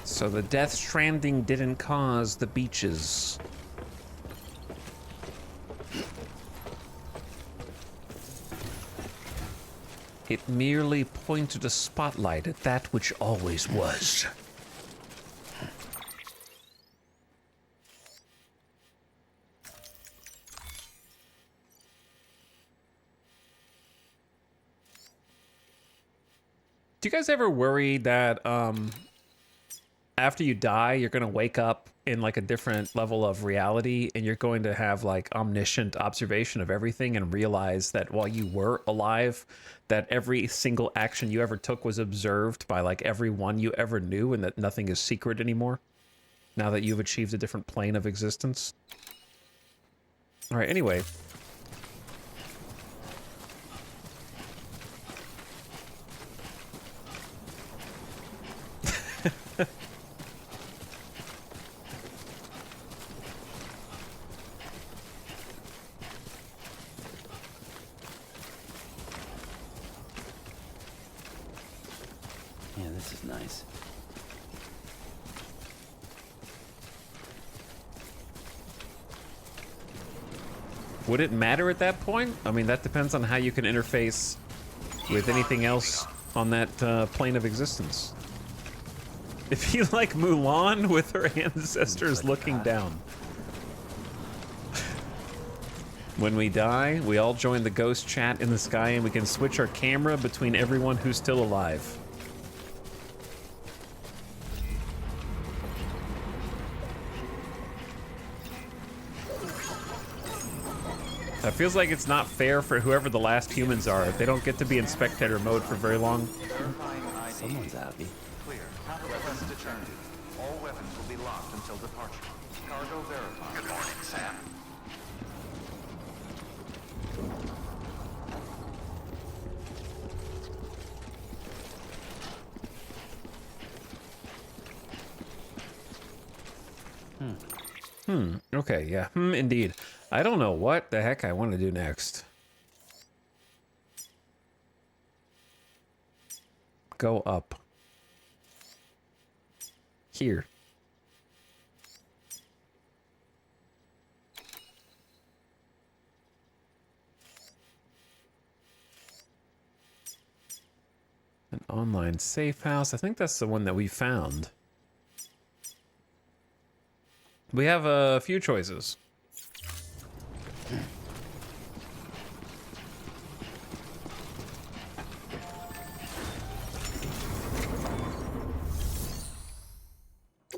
So the Death Stranding didn't cause the beaches. It merely pointed a spotlight at that which always was. Do you guys ever worry that after you die, you're going to wake up in like a different level of reality, and you're going to have like omniscient observation of everything and realize that while you were alive, that every single action you ever took was observed by like everyone you ever knew, and that nothing is secret anymore now that you've achieved a different plane of existence? All right, anyway. Yeah, this is nice. Would it matter at that point? I mean, that depends on how you can interface with anything else on that plane of existence. If you like Mulan with her ancestors looking down. When we die, we all join the ghost chat in the sky, and we can switch our camera between everyone who's still alive. It feels like it's not fair for whoever the last humans are. They don't get to be in spectator mode for very long. Someone's happy. Clear. Weapons detected. All weapons will be locked until departure. Cargo verified. Good morning, Sam. Okay, yeah. Indeed. I don't know what the heck I want to do next. Go up. Here. An online safe house. I think that's the one that we found. We have a few choices.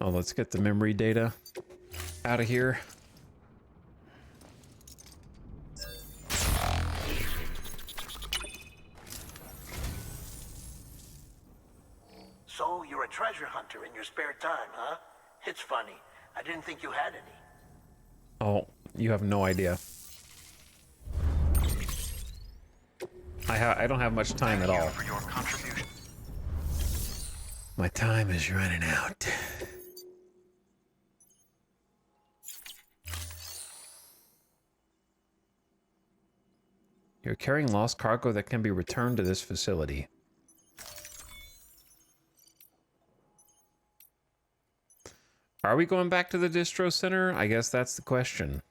Oh, let's get the memory data out of here. So, you're a treasure hunter in your spare time, huh? It's funny. I didn't think you had any. Oh, you have no idea. I don't have much time at all. My time is running out. You're carrying lost cargo that can be returned to this facility. Are we going back to the distro center? I guess that's the question.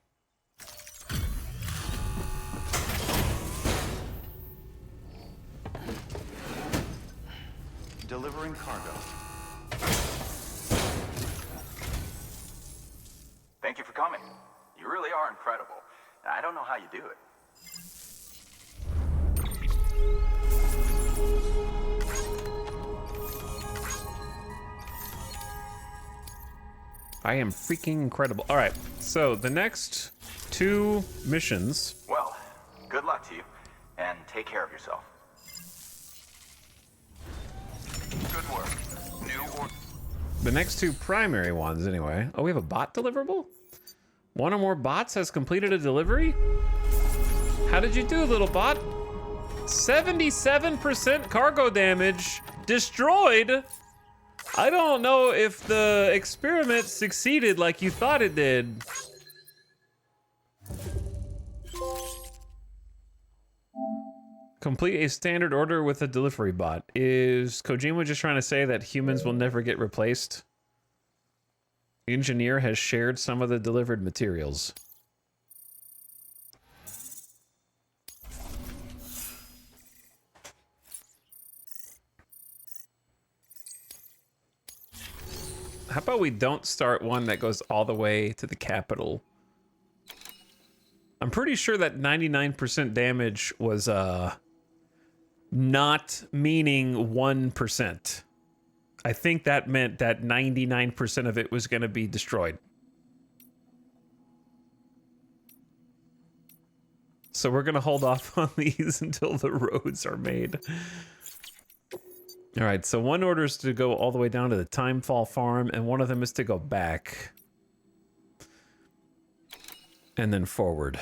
Delivering cargo. Thank you for coming. You really are incredible. I don't know how you do it. I am freaking incredible. All right, so the next 2 missions. Well, good luck to you, and take care of yourself. Good work. New order. The next 2 primary ones, anyway. Oh, we have a bot deliverable? One or more bots has completed a delivery? How did you do, little bot? 77% cargo damage. Destroyed? I don't know if the experiment succeeded like you thought it did. Complete a standard order with a delivery bot. Is Kojima just trying to say that humans will never get replaced? The engineer has shared some of the delivered materials. How about we don't start one that goes all the way to the capital? I'm pretty sure that 99% damage was not meaning 1%. I think that meant that 99% of it was going to be destroyed. So we're going to hold off on these until the roads are made. All right, so one order is to go all the way down to the Timefall farm, and one of them is to go back. And then forward.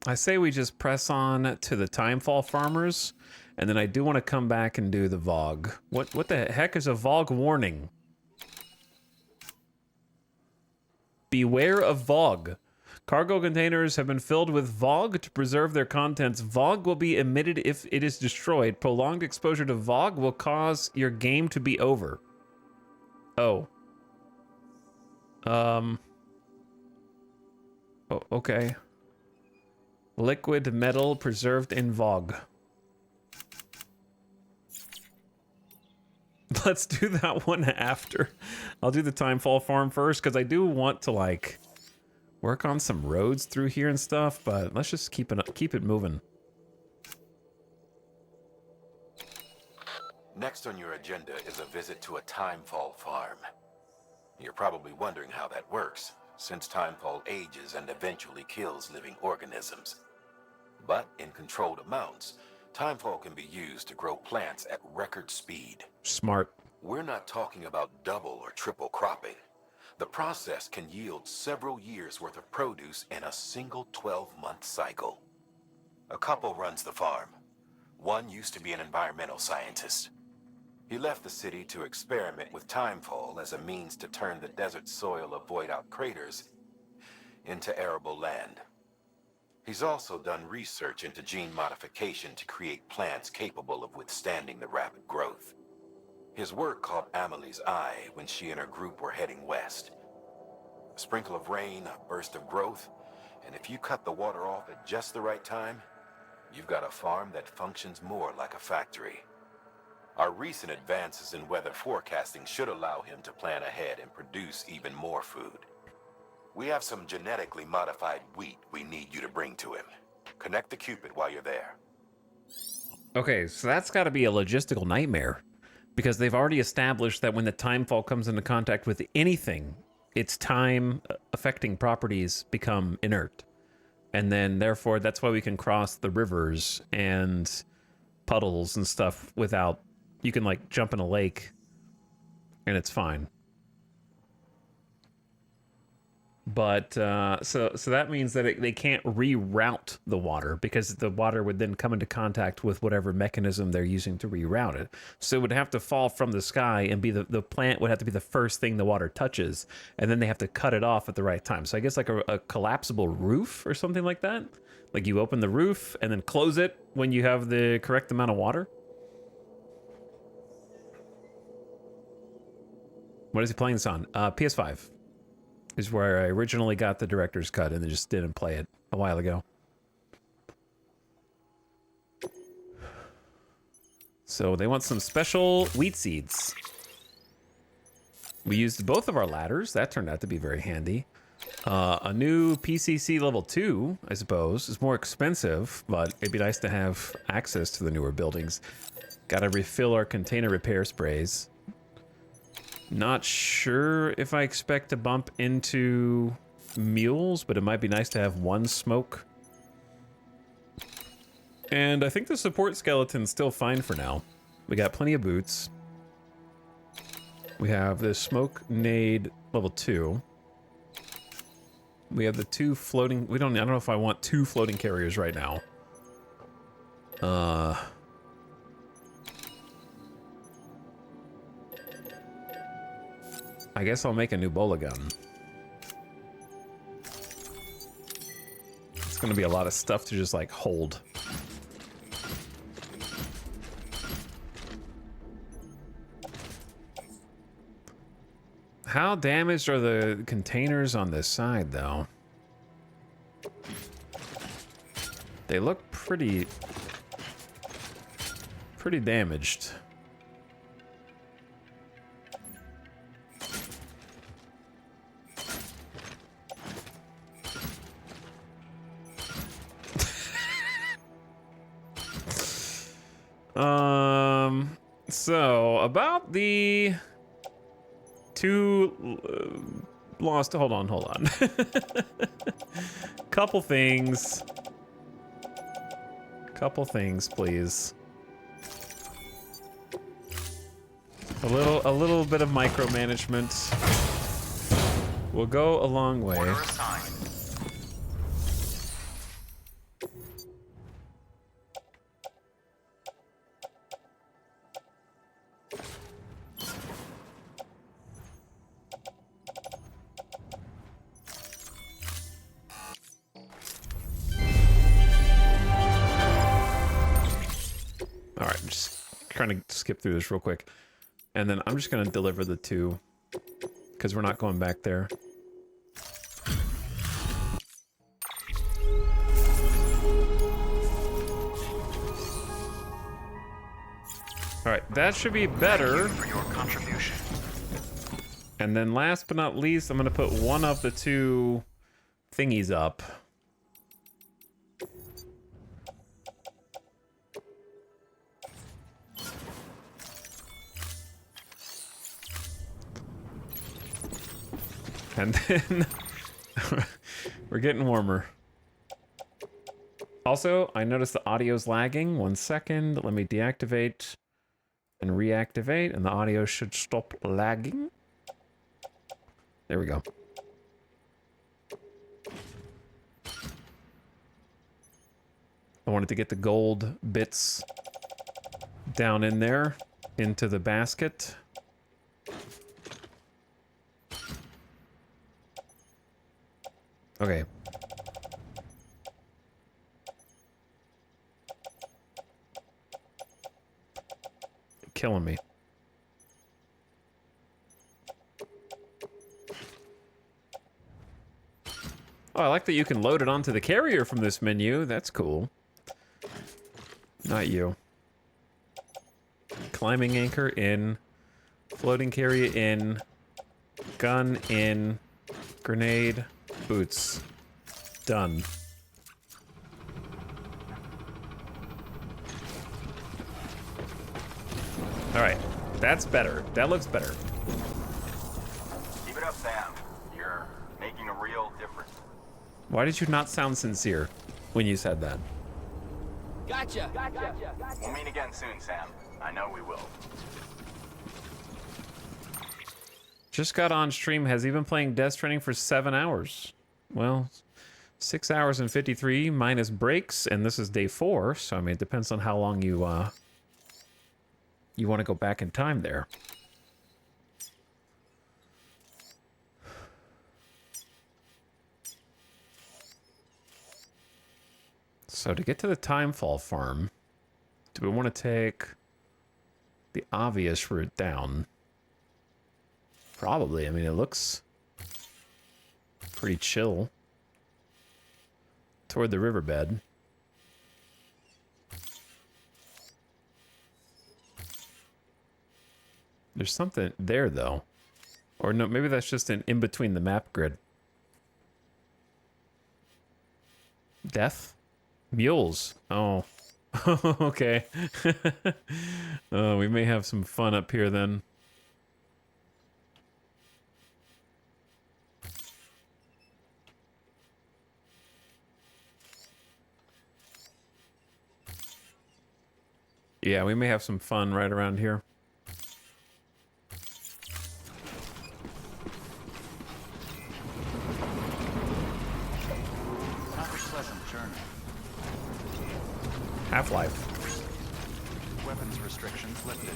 I say we just press on to the Timefall farmers, and then I do want to come back and do the VOG. What the heck is a VOG warning? Beware of VOG. Cargo containers have been filled with VOG to preserve their contents. VOG will be emitted if it is destroyed. Prolonged exposure to VOG will cause your game to be over. Oh. Oh, okay. Liquid metal preserved in VOG. Let's do that one after. I'll do the Timefall farm first, because I do want to, like, work on some roads through here and stuff, but let's just keep it moving. Next on your agenda is a visit to a Timefall farm. You're probably wondering how that works, since Timefall ages and eventually kills living organisms. But in controlled amounts, Timefall can be used to grow plants at record speed. Smart. We're not talking about double or triple cropping. The process can yield several years' worth of produce in a single 12-month cycle. A couple runs the farm. One used to be an environmental scientist. He left the city to experiment with Timefall as a means to turn the desert soil of void-out craters into arable land. He's also done research into gene modification to create plants capable of withstanding the rapid growth. His work caught Amelie's eye when she and her group were heading west. A sprinkle of rain, a burst of growth, and if you cut the water off at just the right time, you've got a farm that functions more like a factory. Our recent advances in weather forecasting should allow him to plan ahead and produce even more food. We have some genetically modified wheat we need you to bring to him. Connect the Cupid while you're there. Okay, so that's got to be a logistical nightmare because they've already established that when the timefall comes into contact with anything, its time affecting properties become inert. And then therefore that's why we can cross the rivers and puddles and stuff without, you can like jump in a lake and it's fine. But so that means that they can't reroute the water because the water would then come into contact with whatever mechanism they're using to reroute it. So it would have to fall from the sky and be the plant would have to be the first thing the water touches, and then they have to cut it off at the right time. So I guess like a collapsible roof or something like that. Like you open the roof and then close it when you have the correct amount of water. What is he playing this on? PS5. Is where I originally got the director's cut and then just didn't play it a while ago. So they want some special wheat seeds. We used both of our ladders. That turned out to be very handy. A new PCC level 2, I suppose, is more expensive, but it'd be nice to have access to the newer buildings. Gotta refill our container repair sprays. Not sure if I expect to bump into mules, but it might be nice to have one smoke. And I think the support skeleton's still fine for now. We got plenty of boots. We have the smoke nade level 2. We have the 2 floating, I don't know if I want 2 floating carriers right now. I guess I'll make a new bola gun. It's gonna be a lot of stuff to just like hold. How damaged are the containers on this side though? They look pretty damaged. So about the 2 lost. Hold on. Couple things, please. A little bit of micromanagement will go a long way. Trying to skip through this real quick, and then I'm just going to deliver the 2 because we're not going back there. All right, that should be better. For your contribution. And then last but not least, I'm going to put one of the 2 thingies up. And then we're getting warmer. Also, I noticed the audio's lagging. 1 second. Let me deactivate and reactivate, and the audio should stop lagging. There we go. I wanted to get the gold bits down in there into the basket. Okay. Killing me. Oh, I like that you can load it onto the carrier from this menu. That's cool. Not you. Climbing anchor in. Floating carrier in. Gun in. Grenade. Boots. Done. All right, that's better. That looks better. Keep it up, Sam. You're making a real difference. Why did you not sound sincere when you said that? Gotcha. We'll meet again soon, Sam. I know we will. Just got on stream. Has he been playing Death Stranding for 7 hours? Well, 6 hours and 53 minus breaks, and this is day 4. So I mean, it depends on how long you want to go back in time there. So to get to the Timefall farm, do we want to take the obvious route down? Probably. I mean, it looks pretty chill toward the riverbed. There's something there, though. Or no, maybe that's just in between the map grid. Death? Mules. Oh. Okay. We may have some fun up here then. Yeah, we may have some fun right around here. Have a pleasant journey. Half-Life. Weapons restrictions lifted.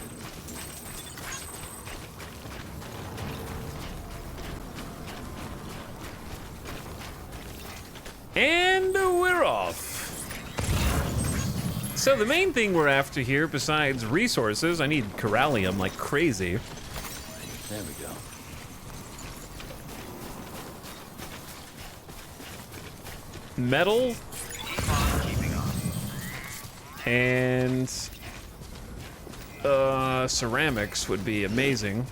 And we're off. So the main thing we're after here, besides resources, I need corallium like crazy. There we go. Metal. And ceramics would be amazing.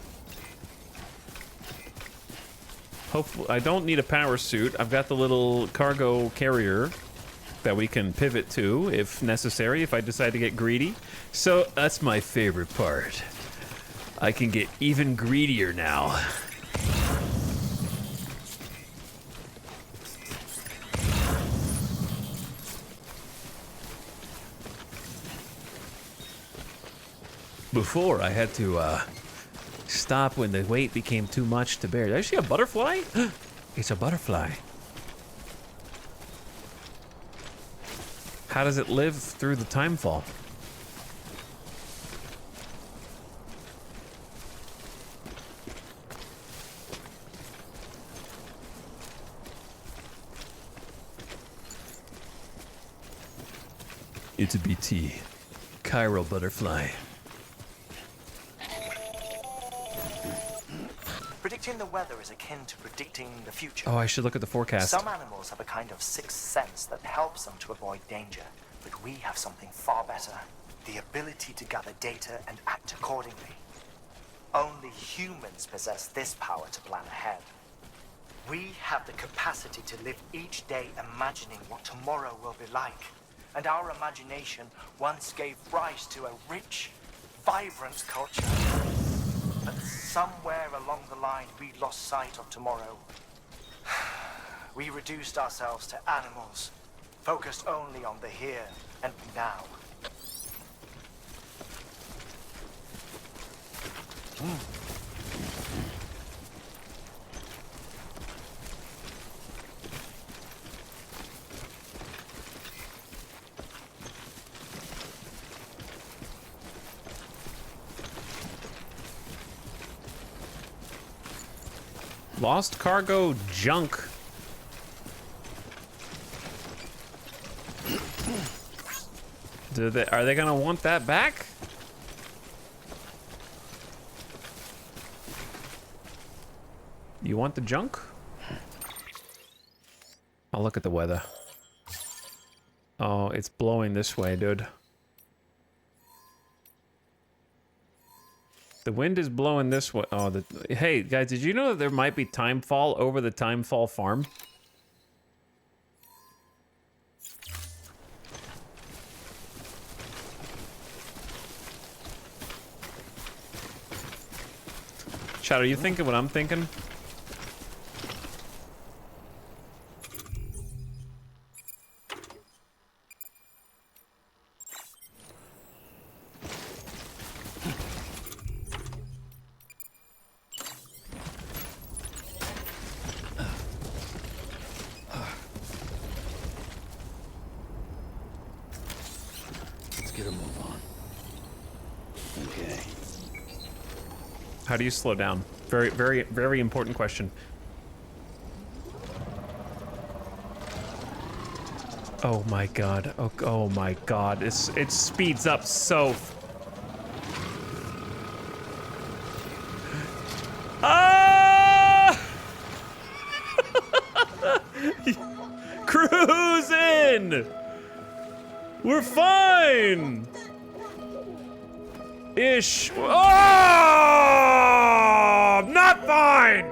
Hopefully, I don't need a power suit. I've got the little cargo carrier that we can pivot to if necessary, if I decide to get greedy. So that's my favorite part. I can get even greedier now. Before, I had to stop when the weight became too much to bear. Did I see a butterfly? It's a butterfly. How does it live through the timefall? It's a BT. Chiral butterfly. Predicting the weather is akin to predicting the future. Oh, I should look at the forecast. Some animals have a kind of sixth sense that helps them to avoid danger, but we have something far better. The ability to gather data and act accordingly. Only humans possess this power to plan ahead. We have the capacity to live each day imagining what tomorrow will be like. And our imagination once gave rise to a rich, vibrant culture. But somewhere along the line, we lost sight of tomorrow. We reduced ourselves to animals, focused only on the here and now. Lost cargo junk. Are they gonna want that back? You want the junk? I'll look at the weather. Oh, it's blowing this way, dude. The wind is blowing this way. Oh, hey, guys, did you know that there might be timefall over the timefall farm? Chad, are you thinking what I'm thinking? Let's get a move on. Okay. How do you slow down? Very, very, very important question. Oh my god. Oh my god. It speeds up so. Ah! Cruising! We're fine! Ish. Oh! Not fine!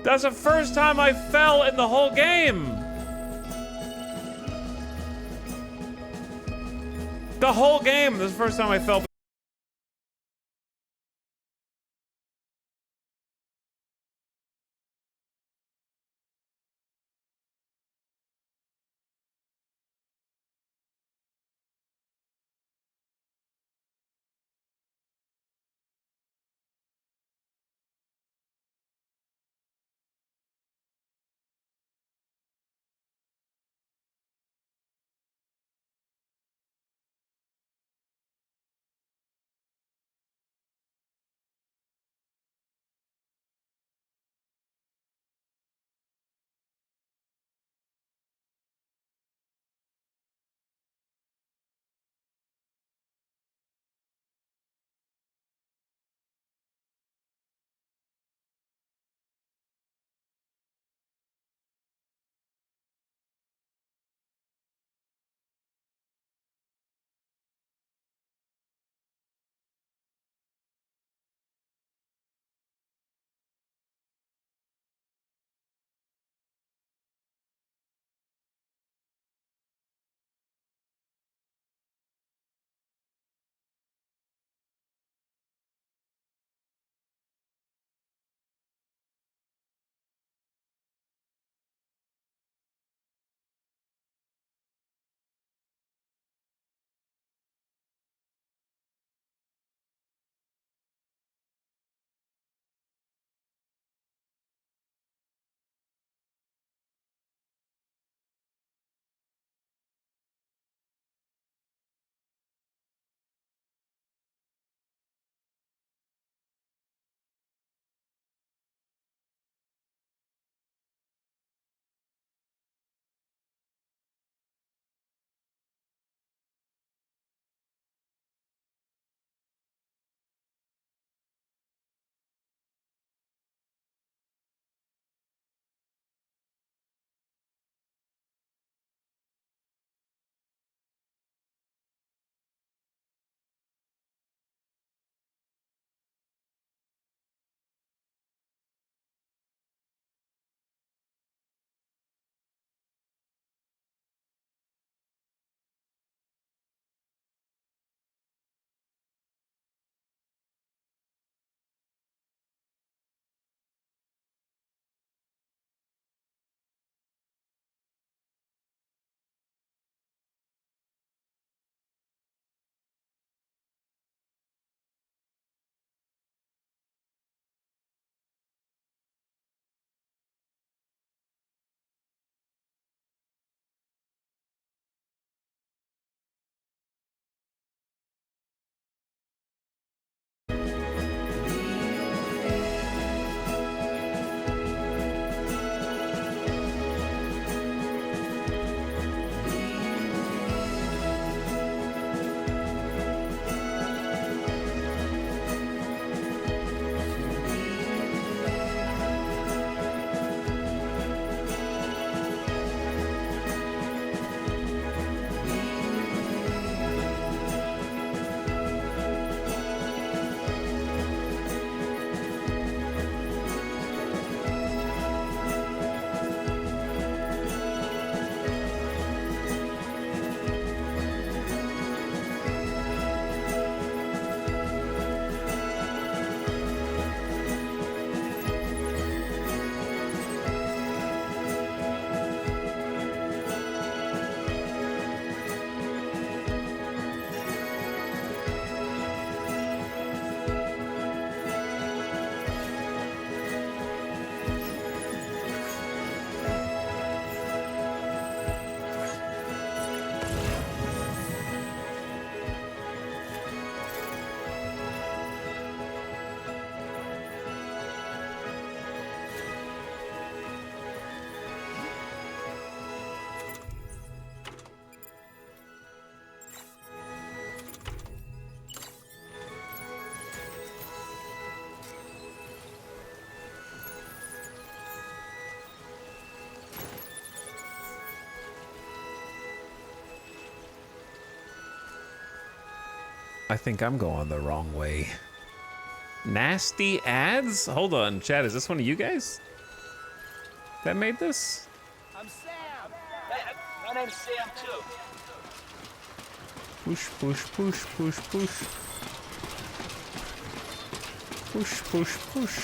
That's the first time I fell in the whole game. The whole game, this is the first time I fell. I think I'm going the wrong way. Nasty ads? Hold on, chat. Is this one of you guys that made this? I'm Sam. Hey, my name's Sam too. Push, push, push, push, push. Push, push, push.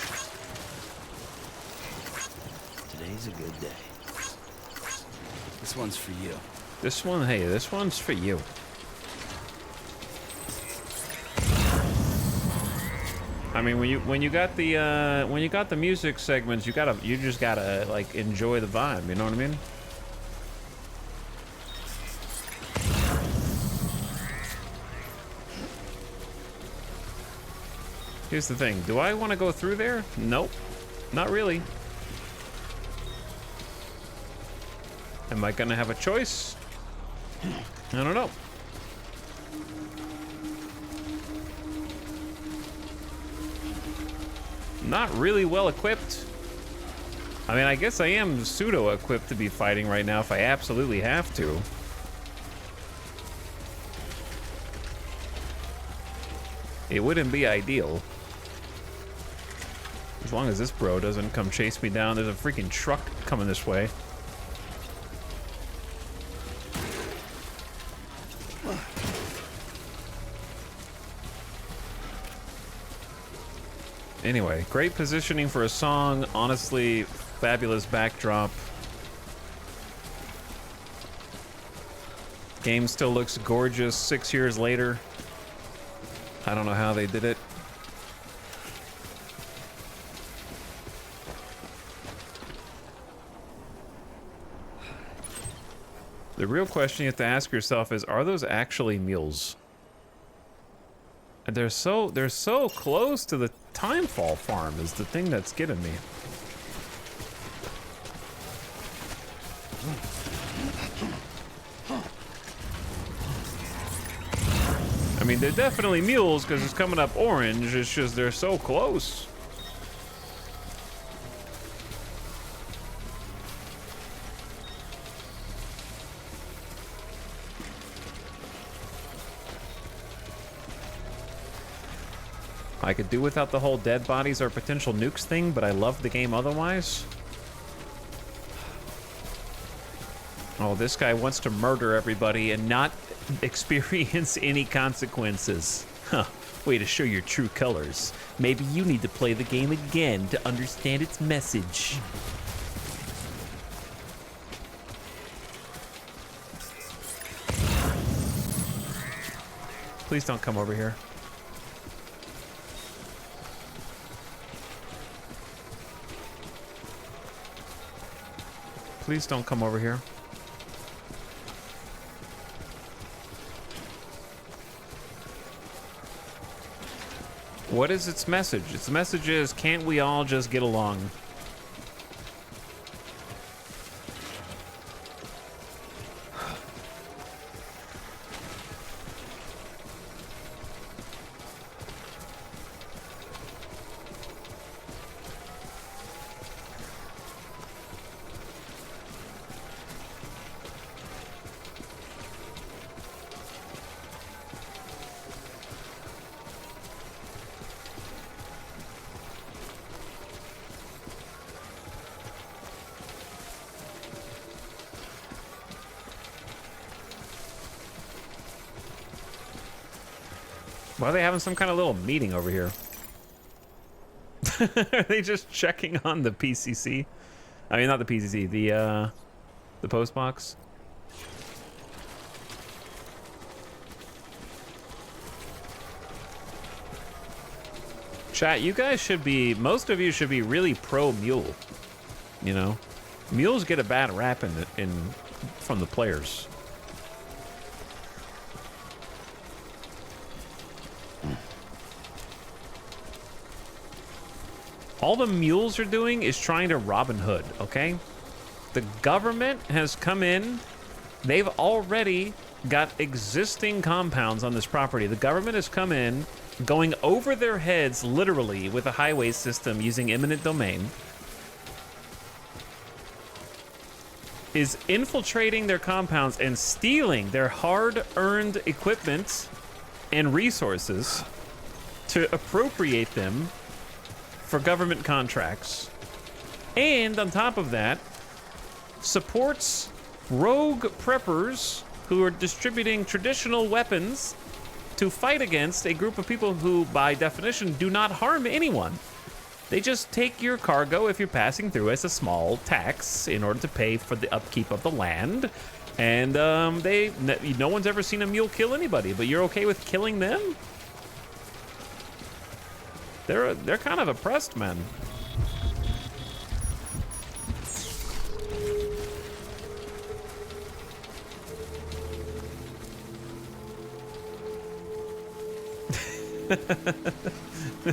Today's a good day. This one's for you. This one, hey, this one's for you. I mean, when you got the music segments, you just gotta like enjoy the vibe. You know what I mean? Here's the thing. Do I want to go through there? Nope. Not really. Am I gonna have a choice? I don't know. Not really well equipped. I mean, I guess I am pseudo-equipped to be fighting right now if I absolutely have to. It wouldn't be ideal. As long as this bro doesn't come chase me down. There's a freaking truck coming this way. Anyway, great positioning for a song. Honestly, fabulous backdrop. Game still looks gorgeous 6 years later. I don't know how they did it. The real question you have to ask yourself is, are those actually mules? And they're so close to the Timefall farm is the thing that's getting me. I mean, they're definitely mules because it's coming up orange. It's just they're so close. I could do without the whole dead bodies or potential nukes thing, but I love the game otherwise. Oh, this guy wants to murder everybody and not experience any consequences. Huh. Way to show your true colors. Maybe you need to play the game again to understand its message. Please don't come over here. Please don't come over here. What is its message? Its message is, can't we all just get along? Why are they having some kind of little meeting over here? Are they just checking on the PCC? I mean, not the PCC, the post box. Chat, you guys should be, most of you should be really pro mule. You know, mules get a bad rap from the players. All the mules are doing is trying to Robin Hood, okay? The government has come in. They've already got existing compounds on this property. The government has come in, going over their heads, literally, with a highway system using eminent domain. Is infiltrating their compounds and stealing their hard-earned equipment and resources to appropriate them for government contracts, and on top of that, supports rogue preppers who are distributing traditional weapons to fight against a group of people who, by definition, do not harm anyone. They just take your cargo if you're passing through as a small tax in order to pay for the upkeep of the land. And no one's ever seen a mule kill anybody, but you're okay with killing them? They're kind of oppressed, man.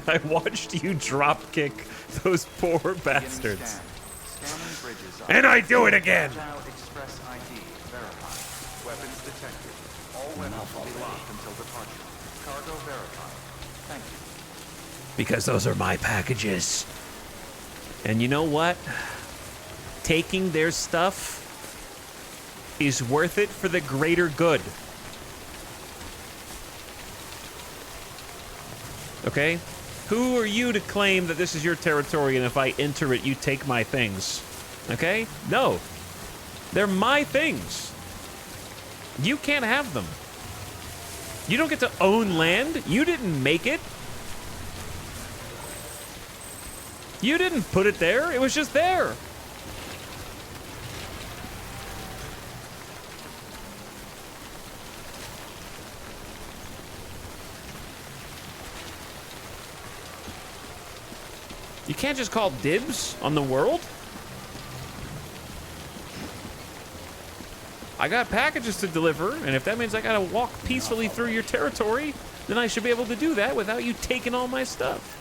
I watched you drop kick those poor bastards. And I do it again! Express ID verified. Weapons detected. All weapons will be locked until departure. Cargo verified. Thank you. Because those are my packages. And you know what? Taking their stuff is worth it for the greater good. Okay? Who are you to claim that this is your territory and if I enter it, you take my things? Okay? No. They're my things. You can't have them. You don't get to own land. You didn't make it. You didn't put it there. It was just there. You can't just call dibs on the world. I got packages to deliver, and if that means I gotta walk peacefully through your territory, then I should be able to do that without you taking all my stuff.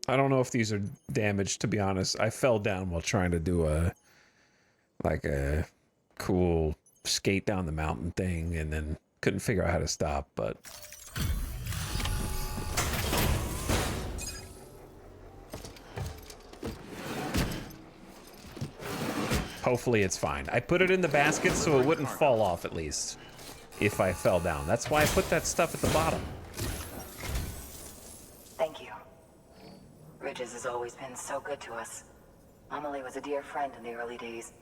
I don't know if these are damaged, to be honest. I fell down while trying to do a cool skate down the mountain thing and then couldn't figure out how to stop, but hopefully it's fine. I put it in the basket so it wouldn't fall off at least if I fell down. That's why I put that stuff at the bottom. Thank you. Bridges has always been so good to us. Amelie was a dear friend in the early days.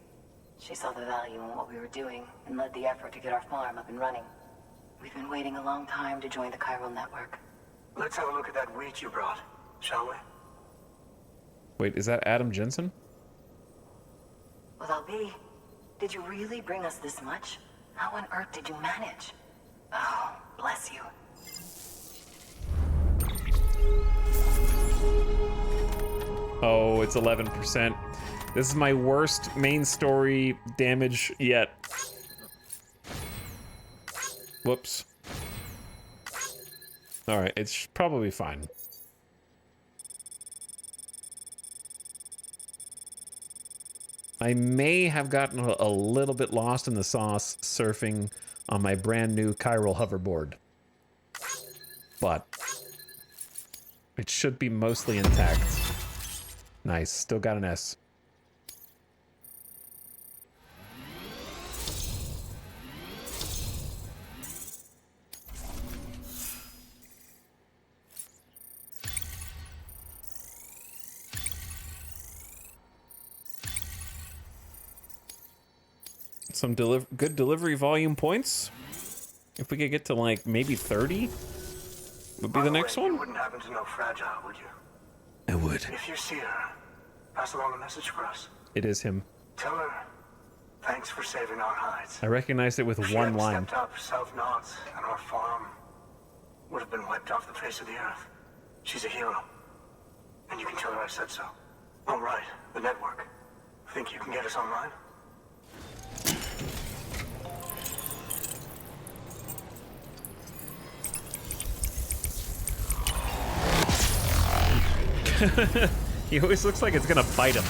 She saw the value in what we were doing and led the effort to get our farm up and running. We've been waiting a long time to join the chiral network. Let's have a look at that wheat you brought, shall we? Wait, is that Adam Jensen? Well, I'll be. Did you really bring us this much? How on earth did you manage? Oh, bless you. Oh, it's 11%. This is my worst main story damage yet. Whoops. Alright, it's probably fine. I may have gotten a little bit lost in the sauce surfing on my brand new chiral hoverboard. But it should be mostly intact. Nice, still got an S. Some good delivery volume points. If we could get to like maybe 30, would be the next one. You wouldn't happen to know Fragile, would you? I would. If you see her, pass along a message for us. It is him. Tell her, thanks for saving our hides. I recognized it with If she one hadn't line. stepped up, South Knots and our farm would have been wiped off the face of the earth. She's a hero. And you can tell her I said so. All right, the network. Think you can get us online? He always looks like it's gonna bite him.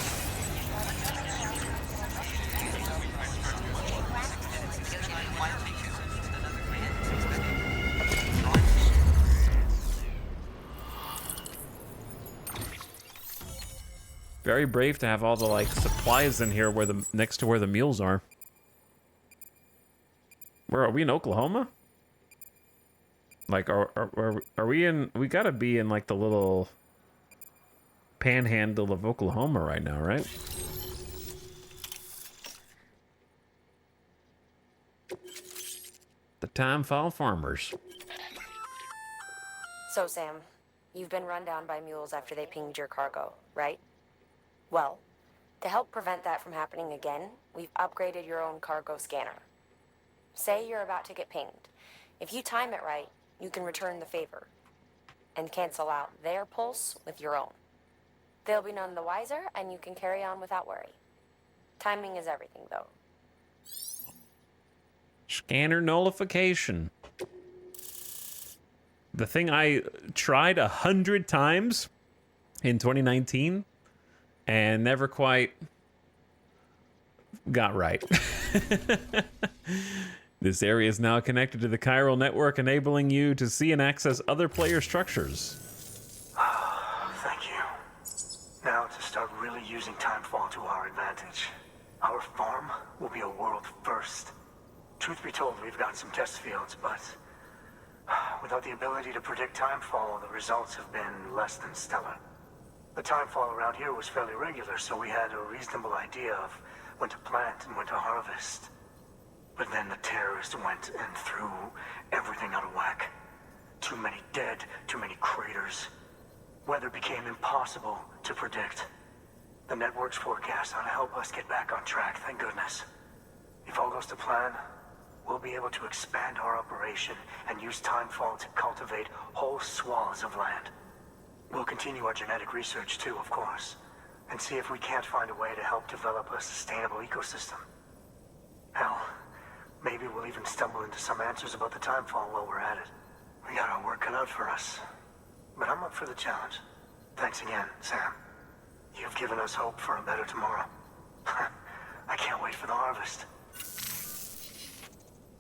Very brave to have all the like supplies in here where the next to where the mules are. Where are we in Oklahoma? Like are we in? We gotta be in like the little panhandle of Oklahoma right now, right? The Timefall Farmers. So, Sam, you've been run down by mules after they pinged your cargo, right? Well, to help prevent that from happening again, we've upgraded your own cargo scanner. Say you're about to get pinged. If you time it right, you can return the favor and cancel out their pulse with your own. They'll be none the wiser, and you can carry on without worry. Timing is everything, though. Scanner nullification. The thing I tried 100 times in 2019 and never quite got right. This area is now connected to the chiral network, enabling you to see and access other player structures. Thank you. Now to start really using Timefall to our advantage. Our farm will be a world first. Truth be told, we've got some test fields, but without the ability to predict Timefall, the results have been less than stellar. The Timefall around here was fairly regular, so we had a reasonable idea of when to plant and when to harvest. But then the terrorists went and threw everything out of whack. Too many dead, too many craters. Weather became impossible to predict. The network's forecast ought to help us get back on track, thank goodness. If all goes to plan, we'll be able to expand our operation and use Timefall to cultivate whole swaths of land. We'll continue our genetic research too, of course, and see if we can't find a way to help develop a sustainable ecosystem. Hell, maybe we'll even stumble into some answers about the Timefall while we're at it. We got our work cut out for us, but I'm up for the challenge. Thanks again, Sam. You've given us hope for a better tomorrow. I can't wait for the harvest.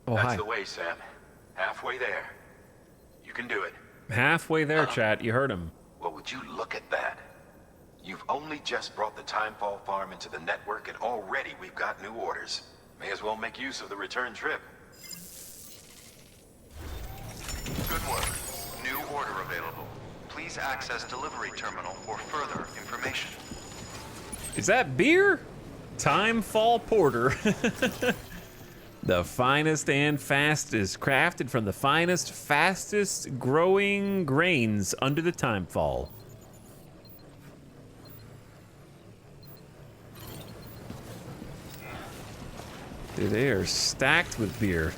Oh, That's hi. the way, Sam. Halfway there. You can do it. Halfway there, chat. You heard him. Well, would you look at that? You've only just brought the Timefall farm into the network, and already we've got new orders. May as well make use of the return trip. Good work. New order available. Please access delivery terminal for further information. Is that beer? Timefall Porter. The finest and fastest, crafted from the finest, fastest growing grains under the Timefall. Dude, they are stacked with beer.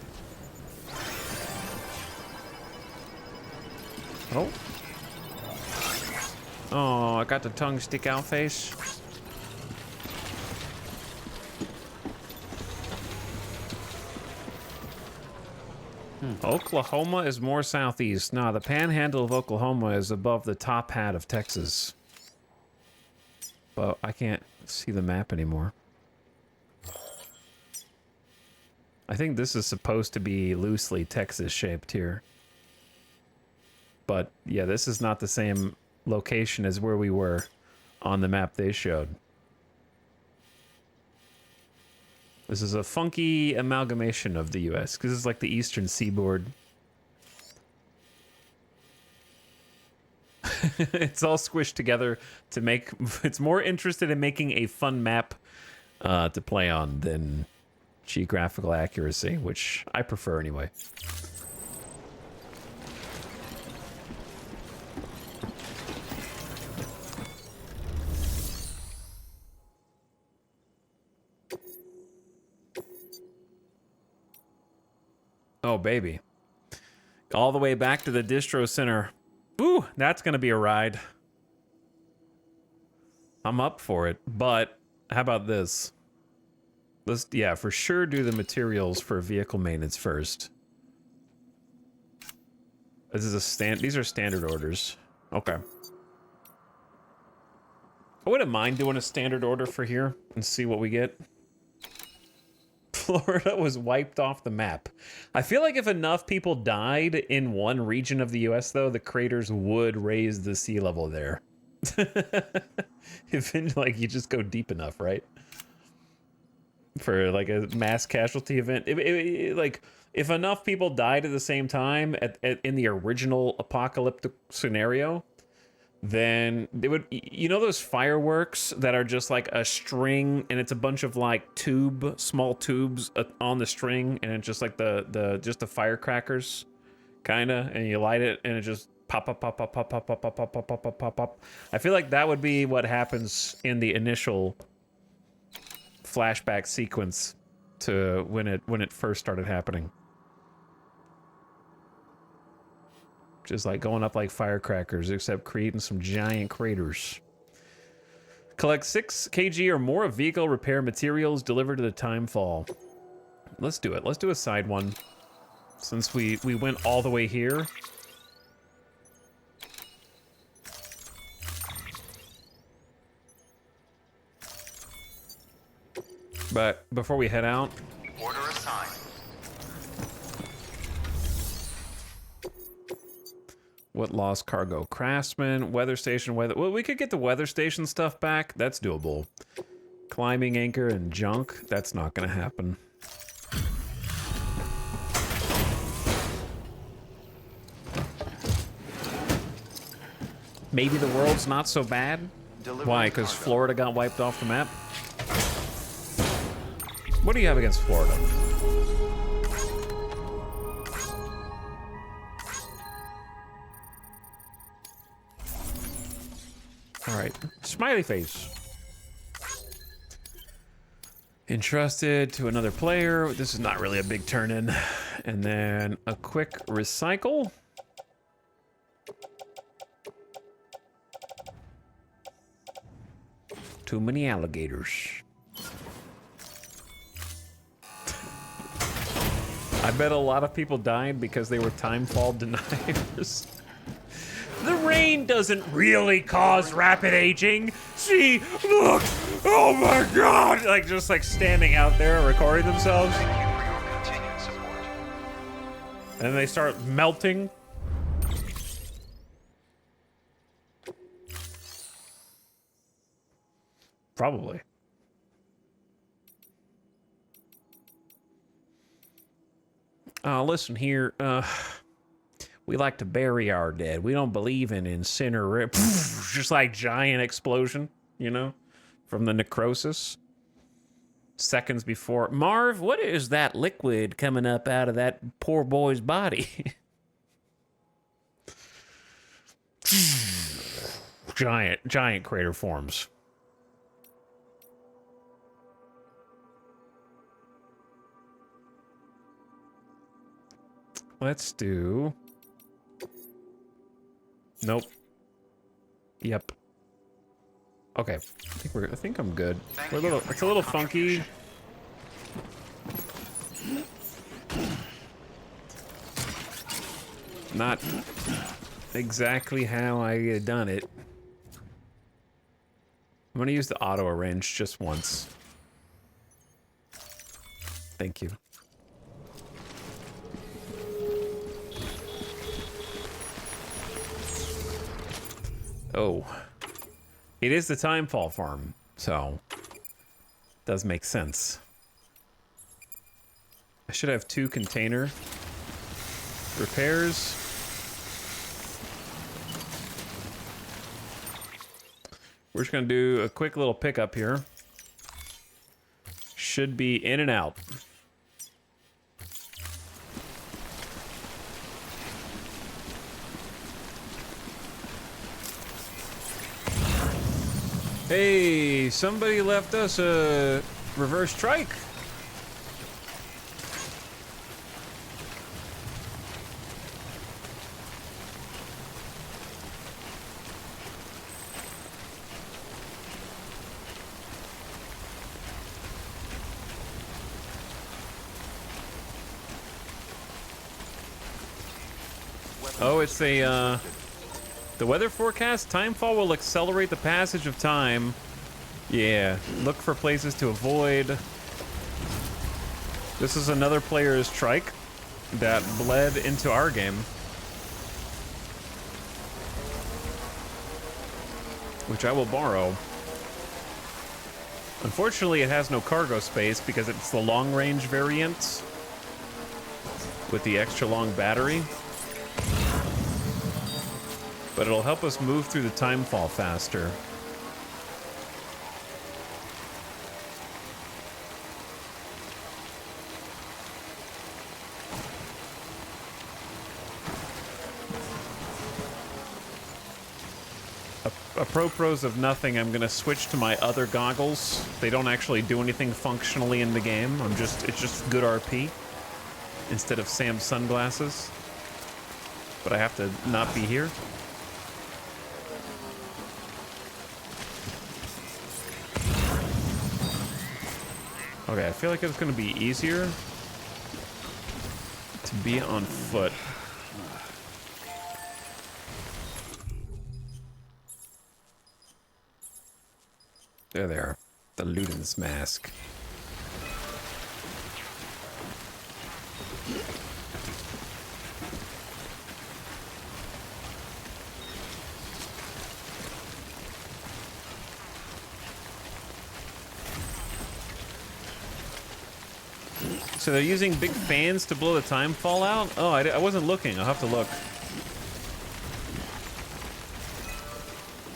Oh. Oh, I got the tongue stick out face. Oklahoma is more southeast. Nah, the panhandle of Oklahoma is above the top hat of Texas. But I can't see the map anymore. I think this is supposed to be loosely Texas shaped here. But yeah, this is not the same location as where we were on the map they showed. This is a funky amalgamation of the U.S. because it's like the eastern seaboard. It's all squished together to make... It's more interested in making a fun map to play on than geographical accuracy, which I prefer anyway. Oh, baby. All the way back to the distro center. Ooh, that's going to be a ride. I'm up for it, but how about this? Let's, yeah, for sure do the materials for vehicle maintenance first. This is these are standard orders. Okay. I wouldn't mind doing a standard order for here and see what we get. Florida was wiped off the map. I feel like if enough people died in one region of the US, though, the craters would raise the sea level there. If like you just go deep enough, right? For like a mass casualty event, like if enough people died at the same time in the original apocalyptic scenario, then they would, you know, those fireworks that are just like a string and it's a bunch of like small tubes on the string, and it's just like just the firecrackers, kinda, and you light it and it just pop pop pop pop pop pop pop pop pop pop pop pop pop. I feel like that would be what happens in the initial flashback sequence to when it first started happening. Just like going up like firecrackers, except creating some giant craters. Collect 6 kg or more of vehicle repair materials delivered to the Timefall. Let's do it. Let's do a side one. Since we went all the way here. But before we head out, Order assigned. what lost cargo? Craftsman, weather station, weather. Well, we could get the weather station stuff back. That's doable. Climbing anchor and junk. That's not gonna happen. Maybe the world's not so bad. Why? Because Florida got wiped off the map? What do you have against Florida? All right, smiley face. Entrusted to another player. This is not really a big turn in. And then a quick recycle. Too many alligators. I bet a lot of people died because they were timefall deniers. The rain doesn't really cause rapid aging. See, look, oh my God! Like just like standing out there recording themselves. Thank you for your continued support. And then they start melting. Probably. Listen here, we like to bury our dead. We don't believe in just like giant explosion, you know, from the necrosis. Seconds before. Marv, what is that liquid coming up out of that poor boy's body? giant crater forms. Let's do... Nope. Yep. Okay. I think I'm good. It's a little funky. Not exactly how I done it. I'm gonna use the auto arrange just once. Thank you. Oh, it is the Timefall farm, so does make sense. I should have 2 container repairs. We're just gonna do a quick little pickup here. Should be in and out. Hey, somebody left us a reverse trike. Oh, it's a, the weather forecast, Timefall will accelerate the passage of time. Yeah, look for places to avoid. This is another player's trike that bled into our game. which I will borrow. Unfortunately, it has no cargo space because it's the long-range variant with the extra long battery. But it'll help us move through the timefall faster. Apropos of nothing, I'm gonna switch to my other goggles. They don't actually do anything functionally in the game. It's just good RP instead of Sam's sunglasses. But I have to not be here. Okay, I feel like it's gonna be easier to be on foot. There they are. The Luden's mask. So they're using big fans to blow the time fall out? Oh, I wasn't looking. I'll have to look.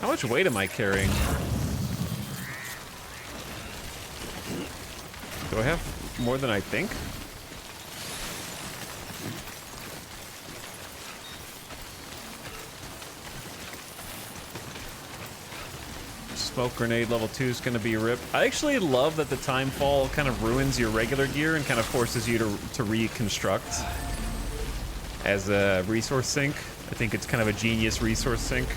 How much weight am I carrying? Do I have more than I think? Smoke grenade level 2 is going to be ripped. I actually love that the time fall kind of ruins your regular gear and kind of forces you to reconstruct as a resource sink. I think it's kind of a genius resource sink.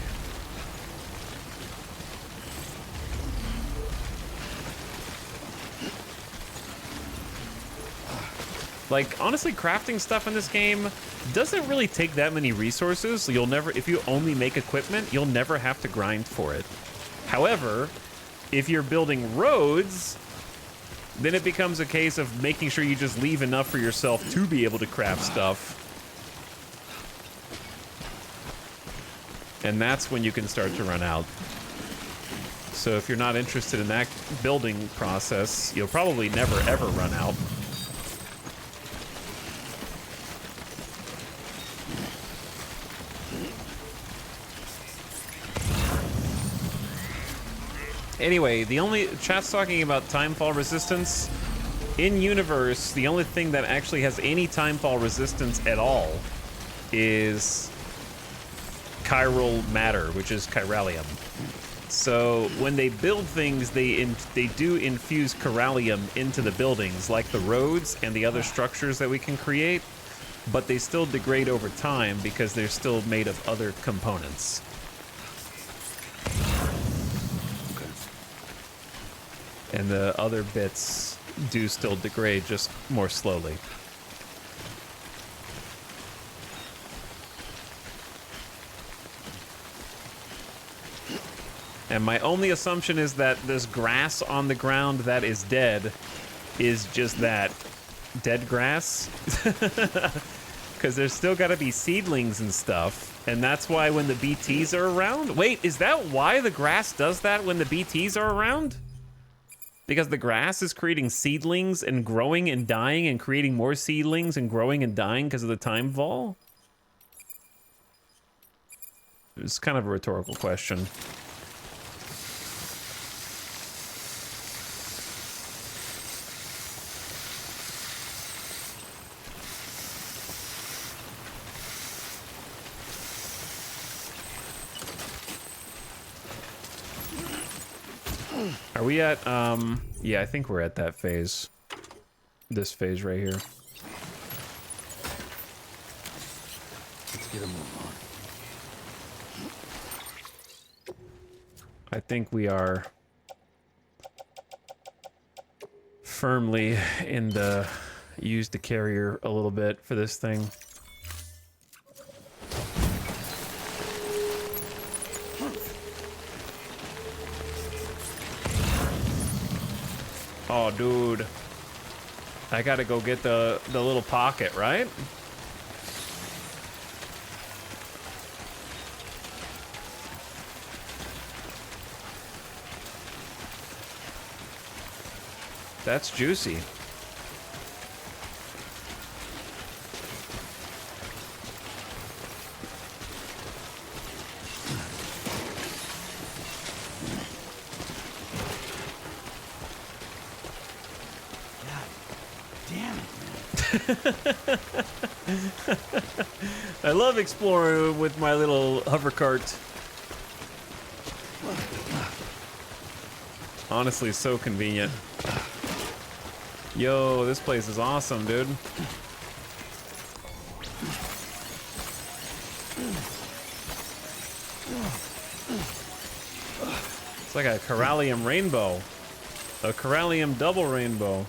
Like, honestly, crafting stuff in this game doesn't really take that many resources. You'll never, if you only make equipment, you'll never have to grind for it. However, if you're building roads, then it becomes a case of making sure you just leave enough for yourself to be able to craft stuff. And that's when you can start to run out. So if you're not interested in that building process, you'll probably never ever run out. Anyway, the only chat's talking about timefall resistance. In universe, the only thing that actually has any timefall resistance at all is chiral matter, which is chiralium. So when they build things, they do infuse chiralium into the buildings, like the roads and the other structures that we can create, but they still degrade over time because they're still made of other components. And the other bits do still degrade, just more slowly. And my only assumption is that this grass on the ground that is dead is just that, dead grass. Because there's still got to be seedlings and stuff, and that's why when the BTs are around... Wait, is that why the grass does that when the BTs are around? Because the grass is creating seedlings and growing and dying and creating more seedlings and growing and dying because of the time fall? It's kind of a rhetorical question. Are we at, yeah, I think we're at that phase. This phase right here. Let's get a move on. I think we are firmly in the use the carrier a little bit for this thing. Oh, dude. I gotta go get the little pocket, right? That's juicy. Damn it. I love exploring with my little hover cart. Honestly, so convenient. Yo, this place is awesome, dude. It's like a Corallium rainbow. A Corallium double rainbow.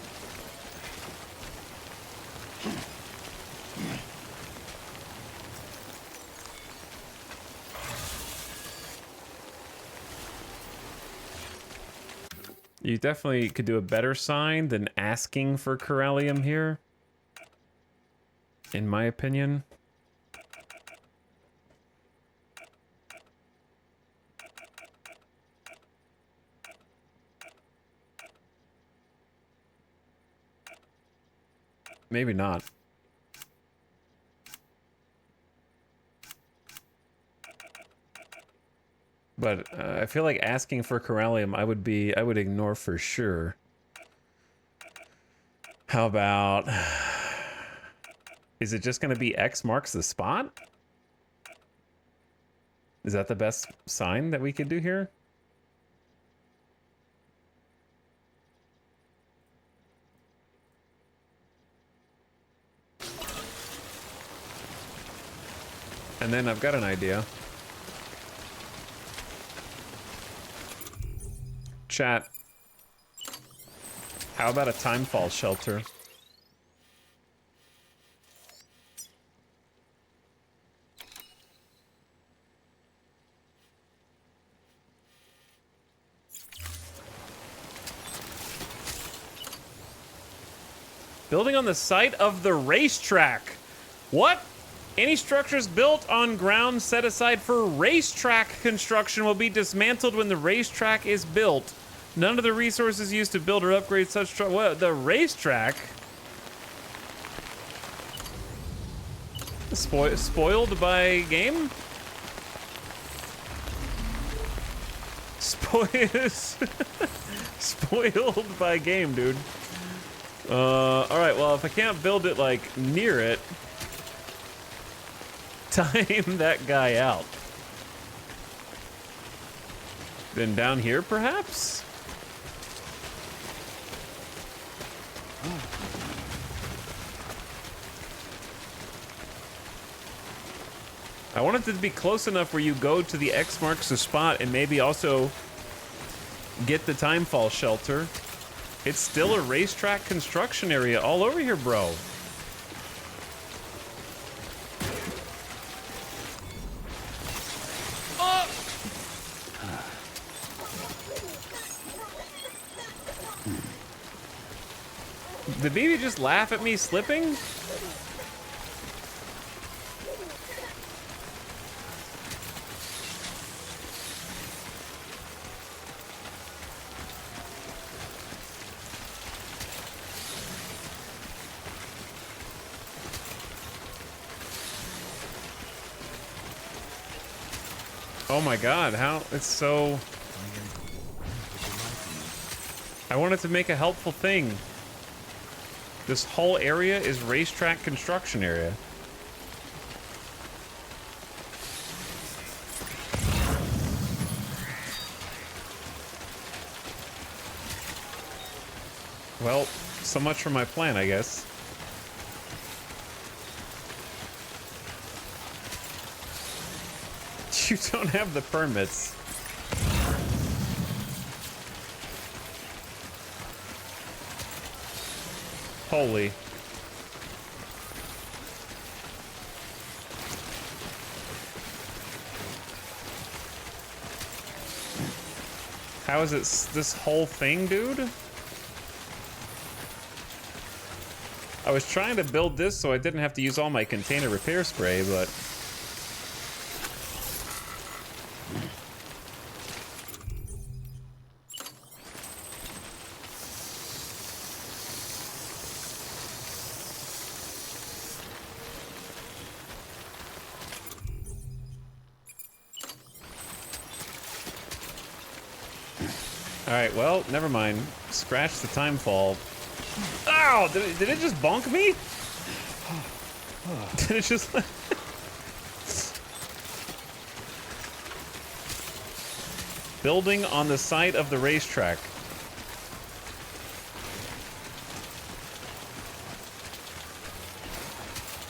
You definitely could do a better sign than asking for Corallium here, in my opinion. Maybe not. But I feel like asking for Corallium, I would ignore for sure. How about, is it just gonna be X marks the spot? Is that the best sign that we could do here? And then I've got an idea. Chat. How about a timefall shelter? Building on the site of the racetrack. What? Any structures built on ground set aside for racetrack construction will be dismantled when the racetrack is built. None of the resources used to build or upgrade such what? The racetrack? Spoiled by game? Spoiled by game, dude. Alright, well, if I can't build it, like, near it, time that guy out. Then down here, perhaps? I want it to be close enough where you go to the X marks the spot and maybe also get the timefall shelter. It's still a racetrack construction area all over here, bro. Oh! Did baby just laugh at me slipping? Oh my god, how it's so... I wanted to make a helpful thing. This whole area is racetrack construction area. Well, so much for my plan, I guess. You don't have the permits. Holy. How is it this whole thing, dude? I was trying to build this so I didn't have to use all my container repair spray, but... Alright, well, never mind. Scratch the time fall. Ow! Did it just bonk me? Did it just... Building on the site of the racetrack.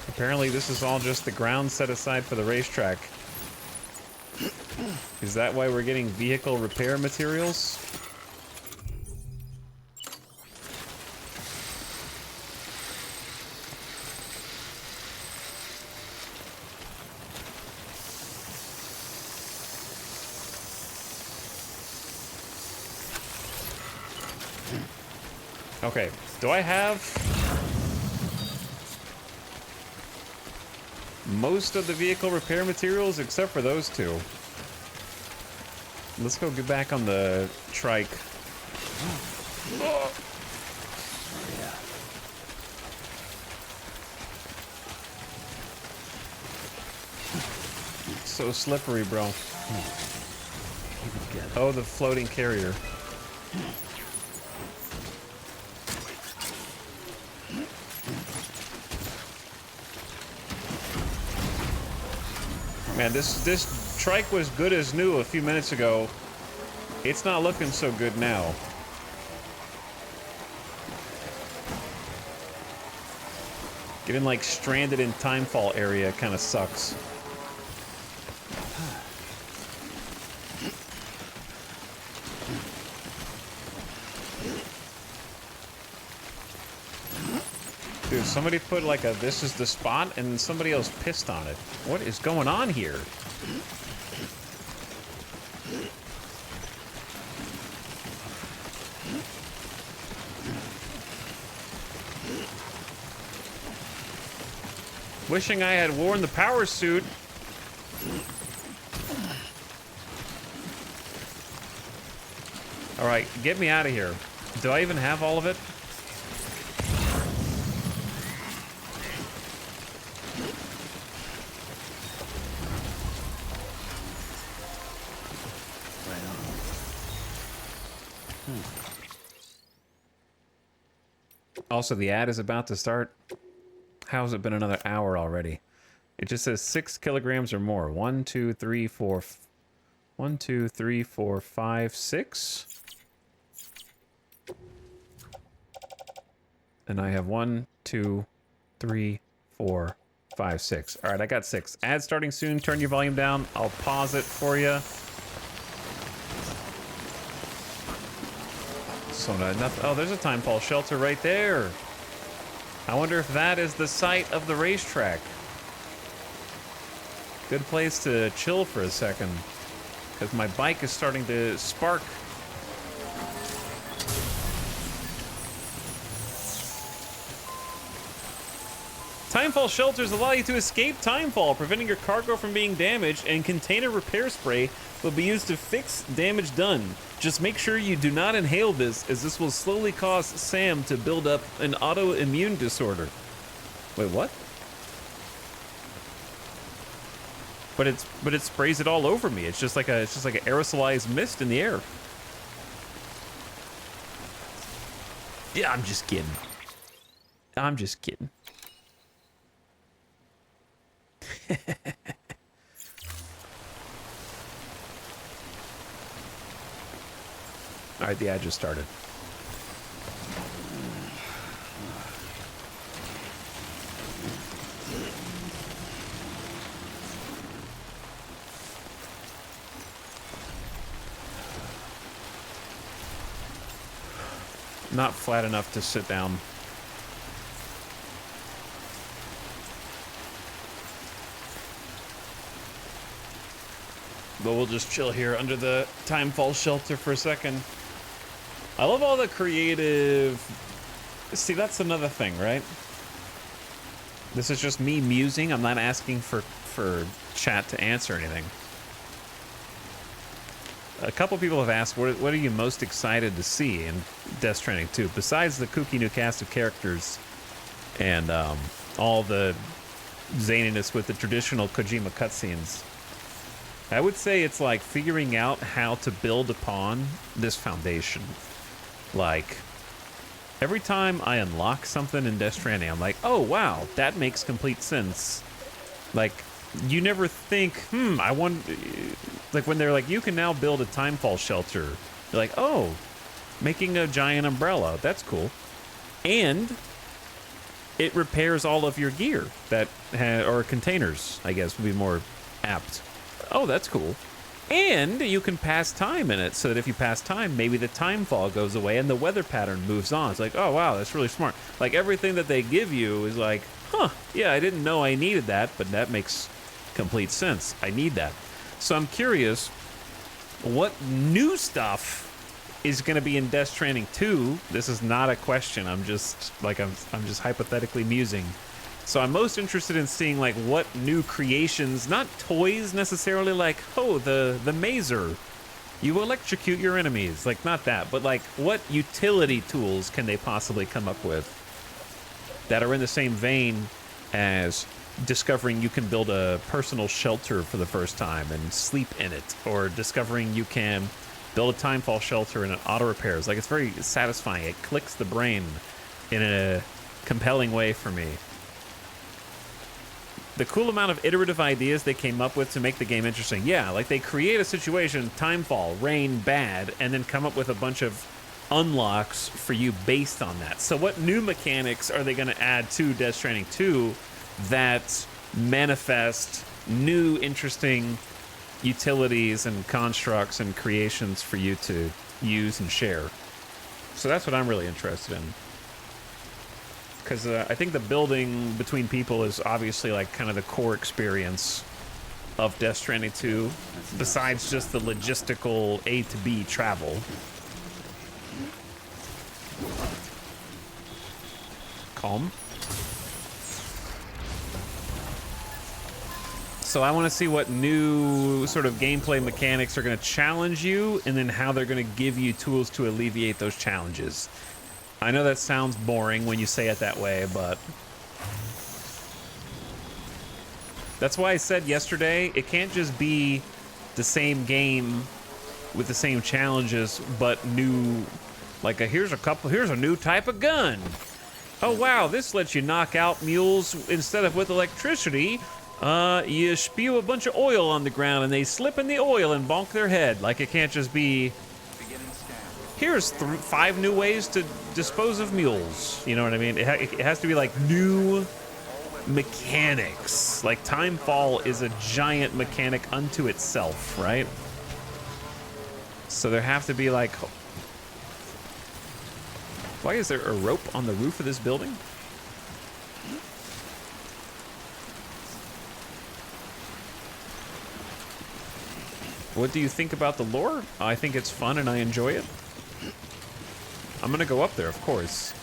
Apparently this is all just the ground set aside for the racetrack. Is that why we're getting vehicle repair materials? Okay, do I have most of the vehicle repair materials except for those two? Let's go get back on the trike. Oh. Yeah. So slippery, bro. Oh, the floating carrier. Man, this trike was good as new a few minutes ago. It's not looking so good now. Getting like stranded in timefall area kind of sucks. Dude, somebody put like a "this is the spot" and somebody else pissed on it. What is going on here? Wishing I had worn the power suit. All right, get me out of here. Do I even have all of it? Also, the ad is about to start. How's it been another hour already? It just says 6 kilograms or more. 1, 2, 3, 4. 1, 2, 3, 4, 5, 6. And I have 1, 2, 3, 4, 5, 6. All right, I got 6. Ad starting soon. Turn your volume down. I'll pause it for you. So nothing. Oh, there's a timefall shelter right there. I wonder if that is the site of the racetrack. Good place to chill for a second, because my bike is starting to spark. Timefall shelters allow you to escape timefall, preventing your cargo from being damaged, and container repair spray will be used to fix damage done. Just make sure you do not inhale this, as this will slowly cause Sam to build up an autoimmune disorder. Wait, what? But it sprays it all over me. It's just like an aerosolized mist in the air. Yeah, I'm just kidding. I'm just kidding. All right, the ad just started. Not flat enough to sit down. But we'll just chill here under the timefall shelter for a second. I love all the creative... See, that's another thing, right? This is just me musing. I'm not asking for chat to answer anything. A couple people have asked, what are you most excited to see in Death Stranding 2? Besides the kooky new cast of characters and all the zaniness with the traditional Kojima cutscenes. I would say it's like figuring out how to build upon this foundation. Like, every time I unlock something in Death Stranding, I'm like, oh, wow, that makes complete sense. Like, you never think, I want... Like, when they're like, you can now build a timefall shelter. You're like, oh, making a giant umbrella. That's cool. And it repairs all of your gear that... or containers, I guess, would be more apt. Oh, that's cool. And you can pass time in it, so that if you pass time, maybe the timefall goes away and the weather pattern moves on. It's like, oh, wow, that's really smart. Like, everything that they give you is like, huh, yeah, I didn't know I needed that, but that makes complete sense. I need that. So I'm curious, what new stuff is going to be in Death Stranding 2? This is not a question. I'm just, like, I'm just hypothetically musing. So I'm most interested in seeing, like, what new creations, not toys necessarily, like, oh, the mazer. You electrocute your enemies. Like, not that, but, like, what utility tools can they possibly come up with that are in the same vein as discovering you can build a personal shelter for the first time and sleep in it, or discovering you can build a timefall shelter and it auto repairs. Like, it's very satisfying. It clicks the brain in a compelling way for me. The cool amount of iterative ideas they came up with to make the game interesting. Yeah, like they create a situation, timefall, rain, bad, and then come up with a bunch of unlocks for you based on that. So what new mechanics are they going to add to Death Stranding 2 that manifest new interesting utilities and constructs and creations for you to use and share? So that's what I'm really interested in. Because I think the building between people is obviously like kind of the core experience of Death Stranding 2, besides just the logistical A to B travel. Calm. So I want to see what new sort of gameplay mechanics are going to challenge you, and then how they're going to give you tools to alleviate those challenges. I know that sounds boring when you say it that way, but that's why I said yesterday, it can't just be the same game with the same challenges, but new, like here's a new type of gun. Oh wow, this lets you knock out mules instead of with electricity. You spew a bunch of oil on the ground and they slip in the oil and bonk their head. Like, it can't just be, here's 5 new ways to dispose of mules. You know what I mean? It has to be like new mechanics. Like timefall is a giant mechanic unto itself, right? So there have to be like, why is there a rope on the roof of this building? What do you think about the lore? I think it's fun and I enjoy it. I'm gonna go up there, of course,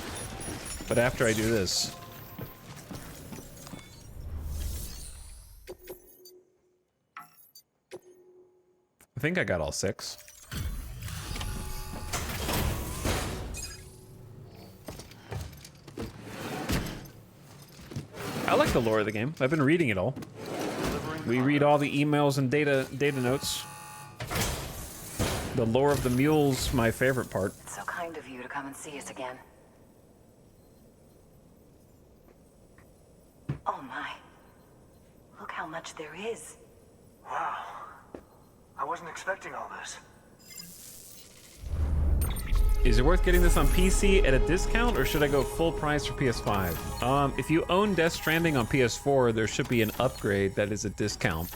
but after I do this. I think I got all 6. I like the lore of the game. I've been reading it all. We read all the emails and data notes. The lore of the mules, my favorite part. So kind of you to come and see us again. Oh my. Look how much there is. Wow. I wasn't expecting all this. Is it worth getting this on PC at a discount, or should I go full price for PS5? If you own Death Stranding on PS4, there should be an upgrade that is a discount.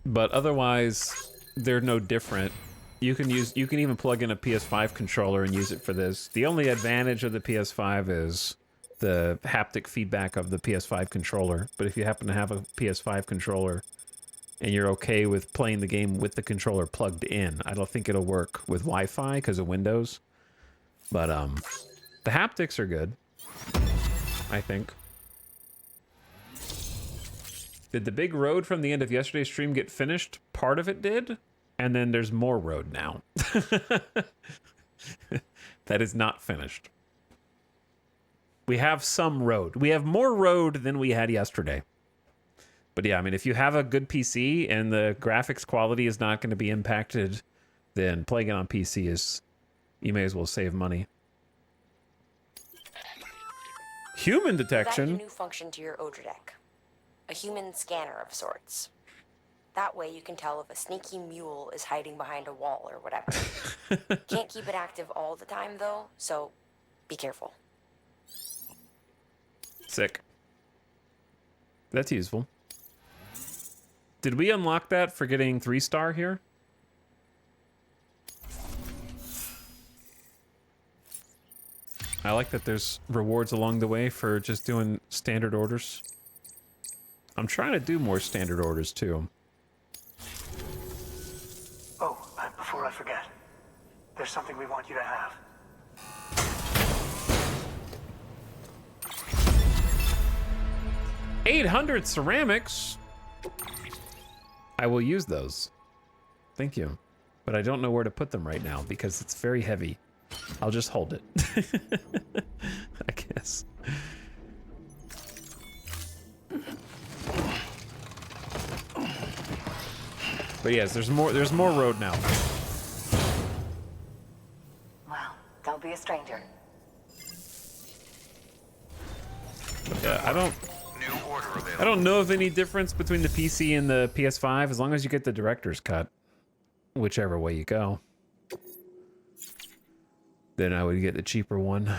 But otherwise, they're no different. You can even plug in a PS5 controller and use it for this. The only advantage of the PS5 is the haptic feedback of the PS5 controller. But if you happen to have a PS5 controller and you're okay with playing the game with the controller plugged in, I don't think it'll work with Wi-Fi because of Windows. But the haptics are good, I think. Did the big road from the end of yesterday's stream get finished? Part of it did, and then there's more road now. That is not finished. We have some road. We have more road than we had yesterday. But yeah, I mean, if you have a good PC and the graphics quality is not going to be impacted, then playing it on PC is, you may as well save money. Human We've detection. added a new function to your Odra deck. A human scanner of sorts. That way you can tell if a sneaky mule is hiding behind a wall or whatever. Can't keep it active all the time though, so be careful. Sick. That's useful. Did we unlock that for getting 3-star here? I like that there's rewards along the way for just doing standard orders. I'm trying to do more standard orders too. Oh, before I forget, there's something we want you to have. 800 ceramics. I will use those. Thank you. But I don't know where to put them right now because it's very heavy. I'll just hold it. I guess. But yes, there's more road now. Well, don't be a stranger. Yeah, I don't know of any difference between the PC and the PS5 as long as you get the director's cut. Whichever way you go. Then I would get the cheaper one.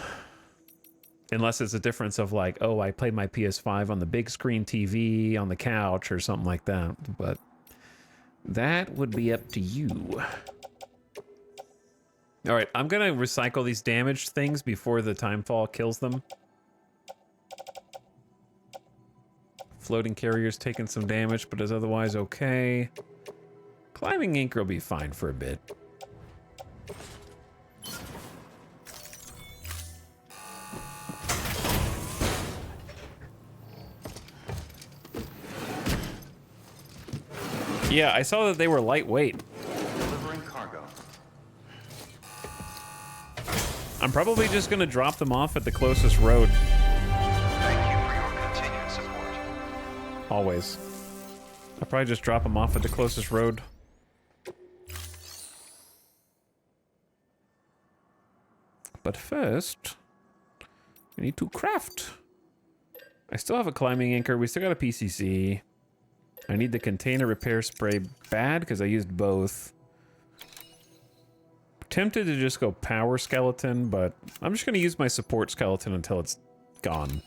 Unless it's a difference of like, oh, I played my PS5 on the big screen TV on the couch or something like that. But that would be up to you. All right, I'm going to recycle these damaged things before the timefall kills them. Floating carrier's taking some damage, but is otherwise okay. Climbing anchor will be fine for a bit. Yeah, I saw that they were lightweight. Delivering cargo. I'm probably just going to drop them off at the closest road. Thank you for your continued support. Always. I'll probably just drop them off at the closest road. But first, we need to craft. I still have a climbing anchor. We still got a PCC. I need the container repair spray bad because I used both. Tempted to just go power skeleton, but I'm just going to use my support skeleton until it's gone.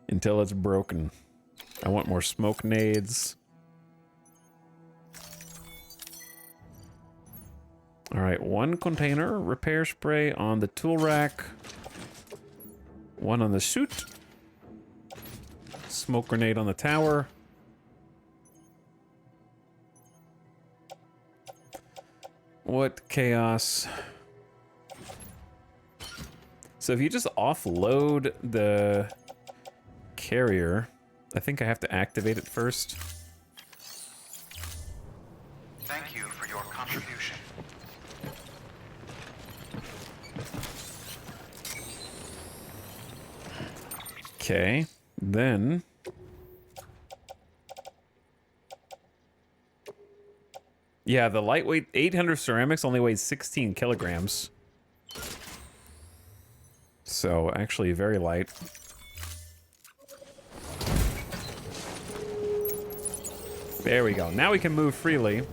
Until it's broken. I want more smoke nades. All right, one container repair spray on the tool rack. One on the suit. Smoke grenade on the tower. What chaos? So if you just offload the carrier, I think I have to activate it first. Thank you for your contribution. Okay, then yeah, the lightweight 800 ceramics only weighs 16 kilograms. So actually very light. There we go. Now we can move freely.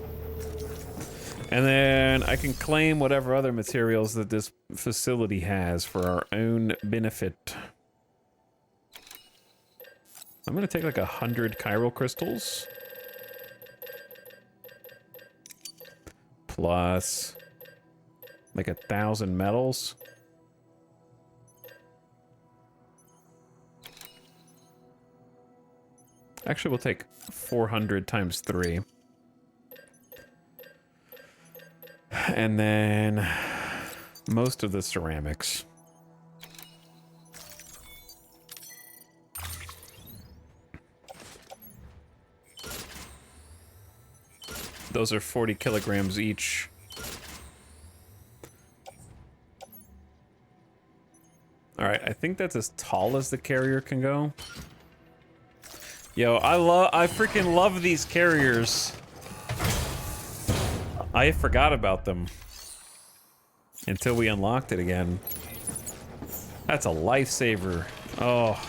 And then I can claim whatever other materials that this facility has for our own benefit. I'm going to take like 100 chiral crystals. Plus like 1,000 metals. Actually, we'll take 400 times 3. And then most of the ceramics. Those are 40 kilograms each. All right, I think that's as tall as the carrier can go. Yo, I freaking love these carriers. I forgot about them until we unlocked it again. That's a lifesaver. Oh.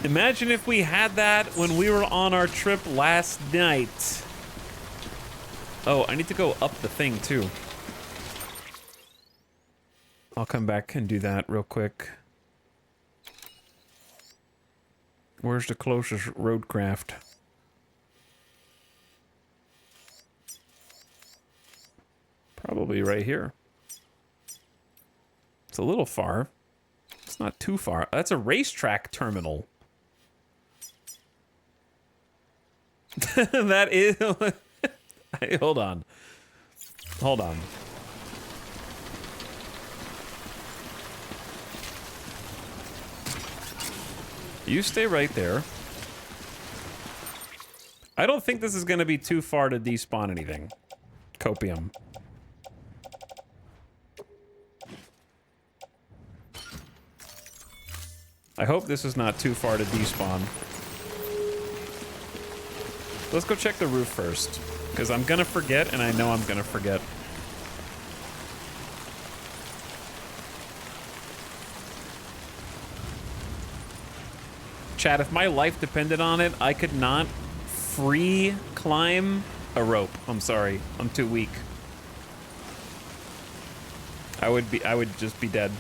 Imagine if we had that when we were on our trip last night. Oh, I need to go up the thing too. I'll come back and do that real quick. Where's the closest roadcraft? Probably right here. It's a little far. It's not too far. That's a racetrack terminal. That is... Hey, hold on. Hold on. You stay right there. I don't think this is going to be too far to despawn anything. Copium. I hope this is not too far to despawn. Let's go check the roof first, because I'm gonna forget, and I know I'm gonna forget. Chat, if my life depended on it, I could not free climb a rope. I'm sorry, I'm too weak. I would just be dead.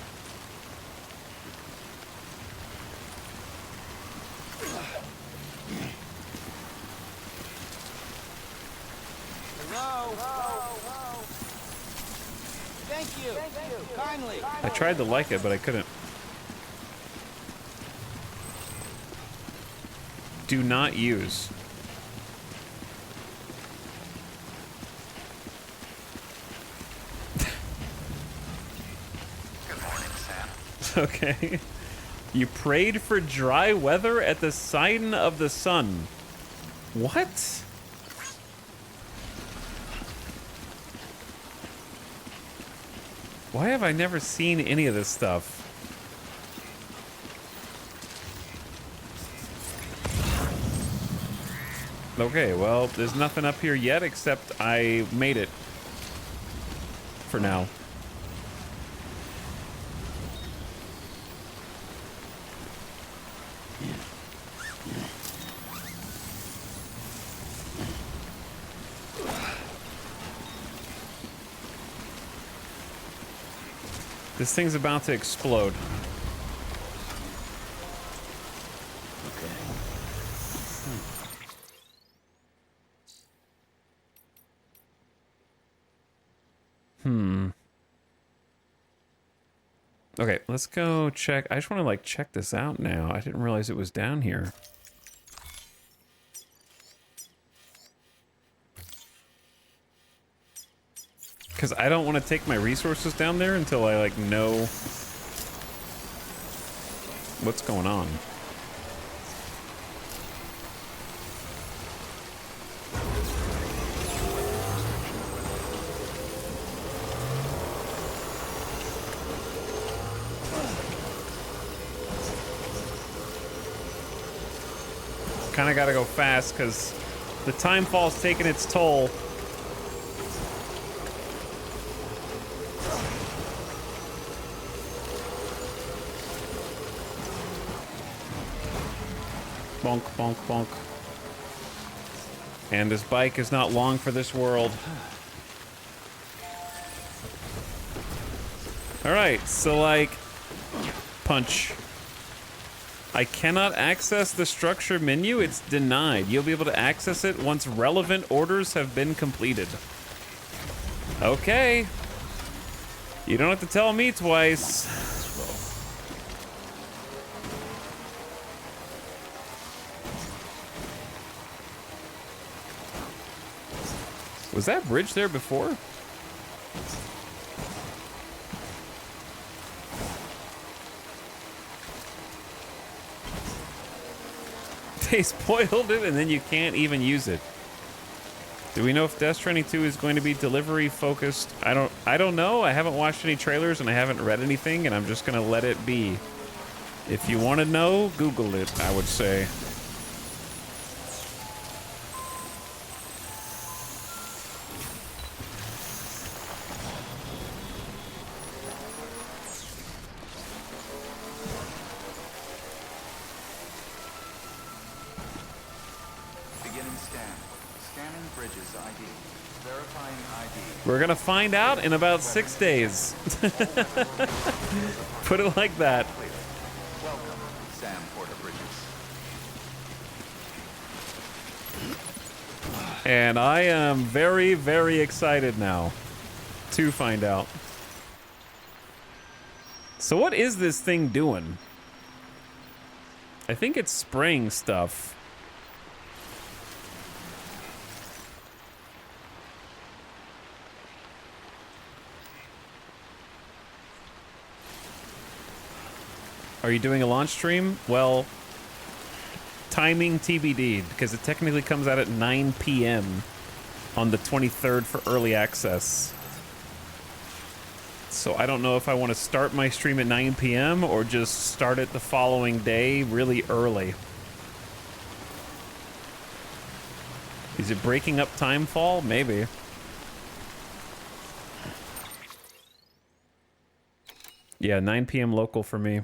I tried to like it, but I couldn't. Do not use. Good morning, Sam. Okay. You prayed for dry weather at the sign of the sun. What? Why have I never seen any of this stuff? Okay, well, there's nothing up here yet except I made it. For now. This thing's about to explode. Okay, let's go check. I just want to like check this out now. I didn't realize it was down here. Because I don't want to take my resources down there until I like know what's going on. Kind of got to go fast because the time fall's taking its toll. Bonk, bonk, bonk. And this bike is not long for this world. Alright, so like... Punch. I cannot access the structure menu. It's denied. You'll be able to access it once relevant orders have been completed. Okay. You don't have to tell me twice. Was that bridge there before? They spoiled it and then you can't even use it. Do we know if Death Stranding 2 is going to be delivery focused? I don't know. I haven't watched any trailers and I haven't read anything and I'm just gonna let it be. If you want to know, Google it, I would say. Beginning scan. Scanning bridges ID. Verifying ID. We're gonna find out in about 6 days. Put it like that. Welcome, Sam Porter Bridges. And I am very, very excited now to find out. So what is this thing doing? I think it's spraying stuff. Are you doing a launch stream? Well, timing TBD, because it technically comes out at 9 p.m. on the 23rd for early access. So I don't know if I want to start my stream at 9 p.m. or just start it the following day really early. Is it breaking up Timefall? Maybe. Yeah, 9 p.m. local for me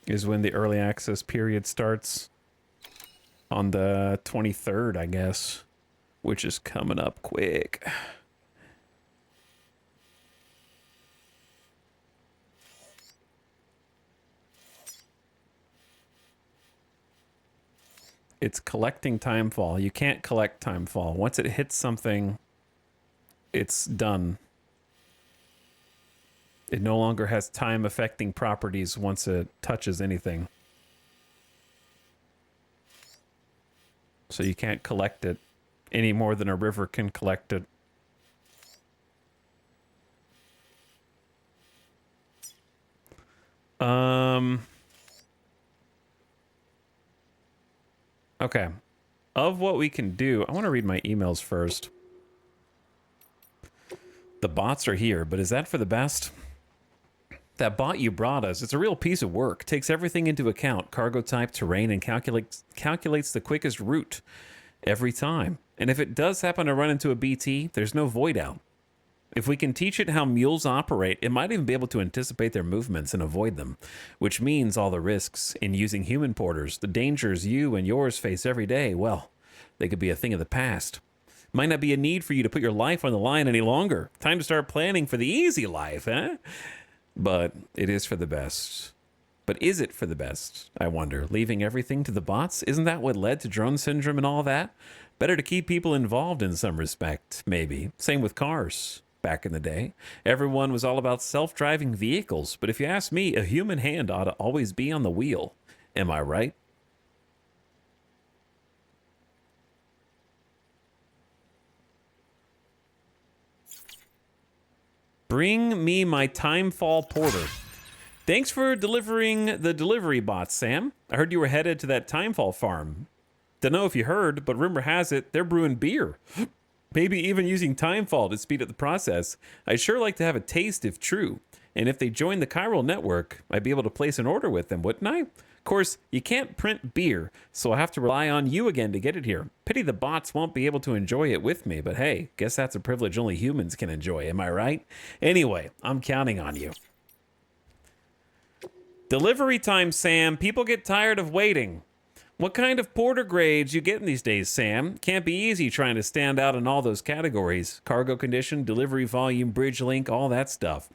is when the early access period starts on the 23rd, I guess, which is coming up quick. It's collecting Timefall. You can't collect Timefall. Once it hits something, it's done. It no longer has time-affecting properties once it touches anything. So you can't collect it any more than a river can collect it. Okay. Of what we can do, I want to read my emails first. The bots are here, but is that for the best? That bot you brought us, it's a real piece of work. Takes everything into account, cargo type, terrain, and calculates the quickest route every time. And if it does happen to run into a BT, there's no void out. If we can teach it how mules operate, it might even be able to anticipate their movements and avoid them, which means all the risks in using human porters, the dangers you and yours face every day, well, they could be a thing of the past. Might not be a need for you to put your life on the line any longer. Time to start planning for the easy life, eh? But it is for the best. But is it for the best, I wonder? Leaving everything to the bots? Isn't that what led to drone syndrome and all that? Better to keep people involved in some respect, maybe. Same with cars. Back in the day, everyone was all about self-driving vehicles. But if you ask me, a human hand ought to always be on the wheel. Am I right? Bring me my Timefall porter. Thanks for delivering the delivery bots, Sam. I heard you were headed to that Timefall farm. Don't know if you heard, but rumor has it they're brewing beer. Maybe even using Timefall to speed up the process. I'd sure like to have a taste if true. And if they join the chiral network, I'd be able to place an order with them, wouldn't I? Of course, you can't print beer, so I'll have to rely on you again to get it here. Pity the bots won't be able to enjoy it with me, but hey, guess that's a privilege only humans can enjoy, am I right? Anyway, I'm counting on you. Delivery time, Sam. People get tired of waiting. What kind of porter grades you getting these days, Sam? Can't be easy trying to stand out in all those categories. Cargo condition, delivery volume, bridge link, all that stuff.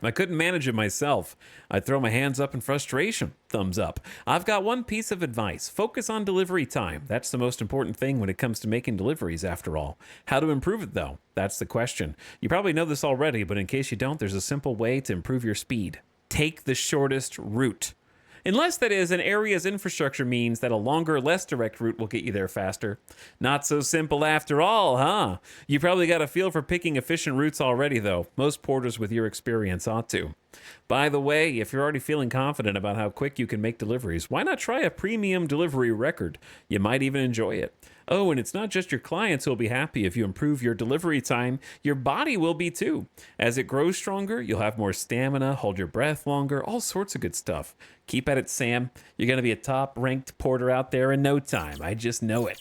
I couldn't manage it myself. I'd throw my hands up in frustration. Thumbs up. I've got one piece of advice. Focus on delivery time. That's the most important thing when it comes to making deliveries, after all. How to improve it, though? That's the question. You probably know this already, but in case you don't, there's a simple way to improve your speed. Take the shortest route. Unless, that is, an area's infrastructure means that a longer, less direct route will get you there faster. Not so simple after all, huh? You probably got a feel for picking efficient routes already, though. Most porters with your experience ought to. By the way, if you're already feeling confident about how quick you can make deliveries, why not try a premium delivery record? You might even enjoy it. Oh, and it's not just your clients who'll be happy if you improve your delivery time, your body will be too. As it grows stronger, you'll have more stamina, hold your breath longer, all sorts of good stuff. Keep at it, Sam. You're going to be a top-ranked porter out there in no time. I just know it.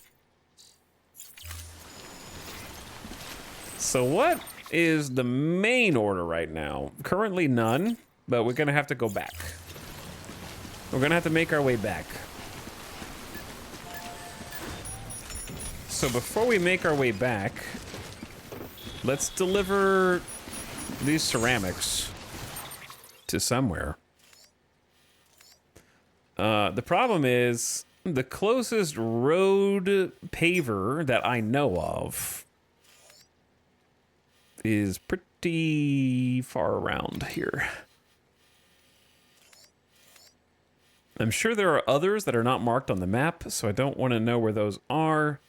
So what is the main order right now? Currently none, but we're going to have to go back. We're going to have to make our way back. So before we make our way back, let's deliver these ceramics to somewhere. The problem is the closest road paver that I know of is pretty far around here. I'm sure there are others that are not marked on the map, so I don't want to know where those are.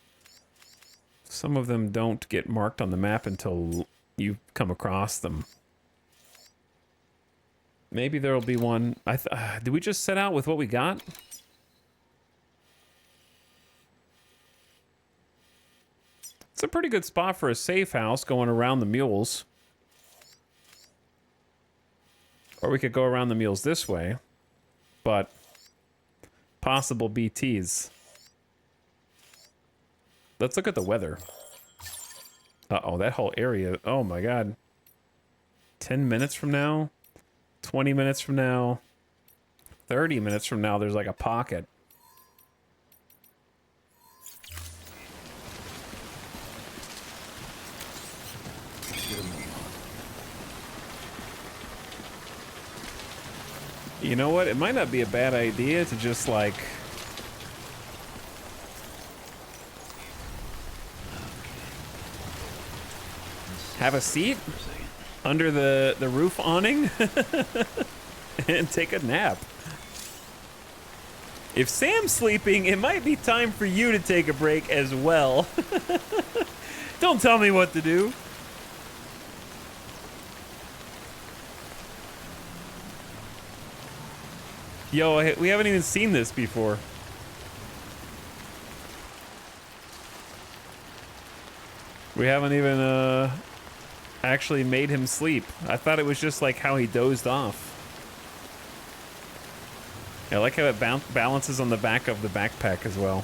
Some of them don't get marked on the map until you come across them. Maybe there'll be one. Did we just set out with what we got? It's a pretty good spot for a safe house going around the mules. Or we could go around the mules this way. But possible BTs. Let's look at the weather. Uh-oh, that whole area. Oh my god. 10 minutes from now, 20 minutes from now, 30 minutes from now, there's like a pocket. You know what? It might not be a bad idea to just like have a seat under the roof awning and take a nap. If Sam's sleeping, it might be time for you to take a break as well. Don't tell me what to do. Yo, we haven't even seen this before. We haven't even actually made him sleep. I thought it was just like how he dozed off. I like how it balances on the back of the backpack as well.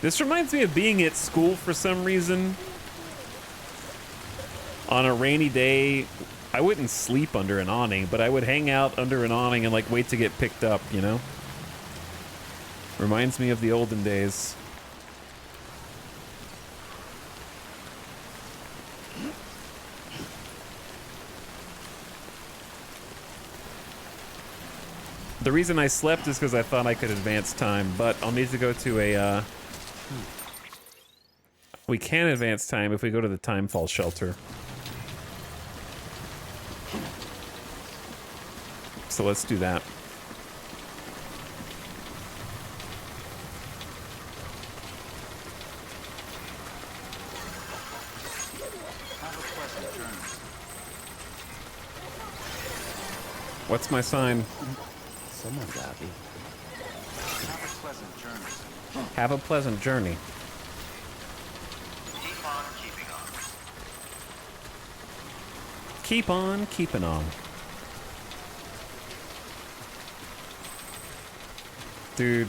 This reminds me of being at school for some reason. On a rainy day, I wouldn't sleep under an awning, but I would hang out under an awning and like wait to get picked up, you know? Reminds me of the olden days. The reason I slept is because I thought I could advance time, but I'll need to go to a, we can advance time if we go to the Timefall shelter. So let's do that. What's my sign? Someone got me. Have a pleasant journey. Have a pleasant journey. Keep on keeping on. Keep on keeping on. Dude,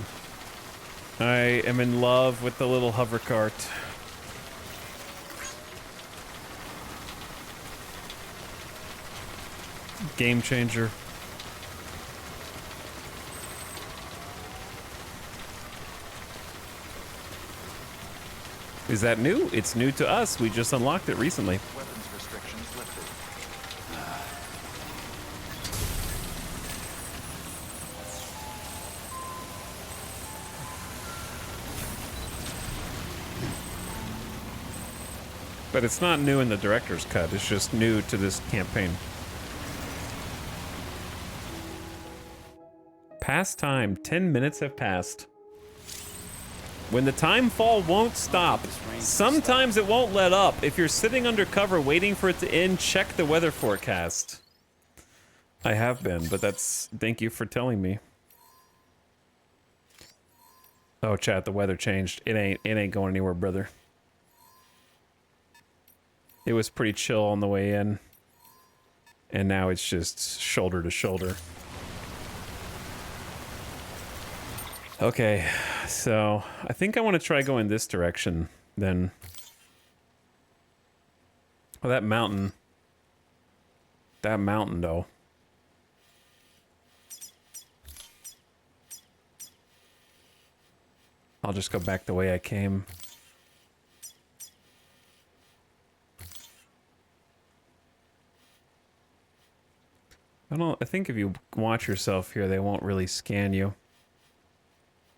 I am in love with the little hover cart. Game changer. Is that new? It's new to us. We just unlocked it recently. Weapons restrictions lifted. But it's not new in the director's cut. It's just new to this campaign. Past time. 10 minutes have passed. When the time fall won't stop. Sometimes it won't let up. If you're sitting under cover waiting for it to end, check the weather forecast. I have been, but that's... Thank you for telling me. Oh, chat, the weather changed. It ain't going anywhere, brother. It was pretty chill on the way in. And now it's just shoulder to shoulder. Okay, so I think I want to try going this direction then. Oh, that mountain. That mountain, though. I'll just go back the way I came. I think if you watch yourself here, they won't really scan you.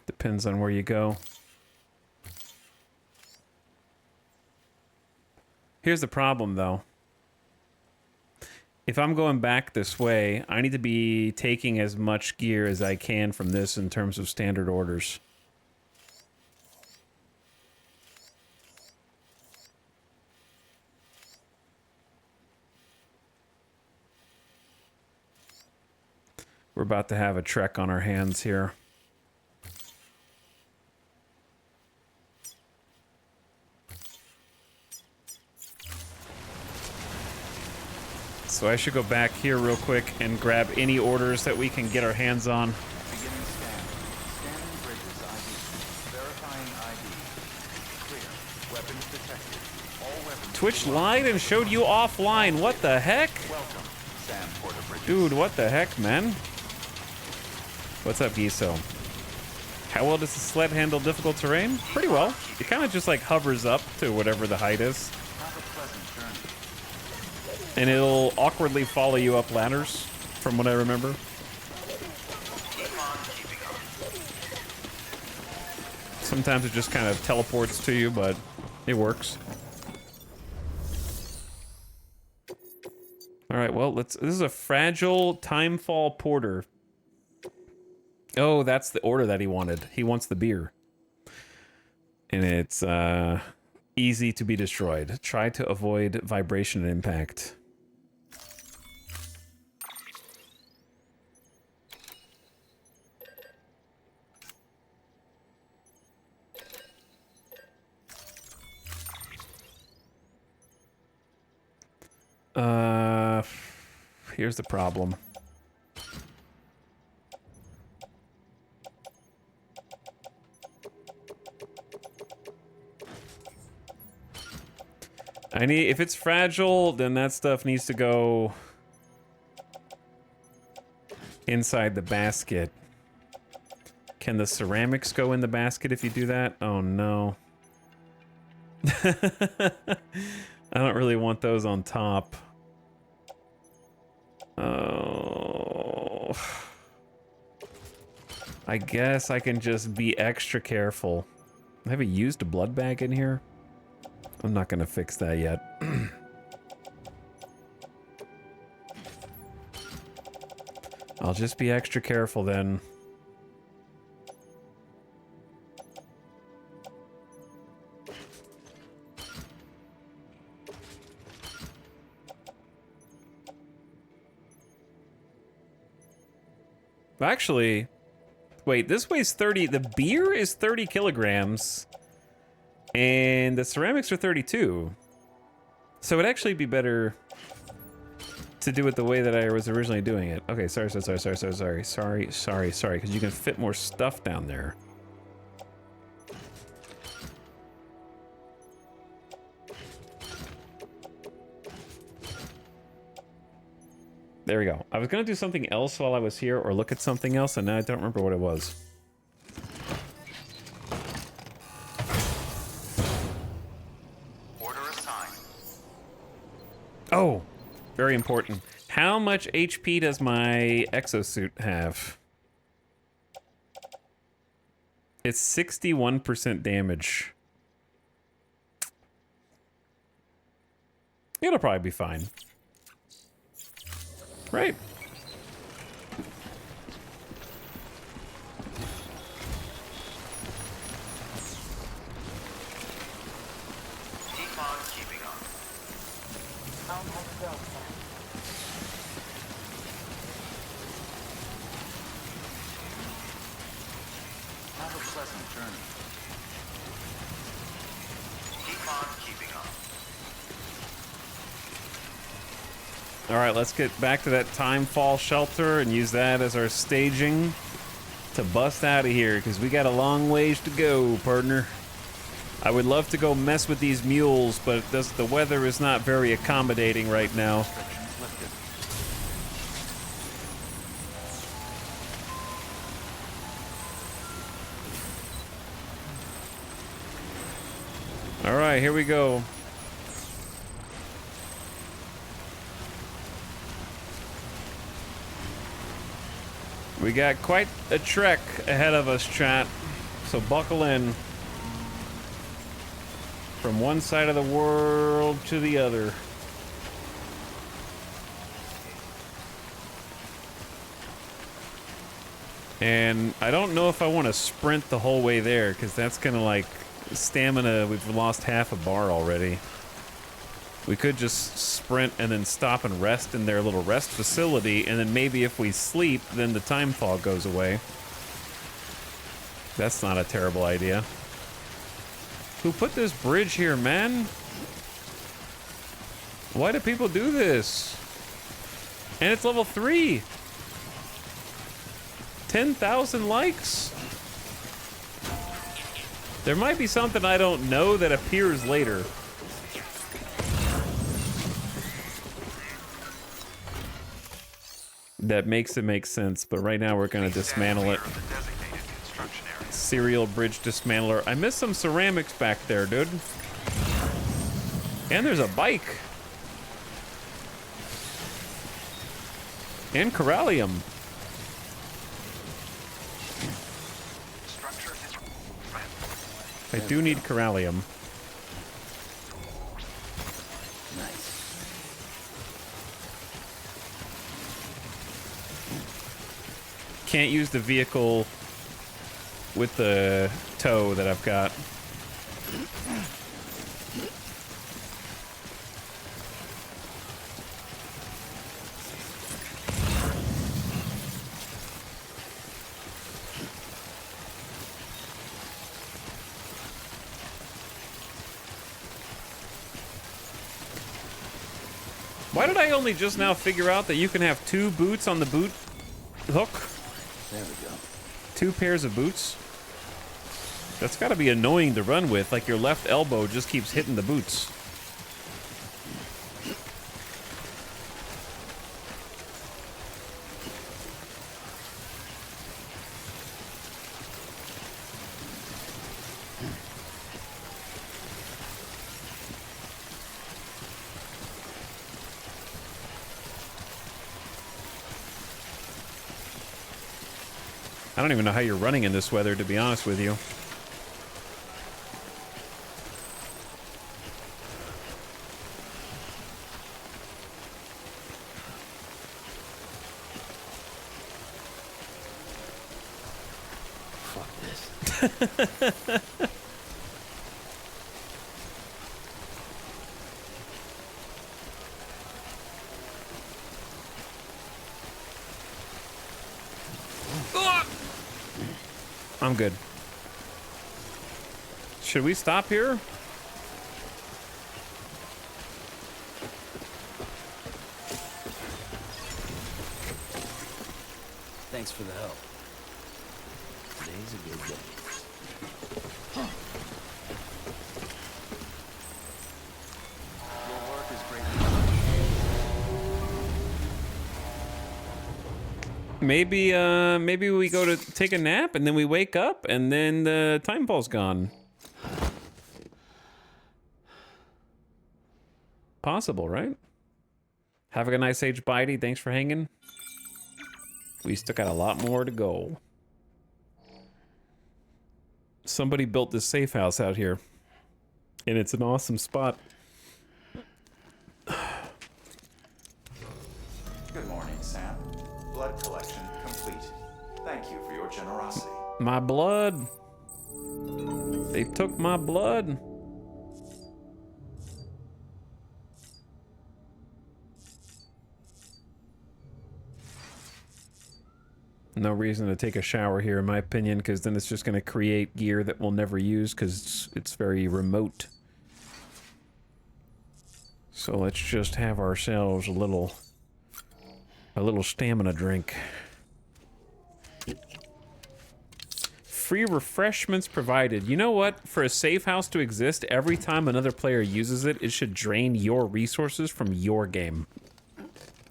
Depends on where you go. Here's the problem, though. If I'm going back this way, I need to be taking as much gear as I can from this in terms of standard orders. We're about to have a trek on our hands here. So I should go back here real quick and grab any orders that we can get our hands on. Beginning scan. Scanning bridges ID. Verifying ID. Clear. Weapons detected. All weapons. Twitch lied and showed you offline. What the heck? Welcome, Sam Porter Bridges. Dude, what the heck, man? What's up, Giso? How well does the sled handle difficult terrain? Pretty well. It kind of just like hovers up to whatever the height is. Have a pleasant journey. And it'll awkwardly follow you up ladders, from what I remember. Sometimes it just kind of teleports to you, but it works. Alright, well, this is a fragile timefall porter. Oh, that's the order that he wanted. He wants the beer. And it's easy to be destroyed. Try to avoid vibration and impact. Here's the problem. If it's fragile, then that stuff needs to go inside the basket. Can the ceramics go in the basket if you do that? Oh no. I don't really want those on top. Oh. I guess I can just be extra careful. Have I used a blood bag in here? I'm not gonna fix that yet. I'll just be extra careful then. Actually, wait, this weighs 30. The beer is 30 kilograms. And the ceramics are 32. So it'd actually be better to do it the way that I was originally doing it. Okay, sorry, because you can fit more stuff down there. There we go. I was gonna do something else while I was here, or look at something else, and now I don't remember what it was. Oh, very important. How much HP does my exosuit have? It's 61% damage. It'll probably be fine. Right. time has grown, Sam. Have a pleasant journey. Keep on keeping on. All right, let's get back to that timefall shelter and use that as our staging to bust out of here, because we got a long ways to go, partner. I would love to go mess with these mules, but the weather is not very accommodating right now. All right, here we go. We got quite a trek ahead of us, chat, so buckle in. From one side of the world to the other. And I don't know if I want to sprint the whole way there, because that's kind of like stamina. We've lost half a bar already. We could just sprint and then stop and rest in their little rest facility, and then maybe if we sleep, then the time fog goes away. That's not a terrible idea. Who put this bridge here, man? Why do people do this? And it's level 3. 10,000 likes? There might be something I don't know that appears later. That makes it make sense, but right now we're gonna dismantle it. Serial bridge dismantler. I missed some ceramics back there, dude. And there's a bike. And corallium. I do need corallium. Can't use the vehicle with the tow that I've got. Why did I only just now figure out that you can have 2 boots on the boot hook? There we go. 2 pairs of boots? That's gotta be annoying to run with, like your left elbow just keeps hitting the boots. I don't even know how you're running in this weather, to be honest with you. Fuck this. I'm good. Should we stop here? Thanks for the help. Today's a good day. Your work is great. Maybe we go to take a nap and then we wake up and then the time fall's gone. Possible, right? Have a good night, Sage Bitey. Thanks for hanging. We still got a lot more to go. Somebody built this safe house out here, and it's an awesome spot. Good morning, Sam. Blood collection complete. Thank you for your generosity. My blood. They took my blood. No reason to take a shower here, in my opinion, because then it's just going to create gear that we'll never use because it's very remote. So let's just have ourselves a little stamina drink. Free refreshments provided. You know what? For a safe house to exist, every time another player uses it, it should drain your resources from your game.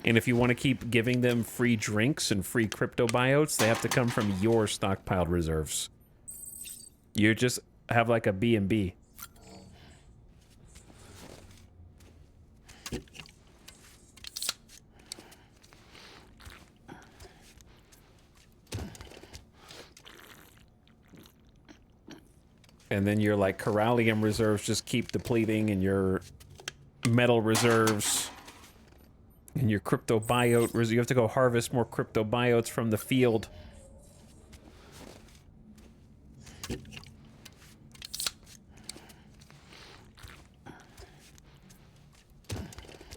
And if you want to keep giving them free drinks and free crypto biotes, they have to come from your stockpiled reserves. You just have like a B&B. And then your like Corallium reserves just keep depleting, and your metal reserves and your crypto biote, you have to go harvest more crypto biotes from the field.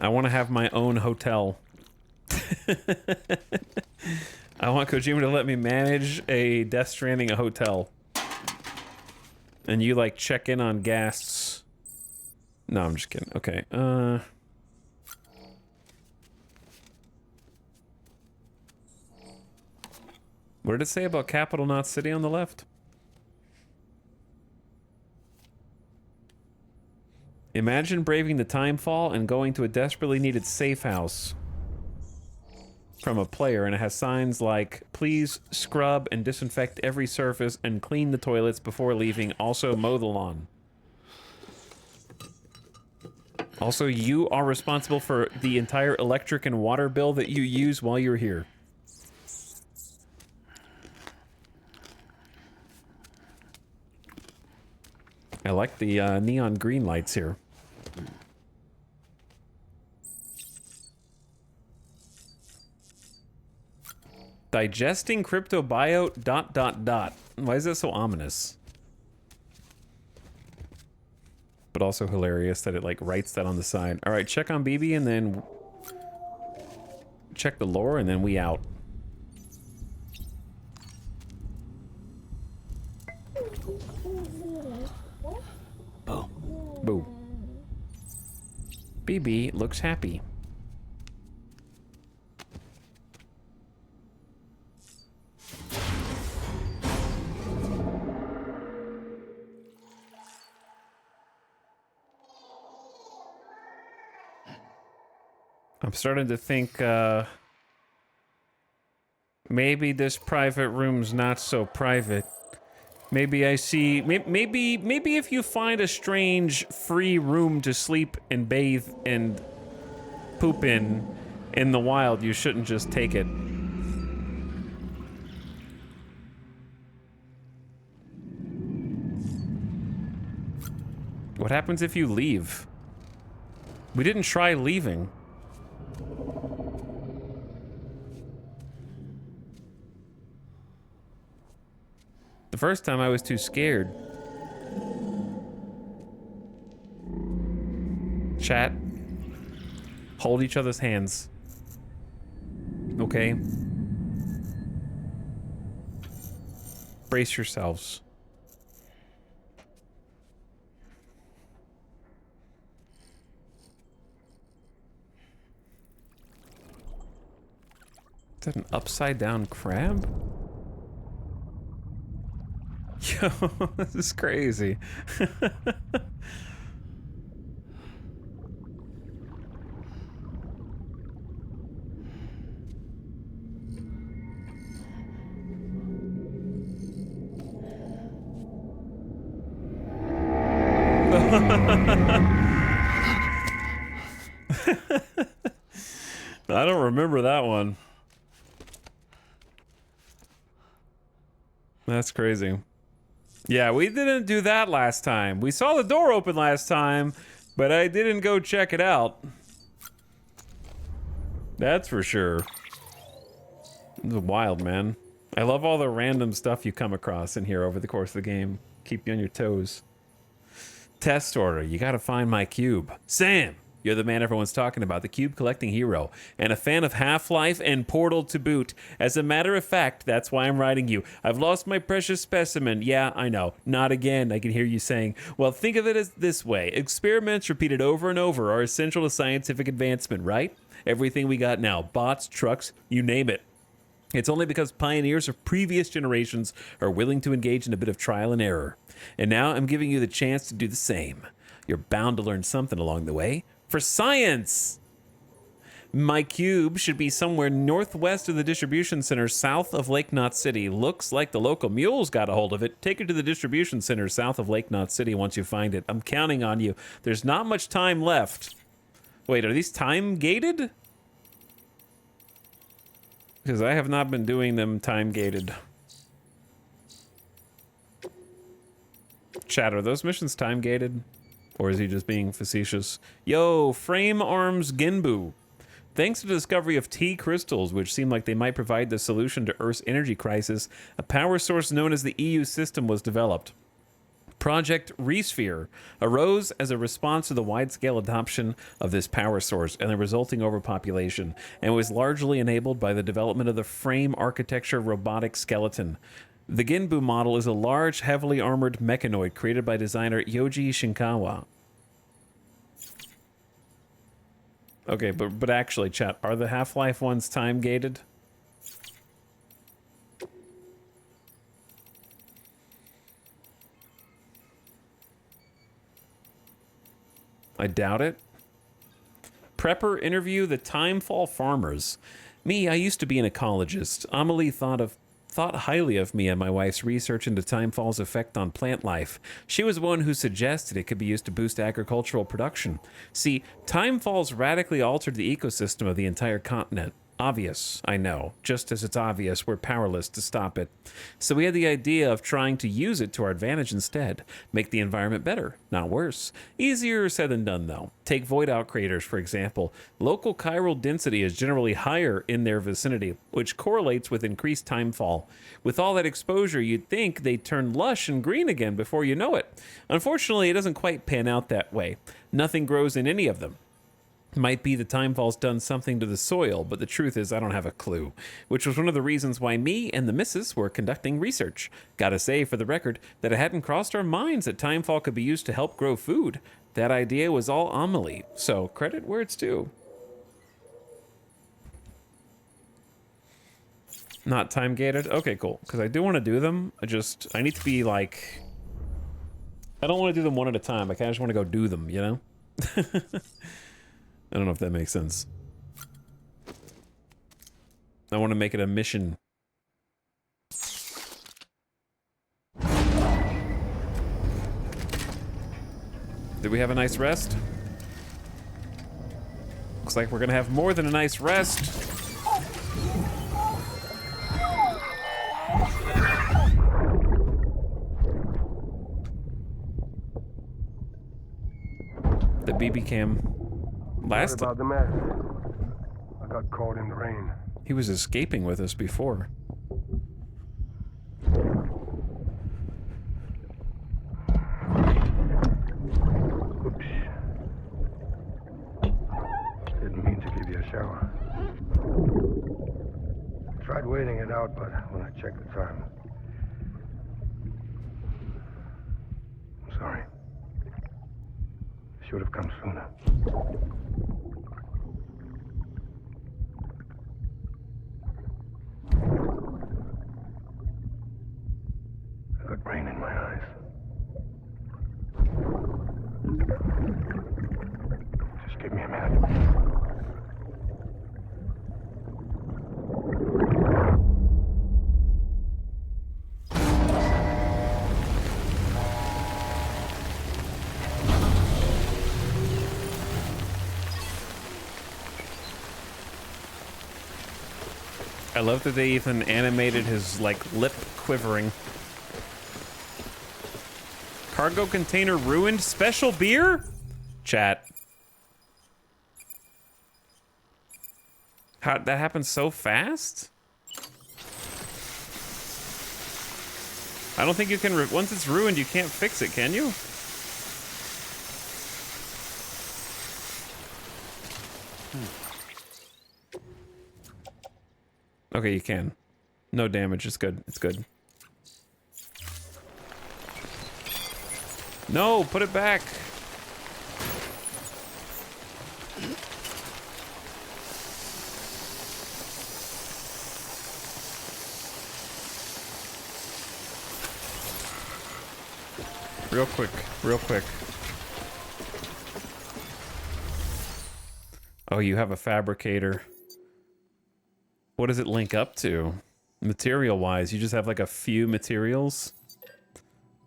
I want to have my own hotel. I want Kojima to let me manage a Death Stranding a hotel. And you like check in on guests. No, I'm just kidding. Okay. What did it say about capital, not city on the left? Imagine braving the timefall and going to a desperately needed safe house from a player, and it has signs like, please scrub and disinfect every surface and clean the toilets before leaving. Also mow the lawn. Also, you are responsible for the entire electric and water bill that you use while you're here. I like the neon green lights here. Digesting crypto biote ... Why is that so ominous? But also hilarious that it like writes that on the side. All right, check on BB and then check the lore and then we out. Boo. Boo. BB looks happy. I'm starting to think maybe this private room's not so private. Maybe I see, maybe if you find a strange free room to sleep and bathe and poop in the wild, you shouldn't just take it. What happens if you leave? We didn't try leaving. The first time I was too scared. Chat. Hold each other's hands. Okay? Brace yourselves. Is that an upside down crab? Yo, this is crazy. I don't remember that one. That's crazy. Yeah, we didn't do that last time. We saw the door open last time, but I didn't go check it out. That's for sure. This is wild, man. I love all the random stuff you come across in here over the course of the game. Keep you on your toes. Test order. You gotta find my cube. Sam, You're the man everyone's talking about, the cube collecting hero, and a fan of Half-Life and Portal to boot. As a matter of fact, that's why I'm writing you. I've lost my precious specimen. Yeah, I know. Not again, I can hear you saying. Well, think of it as this way. Experiments repeated over and over are essential to scientific advancement, right? Everything we got now, bots, trucks, you name it. It's only because pioneers of previous generations are willing to engage in a bit of trial and error. And now I'm giving you the chance to do the same. You're bound to learn something along the way. For science! My cube should be somewhere northwest of the distribution center, south of Lake Knot City. Looks like the local mules got a hold of it. Take it to the distribution center south of Lake Knot City once you find it. I'm counting on you. There's not much time left. Wait, are these time-gated? Because I have not been doing them time-gated. Chat, are those missions time-gated? Or is he just being facetious? Yo, Frame Arms Genbu. Thanks to the discovery of T crystals, which seem like they might provide the solution to Earth's energy crisis, a power source known as the EU system was developed. Project Resphere arose as a response to the wide-scale adoption of this power source and the resulting overpopulation, and was largely enabled by the development of the frame architecture robotic skeleton. The Genbu model is a large, heavily armored mechanoid created by designer Yoji Shinkawa. Okay, but actually, chat, are the Half-Life ones time-gated? I doubt it. Prepper interview the Timefall farmers. Me, I used to be an ecologist. Amelie thought highly of me and my wife's research into Timefall's effect on plant life. She was one who suggested it could be used to boost agricultural production. See, Timefall's radically altered the ecosystem of the entire continent. Obvious, I know. Just as it's obvious, we're powerless to stop it. So we had the idea of trying to use it to our advantage instead. Make the environment better, not worse. Easier said than done, though. Take void-out craters, for example. Local chiral density is generally higher in their vicinity, which correlates with increased timefall. With all that exposure, you'd think they'd turn lush and green again before you know it. Unfortunately, it doesn't quite pan out that way. Nothing grows in any of them. Might be the Timefall's done something to the soil, but the truth is I don't have a clue, which was one of the reasons why me and the missus were conducting research. Gotta say, for the record, that it hadn't crossed our minds that Timefall could be used to help grow food. That idea was all Amelie, so credit where it's due. Not time-gated? Okay, cool, because I do want to do them. I need to be like... I don't want to do them one at a time. I kind of just want to go do them, you know? I don't know if that makes sense. I want to make it a mission. Did we have a nice rest? Looks like we're gonna have more than a nice rest. The BB cam. Last about the mess. I got caught in the rain. He was escaping with us before. Oops. Didn't mean to give you a shower. Tried waiting it out, but when I checked the time... I'm sorry. Should have come sooner. I got rain in my eyes. Just give me a minute. I love that they even animated his, like, lip quivering. Cargo container ruined? Special beer? Chat. How, that happened so fast? I don't think you can, once it's ruined, you can't fix it, can you? Okay, you can. No damage. It's good. It's good. No, put it back. Real quick, real quick. Oh, you have a fabricator. What does it link up to? Material-wise, you just have like a few materials.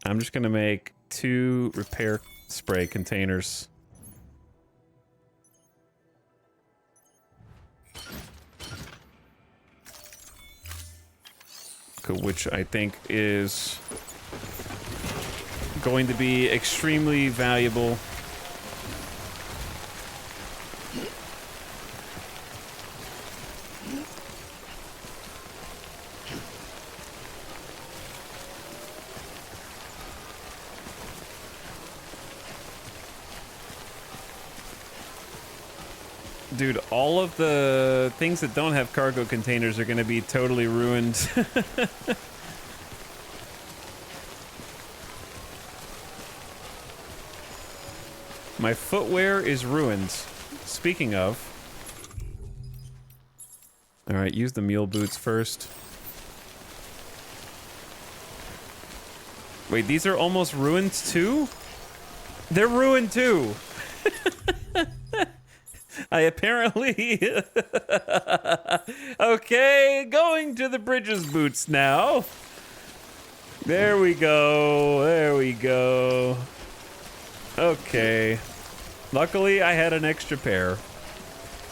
I'm just gonna make 2 repair spray containers. Which I think is going to be extremely valuable. Dude, all of the things that don't have cargo containers are going to be totally ruined. My footwear is ruined. Speaking of. Alright, use the mule boots first. Wait, these are almost ruined too? They're ruined too! I apparently... Okay, going to the bridges boots now. There we go, there we go. Okay. Luckily, I had an extra pair.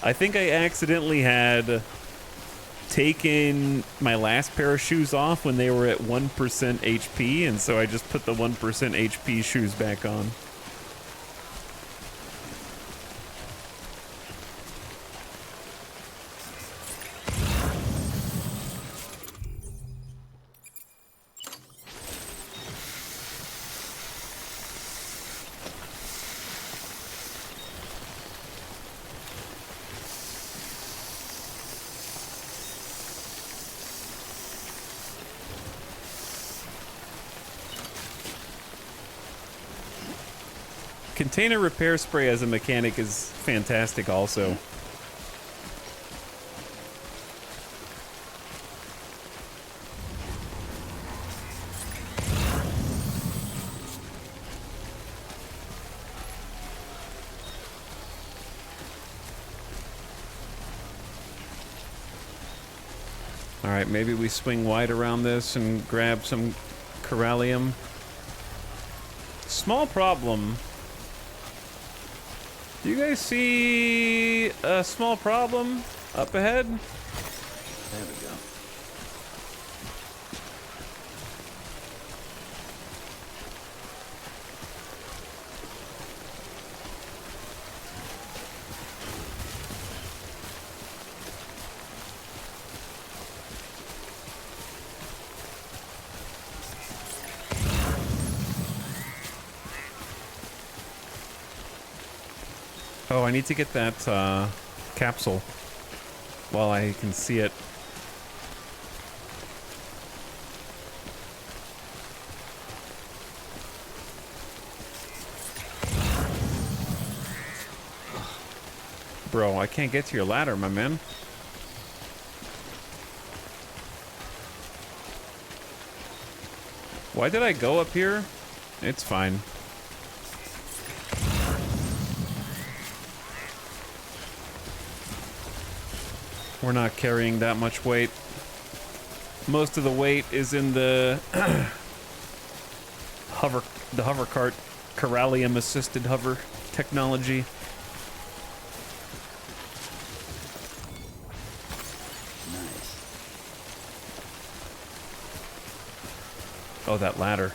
I think I accidentally had taken my last pair of shoes off when they were at 1% HP, and so I just put the 1% HP shoes back on. Container repair spray as a mechanic is fantastic also. Alright, maybe we swing wide around this and grab some corallium. Small problem. Do you guys see a small problem up ahead? There we go. Oh, I need to get that capsule while I can see it. Bro, I can't get to your ladder, my man. Why did I go up here? It's fine. We're not carrying that much weight. Most of the weight is in the hover cart, corallium assisted hover technology. Nice. Oh, that ladder.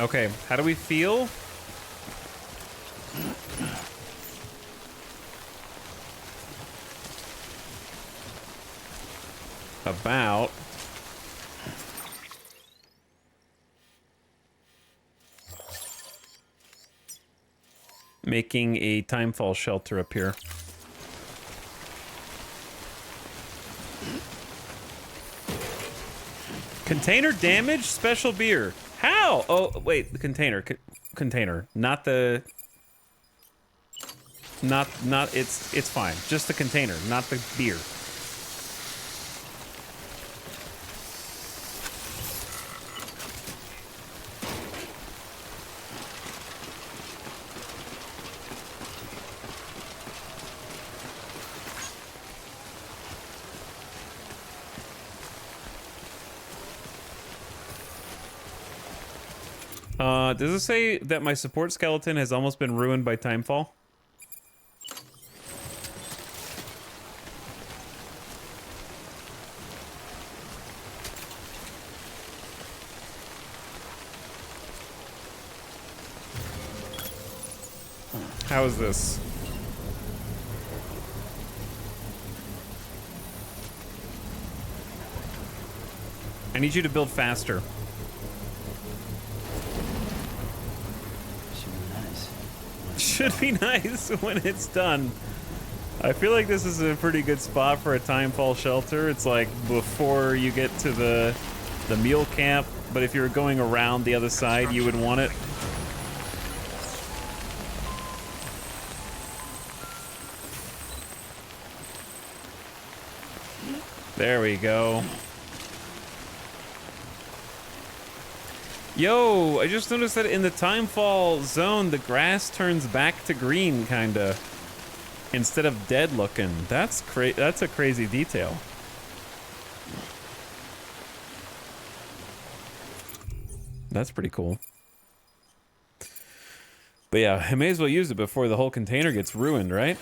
Okay, how do we feel? about making a timefall shelter up here. Container damage, special beer. How? Oh, wait, the container. Container, not the... Not, it's fine. Just the container, not the beer. Does it say that my support skeleton has almost been ruined by timefall? How is this? I need you to build faster. Should be nice when it's done. I feel like this is a pretty good spot for a timefall shelter. It's like before you get to the mule camp, but if you were going around the other side, you would want it. There we go. Yo, I just noticed that in the timefall zone, the grass turns back to green, kinda, instead of dead looking. That's a crazy detail. That's pretty cool. But yeah, I may as well use it before the whole container gets ruined, right?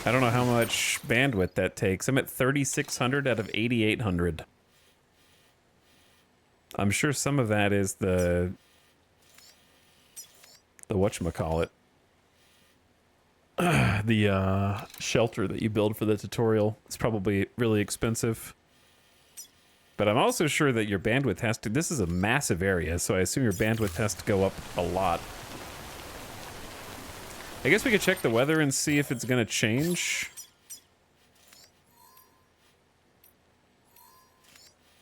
I don't know how much bandwidth that takes. I'm at 3,600 out of 8,800. I'm sure some of that is the whatchamacallit. The shelter that you build for the tutorial. It's probably really expensive. But I'm also sure that your bandwidth has to... This is a massive area, so I assume your bandwidth has to go up a lot. I guess we could check the weather and see if it's gonna change.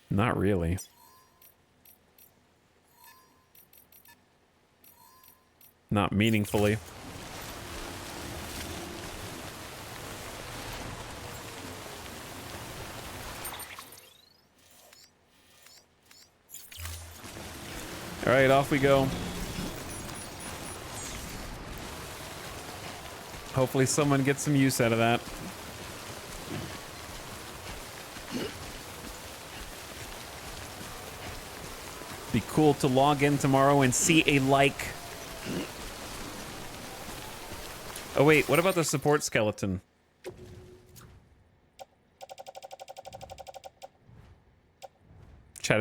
Not really. Not meaningfully. All right, off we go. Hopefully someone gets some use out of that. Be cool to log in tomorrow and see a like. Oh wait, what about the support skeleton? Chat,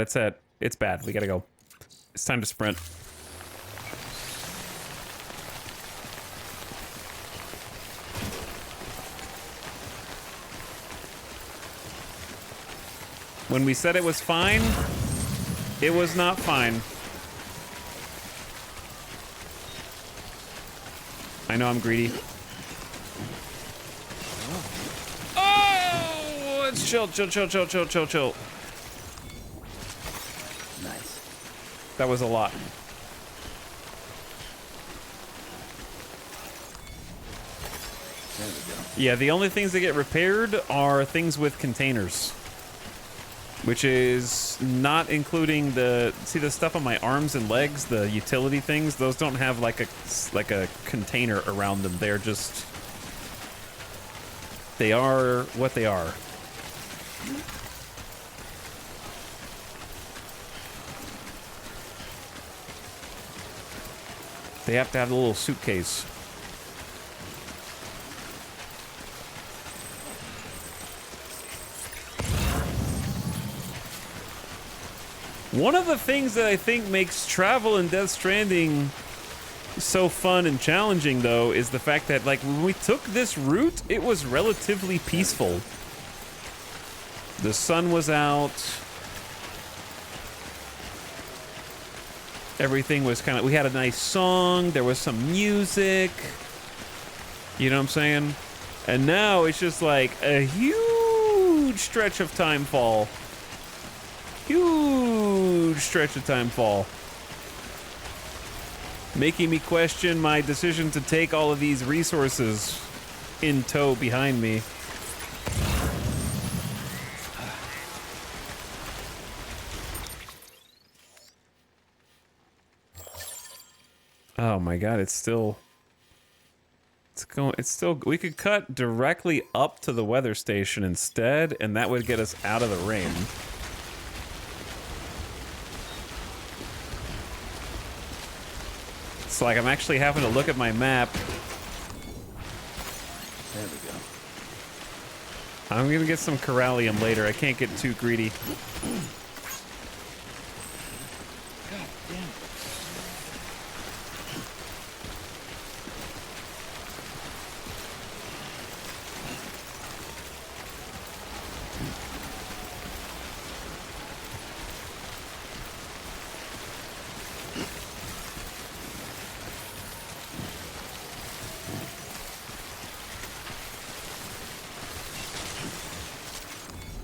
it's bad. We gotta go. It's time to sprint. When we said it was fine, it was not fine. I know I'm greedy. Oh, let's chill. Nice. That was a lot. There we go. Yeah, the only things that get repaired are things with containers. Which is not including the... See the stuff on my arms and legs, the utility things? Those don't have like a container around them. They're just... They are what they are. They have to have a little suitcase. One of the things that I think makes travel in Death Stranding so fun and challenging, though, is the fact that, like, when we took this route, it was relatively peaceful. The sun was out. Everything was kind of... We had a nice song. There was some music. You know what I'm saying? And now it's just like a huge stretch of time fall. Huge stretch of time fall. Making me question my decision to take all of these resources in tow behind me. Oh my god, it's still... It's still... We could cut directly up to the weather station instead, and that would get us out of the rain. It's like I'm actually having to look at my map. There we go. I'm gonna get some corallium later. I can't get too greedy. God damn it.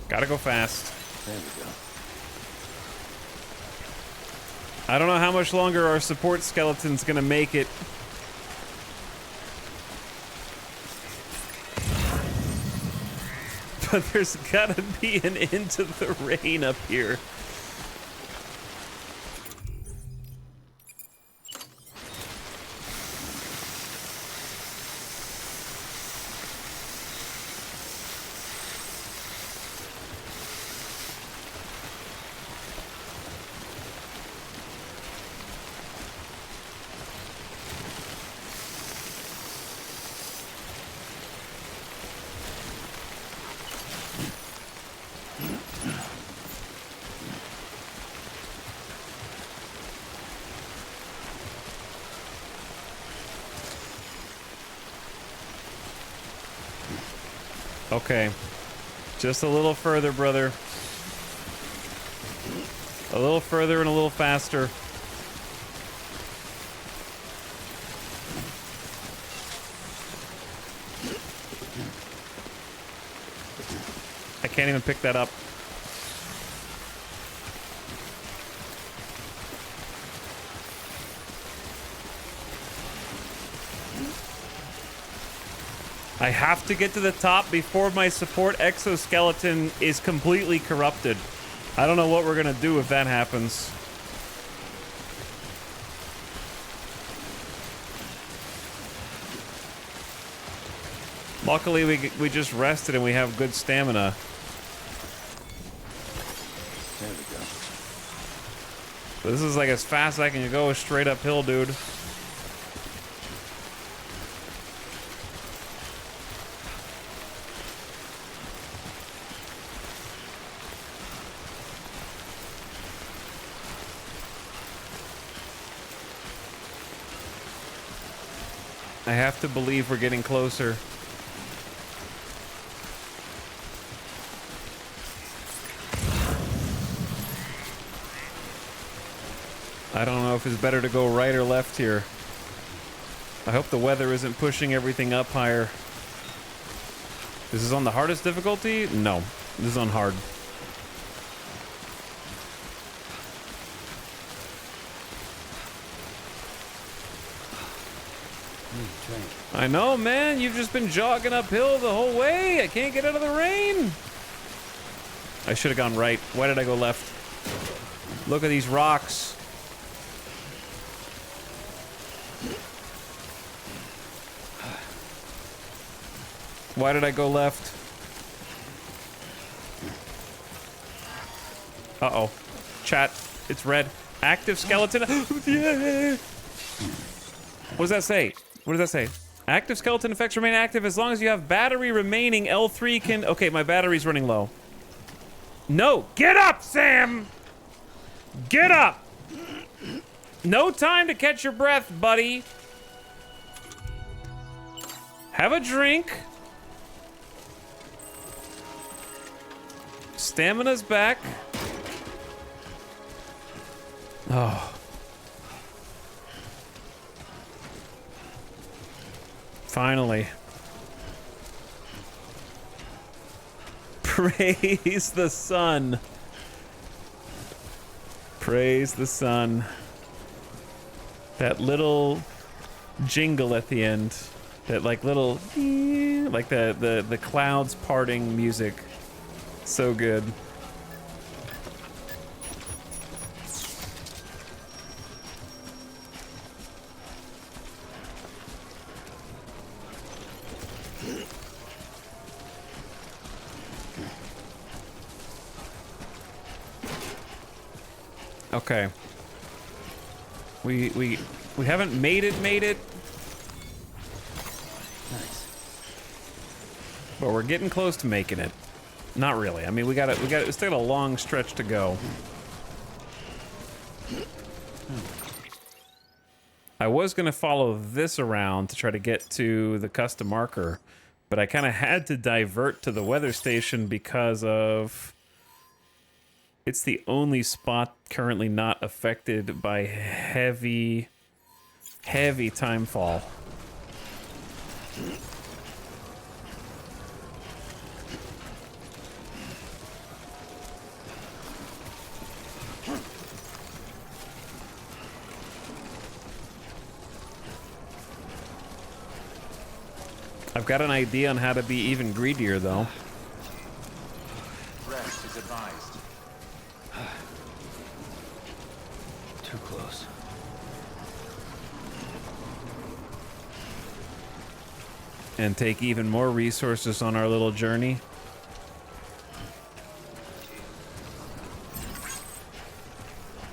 Gotta go fast. There we go. I don't know how much longer our support skeleton's gonna make it. But there's gotta be an end to the rain up here. Okay. Just a little further, brother. A little further and a little faster. I can't even pick that up. I have to get to the top before my support exoskeleton is completely corrupted. I don't know what we're gonna do if that happens. Luckily, we just rested and we have good stamina. There we go. But this is like as fast as I can go straight uphill, dude. I have to believe we're getting closer. I don't know if it's better to go right or left here. I hope the weather isn't pushing everything up higher. This is on the hardest difficulty? No, this is on hard. I know, man. You've just been jogging uphill the whole way. I can't get out of the rain. I should have gone right. Why did I go left? Look at these rocks. Why did I go left? Uh-oh. Chat. It's red. Active skeleton. Yeah. What does that say? What does that say? Active skeleton effects remain active as long as you have battery remaining. L3 can... Okay, my battery's running low. No! Get up, Sam! Get up! No time to catch your breath, buddy. Have a drink. Stamina's back. Oh. Finally. Praise the sun. Praise the sun. That little jingle at the end. That like little, like the clouds parting music. So good. Okay. We haven't made it. Nice. But we're getting close to making it. Not really. I mean, we still got a long stretch to go. I was gonna follow this around to try to get to the custom marker, but I kind of had to divert to the weather station because of it's the only spot currently not affected by heavy timefall. I've got an idea on how to be even greedier, though. Rest is advised. Too close. And take even more resources on our little journey.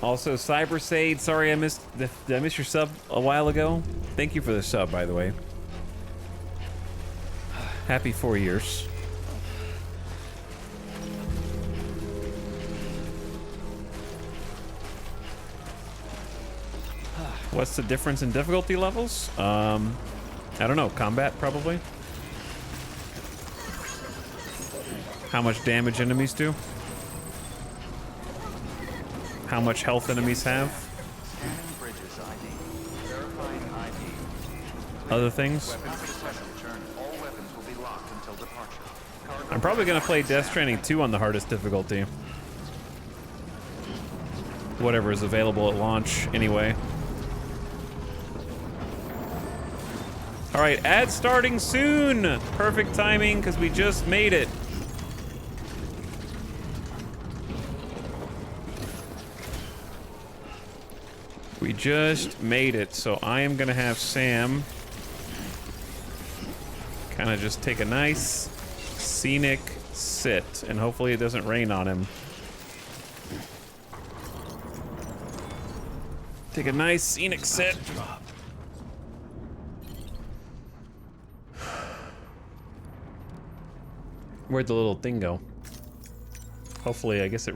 Also, Cybersade, sorry did I miss your sub a while ago? Thank you for the sub, by the way. Happy 4 years. What's the difference in difficulty levels? I don't know. Combat, probably. How much damage enemies do? How much health enemies have? Scanning bridges ID. Verifying ID. Other things? Weapons to test return. All weapons will be locked until departure. Cargo I'm probably gonna play Death Stranding 2 on the hardest difficulty. Whatever is available at launch, anyway. Alright, ad starting soon! Perfect timing, because we just made it. We just made it, so I am gonna have Sam kind of just take a nice scenic sit, and hopefully it doesn't rain on him. Take a nice scenic sit. Where'd the little thing go? Hopefully, I guess it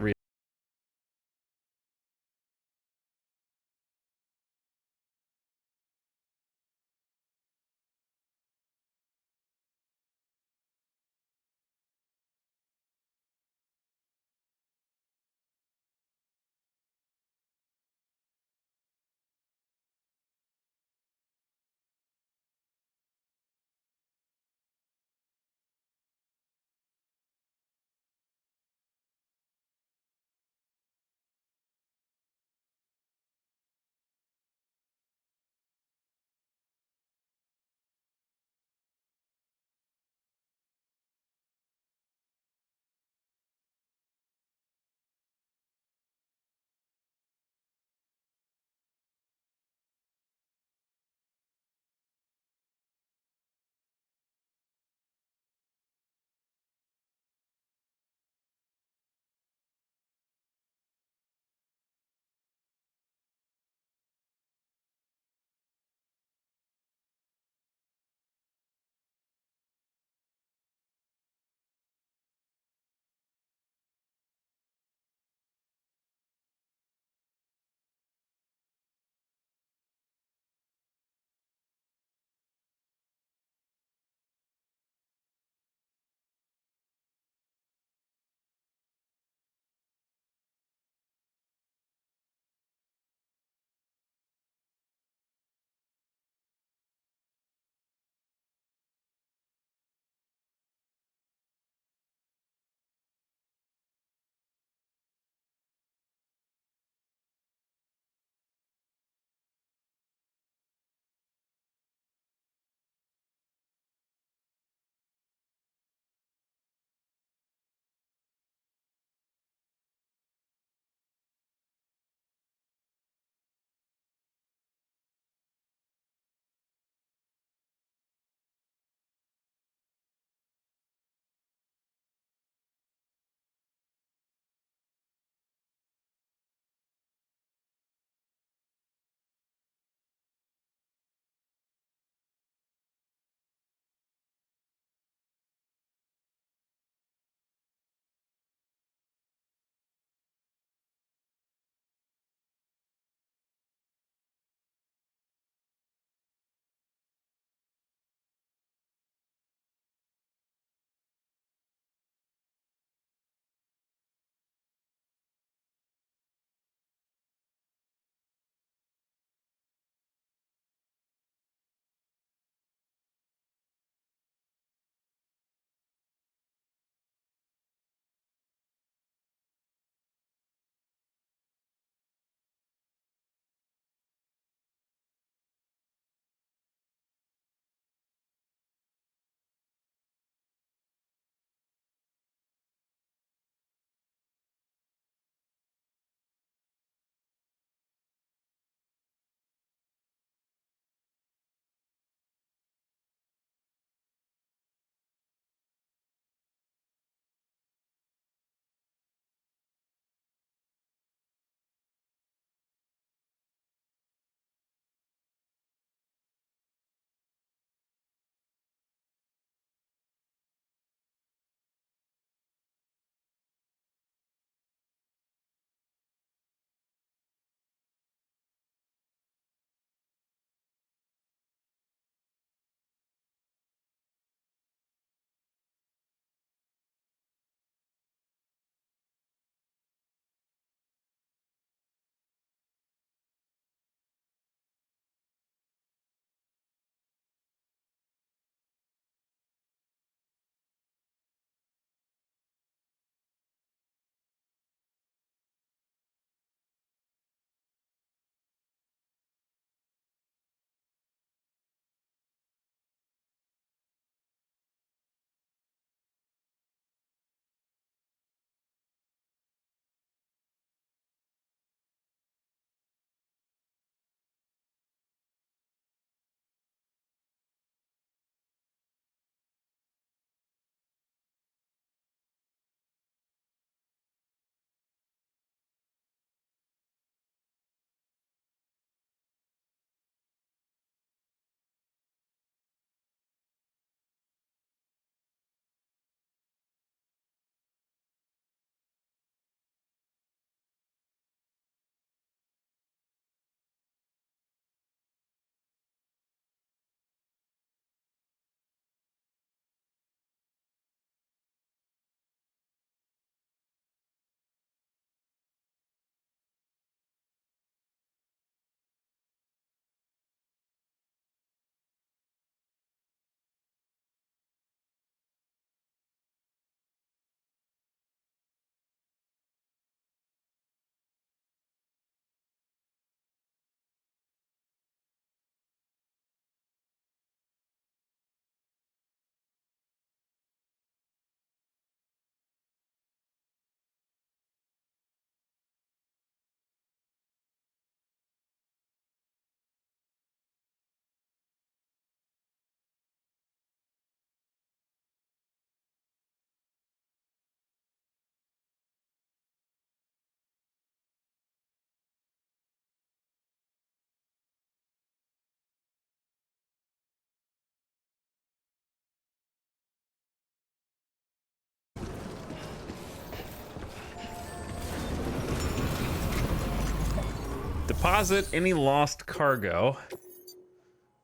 Deposit any lost cargo.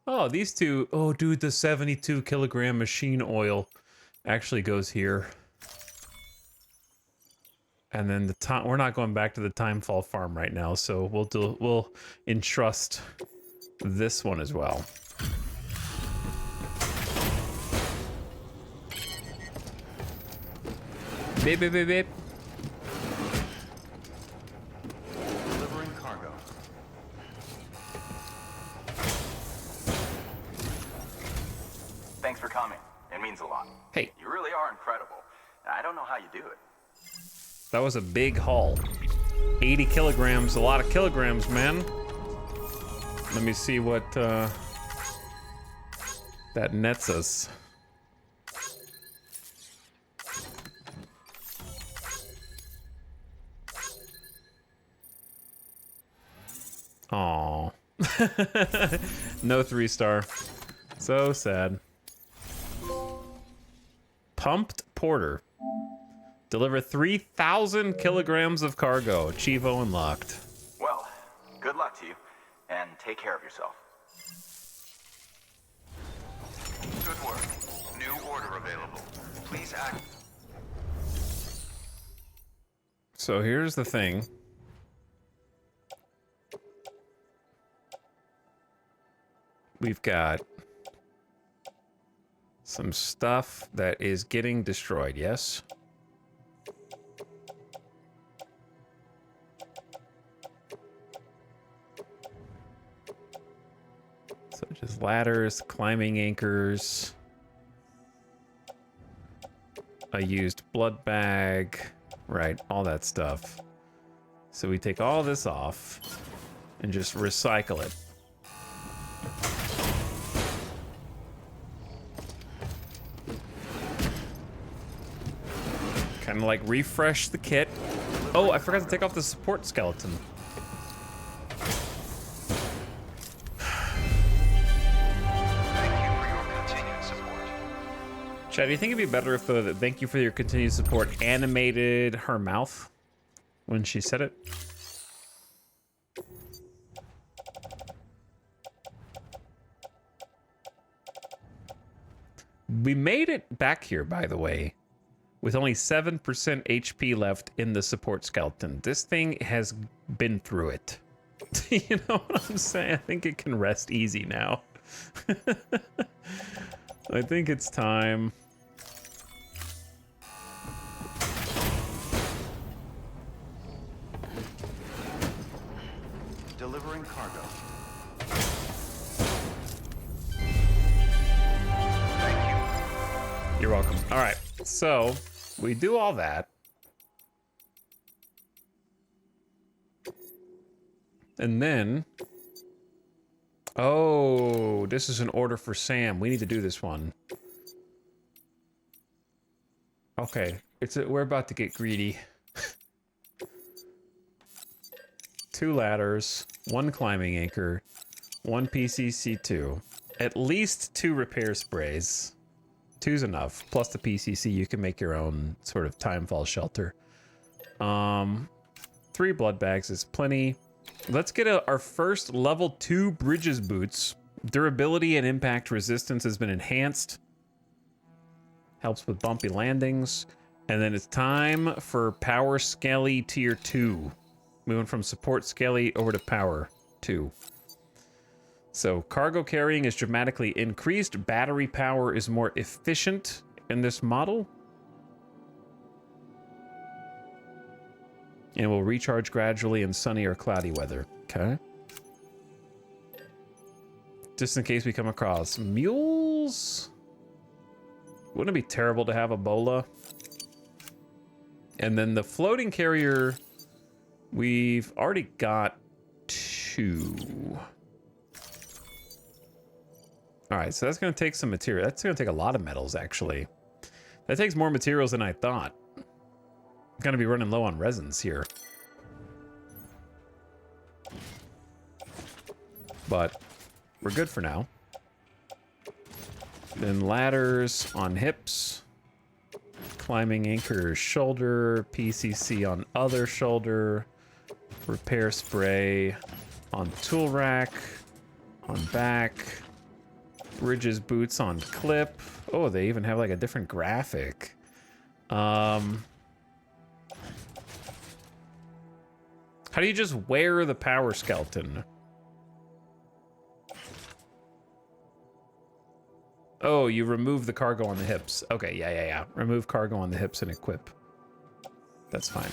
Oh, these two. Oh, dude, the 72 kilogram machine oil actually goes here. And then the time, we're not going back to the Timefall farm right now, so we'll entrust this one as well. Beep, beep, beep, beep. Delivering cargo. Thanks for coming. It means a lot. Hey. You really are incredible. I don't know how you do it. That was a big haul. 80 kilograms, a lot of kilograms, man. Let me see what that nets us. Aww. No 3-star. So sad. Pumped Porter. Deliver 3,000 kilograms of cargo. Chivo unlocked. Well, good luck to you, and take care of yourself. Good work. New order available. Please act. So here's the thing. We've got some stuff that is getting destroyed, yes? Such as ladders, climbing anchors, a used blood bag, right, all that stuff. So we take all this off and just recycle it. Kind of like refresh the kit. Oh, I forgot to take off the support skeleton. Chad, do you think it'd be better if the thank you for your continued support animated her mouth when she said it? We made it back here, by the way, with only 7% HP left in the support skeleton. This thing has been through it. You know what I'm saying? I think it can rest easy now. I think it's time. Delivering cargo. You're welcome. All right, so we do all that. And then, oh, this is an order for Sam. We need to do this one. Okay, we're about to get greedy. 2 ladders, 1 climbing anchor, 1 PCC2, at least 2 repair sprays. 2's enough. Plus the PCC, you can make your own sort of timefall shelter. 3 blood bags is plenty. Let's get our first level 2 bridges boots. Durability and impact resistance has been enhanced. Helps with bumpy landings. And then it's time for Power Skelly Tier 2. Moving from Support Skelly over to Power 2. So cargo carrying is dramatically increased. Battery power is more efficient in this model. And will recharge gradually in sunny or cloudy weather. Okay. Just in case we come across mules. Wouldn't it be terrible to have a bola? And then the floating carrier, we've already got 2. All right, so that's going to take some material. That's going to take a lot of metals, actually. That takes more materials than I thought. I'm going to be running low on resins here. But we're good for now. Then ladders on hips. Climbing anchor shoulder. PCC on other shoulder. Repair spray. On tool rack. On back. Bridges boots on clip. Oh, they even have like a different graphic. How do you just wear the power skeleton? Oh, you remove the cargo on the hips. Okay, yeah. Remove cargo on the hips and equip. That's fine.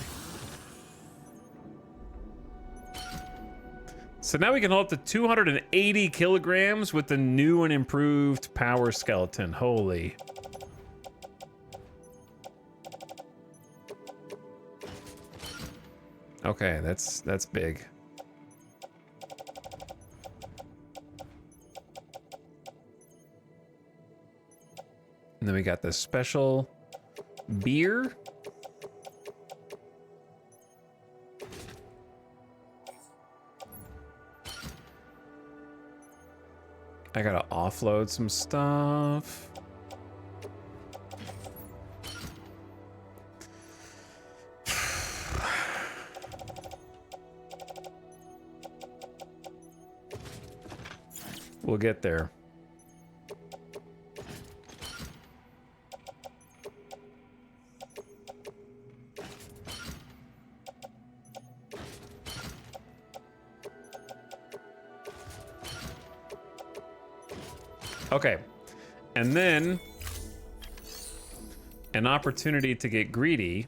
So now we can hold up to 280 kilograms with the new and improved power skeleton. Holy. Okay, that's big. And then we got the special beer. I gotta offload some stuff. We'll get there. Okay, and then an opportunity to get greedy.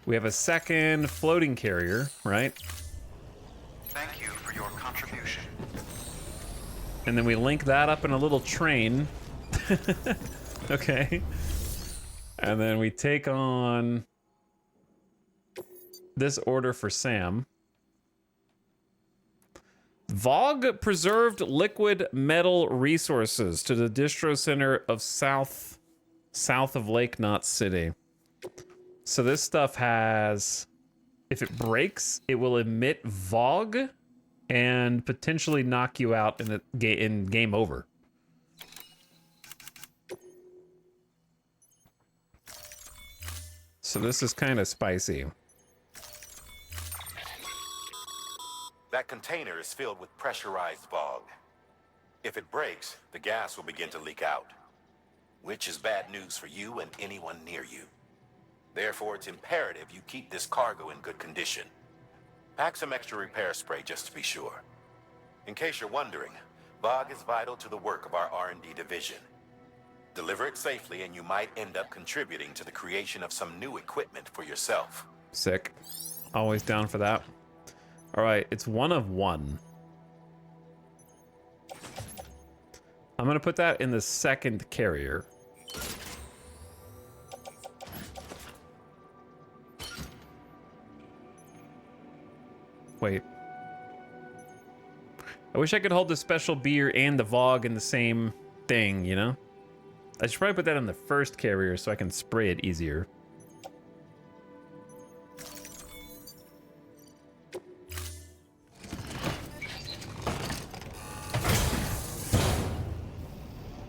We have a second floating carrier, right? Thank you for your contribution. And then we link that up in a little train. Okay. And then we take on this order for Sam. VOG preserved liquid metal resources to the distro center of south of Lake Knot City. So this stuff has, if it breaks, it will emit VOG and potentially knock you out in game over. So this is kind of spicy. That container is filled with pressurized VOG. If it breaks, the gas will begin to leak out, which is bad news for you and anyone near you. Therefore, it's imperative you keep this cargo in good condition. Pack some extra repair spray just to be sure. In case you're wondering, VOG is vital to the work of our R&D division. Deliver it safely and you might end up contributing to the creation of some new equipment for yourself. Sick. Always down for that. All right, it's 1 of 1. I'm gonna put that in the second carrier. Wait. I wish I could hold the special beer and the VOG in the same thing, you know? I should probably put that on the first carrier so I can spray it easier.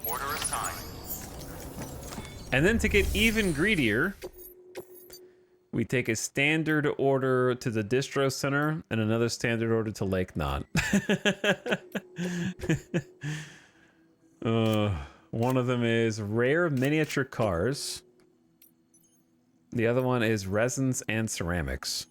Order assigned. And then to get even greedier, we take a standard order to the distro center and another standard order to Lake Knot. One of them is rare miniature cars. The other one is resins and ceramics.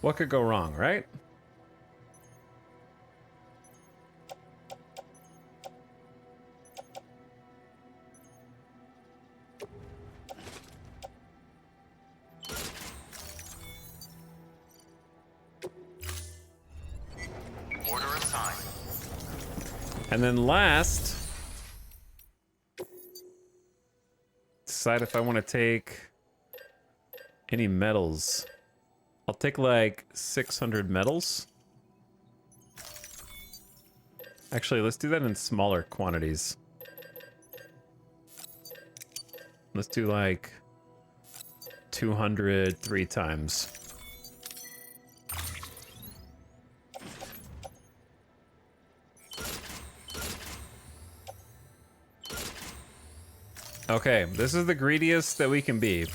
What could go wrong, right? Order assigned. And then last, decide if I want to take any metals. I'll take like 600 metals. Actually, let's do that in smaller quantities. Let's do like 200 3 times. Okay, this is the greediest that we can be.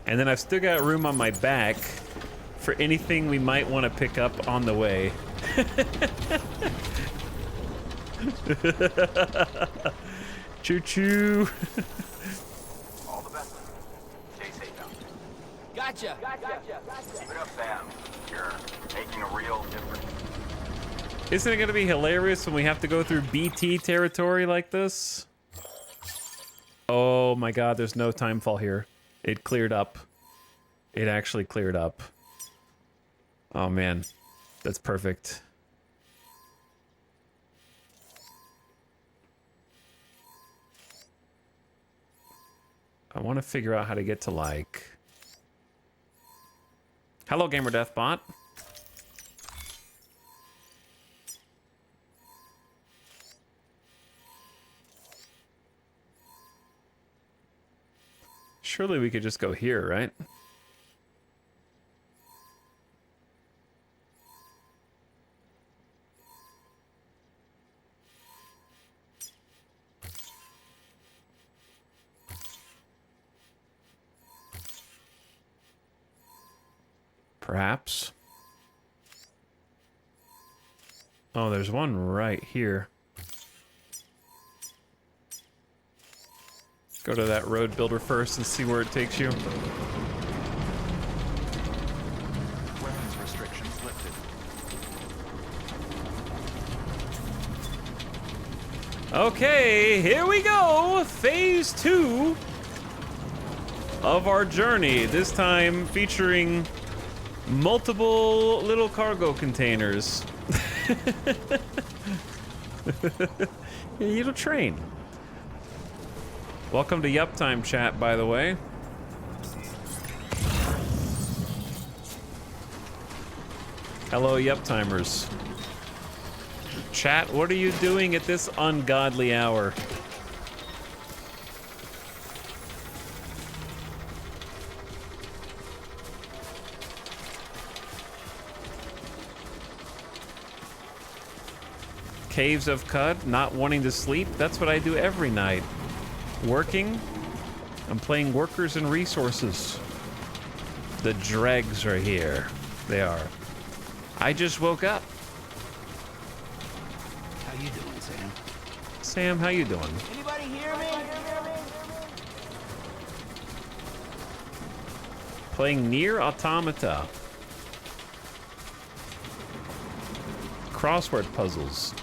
And then I've still got room on my back for anything we might want to pick up on the way. Choo-choo. All the best. Stay safe out there. Gotcha. Keep it up, Sam. You're making a real difference. Isn't it going to be hilarious when we have to go through BT territory like this? Oh my god, there's no time fall here. It cleared up. It actually cleared up. Oh man, that's perfect. I want to figure out how to get to like... Hello, Gamer Deathbot. Surely we could just go here, right? Perhaps. Oh, there's one right here. Go to that road builder first and see where it takes you. Weapons restrictions lifted. Okay, here we go. Phase 2 of our journey. This time featuring multiple little cargo containers. A little train. Welcome to Yup Time chat, by the way. Hello, Yup Timers. Chat, what are you doing at this ungodly hour? Caves of Cud, not wanting to sleep. That's what I do every night. Working. I'm playing Workers and Resources. The dregs are here. They are. I just woke up. How you doing, Sam? Sam, how you doing? Anybody hear me? Playing Nier Automata. Crossword puzzles.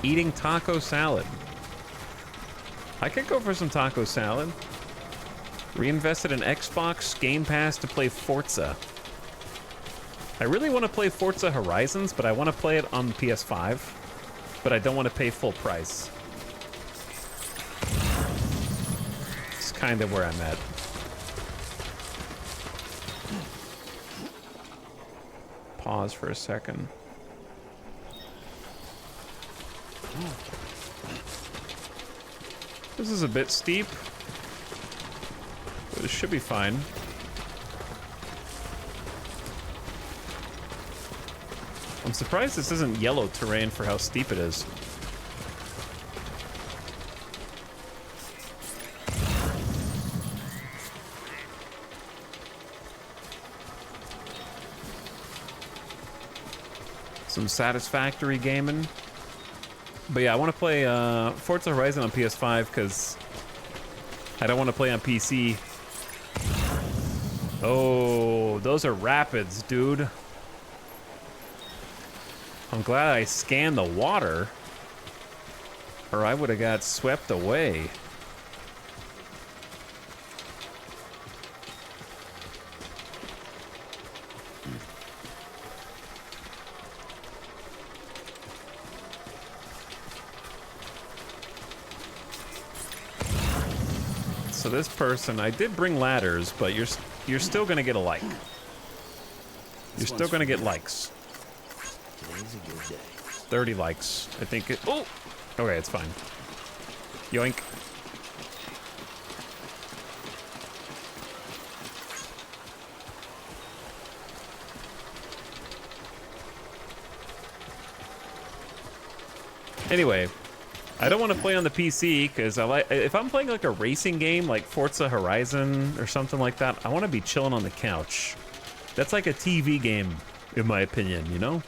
Eating taco salad. I could go for some taco salad. Reinvested in Xbox Game Pass to play Forza. I really want to play Forza Horizons, but I want to play it on PS5. But I don't want to pay full price. It's kind of where I'm at. Pause for a second. This is a bit steep, but it should be fine. I'm surprised this isn't yellow terrain for how steep it is. Some satisfactory gaming. But yeah, I want to play Forza Horizon on PS5 because I don't want to play on PC. Oh, those are rapids, dude. I'm glad I scanned the water, or I would have got swept away. So this person, I did bring ladders, but you're still gonna get a like. You're still gonna get likes. Today's a good day. 30 likes, I think. Okay, it's fine. Yoink. Anyway, I don't want to play on the PC because if I'm playing like a racing game like Forza Horizon or something like that, I want to be chilling on the couch. That's like a TV game, in my opinion, you know?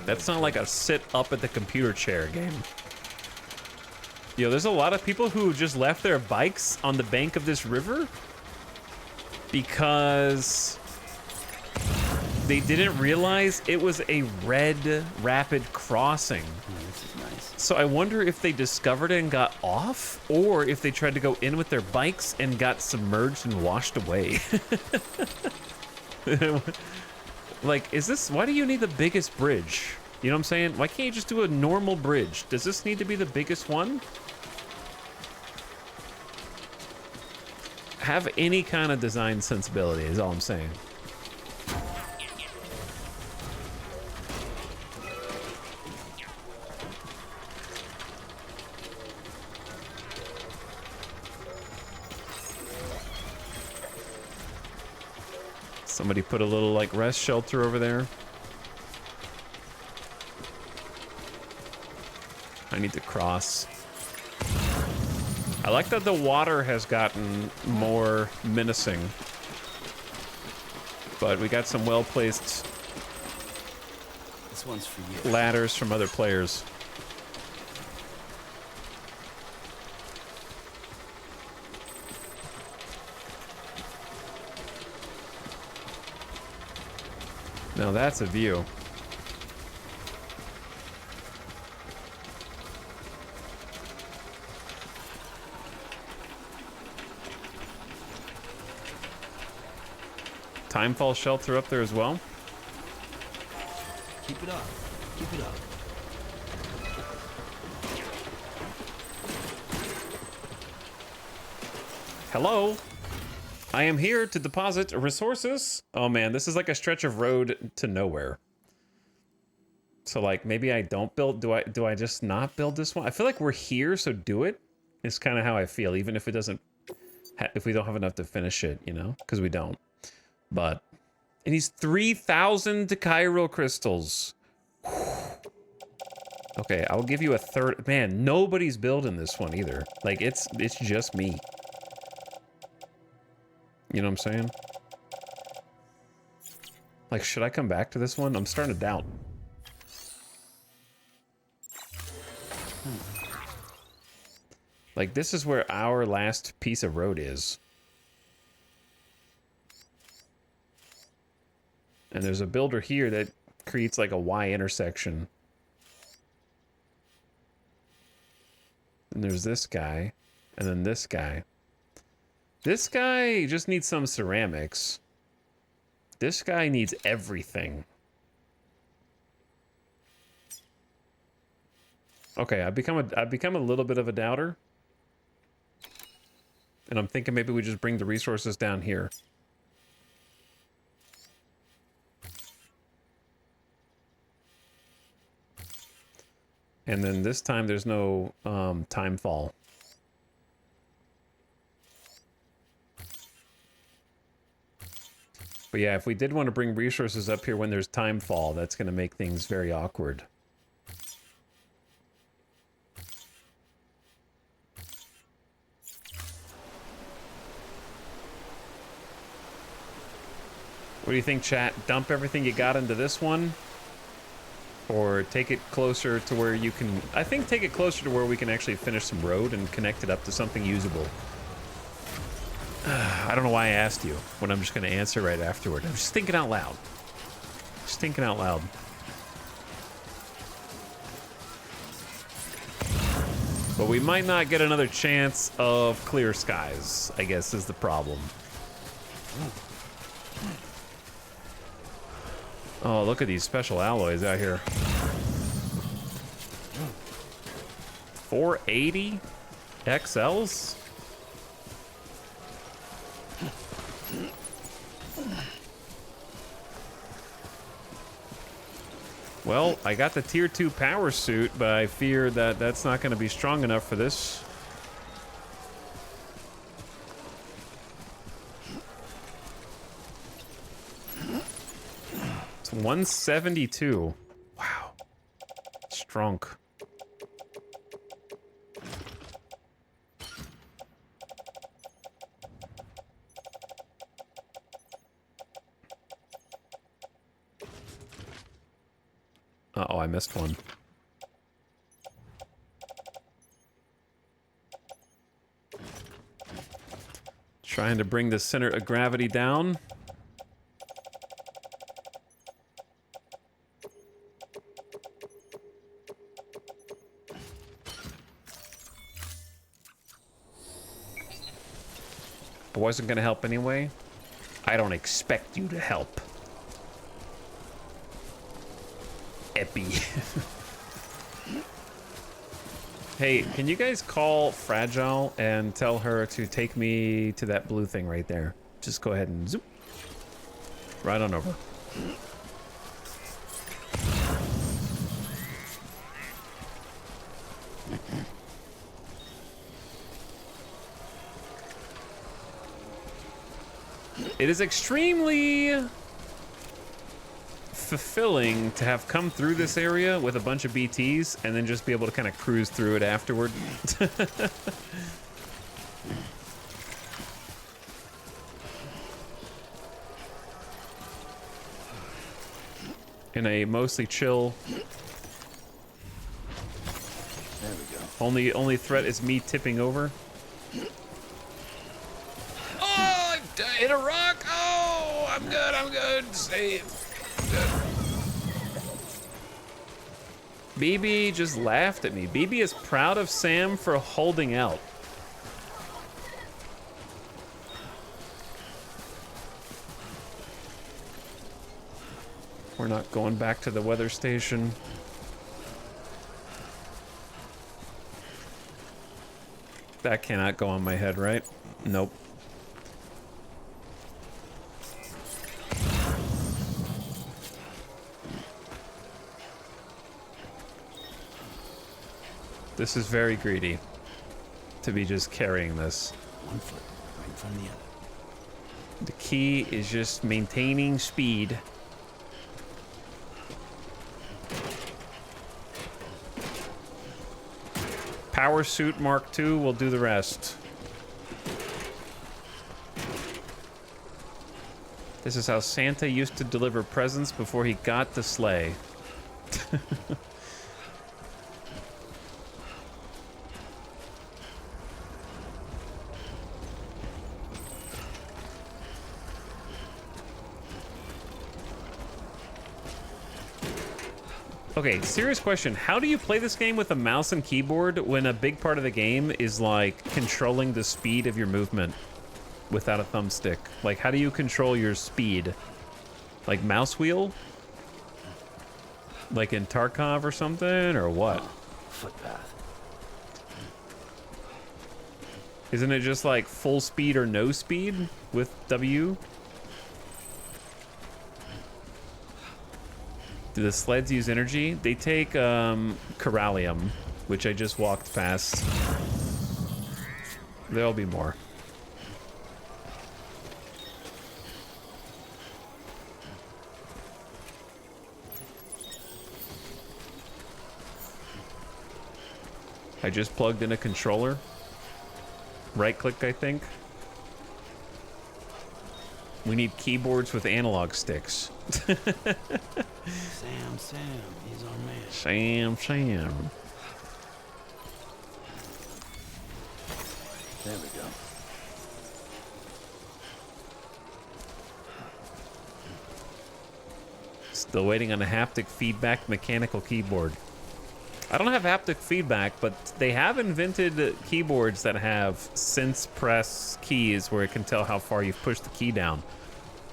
That's not like a sit up at the computer chair game. Yo, there's a lot of people who just left their bikes on the bank of this river because they didn't realize it was a red rapid crossing. This is nice. So I wonder if they discovered it and got off, or if they tried to go in with their bikes and got submerged and washed away. Like, why do you need the biggest bridge? You know what I'm saying? Why can't you just do a normal bridge? Does this need to be the biggest one? Have any kind of design sensibility is all I'm saying. Somebody put a little like rest shelter over there. I need to cross. I like that the water has gotten more menacing. But we got some well-placed This one's for you. ladders from other players. Now that's a view. Timefall shelter up there as well. Keep it up. Keep it up. Hello. I am here to deposit resources. Oh man, this is like a stretch of road to nowhere. So like maybe I don't build, do I just not build this one? I feel like we're here, so do it. It's kind of how I feel, even if it doesn't, if we don't have enough to finish it, you know, because we don't. But it needs 3,000 chiral crystals. Okay, I'll give you a third. Man, nobody's building this one either. Like it's just me. You know what I'm saying? Like, should I come back to this one? I'm starting to doubt. Like, this is where our last piece of road is. And there's a builder here that creates like a Y intersection. And there's this guy, and then this guy. This guy just needs some ceramics. This guy needs everything. Okay, I've become a little bit of a doubter. And I'm thinking maybe we just bring the resources down here. And then this time there's no time fall. But yeah, if we did want to bring resources up here when there's time fall, that's going to make things very awkward. What do you think, chat? Dump everything you got into this one? Or take it closer to where you can... I think take it closer to where we can actually finish some road and connect it up to something usable. I don't know why I asked you when I'm just going to answer right afterward. I'm just thinking out loud. Just thinking out loud. But we might not get another chance of clear skies, I guess is the problem. Oh, look at these special alloys out here. 480 XLs? Well, I got the tier 2 power suit, but I fear that that's not going to be strong enough for this. It's 172. Wow. Drunk. Uh-oh, I missed one. Trying to bring the center of gravity down. I wasn't gonna help anyway. I don't expect you to help. Epi. Hey, can you guys call Fragile and tell her to take me to that blue thing right there? Just go ahead and zoop. Right on over. It is extremely fulfilling to have come through this area with a bunch of BTs and then just be able to kind of cruise through it afterward. In a mostly chill. There we go. Only threat is me tipping over. Oh, I hit a rock. Oh, I'm good. Save. BB just laughed at me. BB is proud of Sam for holding out. We're not going back to the weather station. That cannot go on my head, right? Nope. This is very greedy to be just carrying this. One foot right in front of the other. The key is just maintaining speed. Power Suit Mark II will do the rest. This is how Santa used to deliver presents before he got the sleigh. Okay, serious question. How do you play this game with a mouse and keyboard when a big part of the game is like controlling the speed of your movement without a thumbstick? Like, how do you control your speed? Like mouse wheel? Like in Tarkov or something, or what? Footpath. Isn't it just like full speed or no speed with W? Do the sleds use energy? They take Corallium, which I just walked past. There'll be more. I just plugged in a controller. Right click, I think. We need keyboards with analog sticks. Sam, he's our man. Sam. There we go. Still waiting on a haptic feedback mechanical keyboard. I don't have haptic feedback, but they have invented keyboards that have sense press keys where it can tell how far you've pushed the key down.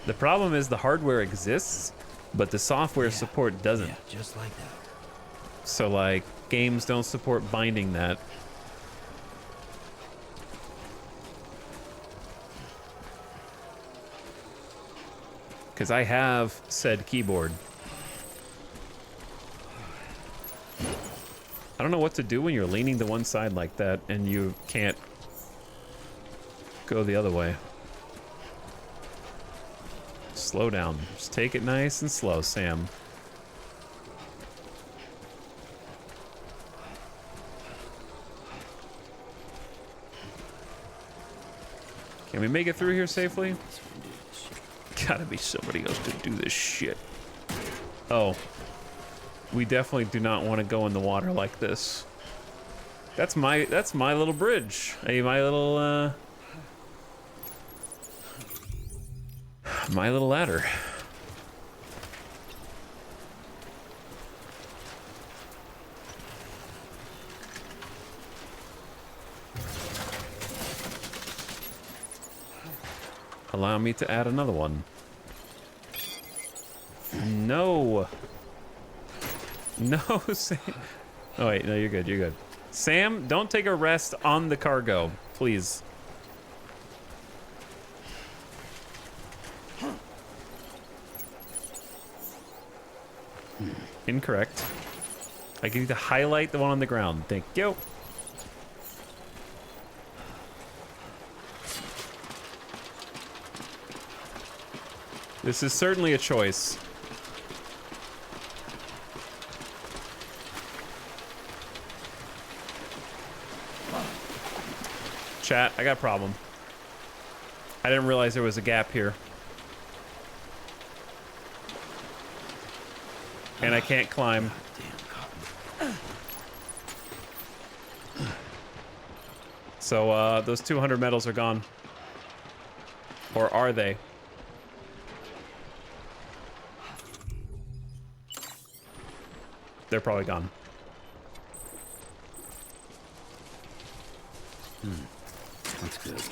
The problem is the hardware exists, but the software support doesn't. Yeah, just like that. So, like, games don't support binding that. Because I have said keyboard. I don't know what to do when you're leaning to one side like that and you can't go the other way. Slow down. Just take it nice and slow, Sam. Can we make it through here safely? Gotta be somebody else to do this shit. Oh. We definitely do not want to go in the water like this. That's my little bridge. Hey, my little ladder. Allow me to add another one. No. No, Sam. Oh wait, no, you're good, you're good. Sam, don't take a rest on the cargo, please. Incorrect. I need to highlight the one on the ground. Thank you. This is certainly a choice. Chat, I got a problem. I didn't realize there was a gap here. And I can't climb. So, those 200 medals are gone. Or are they? They're probably gone. That's good.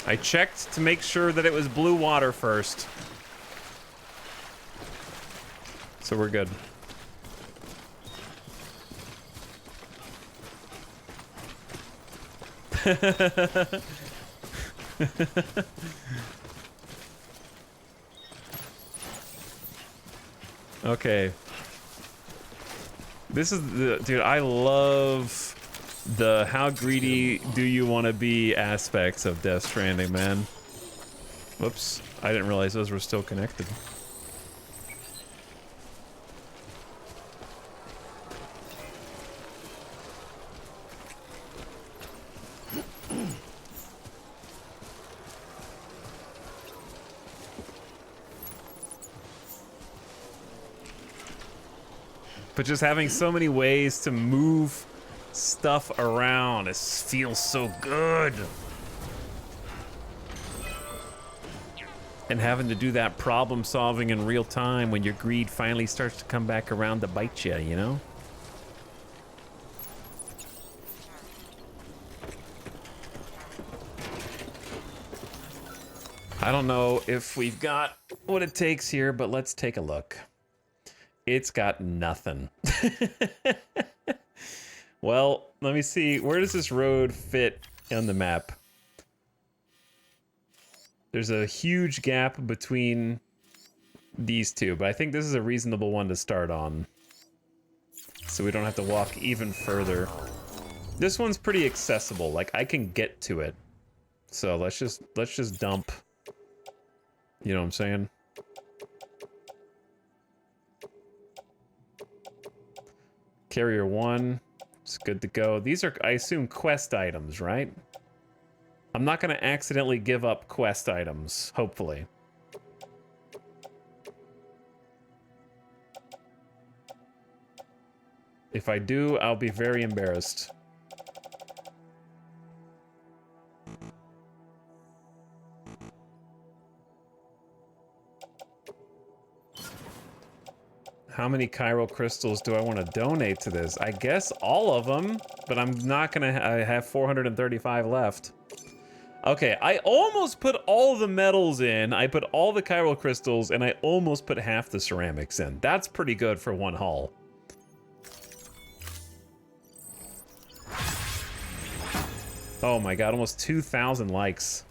I checked to make sure that it was blue water first. So we're good. Okay. This is the... Dude, I love the how greedy do you want to be aspects of Death Stranding, man. Whoops. I didn't realize those were still connected. But just having so many ways to move stuff around, it feels so good. And having to do that problem solving in real time when your greed finally starts to come back around to bite you, you know? I don't know if we've got what it takes here, but let's take a look. It's got nothing. Well, let me see. Where does this road fit on the map? There's a huge gap between these two, but I think this is a reasonable one to start on. So we don't have to walk even further. This one's pretty accessible. Like, I can get to it. So let's just dump. You know what I'm saying? Carrier 1, it's good to go. These are, I assume, quest items, right? I'm not going to accidentally give up quest items, hopefully. If I do, I'll be very embarrassed. How many chiral crystals do I want to donate to this? I guess all of them, but I'm not gonna I have 435 left. Okay, I almost put all the metals in. I put all the chiral crystals, and I almost put half the ceramics in. That's pretty good for one haul. Oh my god, almost 2,000 likes.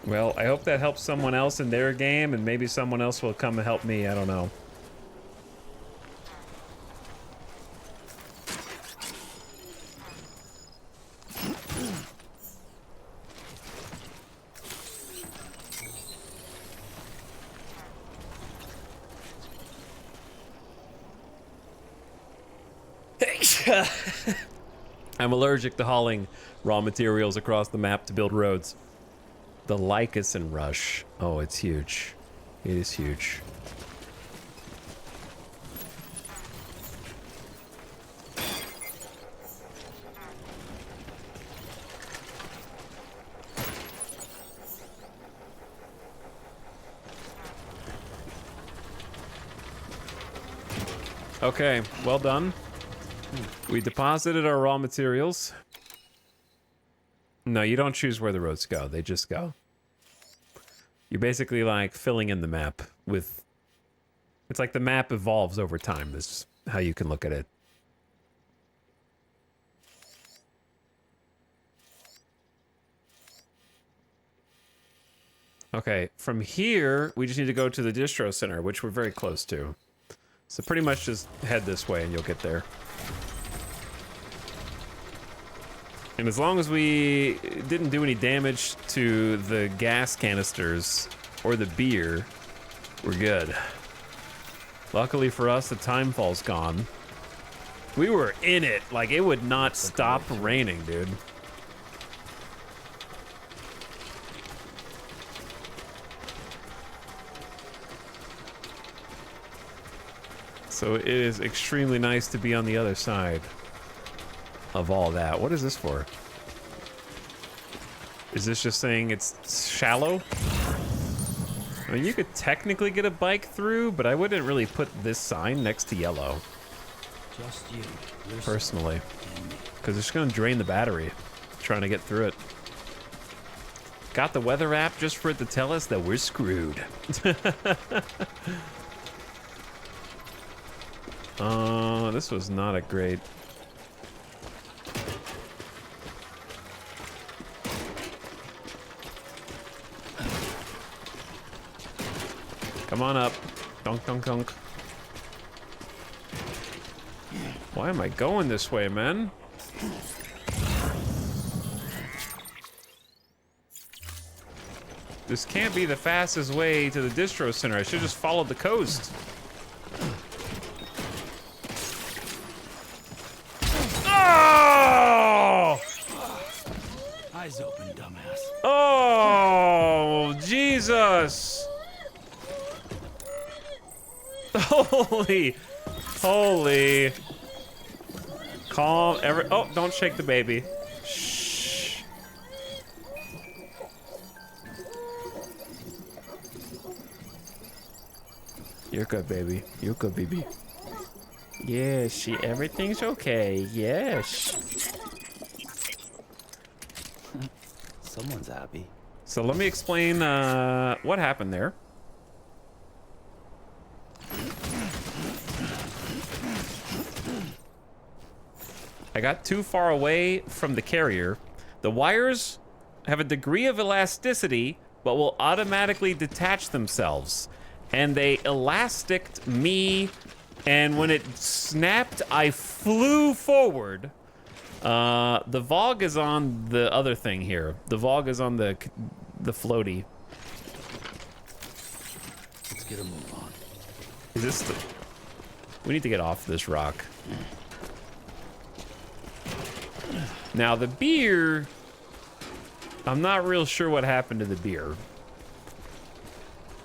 Well, I hope that helps someone else in their game, and maybe someone else will come and help me. I don't know. I'm allergic to hauling raw materials across the map to build roads. The Lycosin rush. Oh, it's huge. It is huge. Okay, well done. We deposited our raw materials. No, you don't choose where the roads go. They just go. You're basically like filling in the map with... It's like the map evolves over time. This is how you can look at it. Okay, from here, we just need to go to the distro center, which we're very close to. So pretty much just head this way and you'll get there. And as long as we didn't do any damage to the gas canisters or the beer, we're good. Luckily for us, the time fall's gone. We were in it. Like, it would not stop raining, dude. So it is extremely nice to be on the other side of all that. What is this for? Is this just saying it's shallow? I mean, you could technically get a bike through, but I wouldn't really put this sign next to yellow. Just you. Personally. Because it's going to drain the battery trying to get through it. Got the weather app just for it to tell us that we're screwed. This was not a great... Come on up. Dunk, dunk, dunk. Why am I going this way, man? This can't be the fastest way to the distro center. I should just follow the coast. Oh! Eyes open, dumbass. Oh, Jesus. Holy. Calm. Oh, don't shake the baby. Shh. You're good, baby. You're good, baby. Yes, everything's okay. Yes. Someone's happy. So let me explain what happened there. I got too far away from the carrier. The wires have a degree of elasticity, but will automatically detach themselves. And they elasticked me, and when it snapped, I flew forward. The Vogue is on the other thing here. The Vogue is on the floaty. Let's get a move on. Is this the... We need to get off this rock. Now, the beer... I'm not real sure what happened to the beer.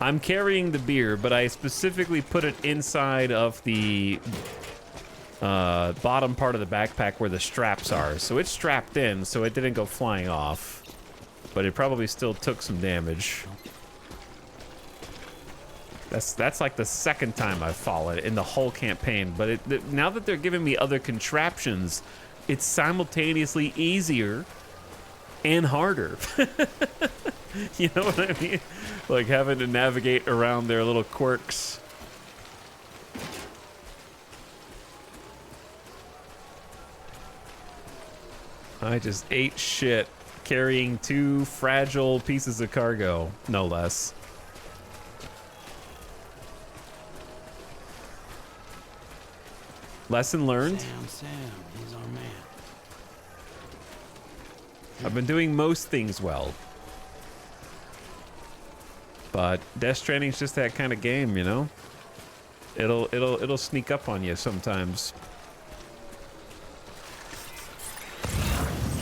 I'm carrying the beer, but I specifically put it inside of the bottom part of the backpack where the straps are. So it's strapped in, so it didn't go flying off. But it probably still took some damage. That's like the second time I've fallen in the whole campaign. But now that they're giving me other contraptions, it's simultaneously easier and harder. You know what I mean? Like having to navigate around their little quirks. I just ate shit. carrying 2 fragile pieces of cargo, no less. Lesson learned. Sam, he's our man. I've been doing most things well. But Death Stranding's just that kind of game, you know? It'll sneak up on you sometimes.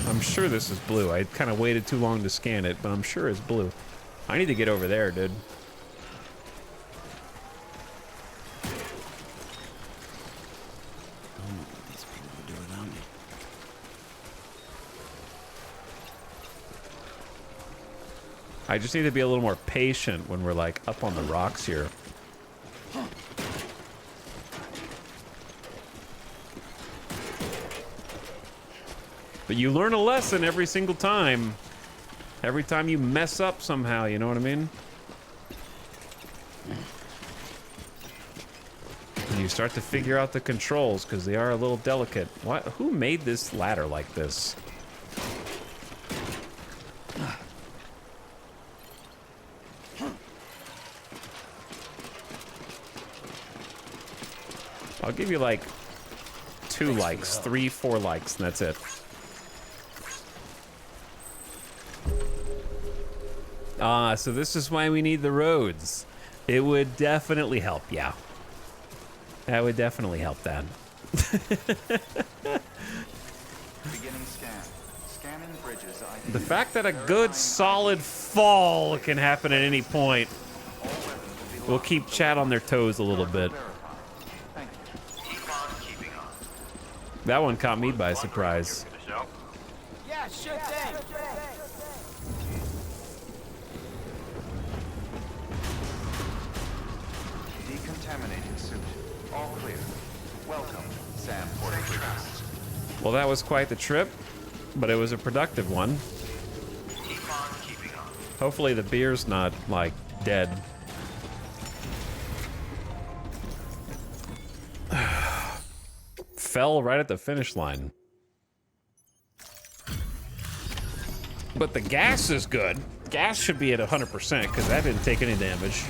I'm sure this is blue. I kind of waited too long to scan it, but I'm sure it's blue. I need to get over there, dude. These people would do without me. I just need to be a little more patient when we're like up on the rocks here. But you learn a lesson every single time. Every time you mess up somehow, you know what I mean? And you start to figure out the controls because they are a little delicate. What? Who made this ladder like this? I'll give you like 2 likes, 3, 4 likes, and that's it. Ah, so this is why we need the roads. It would definitely help, yeah. That would definitely help that. Beginning scan. Scanning bridges ID. The fact that a good solid fall can happen at any point will keep chat on their toes a little bit. That one caught me by surprise. Yeah, sure thing. Decontaminating suit. All clear. Welcome, Sam Porter. Well, that was quite the trip, but it was a productive one. Hopefully the beer's not, like, dead. Fell right at the finish line. But the gas is good. Gas should be at 100% because that didn't take any damage.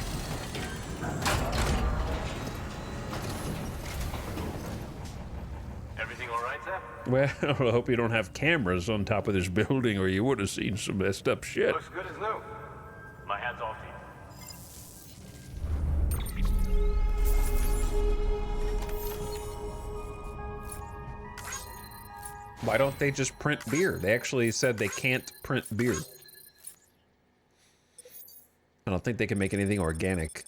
Everything all right, Sam? Well, I hope you don't have cameras on top of this building or you would have seen some messed up shit. Looks good as new. My hat's off to you. Why don't they just print beer? They actually said they can't print beer. I don't think they can make anything organic.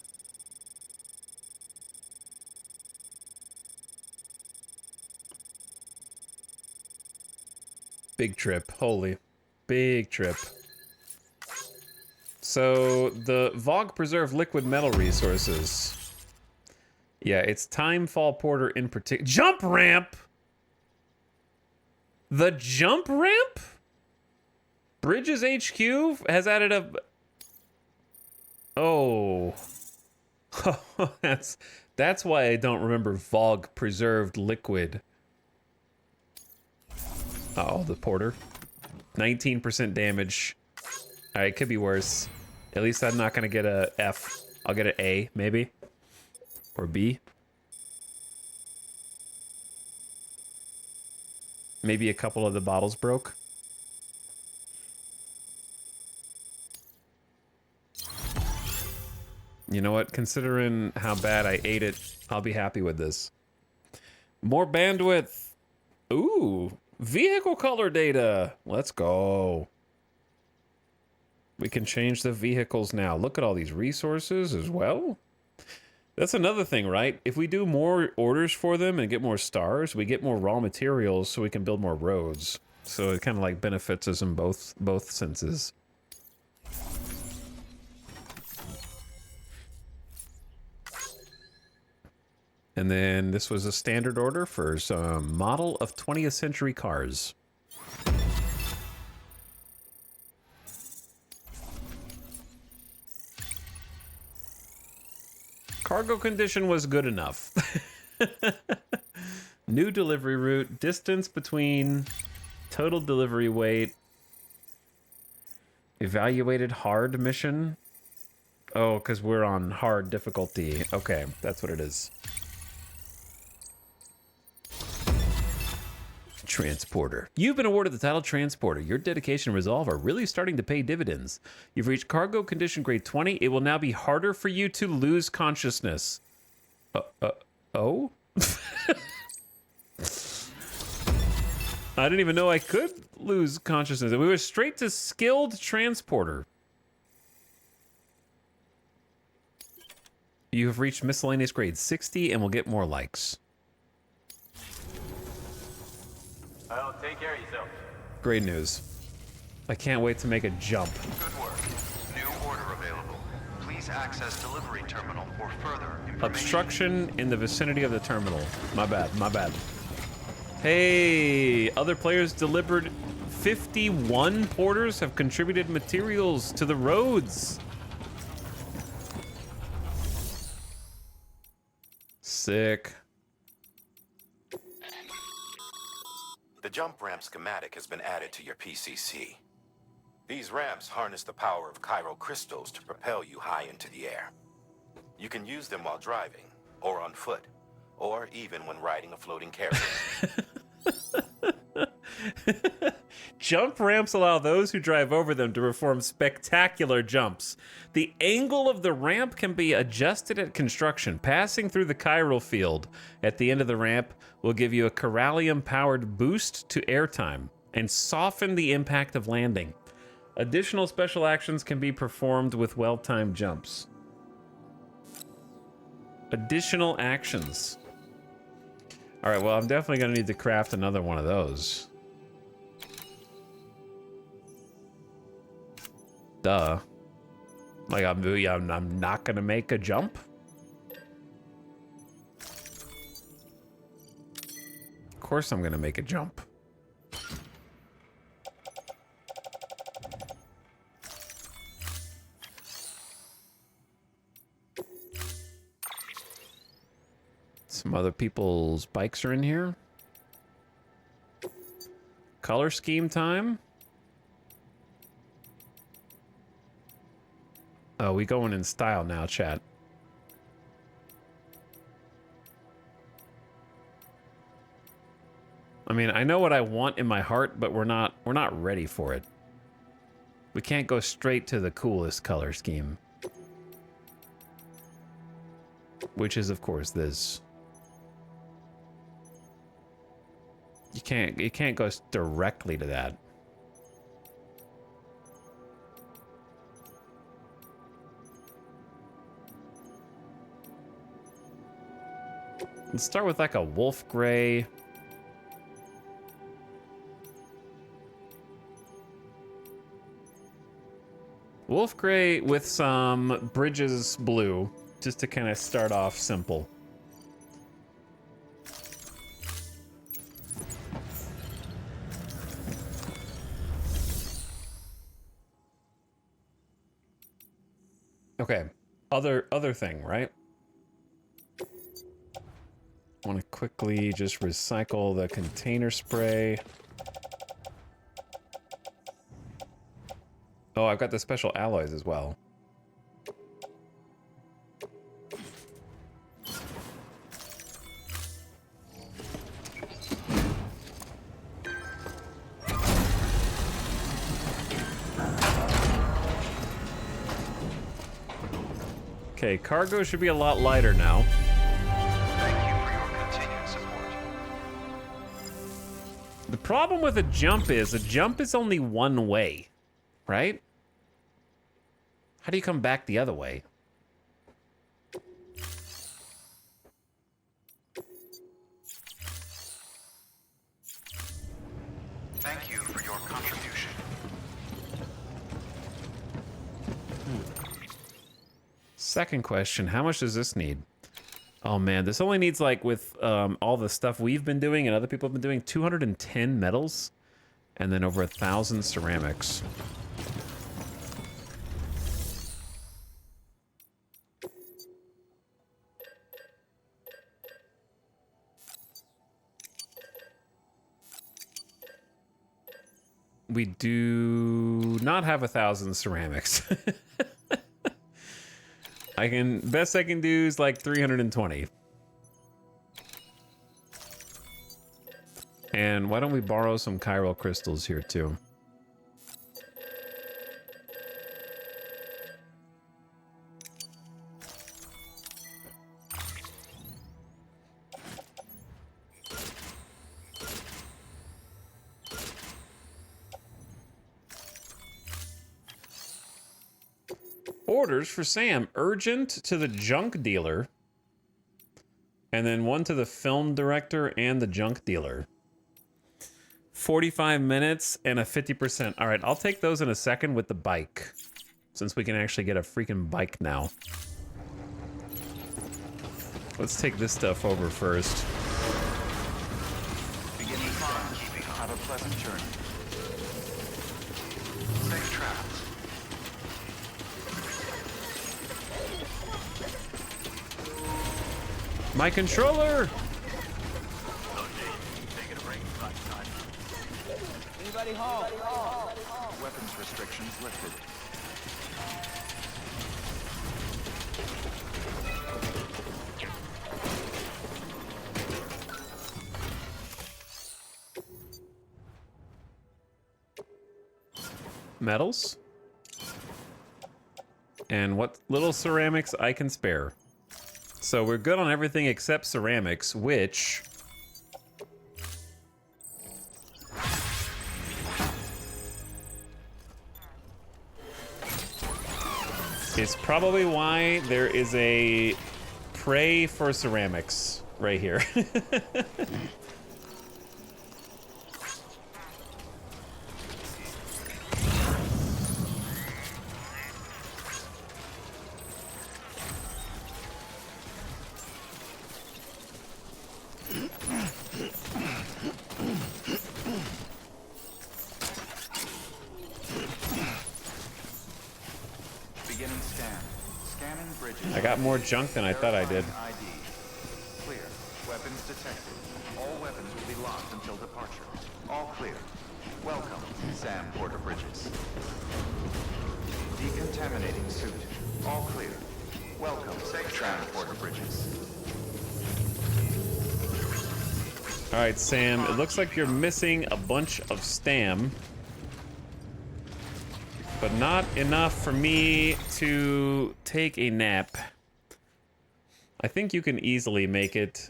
Big trip. Holy. Big trip. So, the VOG preserved liquid metal resources. Yeah, it's Timefall Porter in particular. Jump ramp! The jump ramp? Bridges HQ has added a... Oh. That's why I don't remember VOG preserved liquid. Uh-oh, the Porter. 19% damage. Alright, it could be worse. At least I'm not gonna get a F. I'll get an A, maybe. Or B. Maybe a couple of the bottles broke. You know what? Considering how bad I ate it, I'll be happy with this. More bandwidth. Ooh. Vehicle color data. Let's go. We can change the vehicles now. Look at all these resources as well. That's another thing, right? If we do more orders for them and get more stars, we get more raw materials so we can build more roads. So it kind of like benefits us in both senses. And then this was a standard order for some model of 20th century cars. Cargo condition was good enough. New delivery route, distance between total delivery weight. Evaluated hard mission. Oh, because we're on hard difficulty. Okay, that's what it is. Transporter. You've been awarded the title Transporter. Your dedication and resolve are really starting to pay dividends. You've reached cargo condition grade 20. It will now be harder for you to lose consciousness. Oh? I didn't even know I could lose consciousness. We were straight to skilled transporter. You have reached miscellaneous grade 60 and will get more likes. Well, take care of yourself. Great news. I can't wait to make a jump. Good work. New order available. Please access delivery terminal for further information. Obstruction in the vicinity of the terminal. My bad, my bad. Hey, other players delivered 51 porters have contributed materials to the roads. Sick. The jump ramp schematic has been added to your PCC. These ramps harness the power of chiral crystals to propel you high into the air. You can use them while driving, or on foot, or even when riding a floating carriage. Jump ramps allow those who drive over them to perform spectacular jumps. The angle of the ramp can be adjusted at construction. Passing through the chiral field at the end of the ramp will give you a chiralium-powered boost to airtime and soften the impact of landing. Additional special actions can be performed with well-timed jumps. Additional actions. All right, well, I'm definitely going to need to craft another one of those. Duh. Like, I'm not going to make a jump? Of course I'm going to make a jump. Some other people's bikes are in here. Color scheme time. Oh, we going in style now, chat. I mean, I know what I want in my heart, but we're not ready for it. We can't go straight to the coolest color scheme. Which is, of course, this. You can't go directly to that. Let's start with like a wolf gray. Wolf gray with some bridges blue, just to kind of start off simple. Okay, other thing, right? Want to quickly just recycle the container spray. Oh, I've got the special alloys as well. Okay, cargo should be a lot lighter now. Thank you for your continued support. The problem with a jump is only one way, right? How do you come back the other way? Thank you for your contribution. Second question, how much does this need? Oh man, this only needs, like, with all the stuff we've been doing and other people have been doing, 210 metals and then over 1,000 ceramics. We do not have 1,000 ceramics. Best I can do is like 320. And why don't we borrow some chiral crystals here too? Orders for Sam. Urgent to the junk dealer. And then one to the film director and the junk dealer. 45 minutes and a 50%. All right, I'll take those in a second with the bike. Since we can actually get a freaking bike now. Let's take this stuff over first. Beginning fine. Have a pleasant journey. Safe travels. My controller! Anybody home? Weapons restrictions lifted. Metals. And what little ceramics I can spare. So we're good on everything except ceramics, which... is probably why there is a prey for ceramics right here. I got more junk than I thought I did. ID. Clear. Weapons detected. All weapons will be locked until departure. All clear. Welcome, Sam Porter Bridges. Decontaminating suit. All clear. Welcome, Sam Porter Bridges. All right, Sam, it looks like you're missing a bunch of stam. But not enough for me to take a nap. I think you can easily make it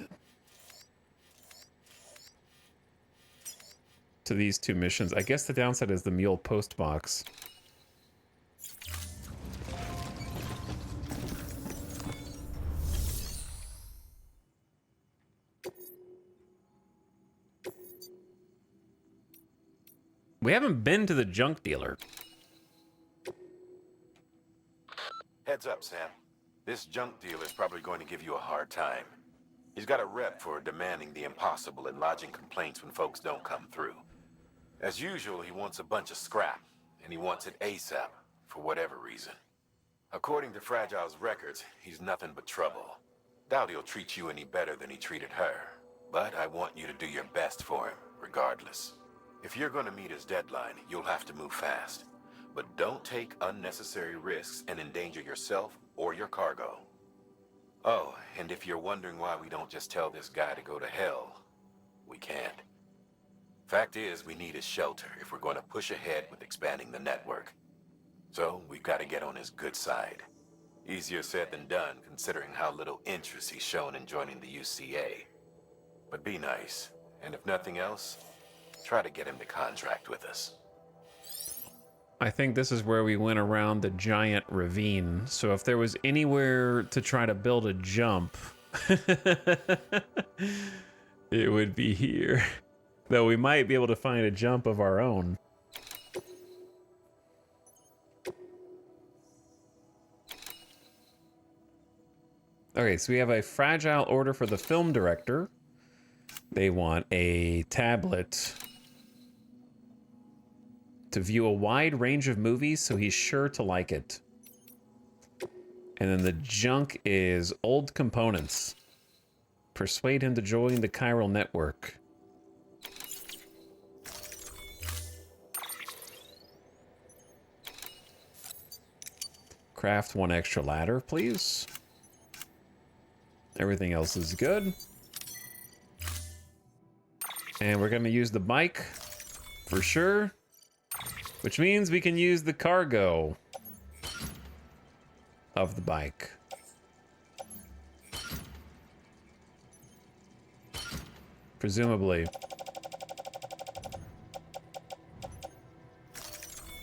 to these two missions. I guess the downside is the mule post box. We haven't been to the junk dealer. Heads up, Sam. This junk dealer's probably going to give you a hard time. He's got a rep for demanding the impossible and lodging complaints when folks don't come through. As usual, he wants a bunch of scrap, and he wants it ASAP, for whatever reason. According to Fragile's records, he's nothing but trouble. Doubt he'll treat you any better than he treated her. But I want you to do your best for him, regardless. If you're going to meet his deadline, you'll have to move fast. But don't take unnecessary risks and endanger yourself or your cargo. Oh, and if you're wondering why we don't just tell this guy to go to hell, we can't. Fact is, we need his shelter if we're going to push ahead with expanding the network. So, we've got to get on his good side. Easier said than done, considering how little interest he's shown in joining the UCA. But be nice, and if nothing else, try to get him to contract with us. I think this is where we went around the giant ravine. So if there was anywhere to try to build a jump, it would be here. Though we might be able to find a jump of our own. Okay, so we have a fragile order for the film director. They want a tablet to view a wide range of movies, so he's sure to like it. And then the junk is old components. Persuade him to join the chiral network. Craft one extra ladder, please. Everything else is good. And we're gonna use the bike for sure, which means we can use the cargo of the bike. Presumably.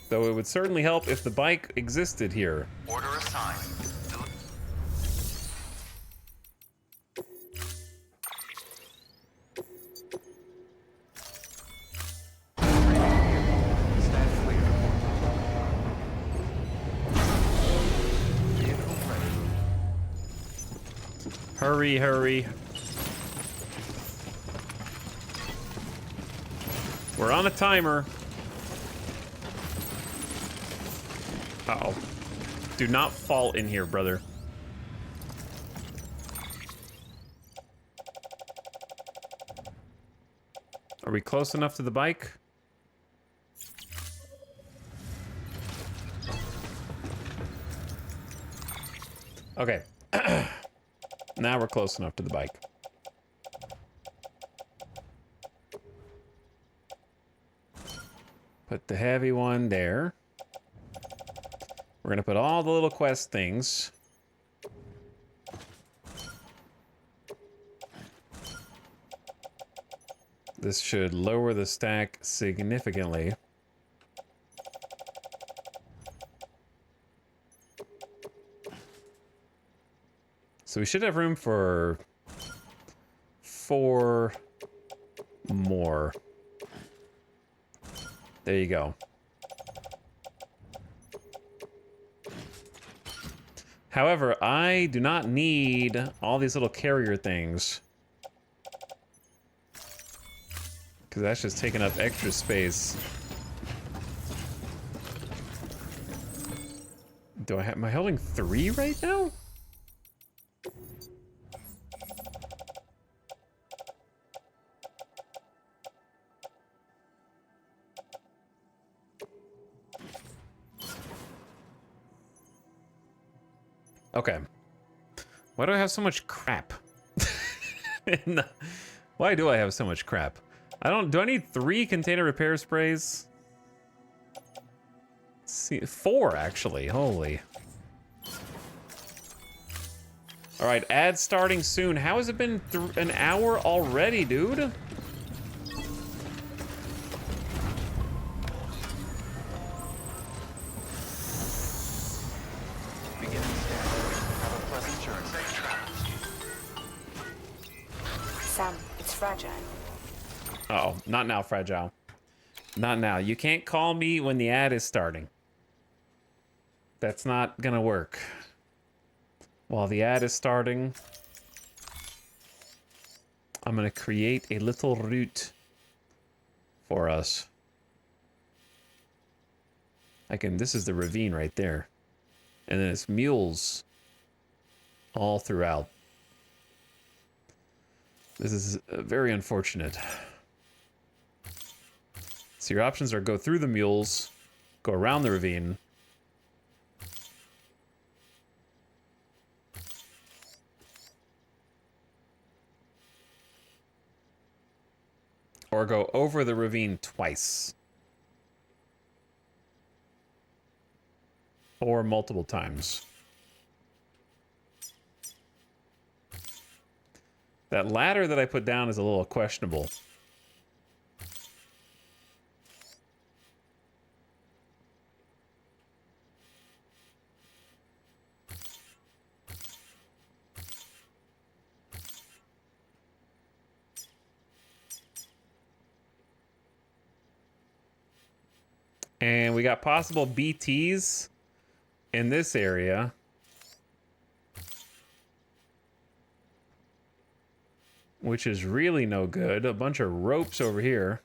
Though it would certainly help if the bike existed here. Order assigned. Stand clear. Vehicle ready. Hurry, hurry. We're on a timer. Uh-oh. Do not fall in here, brother. Are we close enough to the bike? Okay. Now we're close enough to the bike. Put the heavy one there. We're gonna put all the little quest things. This should lower the stack significantly. So we should have room for 4 more. There you go. However, I do not need all these little carrier things. Because that's just taking up extra space. Am I holding 3 right now? Okay. Why do I have so much crap? Why do I have so much crap? Do I need 3 container repair sprays? Let's see, 4 actually, holy. All right, ad starting soon. How has it been an hour already, dude? Sam, it's fragile. Uh-oh, not now, fragile. Not now. You can't call me when the ad is starting. That's not gonna work. While the ad is starting, I'm gonna create a little route for us. This is the ravine right there. And then it's mules all throughout. This is very unfortunate. So your options are go through the mules, go around the ravine, or go over the ravine twice. Or multiple times. That ladder that I put down is a little questionable. And we got possible BTs in this area. Which is really no good. A bunch of ropes over here.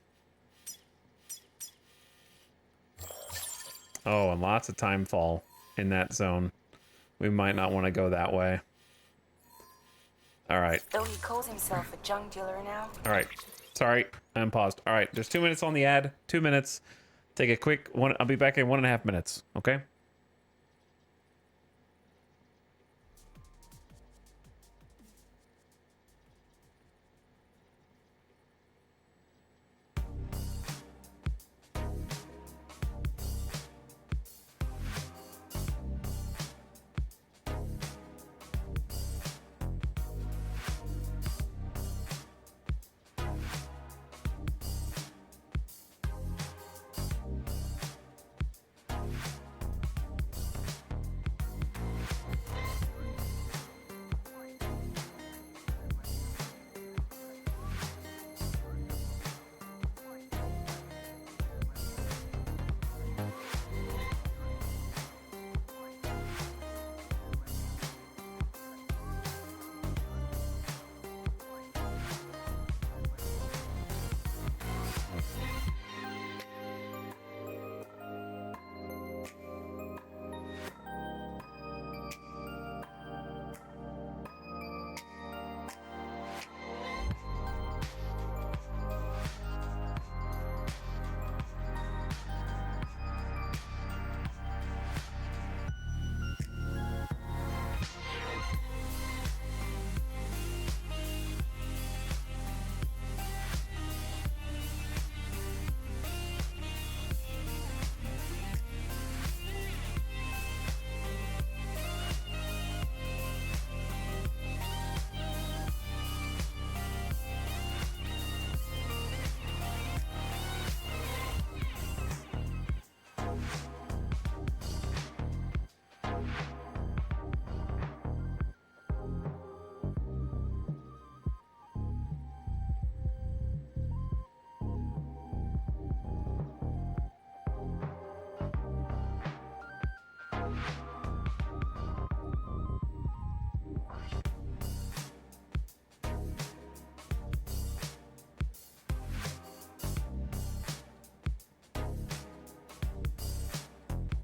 Oh, and lots of time fall in that zone. We might not want to go that way. All right. Though he calls himself a junk dealer now. All right. Sorry, I'm paused. All right, there's 2 minutes on the ad. 2 minutes. Take a quick one. I'll be back in 1.5 minutes. Okay.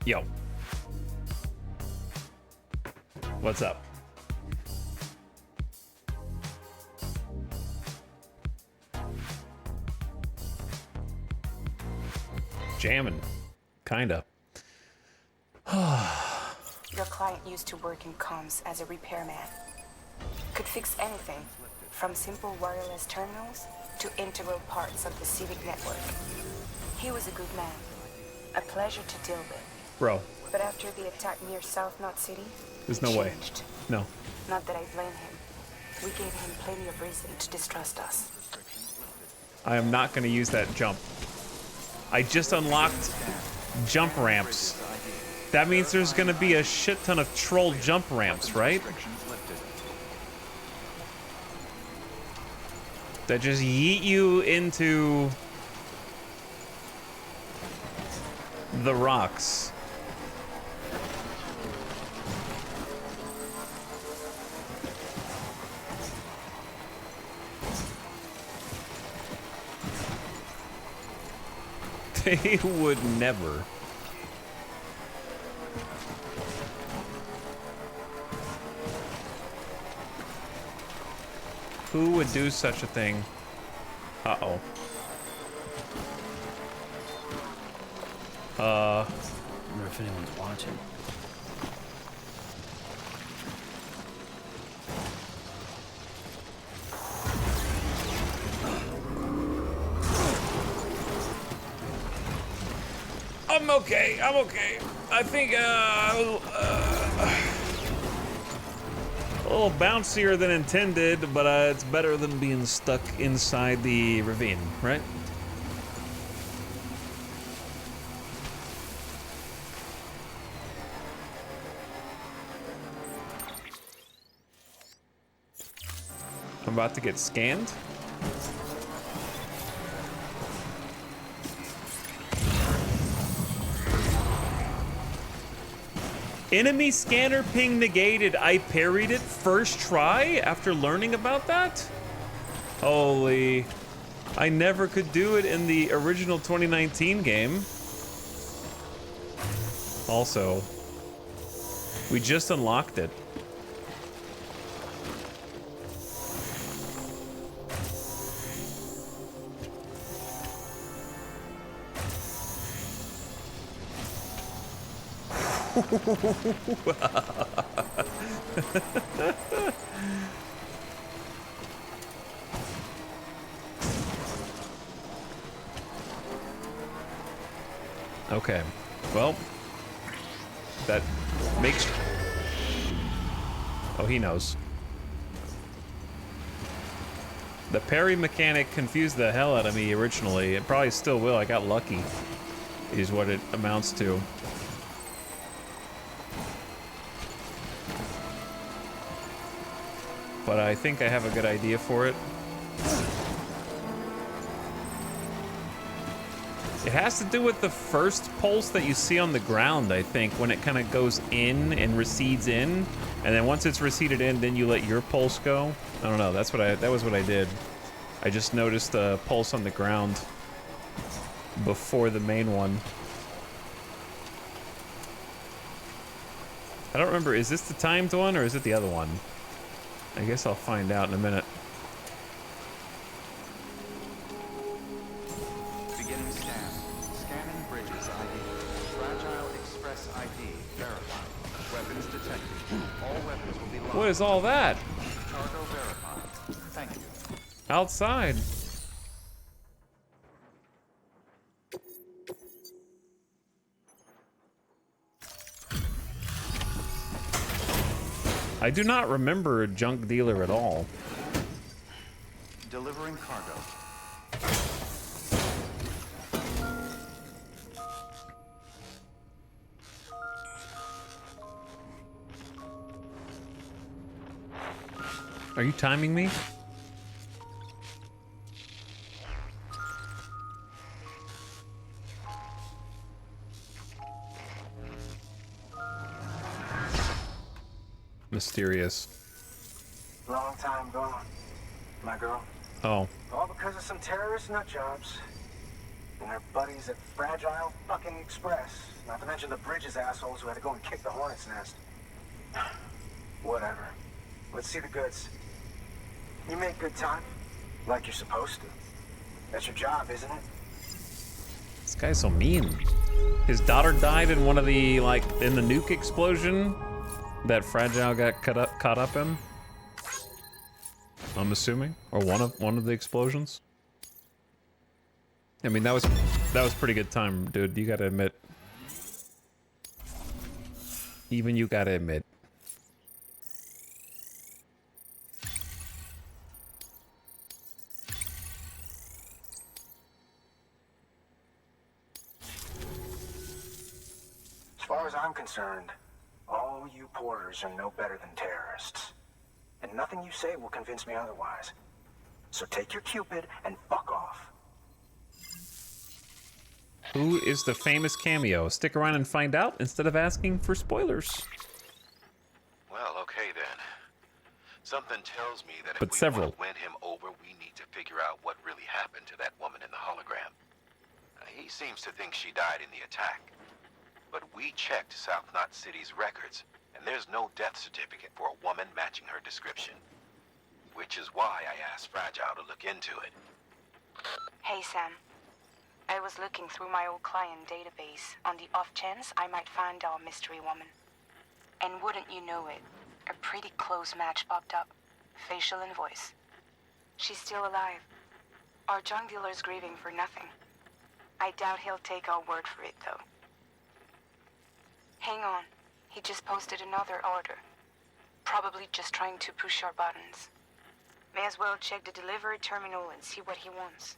Yo. What's up? Jamming. Kinda. Your client used to work in comms as a repairman. Could fix anything, from simple wireless terminals to integral parts of the civic network. He was a good man. A pleasure to deal with. Bro. But after the attack near South Knot City, There's no way. No. Not that I blame him. We gave him plenty of reason to distrust us. I am not going to use that jump. I just unlocked jump ramps. That means there's going to be a shit ton of troll jump ramps, right? That just yeet you into the rocks. They would never. Who would do such a thing? Uh-oh. I wonder if anyone's watching. I'm okay. I'm okay. I think a little bouncier than intended, but it's better than being stuck inside the ravine, right? I'm about to get scanned. Enemy scanner ping negated. I parried it first try after learning about that? Holy. I never could do it in the original 2019 game. Also, we just unlocked it. Okay, well, that makes... Oh, he knows. The parry mechanic confused the hell out of me originally. It probably still will. I got lucky, is what it amounts to. But I think I have a good idea for it. It has to do with the first pulse that you see on the ground, I think, when it kind of goes in and recedes in, and then once it's receded in, then you let your pulse go. I don't know. That was what I did. I just noticed a pulse on the ground before the main one. I don't remember. Is this the timed one or is it the other one? I guess I'll find out in a minute. Beginning scan. Scanning bridges ID. Fragile Express ID verified. Weapons detected. All weapons will be locked. What is all that? Cargo verified. Thank you. Outside. I do not remember a junk dealer at all. Delivering cargo. Are you timing me? Mysterious. Long time gone, my girl. Oh. All because of some terrorist nut jobs. And their buddies at Fragile fucking Express. Not to mention the Bridges assholes who had to go and kick the hornet's nest. Whatever. Let's see the goods. You make good time. Like you're supposed to. That's your job, isn't it? This guy's so mean. His daughter died in one of the, like, in the nuke explosion that Fragile got caught up in. I'm assuming, or one of the explosions. I mean, that was pretty good time, dude. You gotta admit. Even you gotta admit. As far as I'm concerned, all you porters are no better than terrorists. And nothing you say will convince me otherwise. So take your Cupid and fuck off. Who is the famous cameo? Stick around and find out instead of asking for spoilers. Well, okay then. Something tells me that But if we several. want to win him over, we need to figure out what really happened to that woman in the hologram. He seems to think she died in the attack. But we checked South Knot City's records, and there's no death certificate for a woman matching her description. Which is why I asked Fragile to look into it. Hey, Sam. I was looking through my old client database on the off chance I might find our mystery woman. And wouldn't you know it, a pretty close match popped up. Facial and voice. She's still alive. Our junk dealer's grieving for nothing. I doubt he'll take our word for it, though. Hang on. He just posted another order. Probably just trying to push our buttons. May as well check the delivery terminal and see what he wants.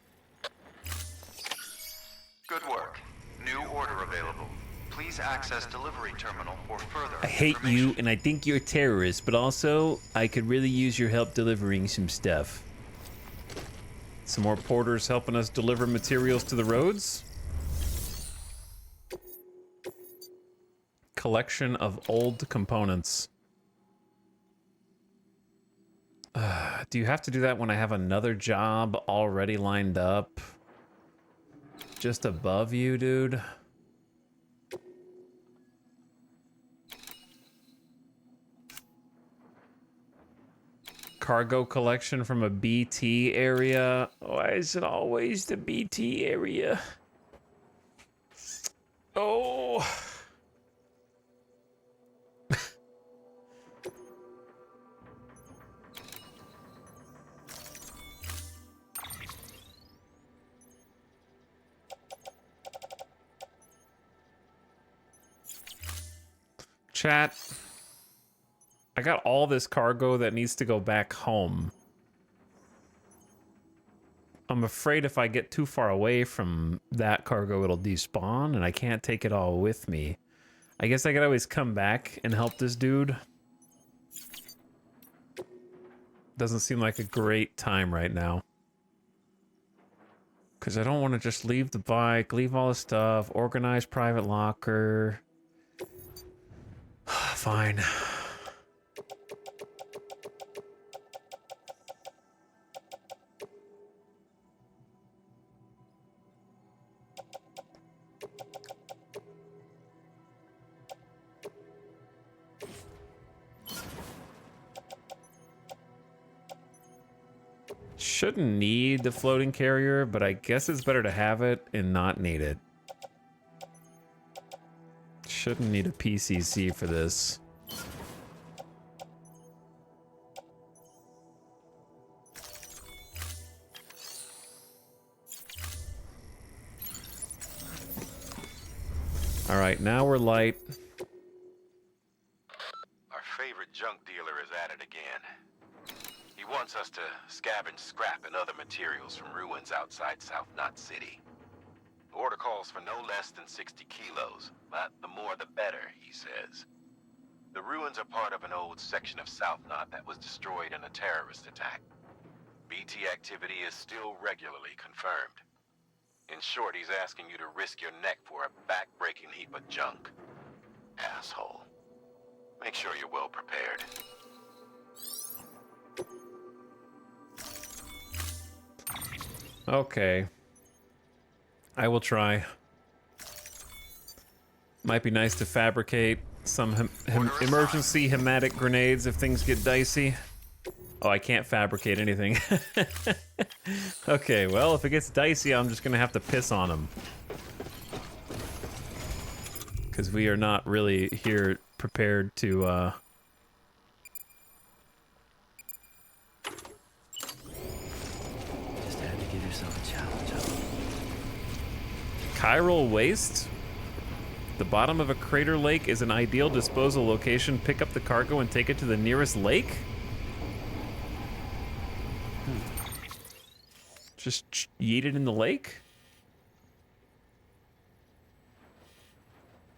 Good work. New order available. Please access delivery terminal for further I hate you, and I think you're a terrorist, but also, I could really use your help delivering some stuff. Some more porters helping us deliver materials to the roads. Collection of old components. Do you have to do that when I have another job already lined up? Just above you, dude? Cargo collection from a BT area. Why is it always the BT area? Oh. Chat. I got all this cargo that needs to go back home. I'm afraid if I get too far away from that cargo, it'll despawn, and I can't take it all with me. I guess I could always come back and help this dude. Doesn't seem like a great time right now. Because I don't want to just leave the bike, leave all the stuff, organize private locker. Fine. Shouldn't need the floating carrier, but I guess it's better to have it and not need it. Shouldn't need a PCC for this. All right, now we're light. Our favorite junk dealer is at it again. He wants us to scavenge scrap and other materials from ruins outside South Knot City. The order calls for no less than 60 kilos, but the more the better, he says. The ruins are part of an old section of South Knot that was destroyed in a terrorist attack. BT activity is still regularly confirmed. In short, he's asking you to risk your neck for a back-breaking heap of junk. Asshole. Make sure you're well prepared. Okay. I will try. Might be nice to fabricate some emergency hematic grenades if things get dicey. Oh, I can't fabricate anything. Okay, well, if it gets dicey, I'm just gonna have to piss on them. Because we are not really here prepared to, Just had to give yourself a challenge. Chiral waste? The bottom of a crater lake is an ideal disposal location. Pick up the cargo and take it to the nearest lake? Just yeet it in the lake?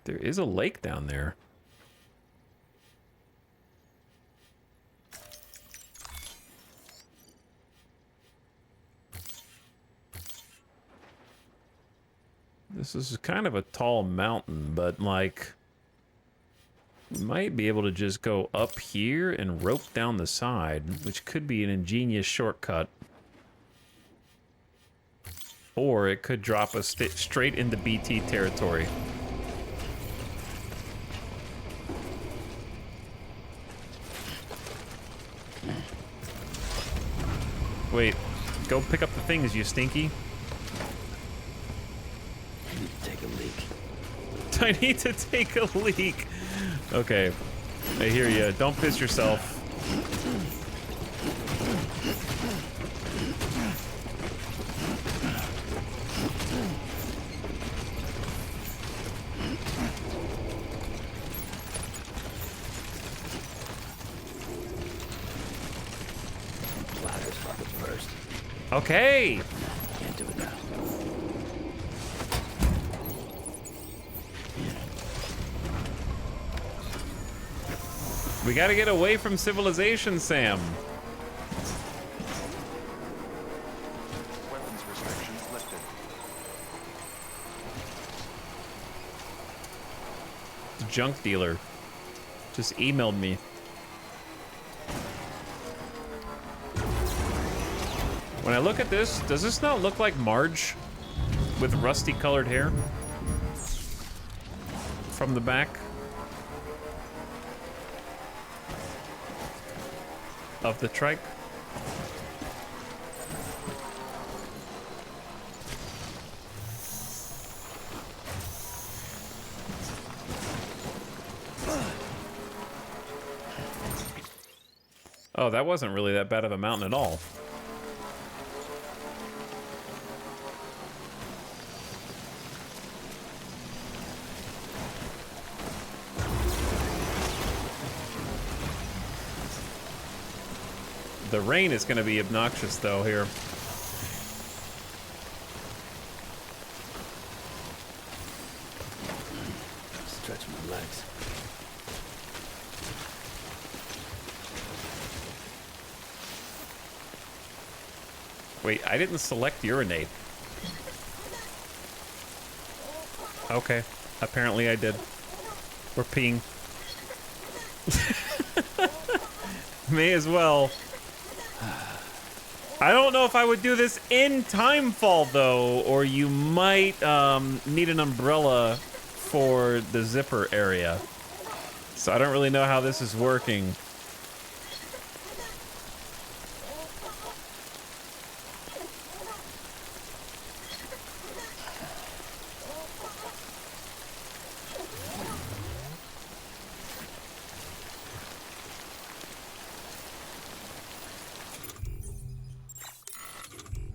There is a lake down there. This is kind of a tall mountain, but like, we might be able to just go up here and rope down the side, which could be an ingenious shortcut. Or it could drop us straight into BT territory. Wait, go pick up the things, you stinky. I need to take a leak. I need to take a leak. Okay, I hear you. Don't piss yourself. Bladder's fucking first. Okay. Can't do it now. We gotta get away from civilization, Sam. Weapons restrictions lifted. The junk dealer just emailed me. When I look at this, does this not look like Marge with rusty colored hair from the back of the trike? Oh, that wasn't really that bad of a mountain at all. The rain is going to be obnoxious, though, here. Stretch my legs. Wait, I didn't select urinate. Okay, apparently I did. We're peeing. May as well. I don't know if I would do this in Timefall, though, or you might need an umbrella for the zipper area. So I don't really know how this is working.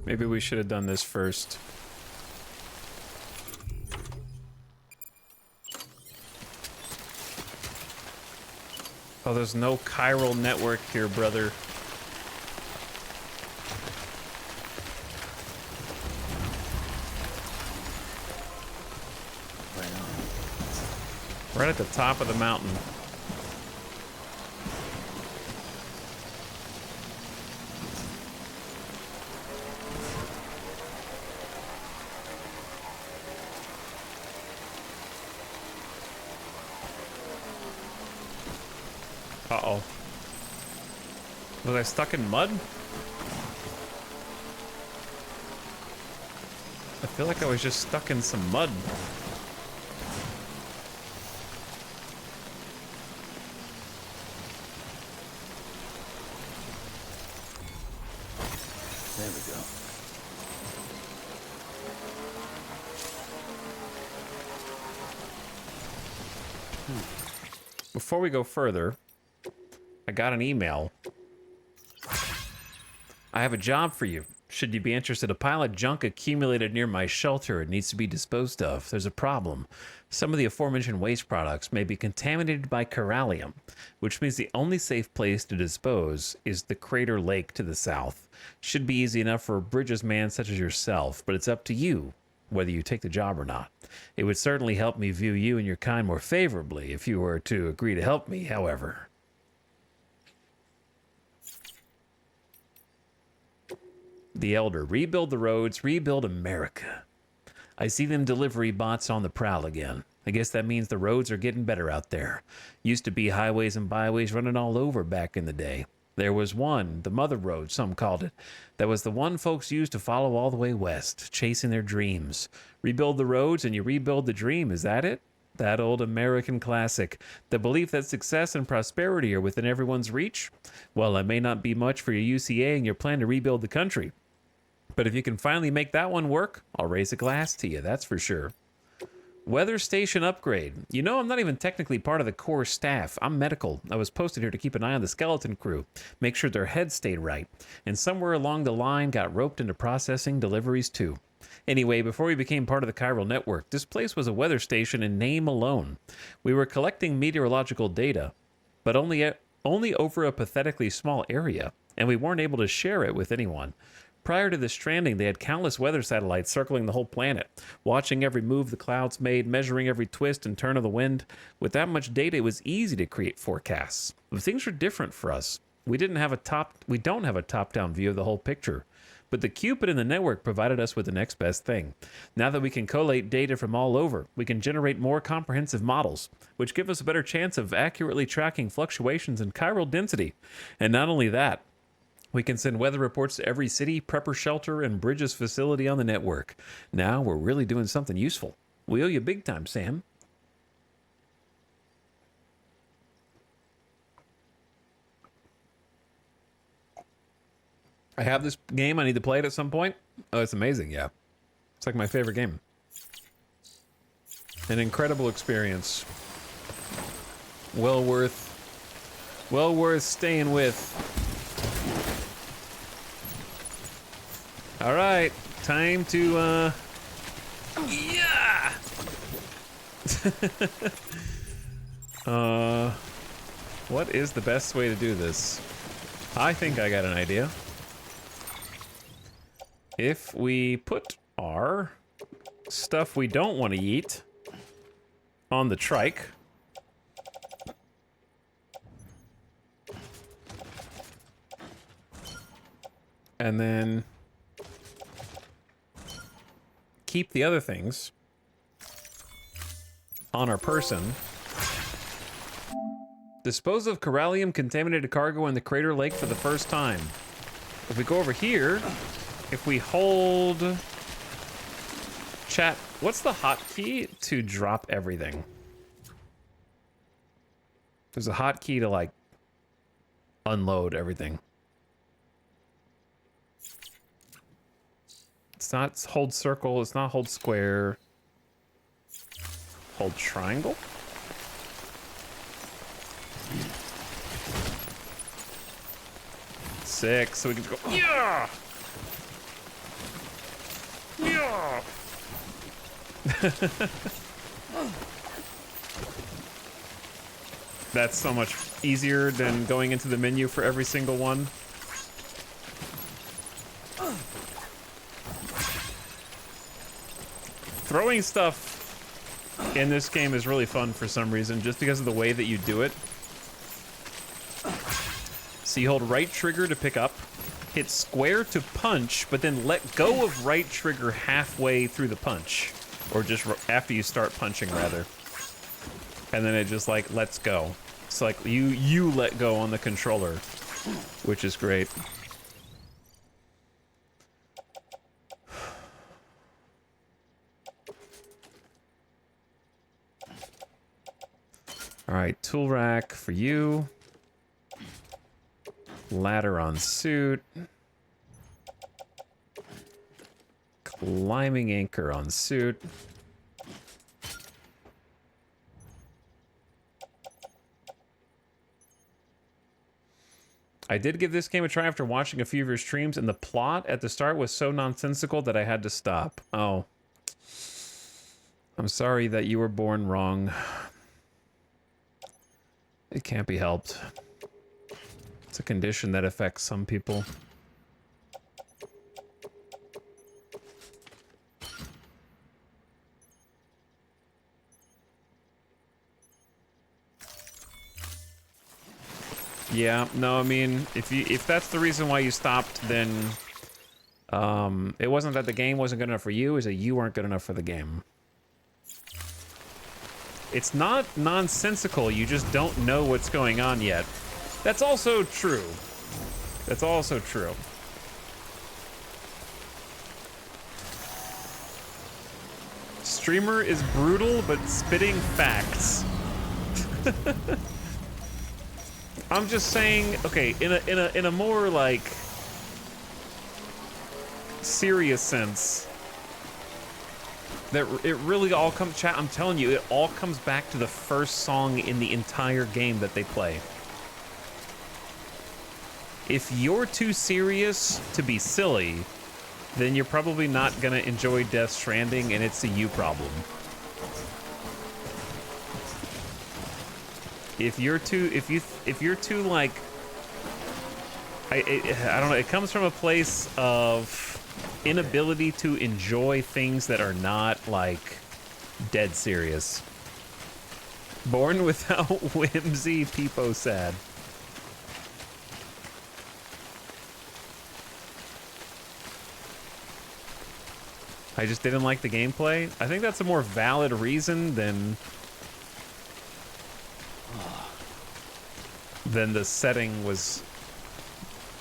Maybe we should have done this first. Oh, there's no chiral network here, brother. Right at the top of the mountain. Uh-oh. Was I stuck in mud? I feel like I was just stuck in some mud. There we go. Before we go further, I got an email. I have a job for you. Should you be interested, a pile of junk accumulated near my shelter. It needs to be disposed of. There's a problem. Some of the aforementioned waste products may be contaminated by corallium, which means the only safe place to dispose is the Crater Lake to the south. Should be easy enough for a Bridges man such as yourself, but it's up to you whether you take the job or not. It would certainly help me view you and your kind more favorably if you were to agree to help me, however. The Elder. Rebuild the roads, rebuild America. I see them delivery bots on the prowl again. I guess that means the roads are getting better out there. Used to be highways and byways running all over back in the day. There was one, the Mother Road, some called it. That was the one folks used to follow all the way west, chasing their dreams. Rebuild the roads and you rebuild the dream, is that it? That old American classic. The belief that success and prosperity are within everyone's reach? Well, it may not be much for your UCA and your plan to rebuild the country. But if you can finally make that one work, I'll raise a glass to you, that's for sure. Weather station upgrade. You know, I'm not even technically part of the core staff. I'm medical. I was posted here to keep an eye on the skeleton crew, make sure their heads stayed right, and somewhere along the line got roped into processing deliveries too. Anyway, before we became part of the chiral network, this place was a weather station in name alone. We were collecting meteorological data, but only over a pathetically small area, and we weren't able to share it with anyone. Prior to the Stranding, they had countless weather satellites circling the whole planet, watching every move the clouds made, measuring every twist and turn of the wind. With that much data, it was easy to create forecasts. But things are different for us. We don't have a top-down view of the whole picture. But the Cupid in the network provided us with the next best thing. Now that we can collate data from all over, we can generate more comprehensive models, which give us a better chance of accurately tracking fluctuations in chiral density. And not only that, we can send weather reports to every city, prepper shelter, and Bridges facility on the network. Now we're really doing something useful. We owe you big time, Sam. I have this game. I need to play it at some point. Oh, it's amazing, yeah. It's like my favorite game. An incredible experience. Well worth staying with. All right, time to, yeah! What is the best way to do this? I think I got an idea. If we put our stuff we don't want to eat on the trike, and then keep the other things on our person. Dispose of corallium contaminated cargo in the Crater Lake for the first time. If we go over here, if we hold chat, what's the hotkey to drop everything? There's a hotkey to like unload everything. It's not hold circle, it's not hold square. Hold triangle? Six, so we can go, yeah! Yeah! That's so much easier than going into the menu for every single one. Throwing stuff in this game is really fun for some reason, just because of the way that you do it. So you hold right trigger to pick up, hit square to punch, but then let go of right trigger halfway through the punch. Or just after you start punching, rather. And then it just like lets go. It's like you let go on the controller, which is great. All right, tool rack for you. Ladder on suit. Climbing anchor on suit. I did give this game a try after watching a few of your streams, and the plot at the start was so nonsensical that I had to stop. Oh. I'm sorry that you were born wrong. It can't be helped. It's a condition that affects some people. Yeah, no, I mean, if that's the reason why you stopped, then it wasn't that the game wasn't good enough for you, it's that you weren't good enough for the game. It's not nonsensical, you just don't know what's going on yet. That's also true. That's also true. Streamer is brutal, but spitting facts. I'm just saying, okay, in a more like serious sense, that it really all comes. Chat, I'm telling you, it all comes back to the first song in the entire game that they play. If you're too serious to be silly, then you're probably not gonna enjoy Death Stranding, and it's a you problem. If you're too like, I don't know, it comes from a place of inability to enjoy things that are not like dead serious. Born without whimsy, Peepo sad. I just didn't like the gameplay. I think that's a more valid reason than the setting was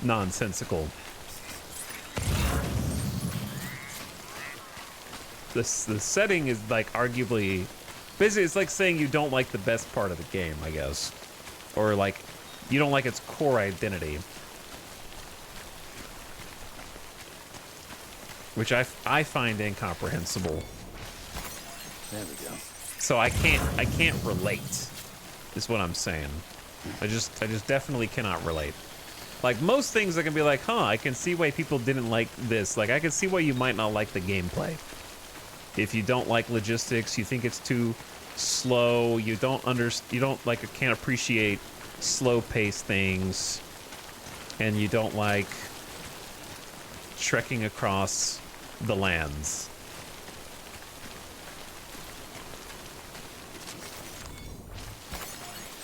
nonsensical. The setting is like arguably, basically it's like saying you don't like the best part of the game, I guess. Or like, you don't like its core identity. Which I find incomprehensible. There we go. So I can't relate, is what I'm saying. I just definitely cannot relate. Like most things I can be like, huh, I can see why people didn't like this. Like I can see why you might not like the gameplay. If you don't like logistics, you think it's too slow, you don't like, can't appreciate slow-paced things, and you don't like trekking across the lands.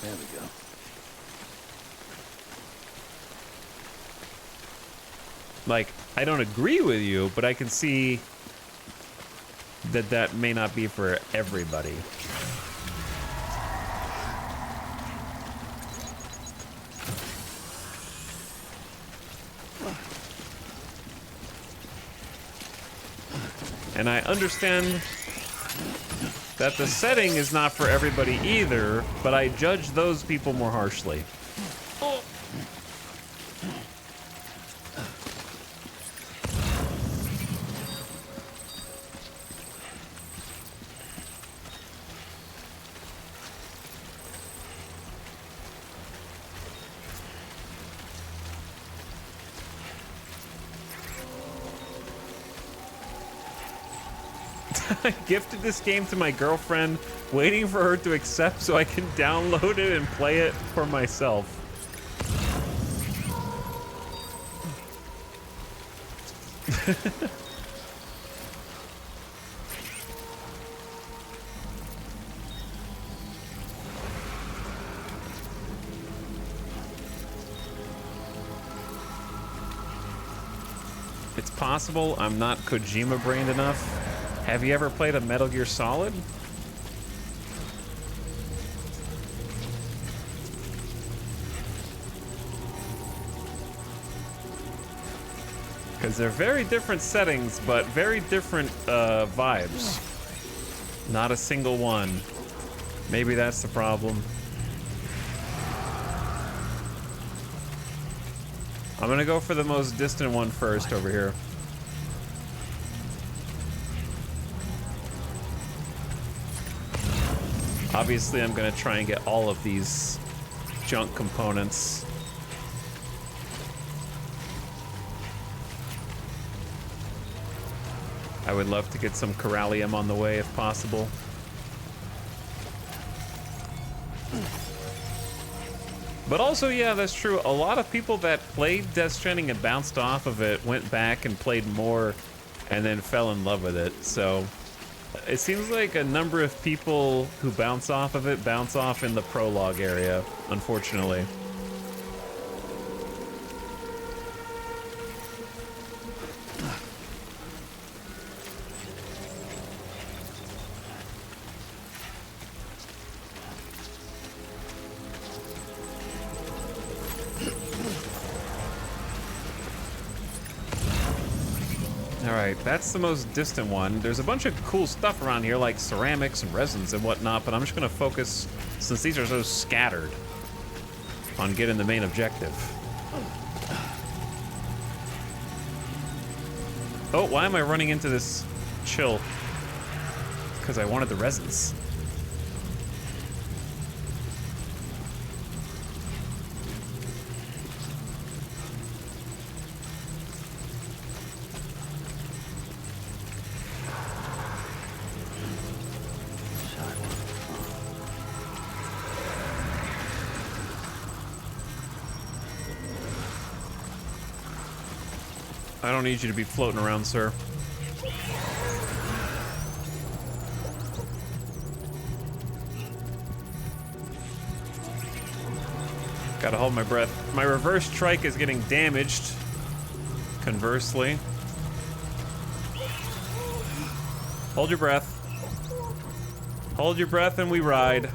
There we go. Like, I don't agree with you, but I can see that may not be for everybody. And I understand that the setting is not for everybody either, but I judge those people more harshly. I gifted this game to my girlfriend, waiting for her to accept so I can download it and play it for myself. It's possible I'm not Kojima-brained enough. Have you ever played a Metal Gear Solid? Because they're very different settings, but very different vibes. Not a single one. Maybe that's the problem. I'm gonna go for the most distant one first over here. Obviously, I'm gonna try and get all of these junk components. I would love to get some Corallium on the way if possible. But also, yeah, that's true. A lot of people that played Death Stranding and bounced off of it went back and played more and then fell in love with it. So it seems like a number of people who bounce off of it bounce off in the prologue area, unfortunately. Alright, that's the most distant one. There's a bunch of cool stuff around here, like ceramics and resins and whatnot, but I'm just gonna focus, since these are so scattered, on getting the main objective. Oh, why am I running into this chill? Because I wanted the resins. I don't need you to be floating around, sir. Gotta hold my breath. My reverse trike is getting damaged. Conversely. Hold your breath. Hold your breath and we ride.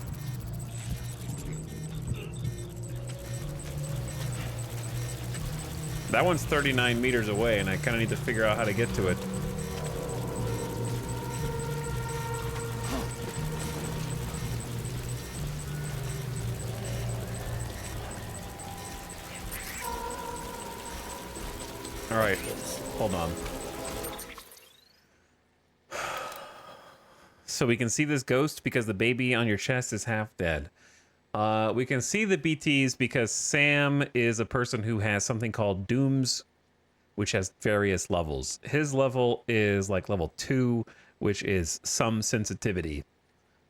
That one's 39 meters away, and I kind of need to figure out how to get to it. All right, hold on. So we can see this ghost because the baby on your chest is half dead. We can see the BTs because Sam is a person who has something called Dooms, which has various levels. His level is like level 2, which is some sensitivity.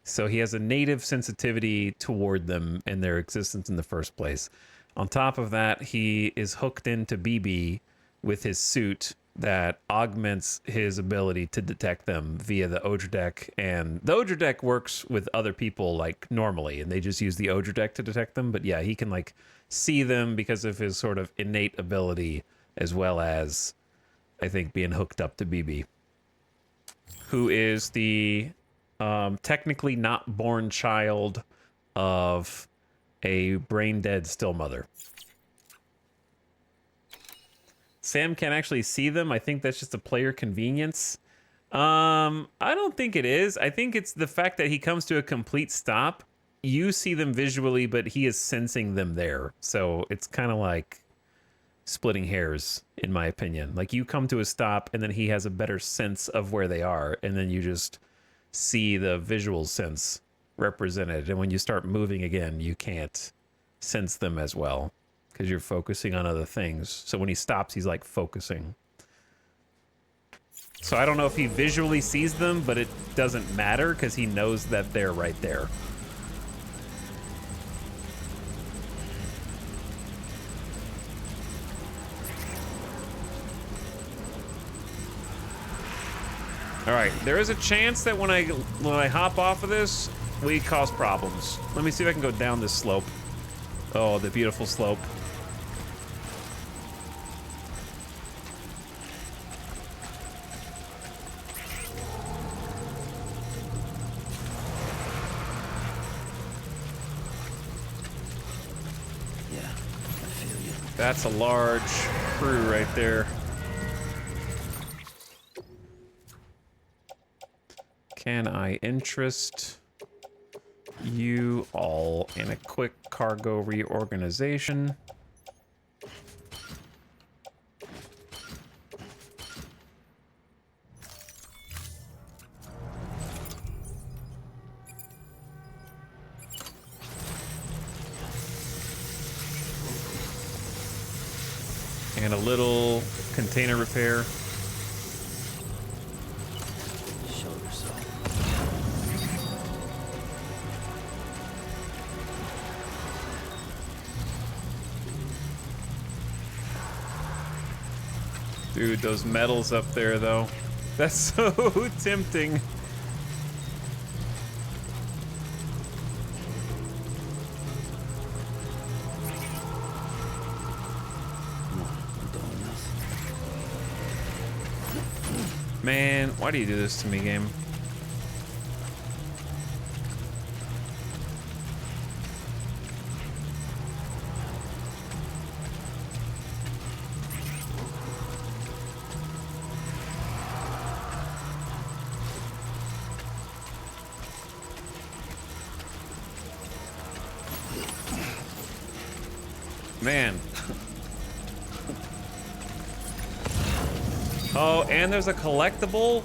So he has a native sensitivity toward them and their existence in the first place. On top of that, he is hooked into BB with his suit that augments his ability to detect them via the Odra deck. And the Odra deck works with other people like normally, and they just use the Odra deck to detect them. But yeah, he can like see them because of his sort of innate ability, as well as, I think, being hooked up to BB, who is the technically not born child of a brain dead still mother. Sam can't actually see them. I think that's just a player convenience. I don't think it is. I think it's the fact that he comes to a complete stop. You see them visually, but he is sensing them there. So it's kind of like splitting hairs, in my opinion. Like, you come to a stop, and then he has a better sense of where they are, and then you just see the visual sense represented. And when you start moving again, you can't sense them as well, because you're focusing on other things. So when he stops, he's like focusing. So I don't know if he visually sees them, but it doesn't matter because he knows that they're right there. All right, there is a chance that when I hop off of this, we cause problems. Let me see if I can go down this slope. Oh, the beautiful slope. That's a large crew right there. Can I interest you all in a quick cargo reorganization? And a little container repair. Show yourself. Dude, those metals up there, though. That's so tempting. Man, why do you do this to me, game? Man. Oh, and there's a collectible?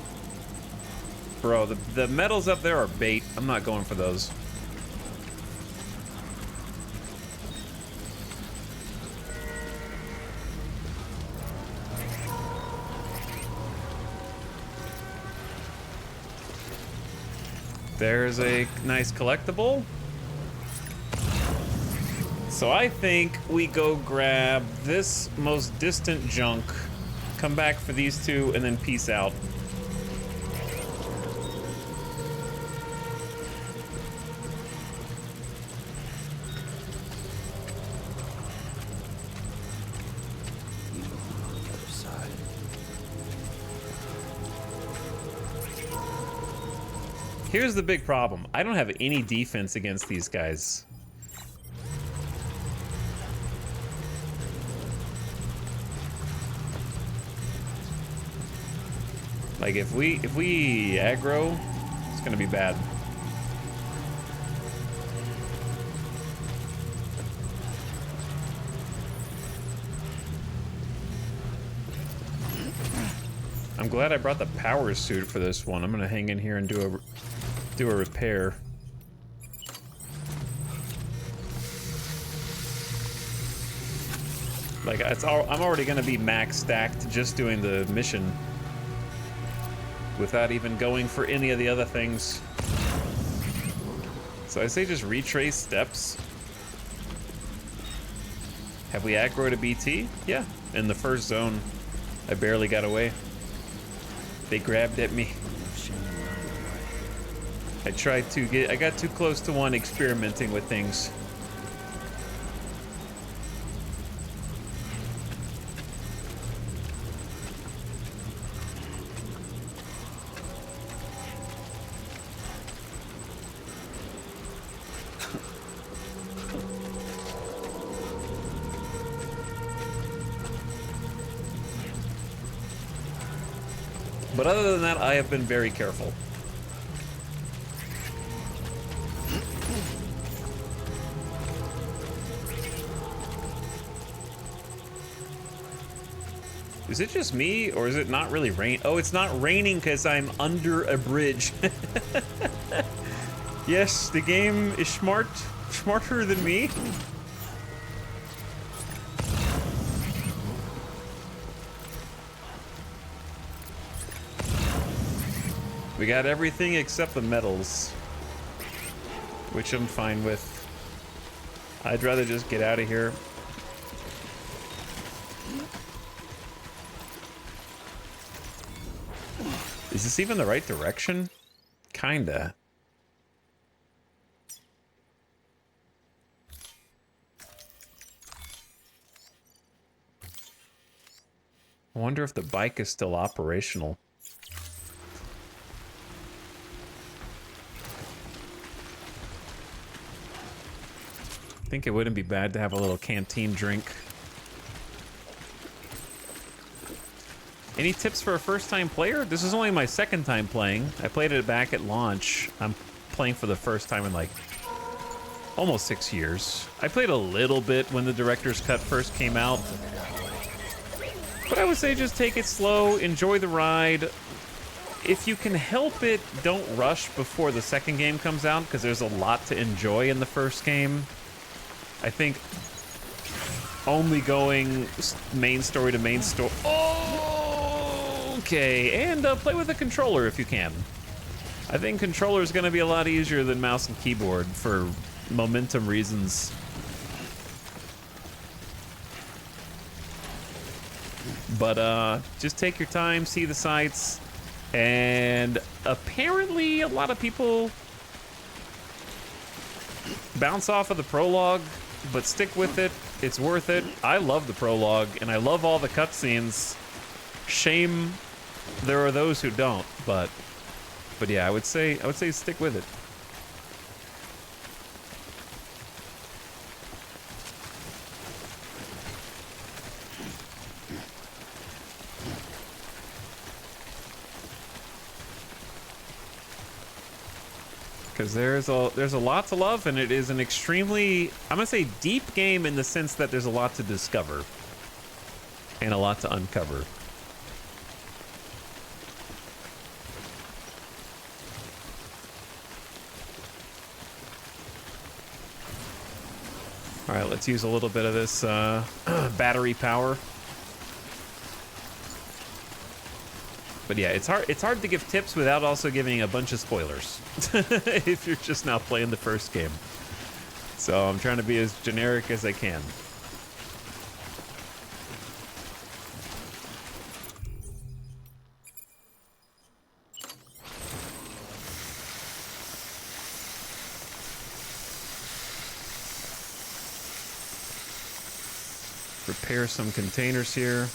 Bro, the metals up there are bait. I'm not going for those. There's a nice collectible. So I think we go grab this most distant junk, come back for these two, and then peace out. Here's the big problem. I don't have any defense against these guys. Like if we aggro, it's gonna be bad. I'm glad I brought the power suit for this one. I'm gonna hang in here and do a repair. Like I'm already gonna be max stacked just doing the mission without even going for any of the other things. So I say just retrace steps. Have we aggroed a BT? Yeah, in the first zone. I barely got away. They grabbed at me. I got too close to one experimenting with things. But other than that, I have been very careful. Is it just me, or is it not really rain? Oh, it's not raining because I'm under a bridge. Yes, the game is smarter than me. We got everything except the metals, which I'm fine with. I'd rather just get out of here. Is this even the right direction? Kinda. I wonder if the bike is still operational. I think it wouldn't be bad to have a little canteen drink. Any tips for a first-time player? This is only my second time playing. I played it back at launch. I'm playing for the first time in like almost 6 years. I played a little bit when the director's cut first came out. But I would say just take it slow, enjoy the ride. If you can help it, don't rush before the second game comes out, because there's a lot to enjoy in the first game. I think only going main story to main story. Okay, and play with a controller if you can. I think controller is going to be a lot easier than mouse and keyboard for momentum reasons. But just take your time, see the sights, and apparently a lot of people bounce off of the prologue, but stick with it. It's worth it. I love the prologue, and I love all the cutscenes. Shame there are those who don't, but yeah, I would say stick with it. Because there's a lot to love, and it is an extremely, I'm gonna say, deep game in the sense that there's a lot to discover and a lot to uncover. All right, let's use a little bit of this battery power. But yeah, it's hard to give tips without also giving a bunch of spoilers if you're just now playing the first game. So I'm trying to be as generic as I can. Repair some containers here.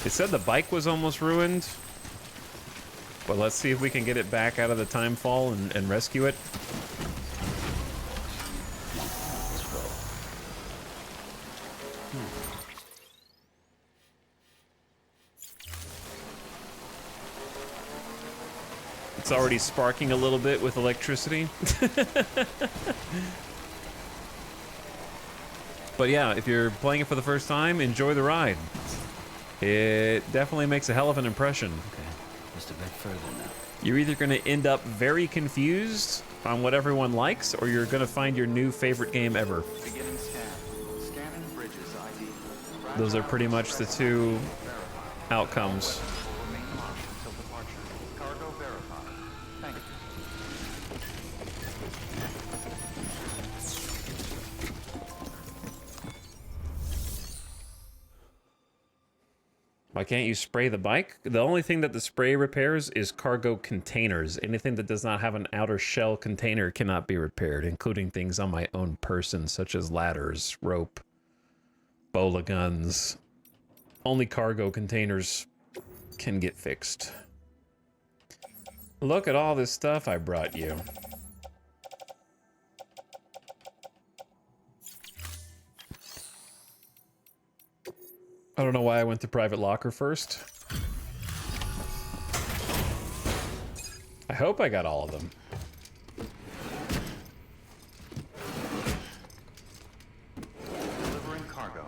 It said the bike was almost ruined, but let's see if we can get it back out of the time fall and rescue it. It's already sparking a little bit with electricity. But yeah, if you're playing it for the first time, enjoy the ride. It definitely makes a hell of an impression. Okay, just a bit further now. You're either going to end up very confused on what everyone likes, or you're going to find your new favorite game ever. Beginning scan. Scanning bridges ID. Those are pretty much the two outcomes. Will remain locked until departure. Cargo verified. Thank you. Why can't you spray the bike? The only thing that the spray repairs is cargo containers. Anything that does not have an outer shell container cannot be repaired, including things on my own person, such as ladders, rope, bola guns. Only cargo containers can get fixed. Look at all this stuff I brought you. I don't know why I went to private locker first. I hope I got all of them. Delivering cargo.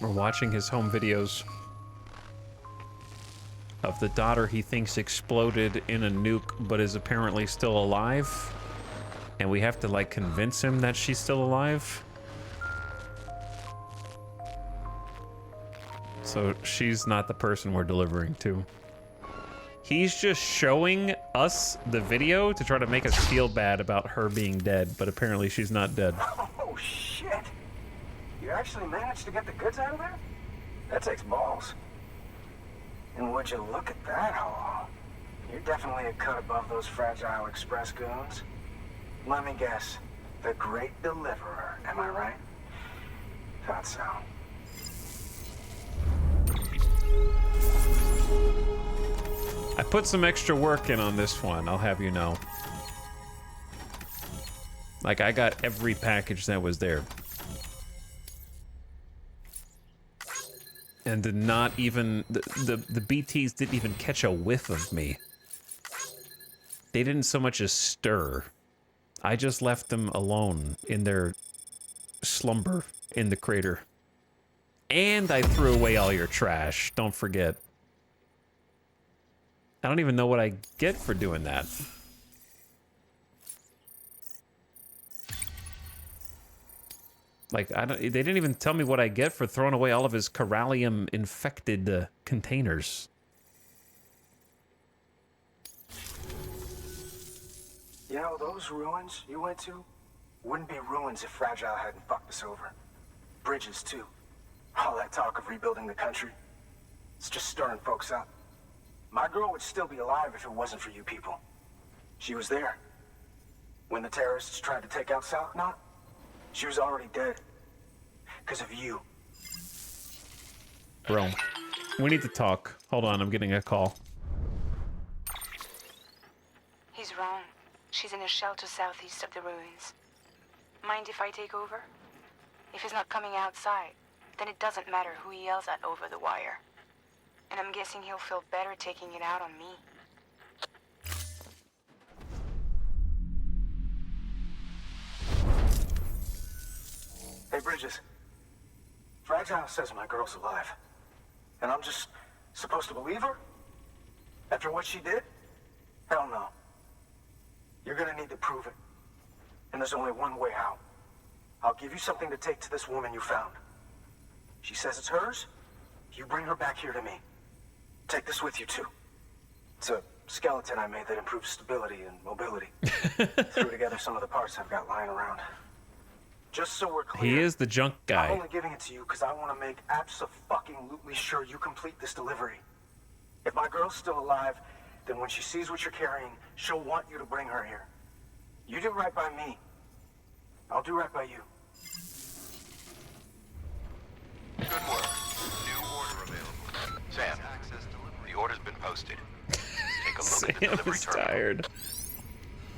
We're watching his home videos of the daughter he thinks exploded in a nuke but is apparently still alive. And we have to, like, convince him that she's still alive. So she's not the person we're delivering to. He's just showing us the video to try to make us feel bad about her being dead, but apparently she's not dead. Oh, shit. You actually managed to get the goods out of there? That takes balls. And would you look at that haul? You're definitely a cut above those fragile express goons. Let me guess. The great deliverer, am I right? Thought so. I put some extra work in on this one, I'll have you know. Like, I got every package that was there. And did not even... The BTs didn't even catch a whiff of me. They didn't so much as stir. I just left them alone in their slumber in the crater. And I threw away all your trash, don't forget. I don't even know what I get for doing that. Like, they didn't even tell me what I get for throwing away all of his Corallium-infected containers. You know, those ruins you went to wouldn't be ruins if Fragile hadn't fucked us over. Bridges, too. All that talk of rebuilding the country, it's just stirring folks up. My girl would still be alive if it wasn't for you people. She was there. When the terrorists tried to take out South Knot, she was already dead. Because of you. Bro, we need to talk. Hold on, I'm getting a call. He's wrong. She's in a shelter southeast of the ruins. Mind if I take over? If he's not coming outside, then it doesn't matter who he yells at over the wire. And I'm guessing he'll feel better taking it out on me. Hey, Bridges. Fragile says my girl's alive. And I'm just supposed to believe her? After what she did? Hell no. You're gonna need to prove it. And there's only one way out. I'll give you something to take to this woman you found. She says it's hers. You bring her back here to me. Take this with you, too. It's a skeleton I made that improves stability and mobility. Threw together some of the parts I've got lying around. Just so we're clear. He is the junk guy. I'm only giving it to you because I want to make abso-fucking-lutely sure you complete this delivery. If my girl's still alive, then when she sees what you're carrying, she'll want you to bring her here. You do right by me. I'll do right by you. Good work. New order available. Sam, the order's been posted. Take a look at the delivery terminal. Tired.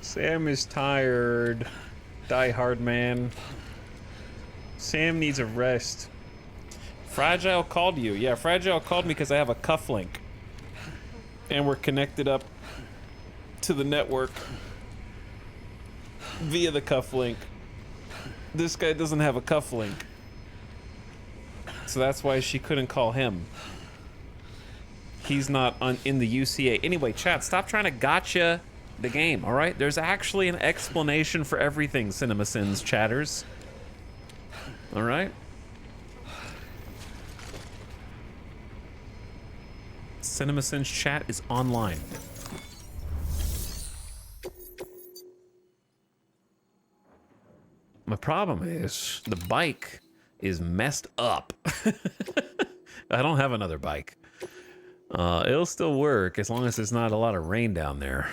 Sam is tired. Die hard, man. Sam needs a rest. Fragile called you. Yeah, Fragile called me because I have a cufflink. And we're connected up to the network via the cufflink. This guy doesn't have a cufflink. So that's why she couldn't call him. He's not in the UCA. Anyway, chat, stop trying to gotcha the game, all right? There's actually an explanation for everything, CinemaSins chatters. All right? CinemaSins chat is online. My problem is the bike is messed up. I don't have another bike. It'll still work as long as there's not a lot of rain down there.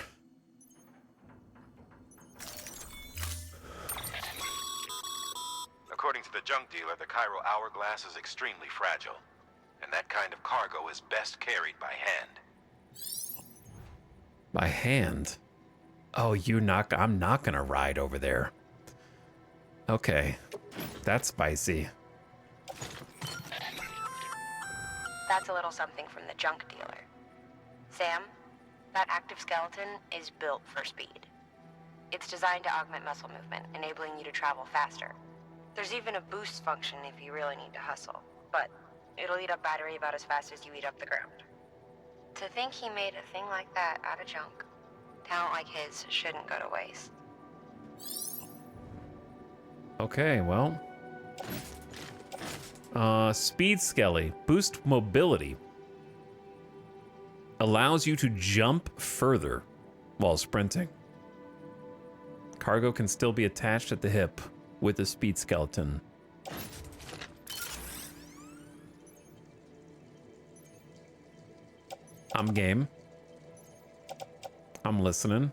According to the junk dealer, the Chiral Hourglass is extremely fragile. And that kind of cargo is best carried by hand. By hand? Oh, I'm not gonna ride over there. Okay. That's spicy. That's a little something from the junk dealer. Sam, that active skeleton is built for speed. It's designed to augment muscle movement, enabling you to travel faster. There's even a boost function if you really need to hustle, but it'll eat up battery about as fast as you eat up the ground. To think he made a thing like that out of junk, talent like his shouldn't go to waste. Okay, well. Speed Skelly. Boost mobility. Allows you to jump further while sprinting. Cargo can still be attached at the hip with the speed skeleton. I'm game. I'm listening.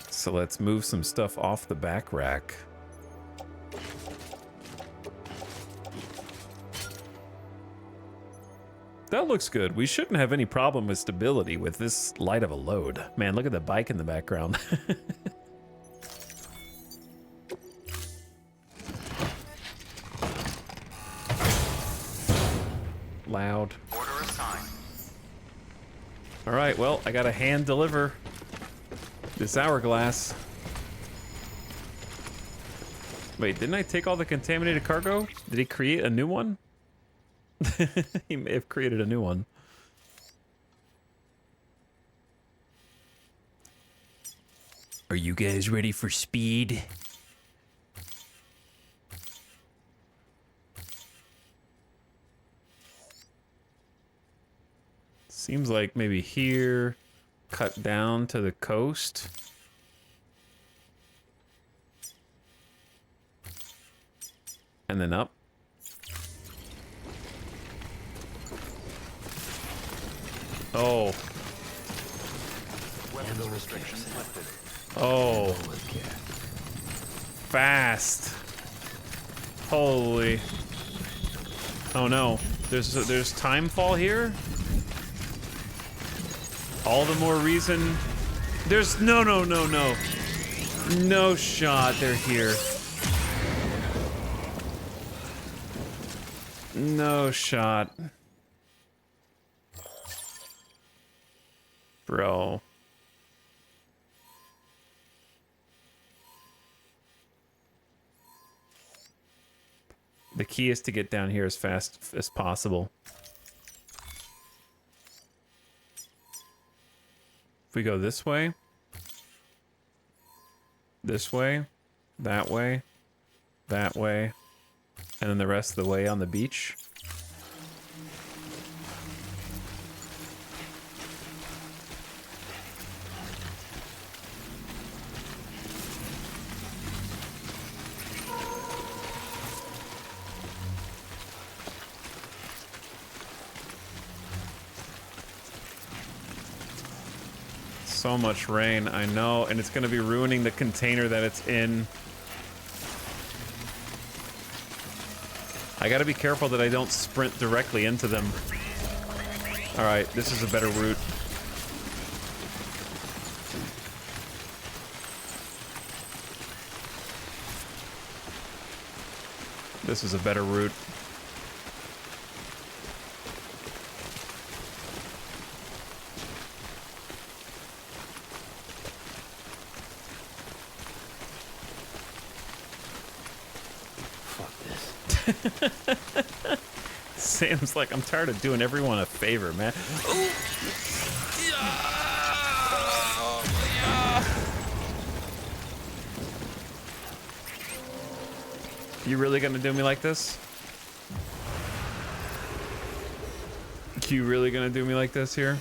So let's move some stuff off the back rack. That looks good. We shouldn't have any problem with stability with this light of a load. Man, look at the bike in the background. Loud. Order assigned. All right, well, I gotta hand deliver this hourglass. Wait, didn't I take all the contaminated cargo? Did he create a new one? He may have created a new one. Are you guys ready for speed? Seems like maybe here, cut down to the coast. And then up. Oh. Weapons restrictions lifted. Oh. Fast. Holy. Oh no. There's time fall here? All the more reason. There's no. No shot they're here. No shot. Bro. The key is to get down here as fast as possible. If we go this way, that way, and then the rest of the way on the beach. So much rain, I know, and it's gonna be ruining the container that it's in. I gotta be careful that I don't sprint directly into them. Alright, this is a better route. This is a better route. Sam's like, I'm tired of doing everyone a favor, man. Ooh. You really gonna do me like this? You really gonna do me like this here?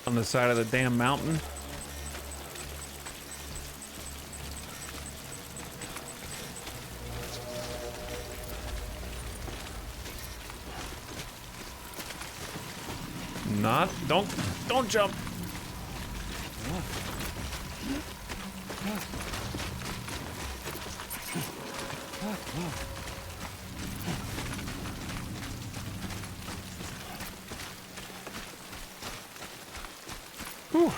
On the side of the damn mountain. Not, don't jump. Whew.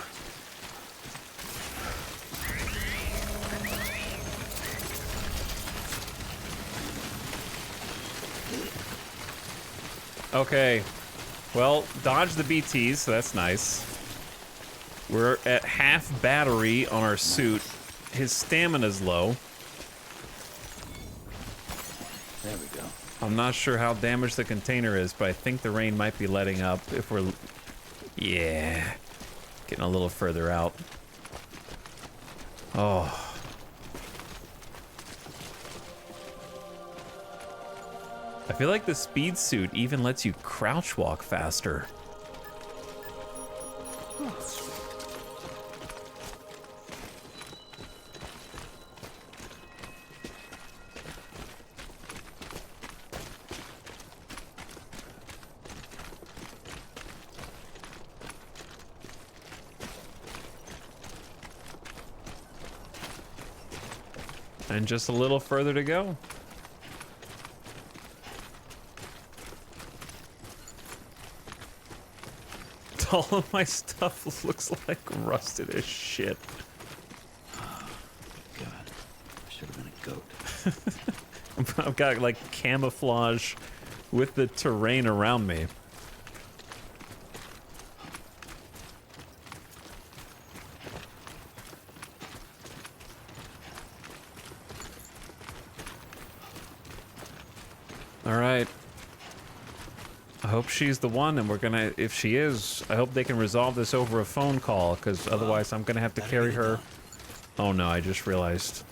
Okay. Well, dodge the BTs, so that's nice. We're at half battery on our suit. His stamina's low. There we go. I'm not sure how damaged the container is, but I think the rain might be letting up if we're... Yeah. Getting a little further out. Oh. I feel like the speed suit even lets you crouch walk faster. And just a little further to go. All of my stuff looks like rusted as shit. Oh, God. I should have been a goat. I've got like camouflage with the terrain around me. All right. I hope she's the one, and we're gonna, if she is, I hope they can resolve this over a phone call, because otherwise I'm gonna have to carry her. Oh no, I just realized.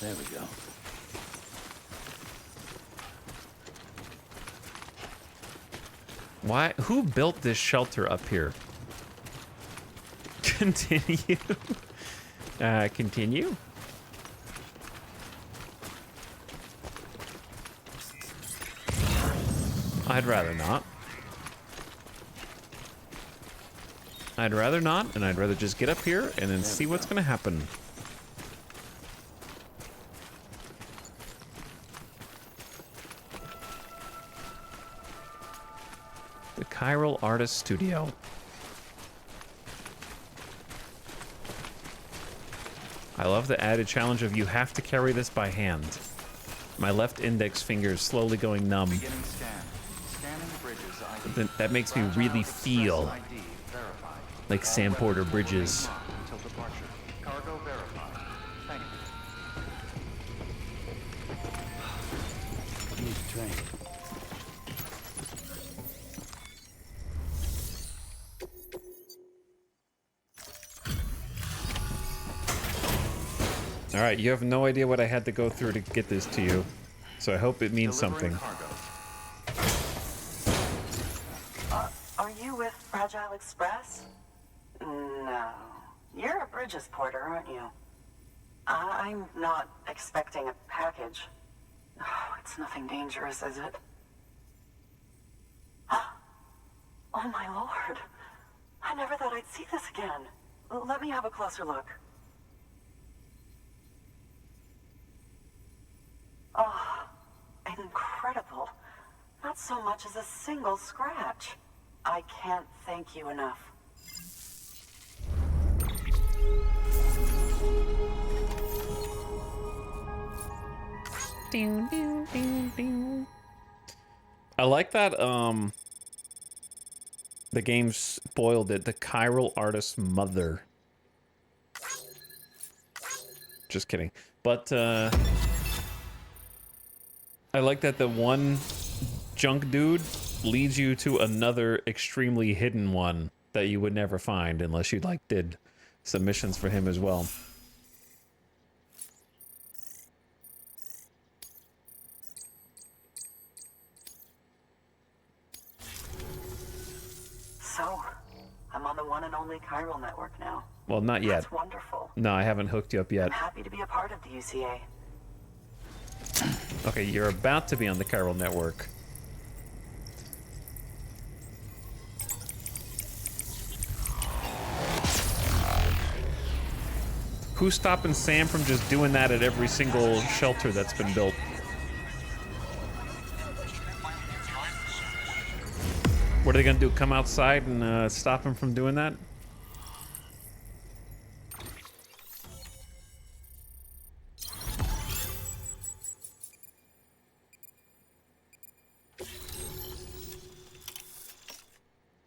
There we go. Why? Who built this shelter up here? Continue. Continue. I'd rather not. I'd rather not, and I'd rather just get up here and then see what's gonna happen. The Chiral Artist Studio. I love the added challenge of you have to carry this by hand. My left index finger is slowly going numb. Beginning scan. Scanning bridges ID. That makes me really feel like Sam Porter Bridges. Until departure. Cargo verified. Thank you. Need a train. All right, you have no idea what I had to go through to get this to you, so I hope it means something. Are you with Fragile Express? No. You're a Bridges porter, aren't you? I'm not expecting a package. Oh, it's nothing dangerous, is it? Oh my lord. I never thought I'd see this again. Let me have a closer look. Oh, incredible. Not so much as a single scratch. I can't thank you enough. I like that, the game spoiled it. The Chiral Artist's mother. Just kidding. But, I like that the one junk dude leads you to another extremely hidden one that you would never find unless you, like, did some missions for him as well. So, I'm on the one and only Chiral network now. Well, not yet. That's wonderful. No, I haven't hooked you up yet. I'm happy to be a part of the UCA. Okay, you're about to be on the Chiral network. Who's stopping Sam from just doing that at every single shelter that's been built? What are they gonna do? Come outside and stop him from doing that?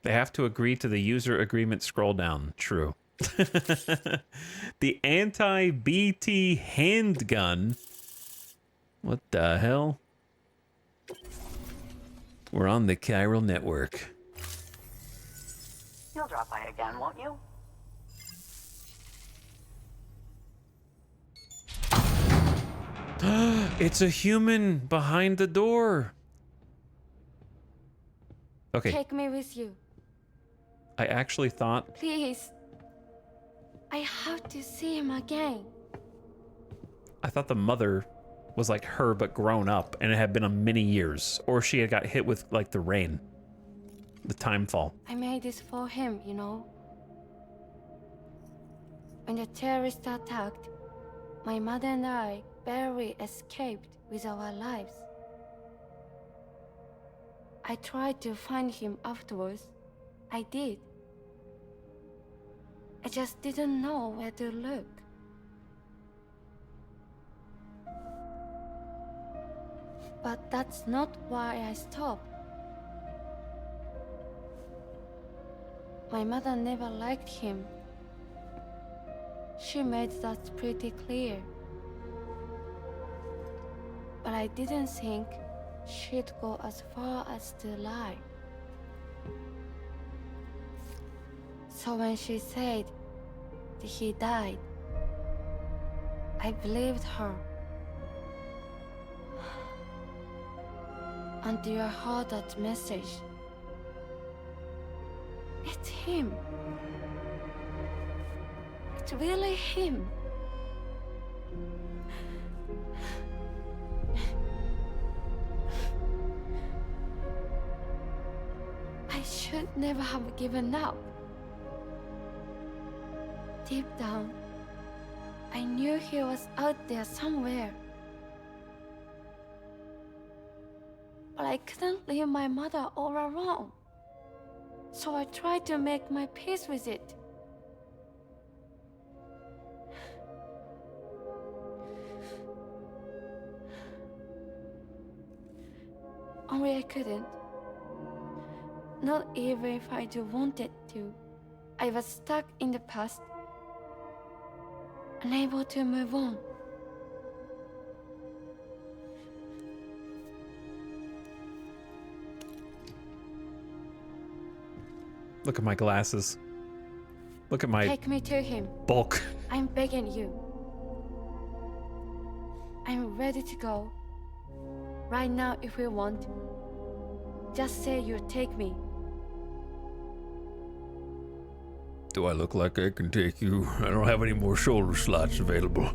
They have to agree to the user agreement scroll down. True. The anti-BT handgun. What the hell? We're on the Chiral network. You'll drop by again, won't you? It's a human behind the door. Okay. Take me with you. I actually thought Please. I have to see him again. I thought the mother was like her but grown up, and it had been a many years, or she had got hit with like the rain, the time fall. I made this for him, you know. When the terrorists attacked, my mother and I barely escaped with our lives. I tried to find him afterwards. I did. I just didn't know where to look. But that's not why I stopped. My mother never liked him. She made that pretty clear. But I didn't think she'd go as far as to lie. So when she said that he died, I believed her. Until I heard that message. It's him. It's really him. I should never have given up. Deep down, I knew he was out there somewhere. But I couldn't leave my mother all alone. So I tried to make my peace with it. Only I couldn't. Not even if I do wanted to. I was stuck in the past, unable to move on. Look at my glasses. Look at my Take me to him. bulk. I'm begging you. I'm ready to go. Right now if you want. Just say you'll take me. Do I look like I can take you? I don't have any more shoulder slots available.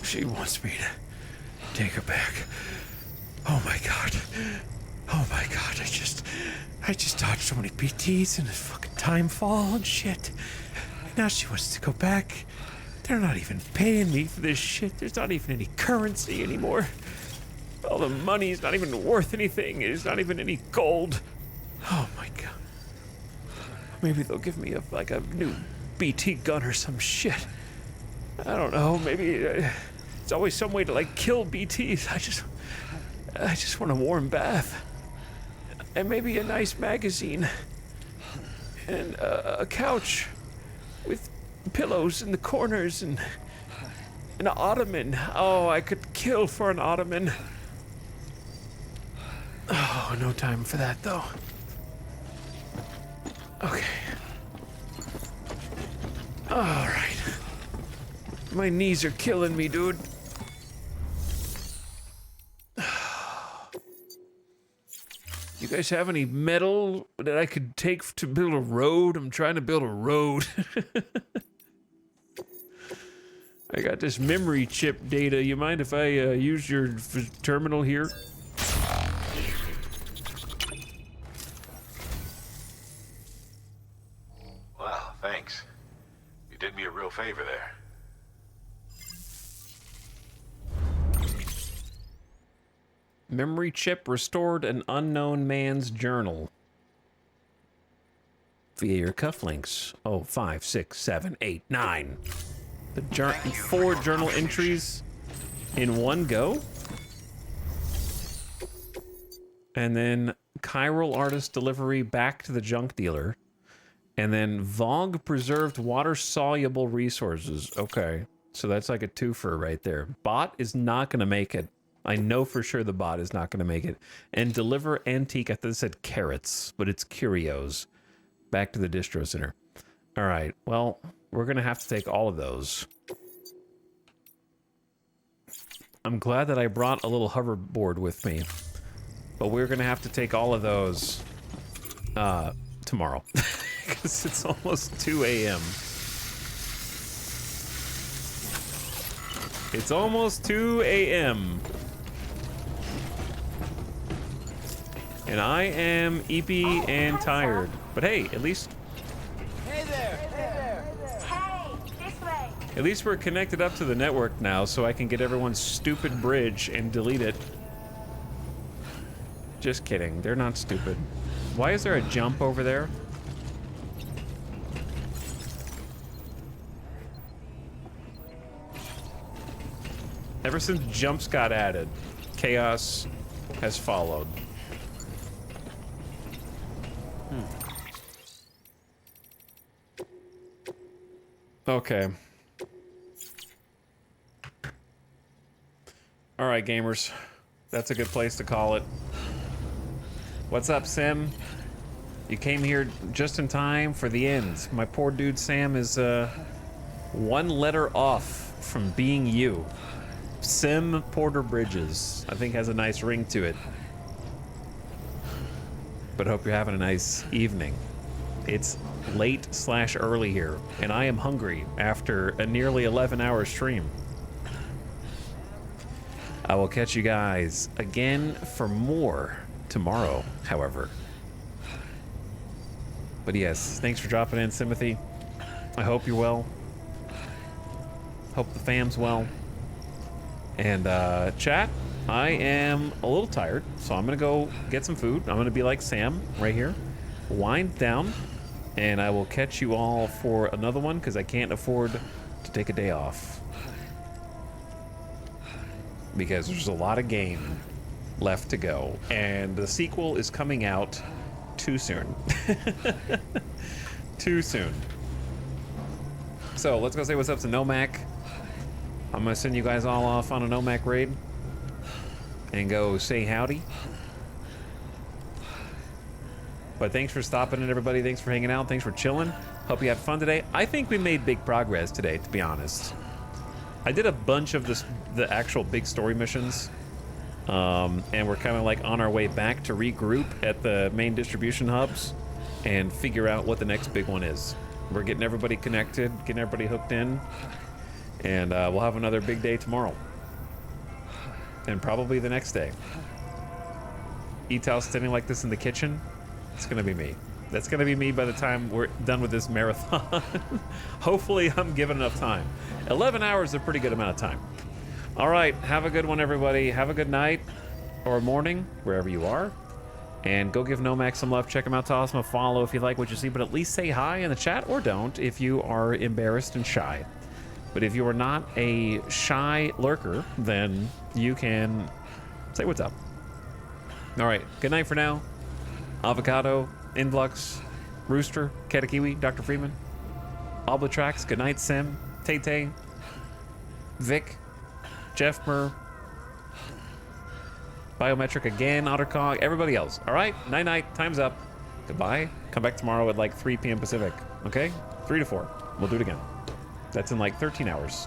She wants me to take her back. Oh my god. Oh my god, I just dodged so many PTs and a fucking time fall and shit. Now she wants to go back. They're not even paying me for this shit. There's not even any currency anymore. All the money's not even worth anything. There's not even any gold. Oh my god. Maybe they'll give me a new BT gun or some shit. I don't know, maybe it's always some way to like kill BTs. I just want a warm bath. And maybe a nice magazine. And a couch with pillows in the corners and an ottoman. Oh, I could kill for an ottoman. Oh, no time for that though. Okay. All right. My knees are killing me, dude. You guys have any metal that I could take to build a road? I'm trying to build a road. I got this memory chip data. You mind if I use your terminal here? Wow, thanks. You did me a real favor there. Memory chip restored an unknown man's journal. Via your cufflinks. Oh, 5, 6, 7, 8, 9. The 4 journal entries in one go. And then chiral artist delivery back to the junk dealer. And then VOG preserved water-soluble resources. Okay, so that's like a twofer right there. Bot is not going to make it. I know for sure the bot is not going to make it. And deliver antique, I thought it said carrots, but it's curios. Back to the distro center. All right, well, we're gonna have to take all of those. I'm glad that I brought a little hoverboard with me, but we're gonna have to take all of those tomorrow because it's almost 2 a.m. It's almost 2 a.m. And I am eepy and tired. But hey, at least... Hey there! Hey, this way. At least we're connected up to the network now, so I can get everyone's stupid bridge and delete it. Just kidding, they're not stupid. Why is there a jump over there? Ever since jumps got added, chaos has followed. Okay. All right, gamers. That's a good place to call it. What's up, Sim? You came here just in time for the end. My poor dude Sam is one letter off from being you. Sim Porter Bridges, I think, has a nice ring to it. But hope you're having a nice evening. It's late/early here, and I am hungry after a nearly 11-hour stream. I will catch you guys again for more tomorrow, however. But yes, thanks for dropping in, Timothy. I hope you're well. Hope the fam's well. And chat, I am a little tired, so I'm gonna go get some food. I'm gonna be like Sam right here, wind down, and I will catch you all for another one because I can't afford to take a day off. Because there's a lot of game left to go, and the sequel is coming out too soon. Too soon. So let's go say what's up to Nomac. I'm gonna send you guys all off on a Nomac raid and go say howdy. But thanks for stopping in, everybody. Thanks for hanging out. Thanks for chilling. Hope you had fun today. I think we made big progress today, to be honest. I did a bunch of the actual big story missions, and we're kind of like on our way back to regroup at the main distribution hubs and figure out what the next big one is. We're getting everybody connected, getting everybody hooked in, and we'll have another big day tomorrow. And probably the next day. Etal standing like this in the kitchen. It's gonna be me. That's gonna be me by the time we're done with this marathon. Hopefully I'm given enough time. 11 hours is a pretty good amount of time. All right, have a good one, everybody. Have a good night or morning, wherever you are. And go give Nomac some love. Check him out. Toss him a follow if you like what you see, but at least say hi in the chat, or don't if you are embarrassed and shy. But if you are not a shy lurker, then you can say what's up. All right, good night for now. Avocado, Influx, Rooster, Katakiwi, Dr. Freeman, Oblatrax, good night, Sim, Tay-Tay, Vic, Jeff Murr, Biometric again, Ottercog, everybody else. All right, night-night, time's up. Goodbye. Come back tomorrow at like 3 p.m. Pacific, okay? 3 to 4. We'll do it again. That's in like 13 hours.